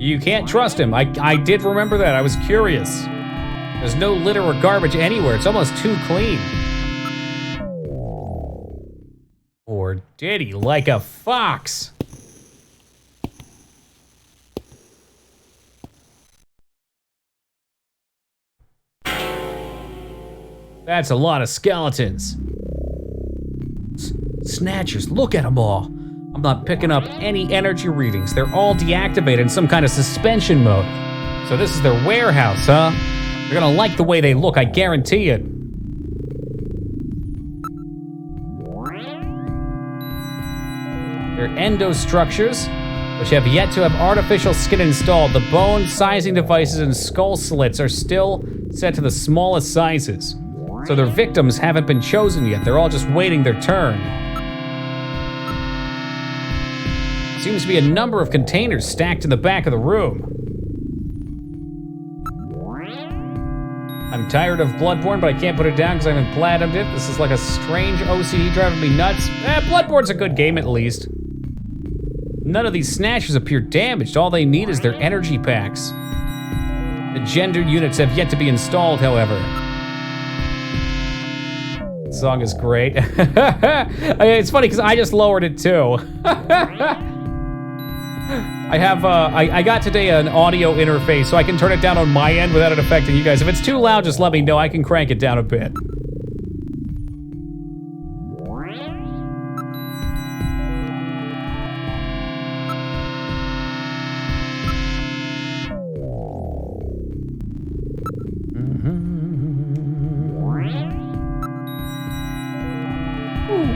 You can't trust him. I did remember that. I was curious. There's no litter or garbage anywhere. It's almost too clean. Or did he? Like a fox. That's a lot of skeletons. Snatchers, look at them all. I'm not picking up any energy readings. They're all deactivated in some kind of suspension mode. So this is their warehouse, huh? They're gonna like the way they look, I guarantee it. They're endostructures, which have yet to have artificial skin installed. The bone sizing devices and skull slits are still set to the smallest sizes. So their victims haven't been chosen yet. They're all just waiting their turn. Seems to be a number of containers stacked in the back of the room. I'm tired of Bloodborne, but I can't put it down because I haven't platinumed it. This is like a strange OCD driving me nuts. Bloodborne's a good game at least. None of these snatchers appear damaged. All they need is their energy packs. The gender units have yet to be installed, however. The song is great. It's funny because I just lowered it too. I have, I got today an audio interface so I can turn it down on my end without it affecting you guys. If it's too loud, just let me know. I can crank it down a bit.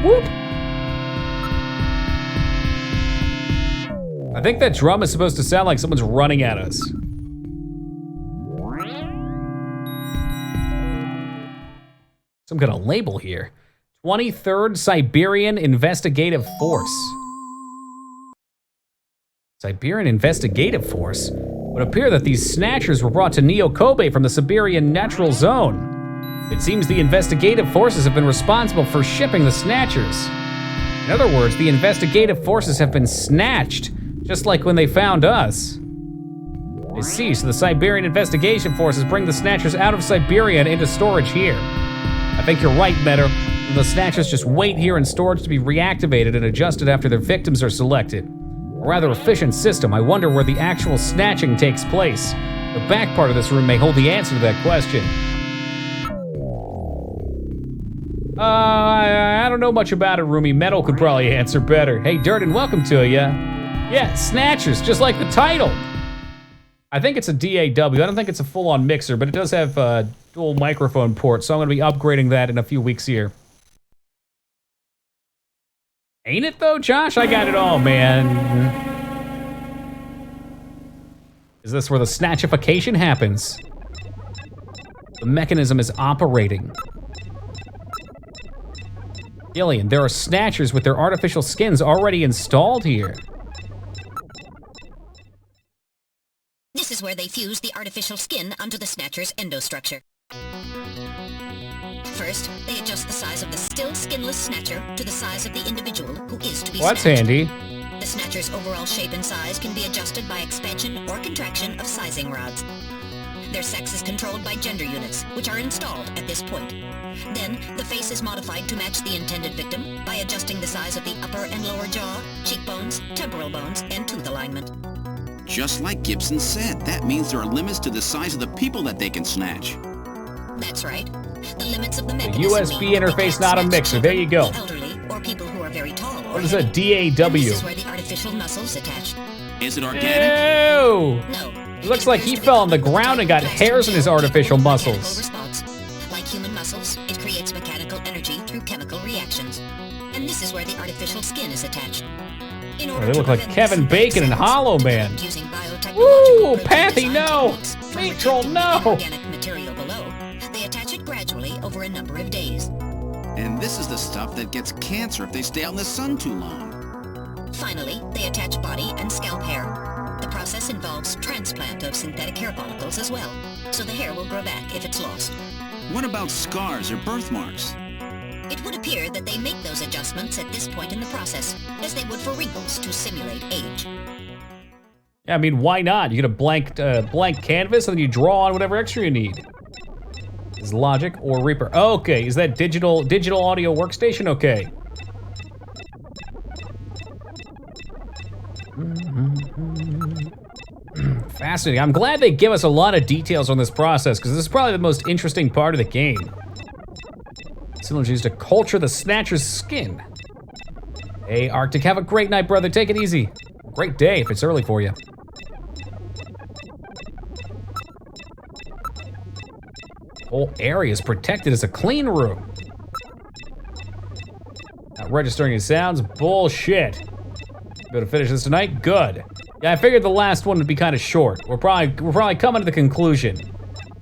Whoop. I think that drum is supposed to sound like someone's running at us. Some kind of label here. 23rd Siberian Investigative Force. Siberian Investigative Force? It would appear that these snatchers were brought to Neo Kobe from the Siberian Natural Zone. It seems the investigative forces have been responsible for shipping the snatchers. In other words, the investigative forces have been snatched, just like when they found us. I see, so the Siberian investigation forces bring the snatchers out of Siberia and into storage here. I think you're right, Meta. The snatchers just wait here in storage to be reactivated and adjusted after their victims are selected. A rather efficient system. I wonder where the actual snatching takes place. The back part of this room may hold the answer to that question. I don't know much about it, Roomy. Metal could probably answer better. Hey, Durden, welcome to ya. Yeah, Snatchers, just like the title. I think it's a DAW. I don't think it's a full-on mixer, but it does have a dual microphone port, so I'm going to be upgrading that in a few weeks here. Ain't it, though, Josh? I got it all, man. Is this where the snatchification happens? The mechanism is operating. Gillian, there are snatchers with their artificial skins already installed here. This is where they fuse the artificial skin onto the snatcher's endostructure. First, they adjust the size of the still skinless snatcher to the size of the individual who is to be Well, that's snatched. handy. The snatcher's overall shape and size can be adjusted by expansion or contraction of sizing rods. Their sex is controlled by gender units, which are installed at this point. Then, the face is modified to match the intended victim by adjusting the size of the upper and lower jaw, cheekbones, temporal bones, and tooth alignment. Just like Gibson said, that means there are limits to the size of the people that they can snatch. That's right. The limits of the The mechanism USB mean interface, they not a can't mixer. snatch There you go. the elderly or people who are very tall. What is a DAW? This is where the artificial muscles attach. Is it organic? Ew! No. It looks like he fell on the ground and got hairs in his artificial muscles. Response. Like human muscles, it creates mechanical energy through chemical reactions. And this is where the artificial skin is attached. In Oh, order they to look like prevent Kevin this Bacon and Hollow Man. using biotechnological Woo! protein Pathy, design no! techniques for Meat Troll, protecting no! the organic material below, they attach it gradually over a number of days. And this is the stuff that gets cancer if they stay out in the sun too long. Finally, they attach body and scalp hair. The process involves transplant of synthetic hair follicles as well, so the hair will grow back if it's lost. What about scars or birthmarks? It would appear that they make those adjustments at this point in the process, as they would for wrinkles to simulate age. Yeah, I mean, why not? You get a blank canvas and then you draw on whatever extra you need. Is Logic or Reaper? Okay, is that digital audio workstation? Okay. Fascinating. I'm glad they give us a lot of details on this process, because this is probably the most interesting part of the game. Synergy used to culture the Snatcher's skin. Hey, Arctic, have a great night, brother. Take it easy. Great day if it's early for you. Whole area is protected as a clean room. Not registering any sounds? Bullshit. Go to finish this tonight? Good. Yeah, I figured the last one would be kind of short. We're probably coming to the conclusion.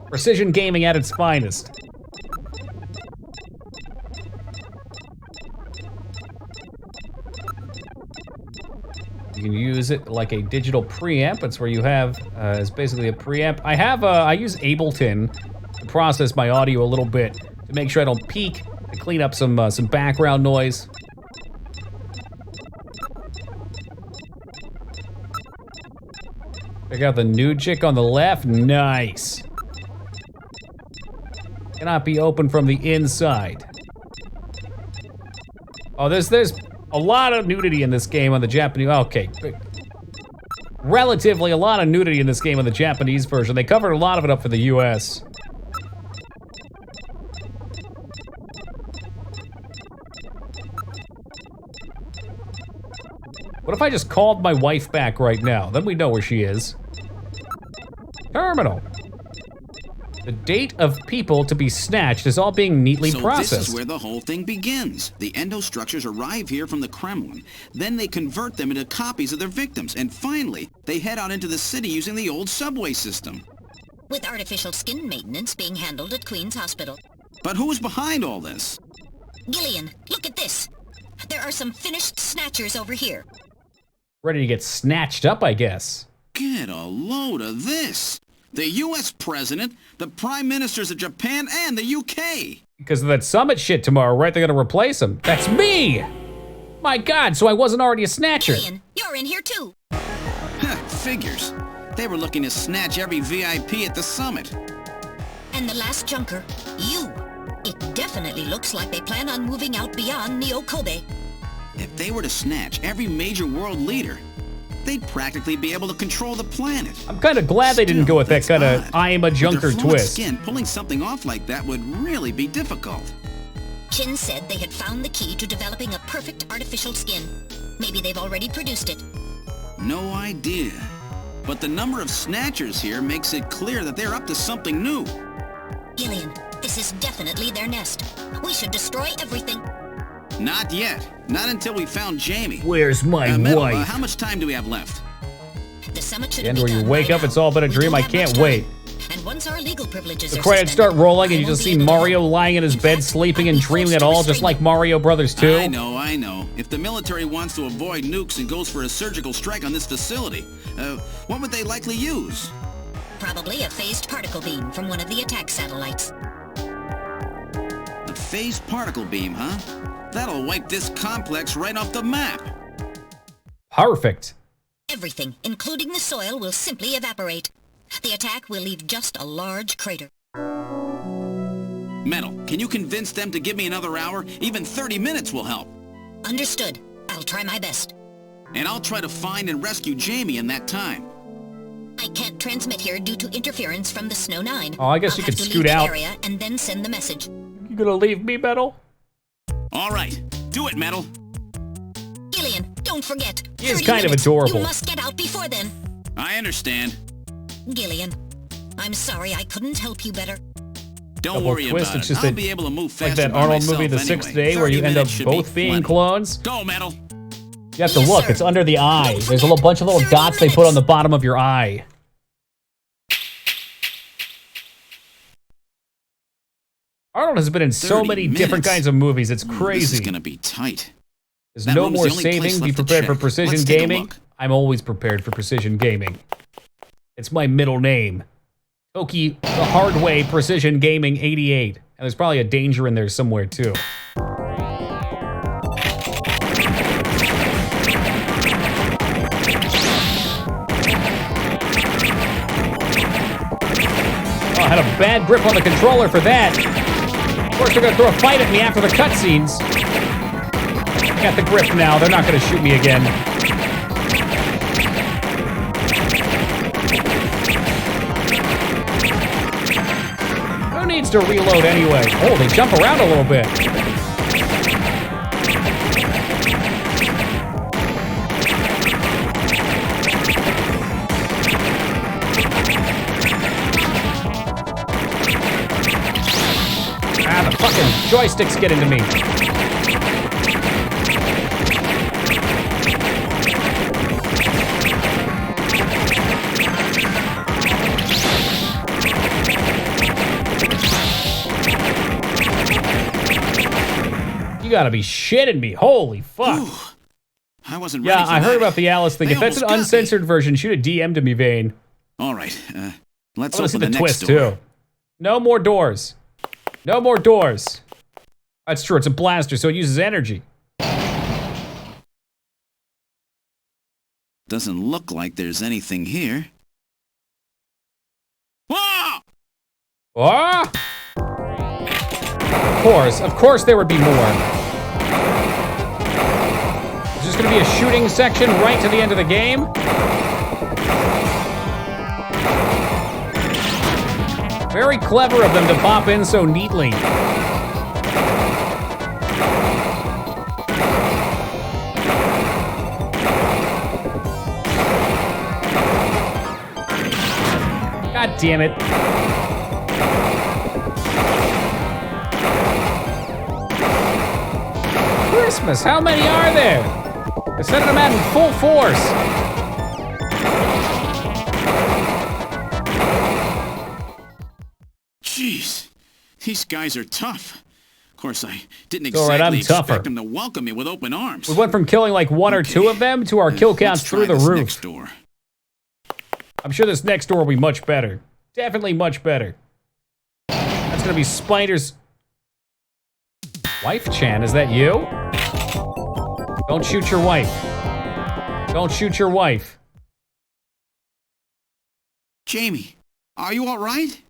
Precision gaming at its finest. You can use it like a digital preamp. It's where you have, it's basically a preamp. I use Ableton, process my audio a little bit to make sure I don't peak, to clean up some background noise. Check out the nude chick on the left. Nice. Cannot be opened from the inside. Oh, there's a lot of nudity in this game on the Japanese. Okay. Relatively a lot of nudity in this game on the Japanese version. They covered a lot of it up for the US. What if I just called my wife back right now? Then we know where she is. Terminal. The date of people to be snatched is all being neatly processed. So this is where the whole thing begins. The endostructures arrive here from the Kremlin. Then they convert them into copies of their victims. And finally, they head out into the city using the old subway system. With artificial skin maintenance being handled at Queen's Hospital. But who's behind all this? Gillian, look at this. There are some finished snatchers over here. Ready to get snatched up, I guess. Get a load of this. The U.S. President, the Prime Ministers of Japan, and the U.K. Because of that summit shit tomorrow, right? They're gonna replace him. That's me! My God, so I wasn't already a snatcher. Gillian, you're in here too. Figures. They were looking to snatch every VIP at the summit. And the last junker, you. It definitely looks like they plan on moving out beyond Neo-Kobe. If they were to snatch every major world leader, they'd practically be able to control the planet. I'm kind of glad they didn't go with that kind of I am a junker twist. Skin, pulling something off like that would really be difficult. Chin said they had found the key to developing a perfect artificial skin. Maybe they've already produced it. No idea. But the number of snatchers here makes it clear that they're up to something new. Gillian, this is definitely their nest. We should destroy everything. Not yet. Not until we found Jamie. Where's my wife? How much time do we have left? The summit should The end where you wake up, it's all been a dream. I can't wait. And once our legal privileges The credits start rolling and you just see Mario lying in his bed, sleeping and dreaming it all, just like Mario Brothers 2. I know. If the military wants to avoid nukes and goes for a surgical strike on this facility, what would they likely use? Probably a phased particle beam from one of the attack satellites. A phased particle beam, huh? That'll wipe this complex right off the map. Perfect. Everything, including the soil, will simply evaporate. The attack will leave just a large crater. Metal, can you convince them to give me another hour? Even 30 minutes will help. Understood. I'll try my best. And I'll try to find and rescue Jamie in that time. I can't transmit here due to interference from the Snow 9. Oh, I guess you could scoot out. Area and then send the message. You gonna leave me, Metal? All right, do it, Metal. Gillian, don't forget. He is kind of adorable. You must get out before then. I understand. Gillian, I'm sorry I couldn't help you better. Don't worry about it. I'll be able to move faster. Like that Arnold movie, The Sixth Day, where you end up both being clones. Go, Metal. You have to look. It's under the eye. There's a little bunch of little dots they put on the bottom of your eye. Arnold has been in so many different kinds of movies. It's crazy. This is gonna be tight. There's no more saving. Be prepared for precision gaming. I'm always prepared for precision gaming. It's my middle name. Toki the Hard Way Precision Gaming 88. And there's probably a danger in there somewhere too. Oh, I had a bad grip on the controller for that. Of course, they're gonna throw a fight at me after the cutscenes. I got the grip now. They're not gonna shoot me again. Who needs to reload anyway? Oh, they jump around a little bit. Ah, the fucking joysticks get into me. You gotta be shitting me. Holy fuck. Ooh, I wasn't ready for I heard that. about the Alice thing. They If that's an almost got uncensored version, shoot a DM to me, Vane. All right, let's I wanna see open the the next twist, door. too. No more doors. No more doors. That's true. It's a blaster, so it uses energy. Doesn't look like there's anything here. Whoa! Ah! Of course there would be more. Is this gonna be a shooting section right to the end of the game? Very clever of them to pop in so neatly. God damn it. Christmas, how many are there? They're sending them out in full force. Jeez, these guys are tough. Of course, I didn't All right, I'm exactly tougher. expect them to welcome me with open arms. We went from killing like one or two of them to our kill counts Let's try through the this roof. next door. I'm sure this next door will be much better. Definitely much better. That's gonna be Spider's wife. Chan, is that you? Don't shoot your wife. Don't shoot your wife. Jamie, are you all right?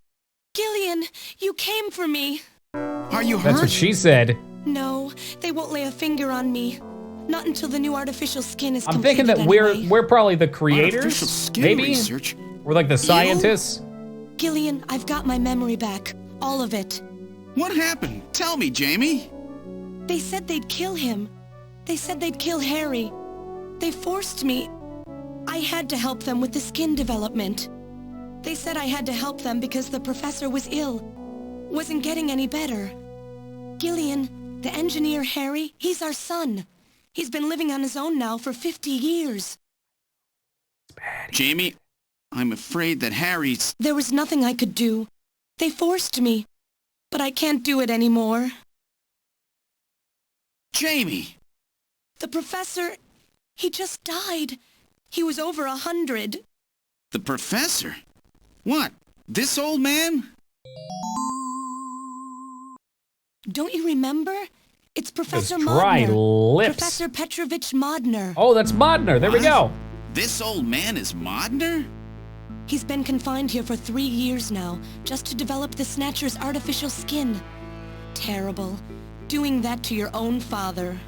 Gillian, you came for me. Are you hurt? That's what she said. No, they won't lay a finger on me. Not until the new artificial skin is I'm thinking completed that anyway. we're probably the creators. Artificial skin Maybe research? we're like the scientists. Gillian, I've got my memory back. All of it. What happened? Tell me, Jamie. They said they'd kill him. They said they'd kill Harry. They forced me. I had to help them with the skin development. They said I had to help them because the professor was ill. Wasn't getting any better. Gillian, the engineer Harry, he's our son. He's been living on his own now for 50 years. Jamie, I'm afraid that Harry's... There was nothing I could do. They forced me. But I can't do it anymore. Jamie! The professor, he just died. He was over 100. The professor? What? This old man? Don't you remember? It's Professor His dry Modner. lips. Professor Petrovich Modner. Oh, that's Modner. There we go. This old man is Modner? He's been confined here for 3 years now, just to develop the Snatcher's artificial skin. Terrible. Doing that to your own father.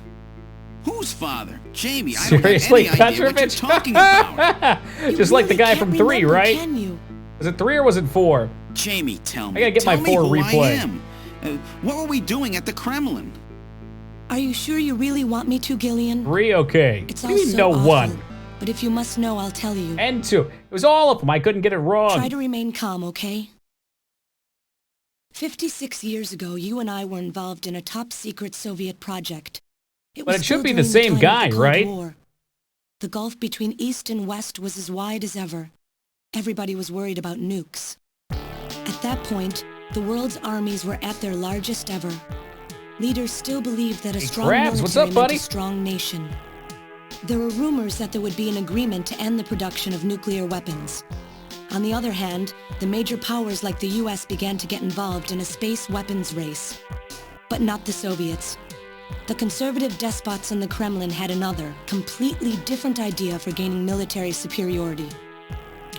Whose father? Jamie, I Seriously, don't have any idea what you're Petrovich? talking about. Just like the guy from 3, remember, right? can you? Was it 3 or was it 4? Jamie, tell me. I gotta get my Tell me 4 who replay. I am. What were we doing at the Kremlin? Are you sure you really want me to, Gillian? 3, okay. It's What do you all mean so no awful, 1? But if you must know, I'll tell you. And 2. It was all of them. I couldn't get it wrong. Try to remain calm, okay? 56 years ago, you and I were involved in a top-secret Soviet project. But it should be the still same during time of guy, the Cold right? War. The gulf between East and West was as wide as ever. Everybody was worried about nukes. At that point, the world's armies were at their largest ever. Leaders still believed that a strong Krabs, what's military up, meant buddy? a strong nation. There were rumors that there would be an agreement to end the production of nuclear weapons. On the other hand, the major powers like the US began to get involved in a space weapons race. But not the Soviets. The conservative despots in the Kremlin had another, completely different idea for gaining military superiority.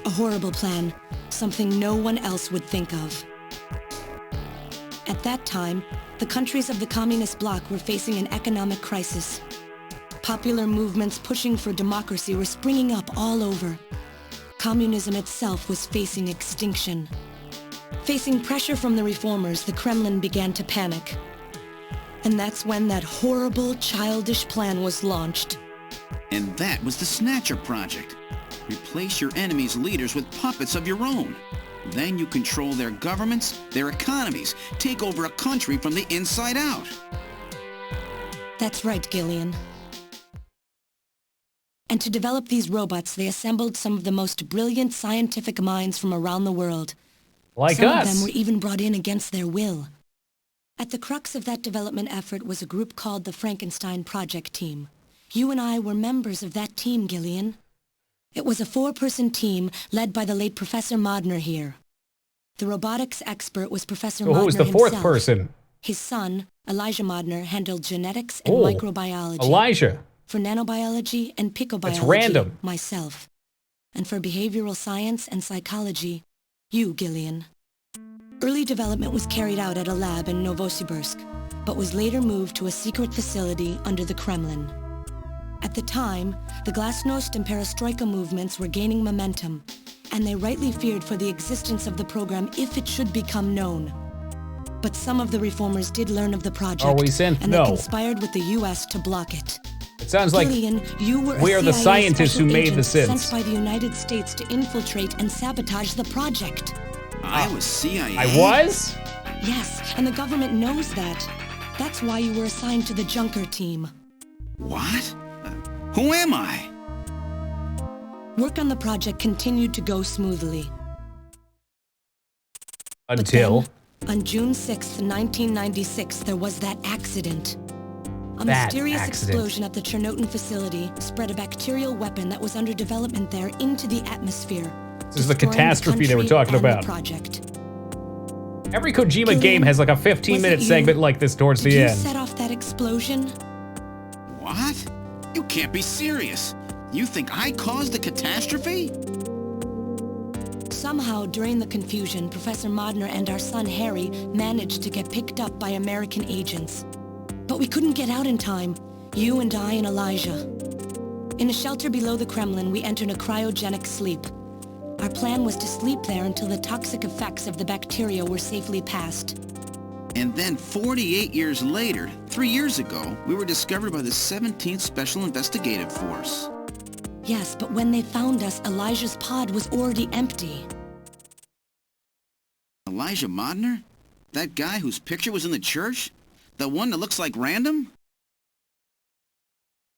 A horrible plan, something no one else would think of. At that time, the countries of the communist bloc were facing an economic crisis. Popular movements pushing for democracy were springing up all over. Communism itself was facing extinction. Facing pressure from the reformers, the Kremlin began to panic. And that's when that horrible, childish plan was launched. And that was the Snatcher Project. Replace your enemy's leaders with puppets of your own. Then you control their governments, their economies, take over a country from the inside out. That's right, Gillian. And to develop these robots, they assembled some of the most brilliant scientific minds from around the world. Like Some us. of them were even brought in against their will. At the crux of that development effort was a group called the Frankenstein Project Team. You and I were members of that team, Gillian. It was a 4-person team led by the late Professor Modner here. The robotics expert was Professor So Modner who was the fourth himself. person? His son, Elijah Modner, handled genetics and Oh, microbiology. Elijah. For nanobiology and picobiology, That's random. myself. And for behavioral science and psychology, you, Gillian. Early development was carried out at a lab in Novosibirsk, but was later moved to a secret facility under the Kremlin. At the time, the Glasnost and Perestroika movements were gaining momentum, and they rightly feared for the existence of the program if it should become known. But some of the reformers did learn of the project, Are we sent? and No. they conspired with the U.S. to block it. It sounds like Gillian, you were we a are the CIA scientists who special made the agent sins. sent by the United States to infiltrate and sabotage the project. I was CIA? I was? Yes, and the government knows that. That's why you were assigned to the Junker team. What? Who am I? Work on the project continued to go smoothly. Until? On June 6th, 1996, there was that accident. A That mysterious accident. explosion at the Chernobyl facility spread a bacterial weapon that was under development there into the atmosphere. This is the destroying catastrophe they were country talking and the about. project. Every Kojima Gillian, game has like a was 15-minute it you? segment like this towards Did the you end. set off that explosion? What? You can't be serious. You think I caused the catastrophe? Somehow, during the confusion, Professor Modner and our son Harry managed to get picked up by American agents. But we couldn't get out in time, you and I and Elijah. In a shelter below the Kremlin, we entered a cryogenic sleep. Our plan was to sleep there until the toxic effects of the bacteria were safely passed. And then 48 years later, 3 years ago, we were discovered by the 17th Special Investigative Force. Yes, but when they found us, Elijah's pod was already empty. Elijah Modner? That guy whose picture was in the church? The one that looks like Random?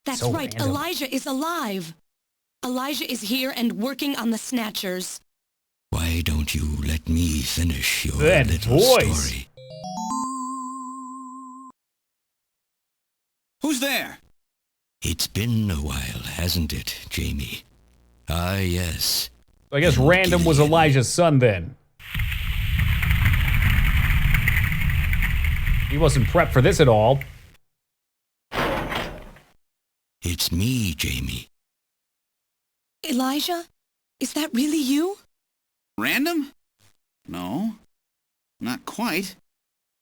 That's So right, random. Elijah is alive. Elijah is here and working on the Snatchers. Why don't you let me finish your That little voice. story? Who's there? It's been a while, hasn't it, Jamie? Ah, yes. So I guess Random was Elijah's son then. He wasn't prepped for this at all. It's me, Jamie. Elijah? Is that really you? Random? No. Not quite.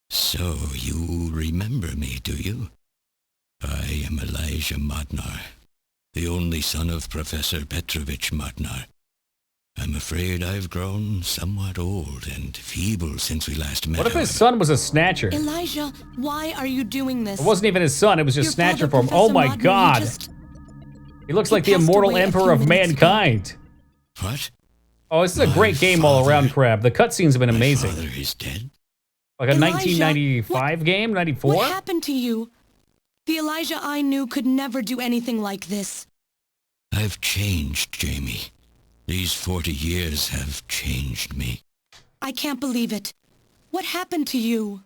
So you remember me, do you? I am Elijah Modnar, the only son of Professor Petrovich Modnar. I'm afraid I've grown somewhat old and feeble since we last met. What if his son was a Snatcher? Elijah, why are you doing this? It wasn't even his son, it was just Your Snatcher father, form. Oh Professor my Modner, god. He looks like the passed immortal away a emperor few of minutes ago. mankind. What? Oh, this is a great game all around, Crab. The cutscenes have been amazing. My father is dead? Like a Elijah, 1995 game? 94? What happened to you? The Elijah I knew could never do anything like this. I've changed, Jamie. These 40 years have changed me. I can't believe it. What happened to you?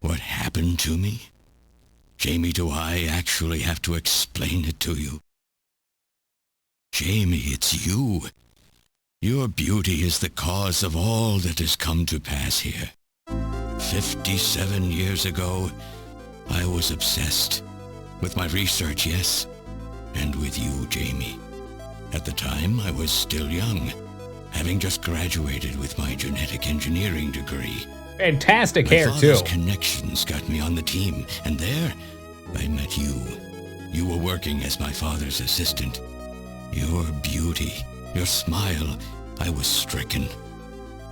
What happened to me? Jamie, do I actually have to explain it to you? Jamie, it's you. Your beauty is the cause of all that has come to pass here. 57 years ago, I was obsessed. With my research, yes. And with you, Jamie. At the time, I was still young, having just graduated with my genetic engineering degree. Fantastic hair, My too. father's connections got me on the team, and there, I met you. You were working as my father's assistant. Your beauty, your smile, I was stricken.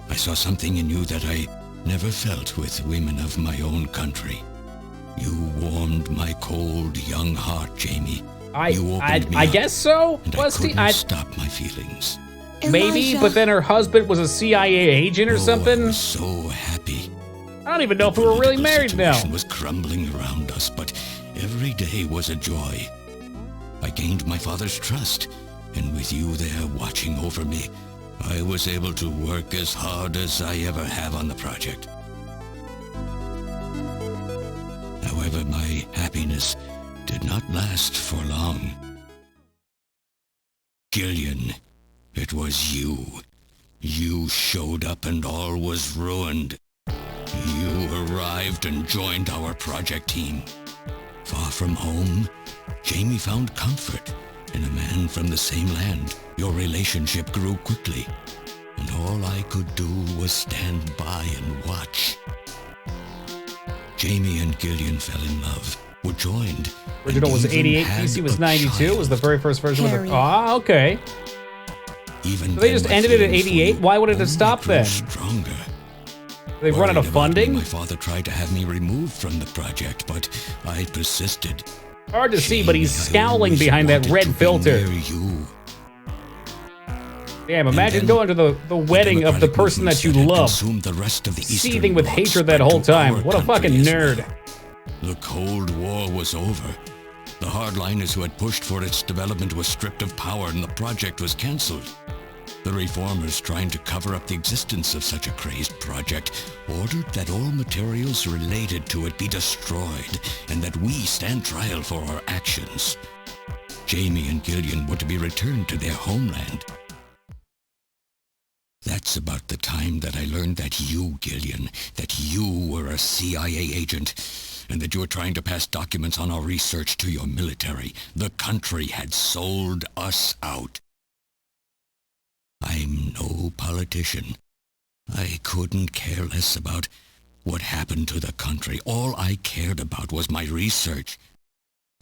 I saw something in you that I never felt with women of my own country. You warmed my cold, young heart, Jamie. You opened me I up, guess so, and Busty. I couldn't stop my feelings. Maybe, but then her husband was a CIA agent or something. I was so happy. I don't even know if we were really married now. The situation was crumbling around us, but every day was a joy. I gained my father's trust, and with you there watching over me, I was able to work as hard as I ever have on the project. However, my happiness did not last for long. Gillian, it was you. You showed up and all was ruined. You arrived and joined our project team. Far from home, Jamie found comfort in a man from the same land. Your relationship grew quickly, and all I could do was stand by and watch. Jamie and Gillian fell in love, were joined. Original was 88, PC was 92, was the very first version with the... Ah, okay. Even so they just ended it at 88? Why would it have stopped then? Stronger. They've run out of funding? My father tried to have me removed from the project, but I persisted. Hard to see, but he's scowling behind that red filter. Damn, imagine going to the wedding of the person that you love. Seething with hatred that whole time. What a fucking nerd. The Cold War was over. The hardliners who had pushed for its development were stripped of power and the project was cancelled. The reformers, trying to cover up the existence of such a crazed project, ordered that all materials related to it be destroyed and that we stand trial for our actions. Jamie and Gillian were to be returned to their homeland. That's about the time that I learned that you, Gillian, that you were a CIA agent, and that you were trying to pass documents on our research to your military. The country had sold us out. I'm no politician. I couldn't care less about what happened to the country. All I cared about was my research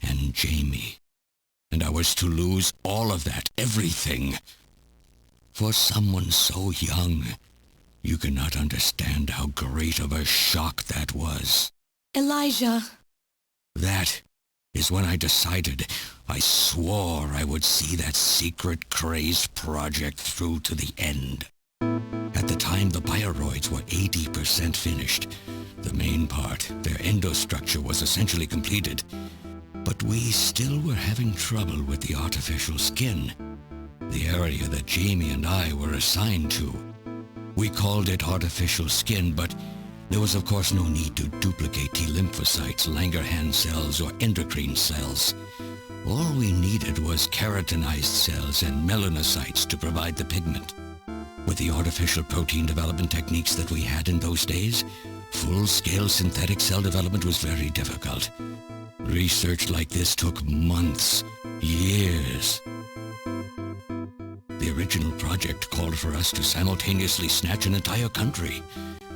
and Jamie. And I was to lose all of that, everything. For someone so young, you cannot understand how great of a shock that was. Elijah. That is when I decided, I swore I would see that secret, crazed project through to the end. At the time, the bioroids were 80% finished. The main part, their endostructure, was essentially completed. But we still were having trouble with the artificial skin, the area that Jamie and I were assigned to. We called it artificial skin, but there was of course no need to duplicate T lymphocytes, Langerhans cells, or endocrine cells. All we needed was keratinized cells and melanocytes to provide the pigment. With the artificial protein development techniques that we had in those days, full-scale synthetic cell development was very difficult. Research like this took months, years. The original project called for us to simultaneously snatch an entire country.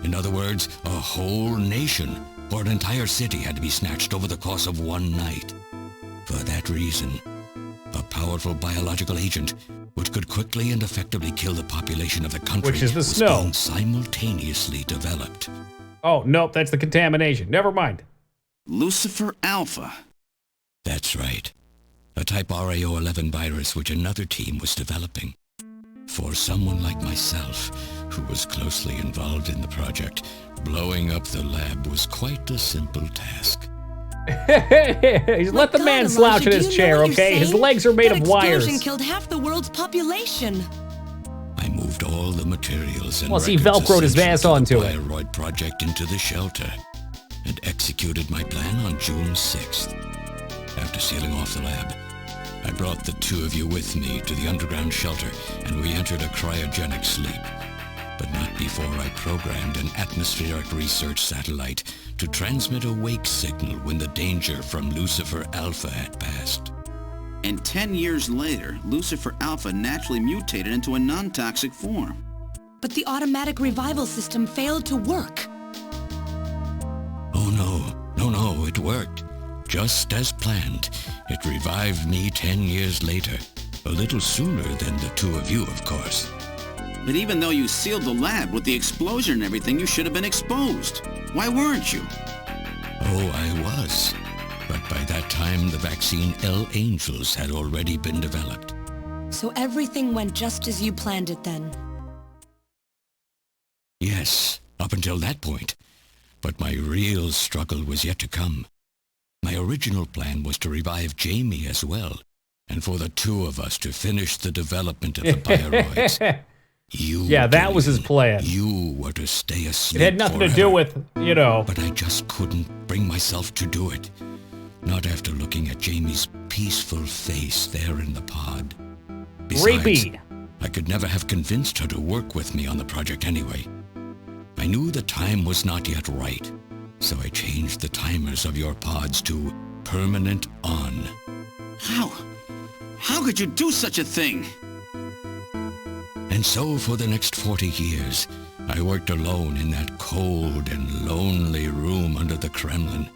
In other words, a whole nation, or an entire city, had to be snatched over the course of one night. For that reason, a powerful biological agent, which could quickly and effectively kill the population of the country, which is the was snow, being simultaneously developed. Oh, nope, that's the contamination. Never mind. Lucifer Alpha. That's right. A type RAO11 virus which another team was developing. For someone like myself, who was closely involved in the project, blowing up the lab was quite a simple task. Let the man slouch in his chair, okay? His legs are made of wires. Explosion killed half the world's population. I moved all the materials and well, he velcroed his ass onto it. Bioroid project into the shelter and executed my plan on June 6th. After sealing off the lab, I brought the two of you with me to the underground shelter, and we entered a cryogenic sleep. But not before I programmed an atmospheric research satellite to transmit a wake signal when the danger from Lucifer Alpha had passed. And 10 years later, Lucifer Alpha naturally mutated into a non-toxic form. But the automatic revival system failed to work. Oh no, it worked. Just as planned, it revived me 10 years later. A little sooner than the two of you, of course. But even though you sealed the lab with the explosion and everything, you should have been exposed. Why weren't you? Oh, I was. But by that time, the vaccine L Angels had already been developed. So everything went just as you planned it then? Yes, up until that point. But my real struggle was yet to come. My original plan was to revive Jamie as well, and for the two of us to finish the development of the bioroids. Yeah, that was his plan. You were to stay asleep. It had nothing to do with, you know. But I just couldn't bring myself to do it. Not after looking at Jamie's peaceful face there in the pod. Besides, Rapey. I could never have convinced her to work with me on the project anyway. I knew the time was not yet right, so I changed the timers of your pods to permanent on. How could you do such a thing? And so for the next 40 years, I worked alone in that cold and lonely room under the Kremlin,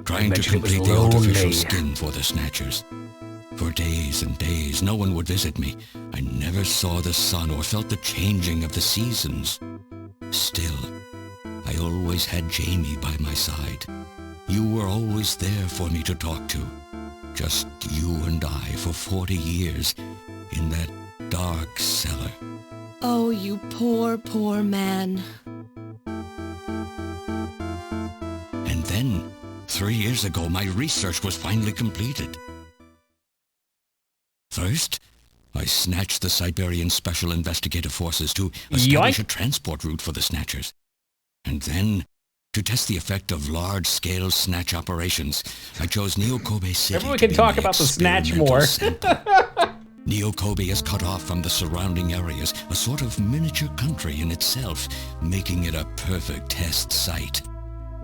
trying to complete the artificial skin for the Snatchers. For days and days, no one would visit me. I never saw the sun or felt the changing of the seasons. Still, I always had Jamie by my side. You were always there for me to talk to. Just you and I for 40 years in that dark cellar. Oh, you poor, poor man. And then, 3 years ago, my research was finally completed. First, I snatched the Siberian Special Investigative Forces to establish a transport route for the Snatchers. And then, to test the effect of large-scale snatch operations, I chose Neo-Kobe City. Everyone can talk about the snatch more. Neo-Kobe is cut off from the surrounding areas, a sort of miniature country in itself, making it a perfect test site.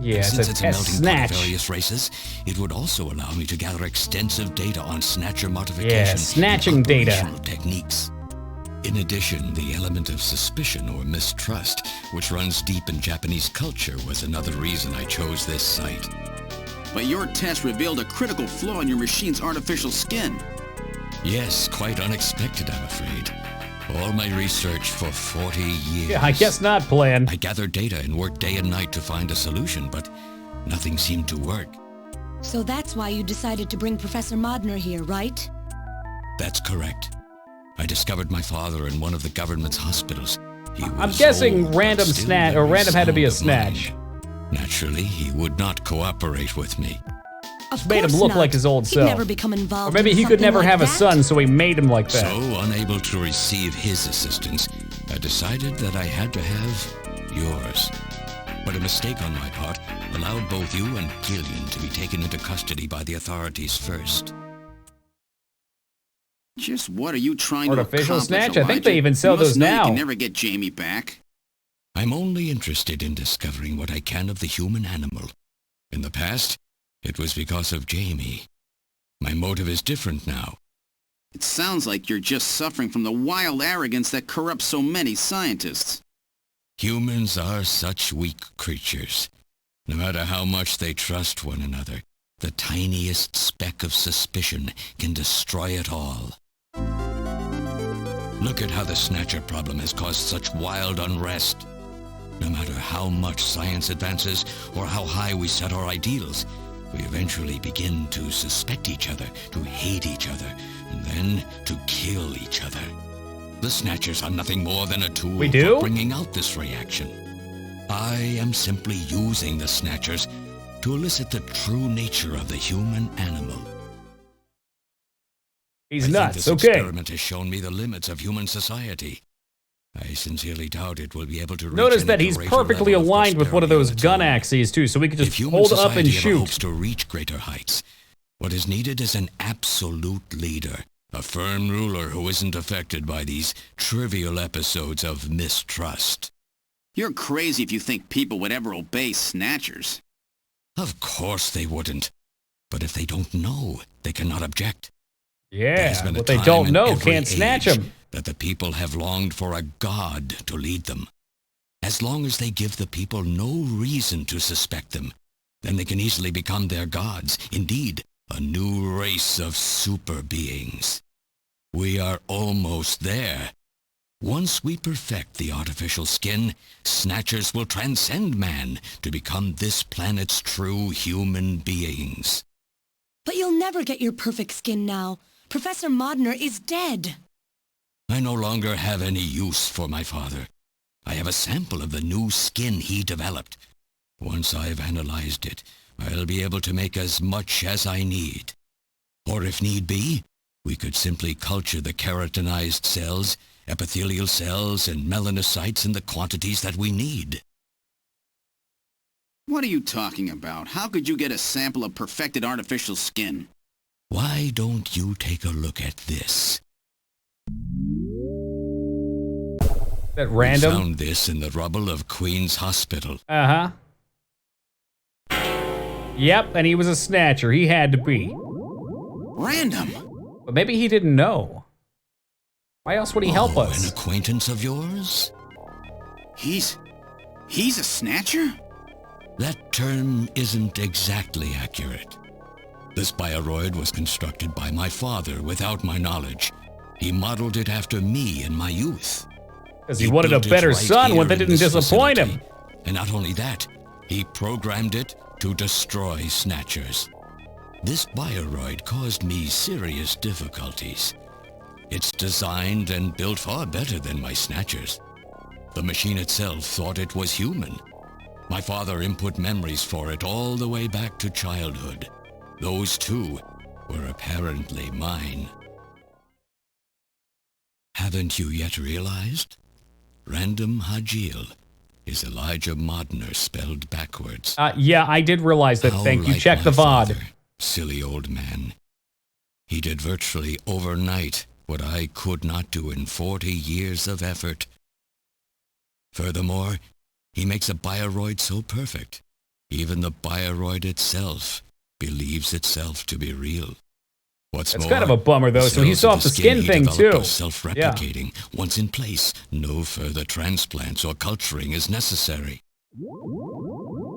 Yeah, since it's a a melting snatch. pot of various races, it would also allow me to gather extensive data on snatcher modification Yeah, snatching and data. operational techniques. In addition, the element of suspicion or mistrust, which runs deep in Japanese culture, was another reason I chose this site. But your test revealed a critical flaw in your machine's artificial skin. Yes, quite unexpected, I'm afraid. All my research for 40 years. Yeah, I guess not, Plan. I gathered data and worked day and night to find a solution, but nothing seemed to work. So that's why you decided to bring Professor Modner here, right? That's correct. I discovered my father in one of the government's hospitals. I'm guessing random snatch, or random had to be a snatch. Naturally, he would not cooperate with me. Of Made him course look not. like his old He'd self. never become involved Or maybe in he could something never like have a that. son, so he made him like that. So, unable to receive his assistance, I decided that I had to have yours. But a mistake on my part allowed both you and Gillian to be taken into custody by the authorities first. Just what are you trying Artificial to accomplish, snatch? I think they Elijah? even sell You must those know now. You can never get Jamie back. I'm only interested in discovering what I can of the human animal. In the past, it was because of Jamie. My motive is different now. It sounds like you're just suffering from the wild arrogance that corrupts so many scientists. Humans are such weak creatures. No matter how much they trust one another, the tiniest speck of suspicion can destroy it all. Look at how the Snatcher problem has caused such wild unrest. No matter how much science advances or how high we set our ideals, we eventually begin to suspect each other, to hate each other, and then to kill each other. The Snatchers are nothing more than a tool for bringing out this reaction. I am simply using the Snatchers to elicit the true nature of the human animal. He's I nuts, think this okay. experiment has shown me the limits of human society. I sincerely doubt it will be able to reach Notice any that he's greater perfectly level of aligned with one of those prosperity gun on its own. axes, too, so we could If just human hold up society and ever shoot. hopes to reach greater heights, what is needed is an absolute leader, a firm ruler who isn't affected by these trivial episodes of mistrust. You're crazy if you think people would ever obey Snatchers. Of course they wouldn't. But if they don't know, they cannot object. There Yeah, has been a what they time don't in know every can't snatch age him. that the people have longed for a god to lead them. As long as they give the people no reason to suspect them, then they can easily become their gods, indeed, a new race of super beings. We are almost there. Once we perfect the artificial skin, Snatchers will transcend man to become this planet's true human beings. But you'll never get your perfect skin now. Professor Modner is dead. I no longer have any use for my father. I have a sample of the new skin he developed. Once I've analyzed it, I'll be able to make as much as I need. Or if need be, we could simply culture the keratinized cells, epithelial cells, and melanocytes in the quantities that we need. What are you talking about? How could you get a sample of perfected artificial skin? Why don't you take a look at this? That random? We found this in the rubble of Queen's Hospital. Uh-huh. Yep, and he was a snatcher. He had to be. Random? But maybe he didn't know. Why else would he help us? An acquaintance of yours? He's a snatcher? That term isn't exactly accurate. This bioroid was constructed by my father without my knowledge. He modeled it after me in my youth. Because he wanted a better son, one that didn't disappoint him. And not only that, he programmed it to destroy Snatchers. This bioroid caused me serious difficulties. It's designed and built far better than my Snatchers. The machine itself thought it was human. My father input memories for it all the way back to childhood. Those too were apparently mine. Haven't you yet realized? Random Hajil is Elijah Modner spelled backwards. Yeah, I did realize that. Thank you. Check the VOD. Silly old man. He did virtually overnight what I could not do in 40 years of effort. Furthermore, he makes a bioroid so perfect, even the bioroid itself believes itself to be real. What's That's more, kind of a bummer, though, so he saw off the skin thing, too. Self-replicating. Yeah. Once in place, no further transplants or culturing is necessary.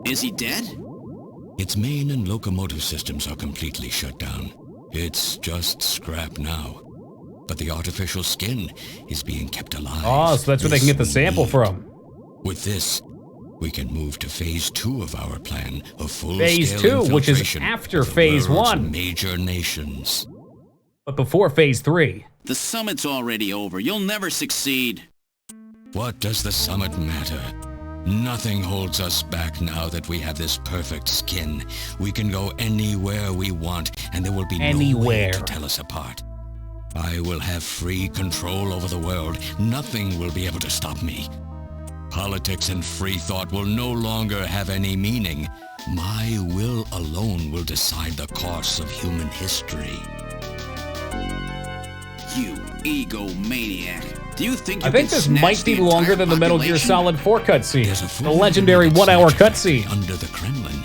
Is he dead? Its main and locomotive systems are completely shut down. It's just scrap now. But the artificial skin is being kept alive. Oh, so that's where they can get the sample from. With this, we can move to phase 2 of our plan of full-scale Phase 2, which is after phase 1. Major nations. But before phase 3. The summit's already over. You'll never succeed. What does the summit matter? Nothing holds us back now that we have this perfect skin. We can go anywhere we want, and there will be no way to tell us apart. I will have free control over the world. Nothing will be able to stop me. Politics and free thought will no longer have any meaning. My will alone will decide the course of human history. You egomaniac. Do you think you I think can this snatch might be the longer entire than the Metal Gear population? Solid 4 cutscene. The legendary 1-hour cutscene. Under the Kremlin.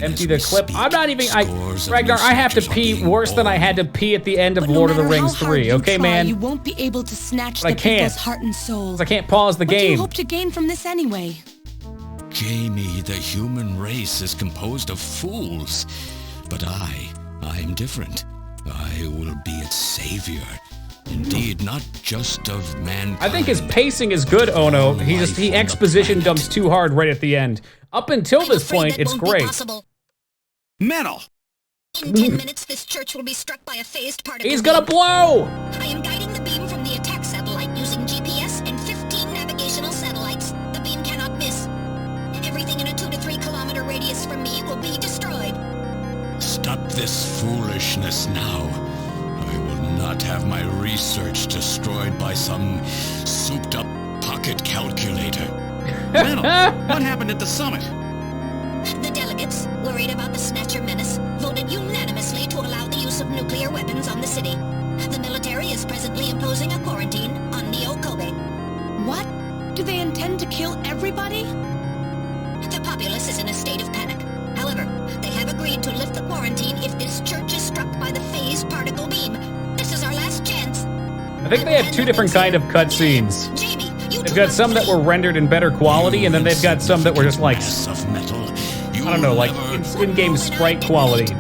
Empty the clip. I'm not even. Ragnar, I have to pee worse than I had to pee at the end of Lord of the Rings 3. Okay, man. You won't be able to snatch But I the can't. people's heart and soul. I can't pause the What do game. you hope to gain from this anyway? Jamie, the human race is composed of fools. But I'm different. I will be its savior. Indeed, not just of mankind. I think his pacing is good, Ono. He exposition dumps too hard right at the end. Up until this point, it's great. Metal! In 10 minutes, this church will be struck by a phased particle. He's gonna blow! I am guiding the beam from the attack satellite using GPS and 15 navigational satellites. The beam cannot miss. Everything in a 2 to 3 kilometer radius from me will be destroyed. Stop this foolishness now. I will not have my research destroyed by some souped-up pocket calculator. Metal, what happened at the summit? The delegates, worried about the Snatcher menace, voted unanimously to allow the use of nuclear weapons on the city. The military is presently imposing a quarantine on Neo Kobe. What? Do they intend to kill everybody? The populace is in a state of panic. However, they have agreed to lift the quarantine if this church is struck by the phased particle beam. This is our last chance. I think they have two different kind of cutscenes. They've got some that were rendered in better quality, and then they've got some that were just like, I don't know, like in-game sprite quality.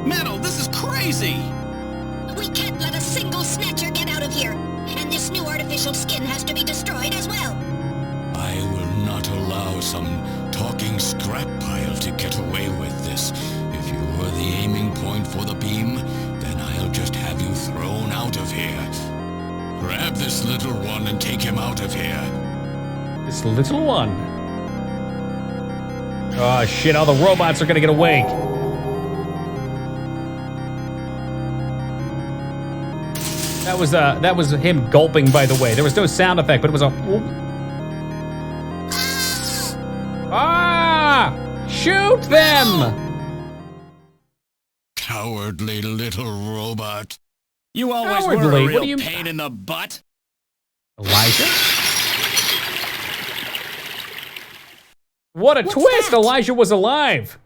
Metal, this is crazy! We can't let a single Snatcher get out of here. And this new artificial skin has to be destroyed as well. I will not allow some talking scrap pile to get away with this. If you were the aiming point for the beam, then I'll just have you thrown out of here. Grab this little one and take him out of here. This little one? Oh shit, all the robots are gonna get awake. That was him gulping, by the way. There was no sound effect, but it was a whoop. Ah! Shoot them! Cowardly little robot. You always Cowardly? were a What real do you- pain in the butt. Elijah? What a What's twist! that? Elijah was alive.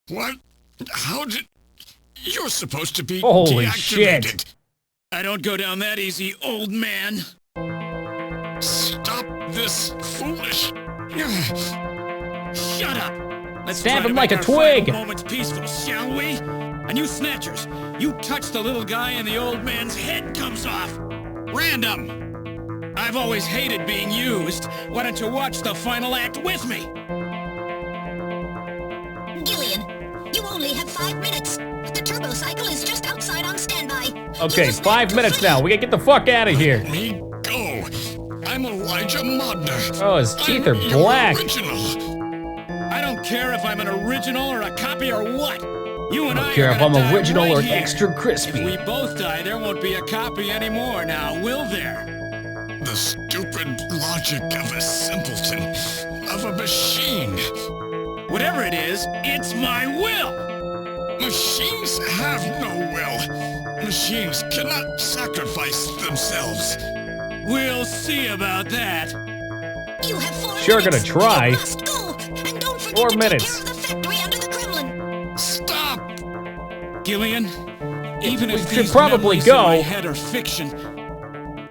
What? How did... You're supposed to be Holy deactivated. shit. I don't go down that easy, old man. Stop this foolish... Shut up! Let's Stab try to him make like a our final twig. moments peaceful, shall we? And you Snatchers, you touch the little guy and the old man's head comes off. Random! I've always hated being used. Why don't you watch the final act with me? Gillian, you only have 5 minutes. The turbo cycle is just outside on standby. Okay, 5 minutes now. We gotta get the fuck out of here. Let me go. I'm Elijah Modner. Oh, his teeth are I'm your black. original. I don't care if I'm an original or a copy or what. You and I care are if gonna I'm die original right or here. extra crispy. If we both die, there won't be a copy anymore now, will there? The stupid logic of a simpleton, of a machine. Whatever it is, it's my will. Machines have no will. Machines cannot sacrifice themselves. We'll see about that. You have 4 Sure minutes. gonna try. You must go. And don't forget 4 to minutes. take care of the factory under the Kremlin. Stop! Gillian, even We if should these probably memories in my go. head are fiction,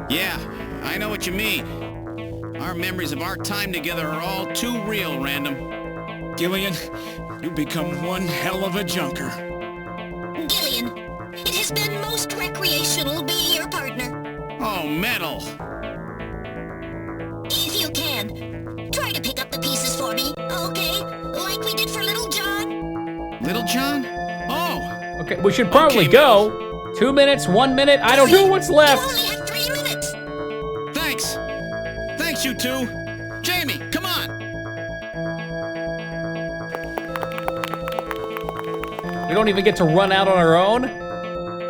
Yeah, I know what you mean. Our memories of our time together are all too real, Random. Gillian, you become one hell of a junker. Gillian, it has been most recreational being your partner. Oh, metal. If you can, try to pick up the pieces for me, okay? Like we did for Little John. Little John? Oh, Okay, we should probably Okay, go. 2 minutes, 1 minute. I don't know what's You left. only have 3 minutes. thanks. Thanks, you two. Jamie, come on. We don't even get to run out on our own.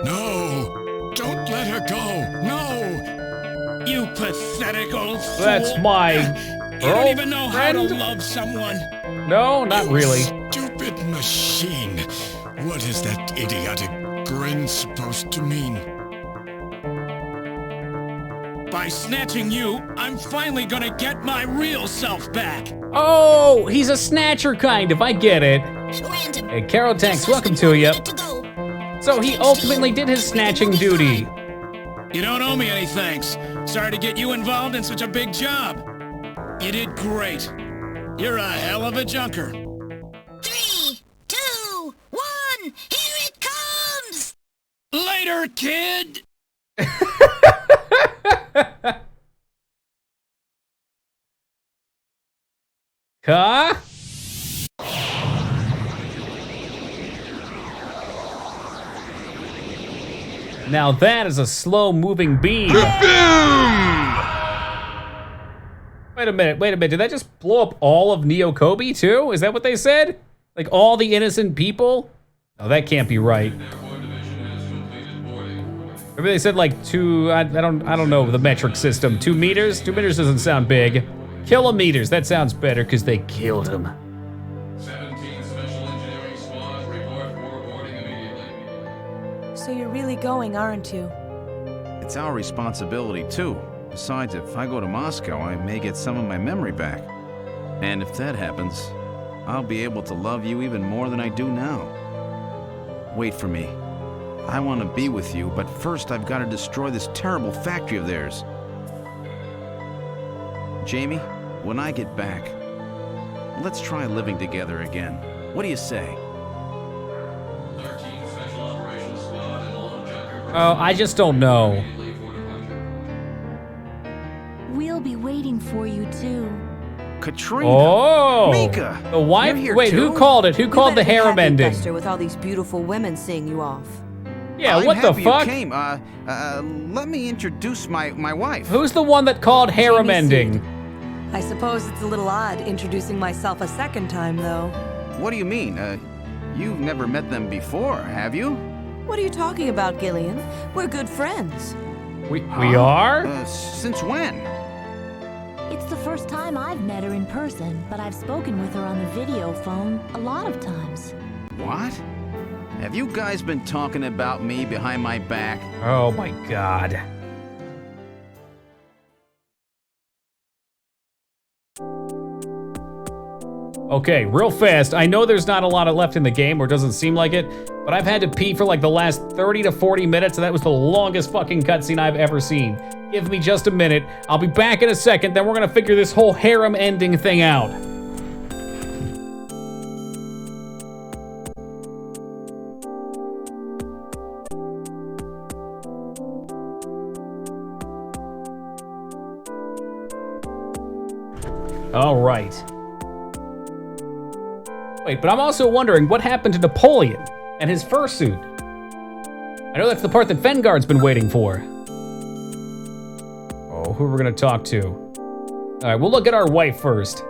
No! Don't let her go! No! You pathetic old fool. That's my You don't even know how to girlfriend. love someone. No, not really. Stupid machine. What is that idiotic grin supposed to mean? By snatching you, I'm finally gonna get my real self back. Oh, he's a snatcher kind of. I get it. Random. Hey, Carol Tanks, Just welcome less to than 1 you. minute to go. So he ultimately did his snatching duty. You don't owe me any thanks. Sorry to get you involved in such a big job. You did great. You're a hell of a junker. 3, 2, 1, here it comes! Later, kid! Huh? Now that is a slow-moving beam. Wait a minute. Did that just blow up all of Neo Kobe too? Is that what they said? Like all the innocent people? Oh, that can't be right. Maybe they said like 2. I don't know the metric system. 2 meters. 2 meters doesn't sound big. Kilometers. That sounds better because they killed him. 17 Special Engineering Squad, report for boarding immediately. So you're really going, aren't you? It's our responsibility, too. Besides, if I go to Moscow, I may get some of my memory back. And if that happens, I'll be able to love you even more than I do now. Wait for me. I want to be with you, but first I've got to destroy this terrible factory of theirs. Jamie, when I get back, let's try living together again. What do you say? 13 Special Operations Squad and all junker. Oh, I just don't know. We'll be waiting for you too. Katrina! Oh! Mika! The wife? You're here Wait, too? who called it? Who called the harem ending? Buster, with all these beautiful women seeing you off. Yeah, I'm what the happy fuck? You came. Let me introduce my wife. Who's the one that called harem ending? I suppose it's a little odd introducing myself a second time, though. What do you mean? You've never met them before, have you? What are you talking about, Gillian? We're good friends. We are? Since when? It's the first time I've met her in person, but I've spoken with her on the video phone a lot of times. What? Have you guys been talking about me behind my back? Oh my God. Okay, real fast. I know there's not a lot left in the game, or doesn't seem like it, but I've had to pee for like the last 30 to 40 minutes, and that was the longest fucking cutscene I've ever seen. Give me just a minute. I'll be back in a second, then we're gonna figure this whole harem ending thing out. All right. Wait, but I'm also wondering what happened to Napoleon and his fursuit. I know that's the part that Vanguard's been waiting for. Oh, who are we gonna talk to? All right, we'll look at our wife first.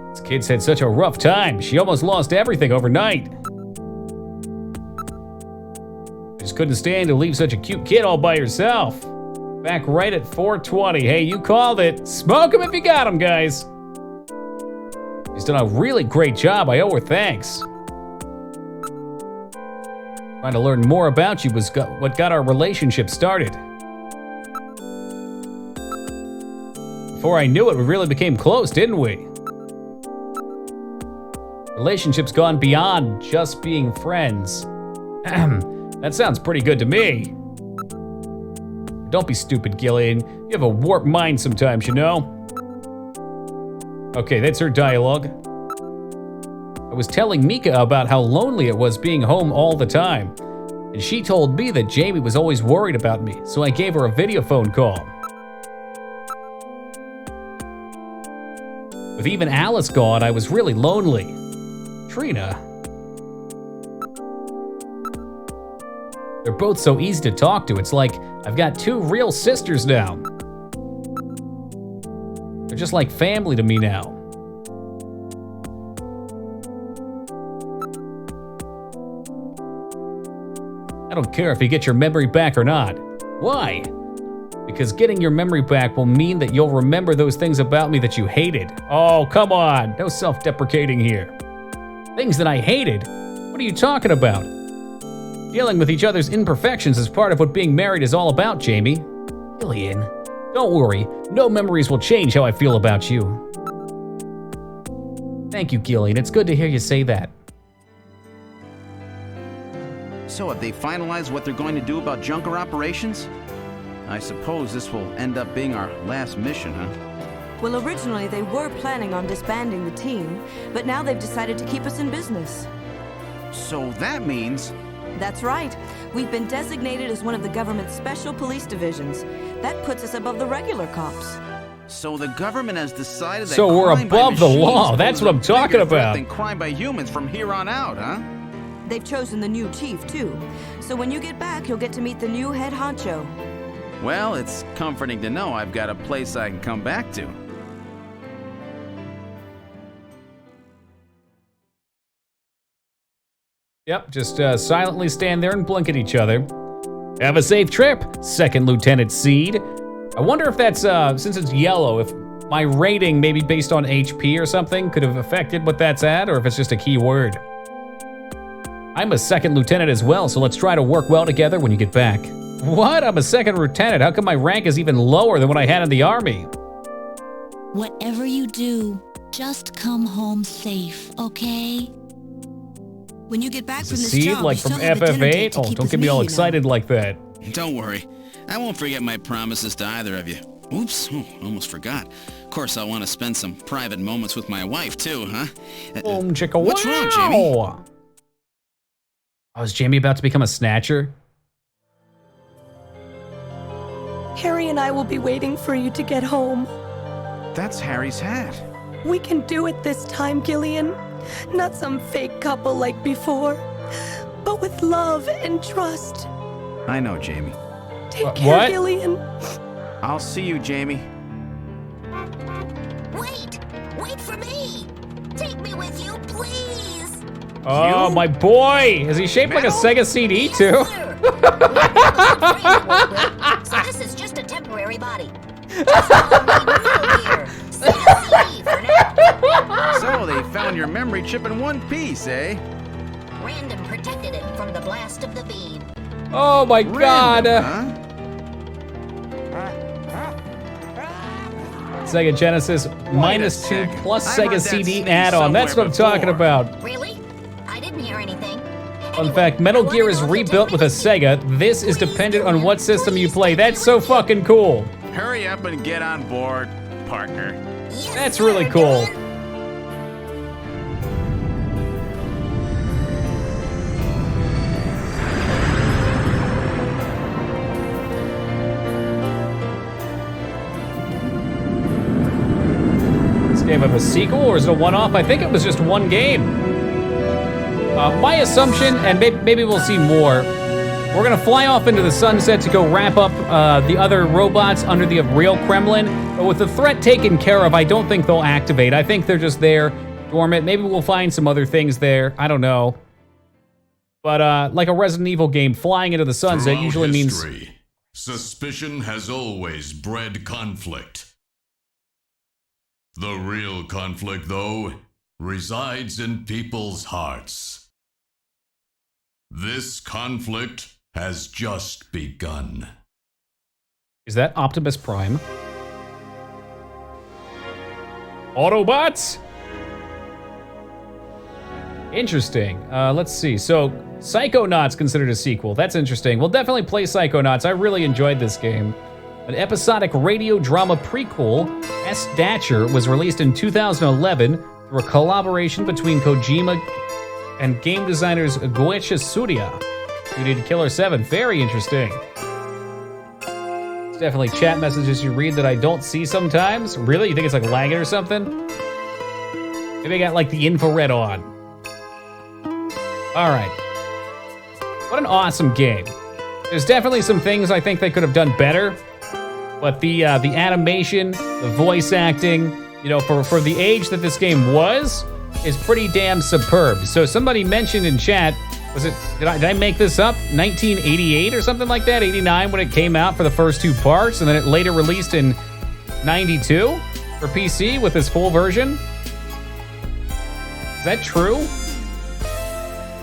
This kid's had such a rough time. She almost lost everything overnight. Just couldn't stand to leave such a cute kid all by herself. Back right at 4:20. Hey, you called it. Smoke him if you got him, guys. She's done a really great job. I owe her thanks. Trying to learn more about you was what got our relationship started. Before I knew it, we really became close, didn't we? Relationship's gone beyond just being friends. That sounds pretty good to me. Don't be stupid, Gillian. You have a warped mind sometimes, you know? Okay, that's her dialogue. I was telling Mika about how lonely it was being home all the time, and she told me that Jamie was always worried about me, so I gave her a video phone call. With even Alice gone, I was really lonely. Trina. They're both so easy to talk to. It's like I've got two real sisters now. They're just like family to me now. I don't care if you get your memory back or not. Why? Because getting your memory back will mean that you'll remember those things about me that you hated. Oh, come on. No self-deprecating here. Things that I hated? What are you talking about? Dealing with each other's imperfections is part of what being married is all about, Jamie. Gillian, don't worry. No memories will change how I feel about you. Thank you, Gillian. It's good to hear you say that. So have they finalized what they're going to do about Junker operations? I suppose this will end up being our last mission, huh? Well, originally they were planning on disbanding the team, but now they've decided to keep us in business. So that means... That's right. We've been designated as one of the government's special police divisions. That puts us above the regular cops. So the government has decided that so we're crime by above the machines law. That's what I'm poses a talking bigger threat about. than crime by humans from here on out, huh? They've chosen the new chief, too. So when you get back, you'll get to meet the new head honcho. Well, it's comforting to know I've got a place I can come back to. Yep, just silently stand there and blink at each other. Have a safe trip, Second Lieutenant Seed. I wonder if that's, since it's yellow, if my rating, maybe based on HP or something, could have affected what that's at, or if it's just a key word. I'm a second lieutenant as well, so let's try to work well together when you get back. What? I'm a second lieutenant. How come my rank is even lower than what I had in the army? Whatever you do, just come home safe, okay? When you get back from this Seed, job, like you from still have a dinner date FF8? to Oh, keep don't with get me me, all you know. excited like that. Don't worry. I won't forget my promises to either of you. Oops, almost forgot. Of course, I want to spend some private moments with my wife, too, huh? Chicka, What's wrong, Jamie? Oh, is Jamie about to become a Snatcher? Harry and I will be waiting for you to get home. That's Harry's hat. We can do it this time, Gillian. Not some fake couple like before, but with love and trust. I know, Jamie. Take care, what? Gillian. I'll see you, Jamie. Wait for me! Take me with you, please! Oh, my boy! Is he shaped like a Sega CD, too? So this is just a temporary body. Just call me Noodle here. CCD for now. So they found your memory chip in one piece, eh? Random protected it from the blast of the beam. Oh my God! Sega Genesis -2 plus Sega CD add-on. That's what I'm talking about. Really? I didn't hear anything. Fun fact, Metal Gear is rebuilt with a Sega. This is dependent on what system you play. That's so fucking cool. Hurry up and get on board, partner. That's really cool. This game of a sequel, or is it a one-off? I think it was just one game. My assumption, and maybe we'll see more, we're gonna fly off into the sunset to go wrap up the other robots under the real Kremlin. But with the threat taken care of, I don't think they'll activate. I think they're just there, dormant. Maybe we'll find some other things there. I don't know. But like a Resident Evil game, flying into the sunset Throughout usually history, means... suspicion has always bred conflict. The real conflict, though, resides in people's hearts. This conflict has just begun. Is that Optimus Prime? Autobots? Interesting. Let's see. So, Psychonauts considered a sequel. That's interesting. We'll definitely play Psychonauts. I really enjoyed this game. An episodic radio drama prequel, Snatcher, was released in 2011 through a collaboration between Kojima and game designers Goichi Tsuruya, who did Killer 7. Very interesting. It's definitely chat messages you read that I don't see sometimes. Really? You think it's like lagging or something? Maybe I got like the infrared on. All right. What an awesome game. There's definitely some things I think they could have done better, but the animation, the voice acting, you know, for the age that this game was, is pretty damn superb. So somebody mentioned in chat, was it, did I make this up? 1988 or something like that? 89 when it came out for the first two parts, and then it later released in 92 for PC with this full version? Is that true?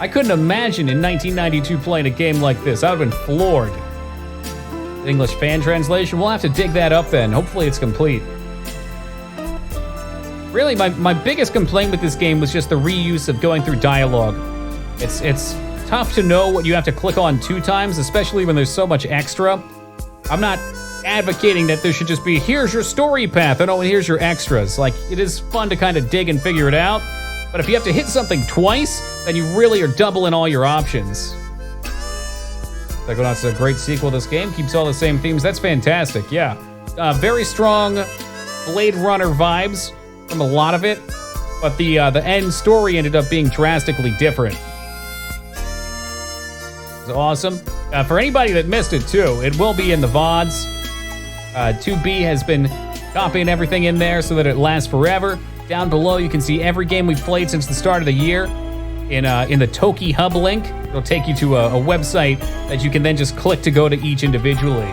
I couldn't imagine in 1992 playing a game like this. I would have been floored. English fan translation, we'll have to dig that up then. Hopefully it's complete. Really, my biggest complaint with this game was just the reuse of going through dialogue. It's tough to know what you have to click on 2 times, especially when there's so much extra. I'm not advocating that there should just be, here's your story path, and oh, and here's your extras. Like, it is fun to kind of dig and figure it out, but if you have to hit something twice, then you really are doubling all your options. Psychonauts is a great sequel to this game, keeps all the same themes. That's fantastic, yeah. Very strong Blade Runner vibes from a lot of it, but the end story ended up being drastically different. It's awesome. For anybody that missed it too, it will be in the VODs. 2B has been copying everything in there so that it lasts forever. Down below, you can see every game we've played since the start of the year in the Toki Hub link. It'll take you to a website that you can then just click to go to each individually.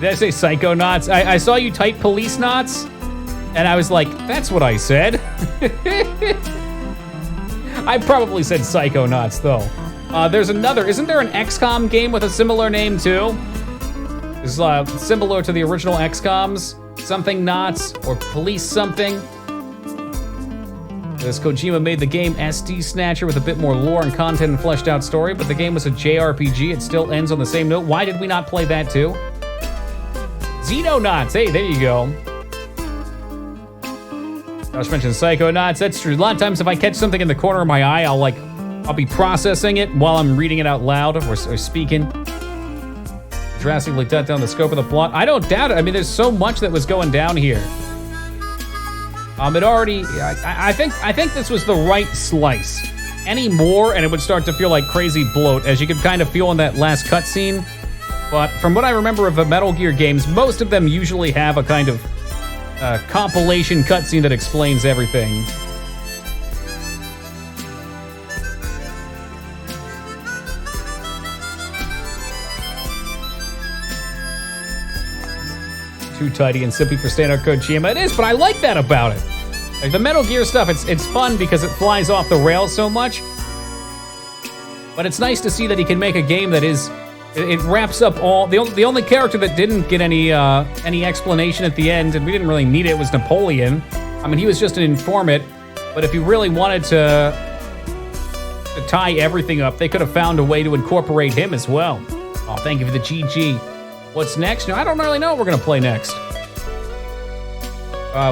Did I say Psychonauts? I saw you type Police Knots, and I was like, that's what I said. I probably said Psychonauts, though. There's another, isn't there an XCOM game with a similar name, too? It's similar to the original XCOMs, something Knots, or Police something. This Kojima made the game SD Snatcher with a bit more lore and content and fleshed out story, but the game was a JRPG, it still ends on the same note. Why did we not play that, too? Xenonauts, hey, there you go. Josh mentioned Psychonauts, that's true. A lot of times if I catch something in the corner of my eye, I'll be processing it while I'm reading it out loud or speaking. Drastically cut down the scope of the plot. I don't doubt it. I mean, there's so much that was going down here. It already, I think this was the right slice. Any more, and it would start to feel like crazy bloat, as you could kind of feel in that last cutscene. But from what I remember of the Metal Gear games, most of them usually have a kind of compilation cutscene that explains everything. Too tidy and simply for standard Kojima. It is, but I like that about it. Like the Metal Gear stuff, it's fun because it flies off the rails so much. But it's nice to see that he can make a game that is, it wraps up all, the only character that didn't get any explanation at the end, and we didn't really need it, was Napoleon. I mean, he was just an informant, but if you really wanted to tie everything up, they could have found a way to incorporate him as well. Oh, thank you for the GG. What's next? No, I don't really know what we're gonna play next.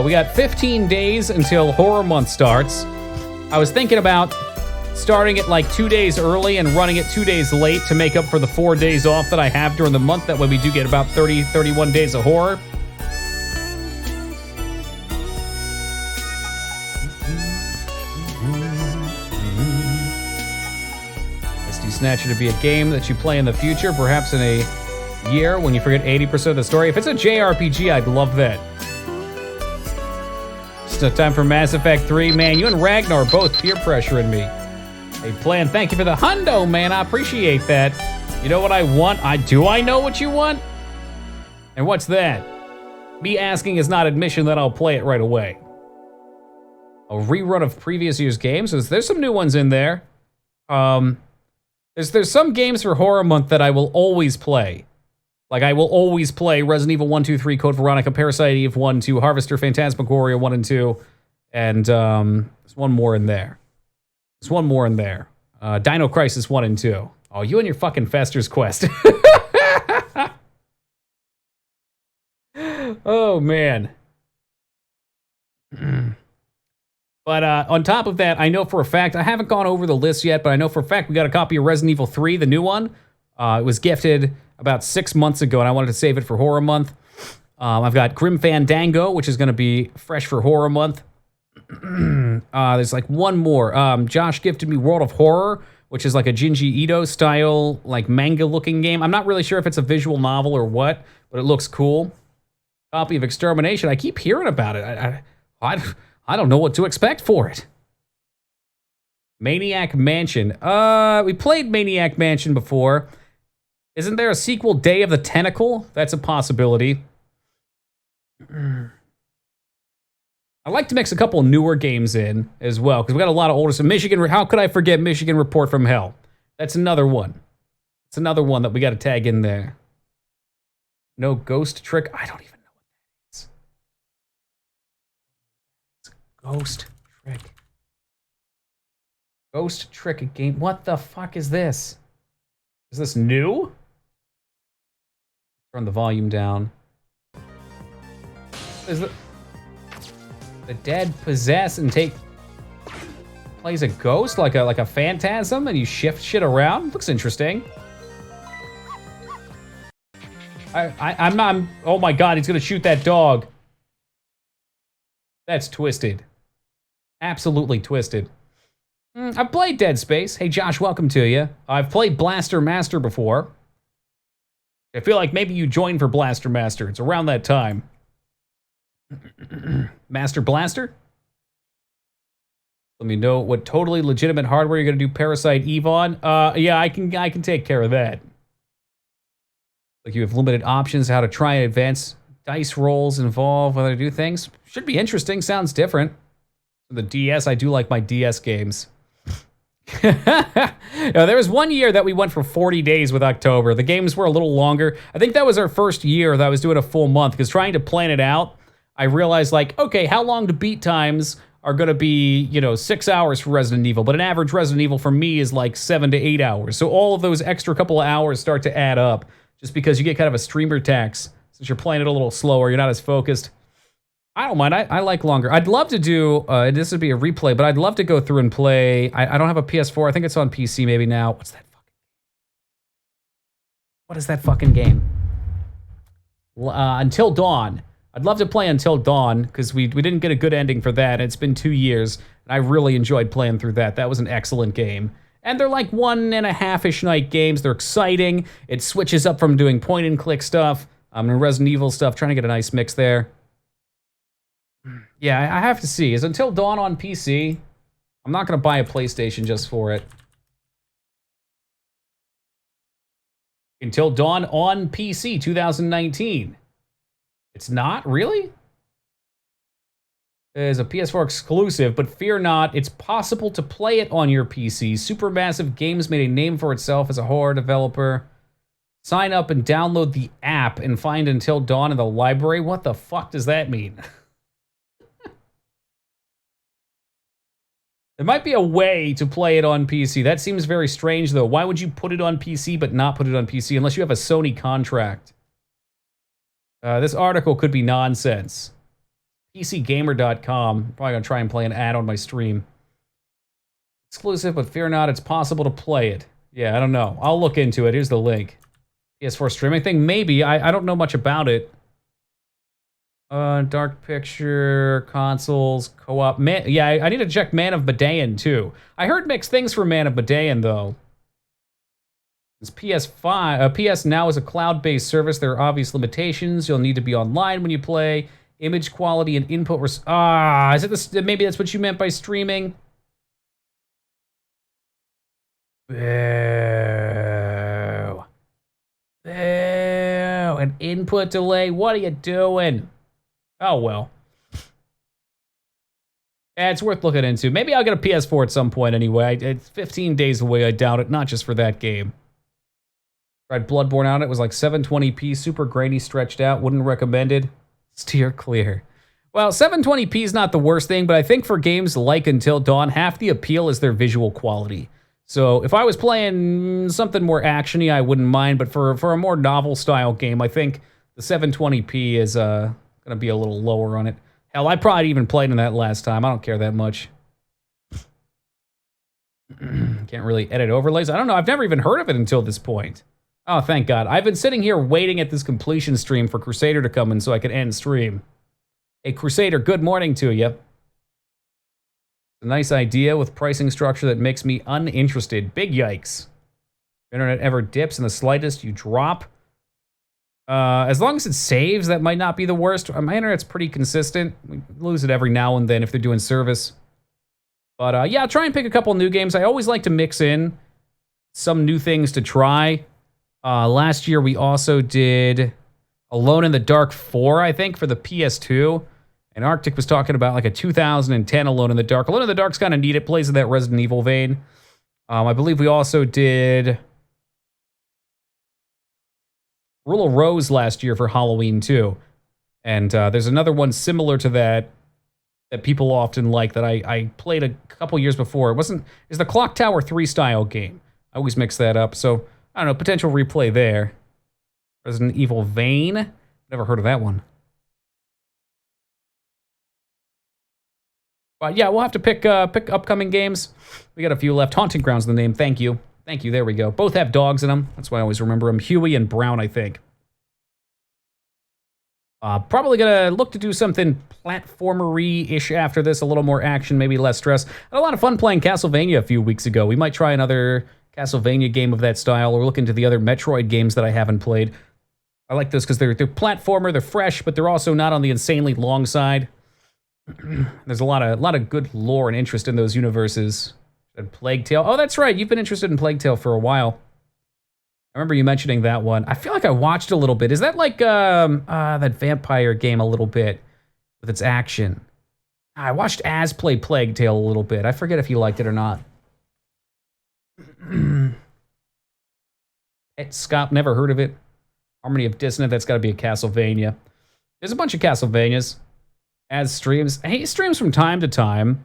We got 15 days until Horror Month starts. I was thinking about starting it like 2 days early and running it 2 days late to make up for the 4 days off that I have during the month. That way we do get about 31 days of horror. SD Snatcher to be a game that you play in the future, perhaps in a year when you forget 80% of the story. If it's a JRPG, I'd love that. Still time for Mass Effect 3. Man, you and Ragnar are both peer pressuring me. Hey, Plan, thank you for the hundo, man. I appreciate that. You know what I want? Do I know what you want? And what's that? Me asking is not admission that I'll play it right away. A rerun of previous year's games? There's some new ones in there. There's some games for Horror Month that I will always play. Like, I will always play Resident Evil 1, 2, 3, Code Veronica, Parasite Eve 1, 2, Harvester, Phantasmagoria 1 and 2, and there's one more in there. There's one more in there. Dino Crisis 1 and 2. Oh, you and your fucking Fester's Quest. Oh, man. But on top of that, I know for a fact, I haven't gone over the list yet, but I know for a fact we got a copy of Resident Evil 3, the new one. It was gifted about 6 months ago, and I wanted to save it for Horror Month. I've got Grim Fandango, which is going to be fresh for Horror Month. There's like one more. Josh gifted me World of Horror, which is like a Junji Ito style, like manga-looking game. I'm not really sure if it's a visual novel or what, but it looks cool. Copy of Extermination. I keep hearing about it. I don't know what to expect for it. Maniac Mansion. We played Maniac Mansion before. Isn't there a sequel, Day of the Tentacle? That's a possibility. I'd like to mix a couple newer games in as well, because we got a lot of older stuff. Michigan, how could I forget Michigan Report from Hell? That's another one. It's another one that we got to tag in there. No Ghost Trick. I don't even know what that is. It's Ghost Trick. Ghost Trick game. What the fuck is this? Is this new? Turn the volume down. Is the dead possess and plays a ghost like a phantasm, and you shift shit around? Looks interesting. I'm oh my god, he's gonna shoot that dog. That's twisted. Absolutely twisted. I've played Dead Space. Hey Josh, welcome to you. I've played Blaster Master before. I feel like maybe you joined for Blaster Master. It's around that time. Master Blaster? Let me know what totally legitimate hardware you're gonna do Parasite Eve on. Yeah, I can take care of that. Like you have limited options how to try and advance dice rolls involved, whether to do things. Should be interesting, sounds different. The DS, I do like my DS games. There was one year that we went for 40 days with October. The games were a little longer. I think that was our first year that I was doing a full month, because trying to plan it out, I realized like, okay, how long do beat times are gonna be, 6 hours for Resident Evil, but an average Resident Evil for me is like 7 to 8 hours. So all of those extra couple of hours start to add up, just because you get kind of a streamer tax. Since you're playing it a little slower, you're not as focused. I don't mind. I like longer. I'd love to do, this would be a replay, but I'd love to go through and play. I don't have a PS4. I think it's on PC maybe now. What is that fucking game? Until Dawn. I'd love to play Until Dawn, because we didn't get a good ending for that. It's been 2 years, and I really enjoyed playing through that. That was an excellent game. And they're like 1.5-ish night games. They're exciting. It switches up from doing point-and-click stuff, and Resident Evil stuff, trying to get a nice mix there. Yeah, I have to see. Is Until Dawn on PC? I'm not going to buy a PlayStation just for it. Until Dawn on PC, 2019. It's not? Really? is a PS4 exclusive, but fear not, it's possible to play it on your PC. Supermassive Games made a name for itself as a horror developer. Sign up and download the app and find Until Dawn in the library. What the fuck does that mean? There might be a way to play it on PC. That seems very strange, though. Why would you put it on PC but not put it on PC unless you have a Sony contract? This article could be nonsense. PCGamer.com. Probably going to try and play an ad on my stream. Exclusive, but fear not, it's possible to play it. Yeah, I don't know. I'll look into it. Here's the link. PS4 streaming thing? Maybe. I don't know much about it. Dark Picture, consoles, co-op. Yeah, I need to check Man of Medan, too. I heard mixed things for Man of Medan, though. It's PS5. PS Now is a cloud-based service. There are obvious limitations. You'll need to be online when you play. Image quality and input... is it this? Maybe that's what you meant by streaming? Boo. Boo. An input delay? What are you doing? Oh, well. Yeah, it's worth looking into. Maybe I'll get a PS4 at some point anyway. It's 15 days away, I doubt it. Not just for that game. Tried Bloodborne on it. It was like 720p, super grainy, stretched out. Wouldn't recommend it. Steer clear. Well, 720p is not the worst thing, but I think for games like Until Dawn, half the appeal is their visual quality. So if I was playing something more actiony, I wouldn't mind. But for a more novel-style game, I think the 720p is... gonna be a little lower on it. Hell, I probably even played in that last time. I don't care that much. Can't really edit overlays. I don't know. I've never even heard of it until this point. Oh, thank God. I've been sitting here waiting at this completion stream for Crusader to come in so I could end stream. Hey, Crusader, good morning to you. A nice idea with pricing structure that makes me uninterested. Big yikes. If internet ever dips in the slightest, you drop. As long as it saves, that might not be the worst. My internet's pretty consistent. We lose it every now and then if they're doing service. But yeah, I'll try and pick a couple new games. I always like to mix in some new things to try. Last year, we also did Alone in the Dark 4, I think, for the PS2. And Arctic was talking about like a 2010 Alone in the Dark. Alone in the Dark's kind of neat. It plays in that Resident Evil vein. I believe we also did... Rule of Rose last year for Halloween, too. And there's another one similar to that that people often like that I played a couple years before. It's the Clock Tower 3 style game. I always mix that up. So, I don't know, potential replay there. Resident Evil Vein. Never heard of that one. But yeah, we'll have to pick upcoming games. We got a few left. Haunting Grounds is the name. Thank you. Thank you, there we go. Both have dogs in them. That's why I always remember them. Huey and Brown, I think. Probably gonna look to do something platformery-ish after this. A little more action, maybe less stress. I had a lot of fun playing Castlevania a few weeks ago. We might try another Castlevania game of that style, or look into the other Metroid games that I haven't played. I like those because they're platformer, they're fresh, but they're also not on the insanely long side. There's a lot of good lore and interest in those universes. And Plague Tale. Oh, that's right. You've been interested in Plague Tale for a while. I remember you mentioning that one. I feel like I watched a little bit. Is that like that vampire game a little bit with its action? I watched Az play Plague Tale a little bit. I forget if you liked it or not. Scott, never heard of it. Harmony of Dissonance. That's got to be a Castlevania. There's a bunch of Castlevanias. Az streams. He streams from time to time.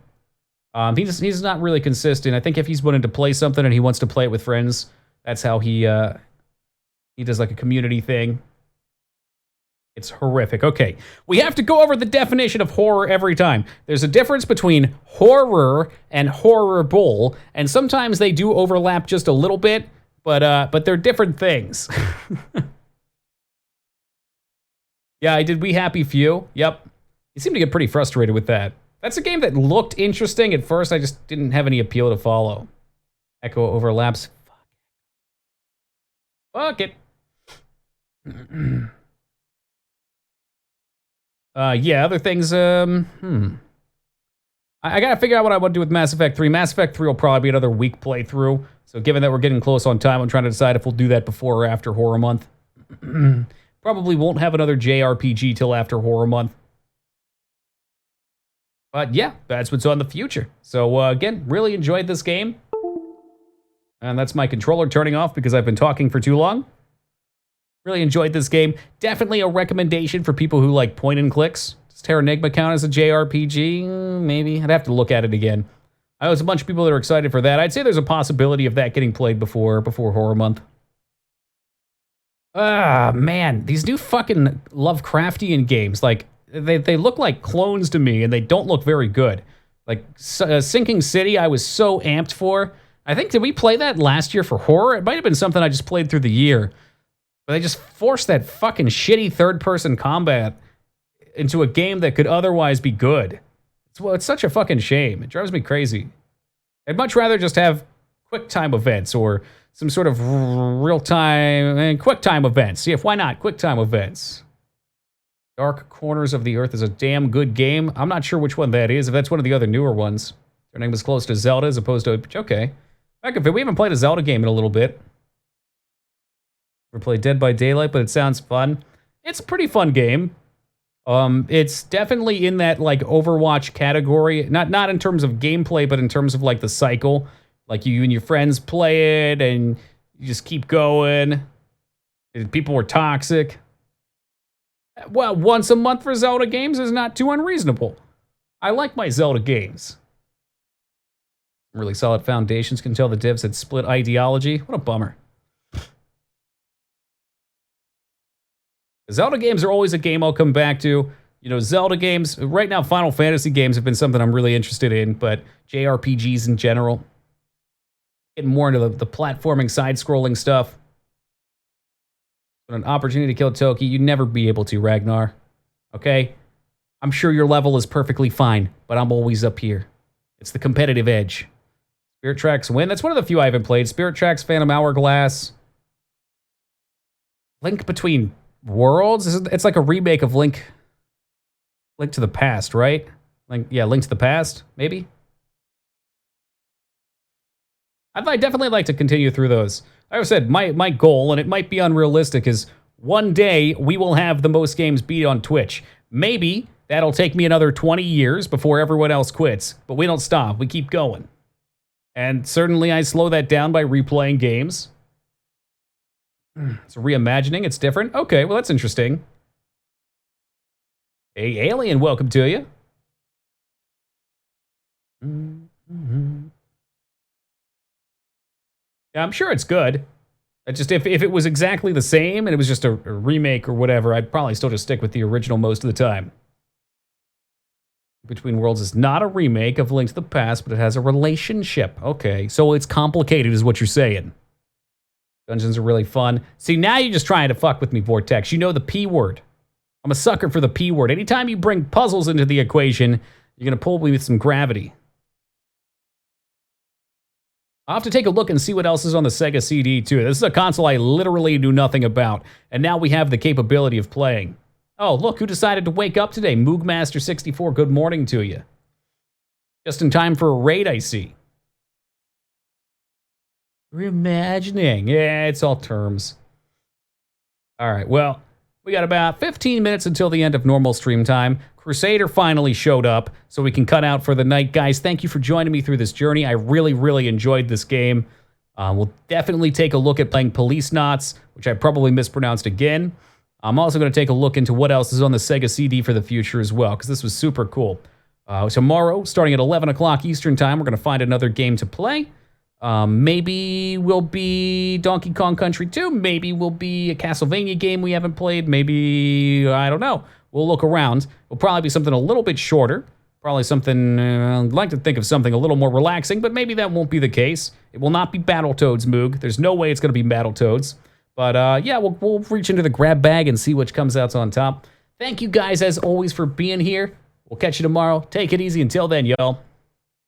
He's not really consistent. I think if he's wanting to play something and he wants to play it with friends, that's how he does like a community thing. It's horrific. Okay, we have to go over the definition of horror every time. There's a difference between horror and horrible, and sometimes they do overlap just a little bit, but they're different things. Yeah, I did We Happy Few. Yep. You seem to get pretty frustrated with that. That's a game that looked interesting at first. I just didn't have any appeal to follow. Echo overlaps. Fuck it. Yeah, other things, I gotta figure out what I want to do with Mass Effect 3. Mass Effect 3 will probably be another week playthrough. So given that we're getting close on time, I'm trying to decide if we'll do that before or after Horror Month. Probably won't have another JRPG till after Horror Month. But yeah, that's what's on the future. So again, really enjoyed this game. And that's my controller turning off because I've been talking for too long. Really enjoyed this game. Definitely a recommendation for people who like point and clicks. Does Terranigma count as a JRPG? Maybe. I'd have to look at it again. I know there's a bunch of people that are excited for that. I'd say there's a possibility of that getting played before Horror Month. Ah, man. These new fucking Lovecraftian games, like, they look like clones to me, and they don't look very good. Like, Sinking City, I was so amped for. I think, did we play that last year for horror? It might have been something I just played through the year. But they just forced that fucking shitty third-person combat into a game that could otherwise be good. It's such a fucking shame. It drives me crazy. I'd much rather just have quick-time events or some sort of real-time... quick-time events. Yeah, why not? Quick-time events. Dark Corners of the Earth is a damn good game. I'm not sure which one that is, if that's one of the other newer ones. Their name is close to Zelda as opposed to... Okay. Back if we haven't played a Zelda game in a little bit. Never played Dead by Daylight, but it sounds fun. It's a pretty fun game. It's definitely in that like Overwatch category. Not in terms of gameplay, but in terms of like the cycle. Like you and your friends play it, and you just keep going. And people were toxic. Well, once a month for Zelda games is not too unreasonable. I like my Zelda games. Really solid foundations. Can tell the devs had split ideology. What a bummer. Zelda games are always a game I'll come back to. You know, Zelda games, right now Final Fantasy games have been something I'm really interested in, but JRPGs in general. Getting more into the platforming, side-scrolling stuff. But an opportunity to kill Toki, you'd never be able to, Ragnar. Okay? I'm sure your level is perfectly fine, but I'm always up here. It's the competitive edge. Spirit Tracks win. That's one of the few I haven't played. Spirit Tracks, Phantom Hourglass. Link Between Worlds? It's like a remake of Link to the Past, right? Link to the Past, maybe? I'd definitely like to continue through those. Like I said, my goal, and it might be unrealistic, is one day we will have the most games beat on Twitch. Maybe that'll take me another 20 years before everyone else quits, but we don't stop. We keep going. And certainly I slow that down by replaying games. It's a reimagining. It's different. Okay, well, that's interesting. Hey, Alien, welcome to you. Yeah, I'm sure it's good. It's just if it was exactly the same and it was just a remake or whatever, I'd probably still just stick with the original most of the time. Between Worlds is not a remake of Link to the Past, but it has a relationship. Okay, so it's complicated is what you're saying. Dungeons are really fun. See, now you're just trying to fuck with me, Vortex. You know the P word. I'm a sucker for the P word. Anytime you bring puzzles into the equation, you're going to pull me with some gravity. I'll have to take a look and see what else is on the Sega CD, too. This is a console I literally knew nothing about, and now we have the capability of playing. Oh, look, who decided to wake up today? Moogmaster64, good morning to you. Just in time for a raid, I see. Reimagining. Yeah, it's all terms. All right, well, we got about 15 minutes until the end of normal stream time. Crusader finally showed up, so we can cut out for the night. Guys, thank you for joining me through this journey. I really, really enjoyed this game. We'll definitely take a look at playing Police Knots, which I probably mispronounced again. I'm also going to take a look into what else is on the Sega CD for the future as well, because this was super cool. Tomorrow, starting at 11 o'clock Eastern Time, we're going to find another game to play. Maybe we'll be Donkey Kong Country 2. Maybe we'll be a Castlevania game we haven't played. Maybe, I don't know. We'll look around. It'll probably be something a little bit shorter. Probably something, I'd like to think of something a little more relaxing, but maybe that won't be the case. It will not be Battletoads, Moog. There's no way it's going to be Battletoads. But yeah, we'll reach into the grab bag and see which comes out on top. Thank you guys, as always, for being here. We'll catch you tomorrow. Take it easy. Until then, y'all.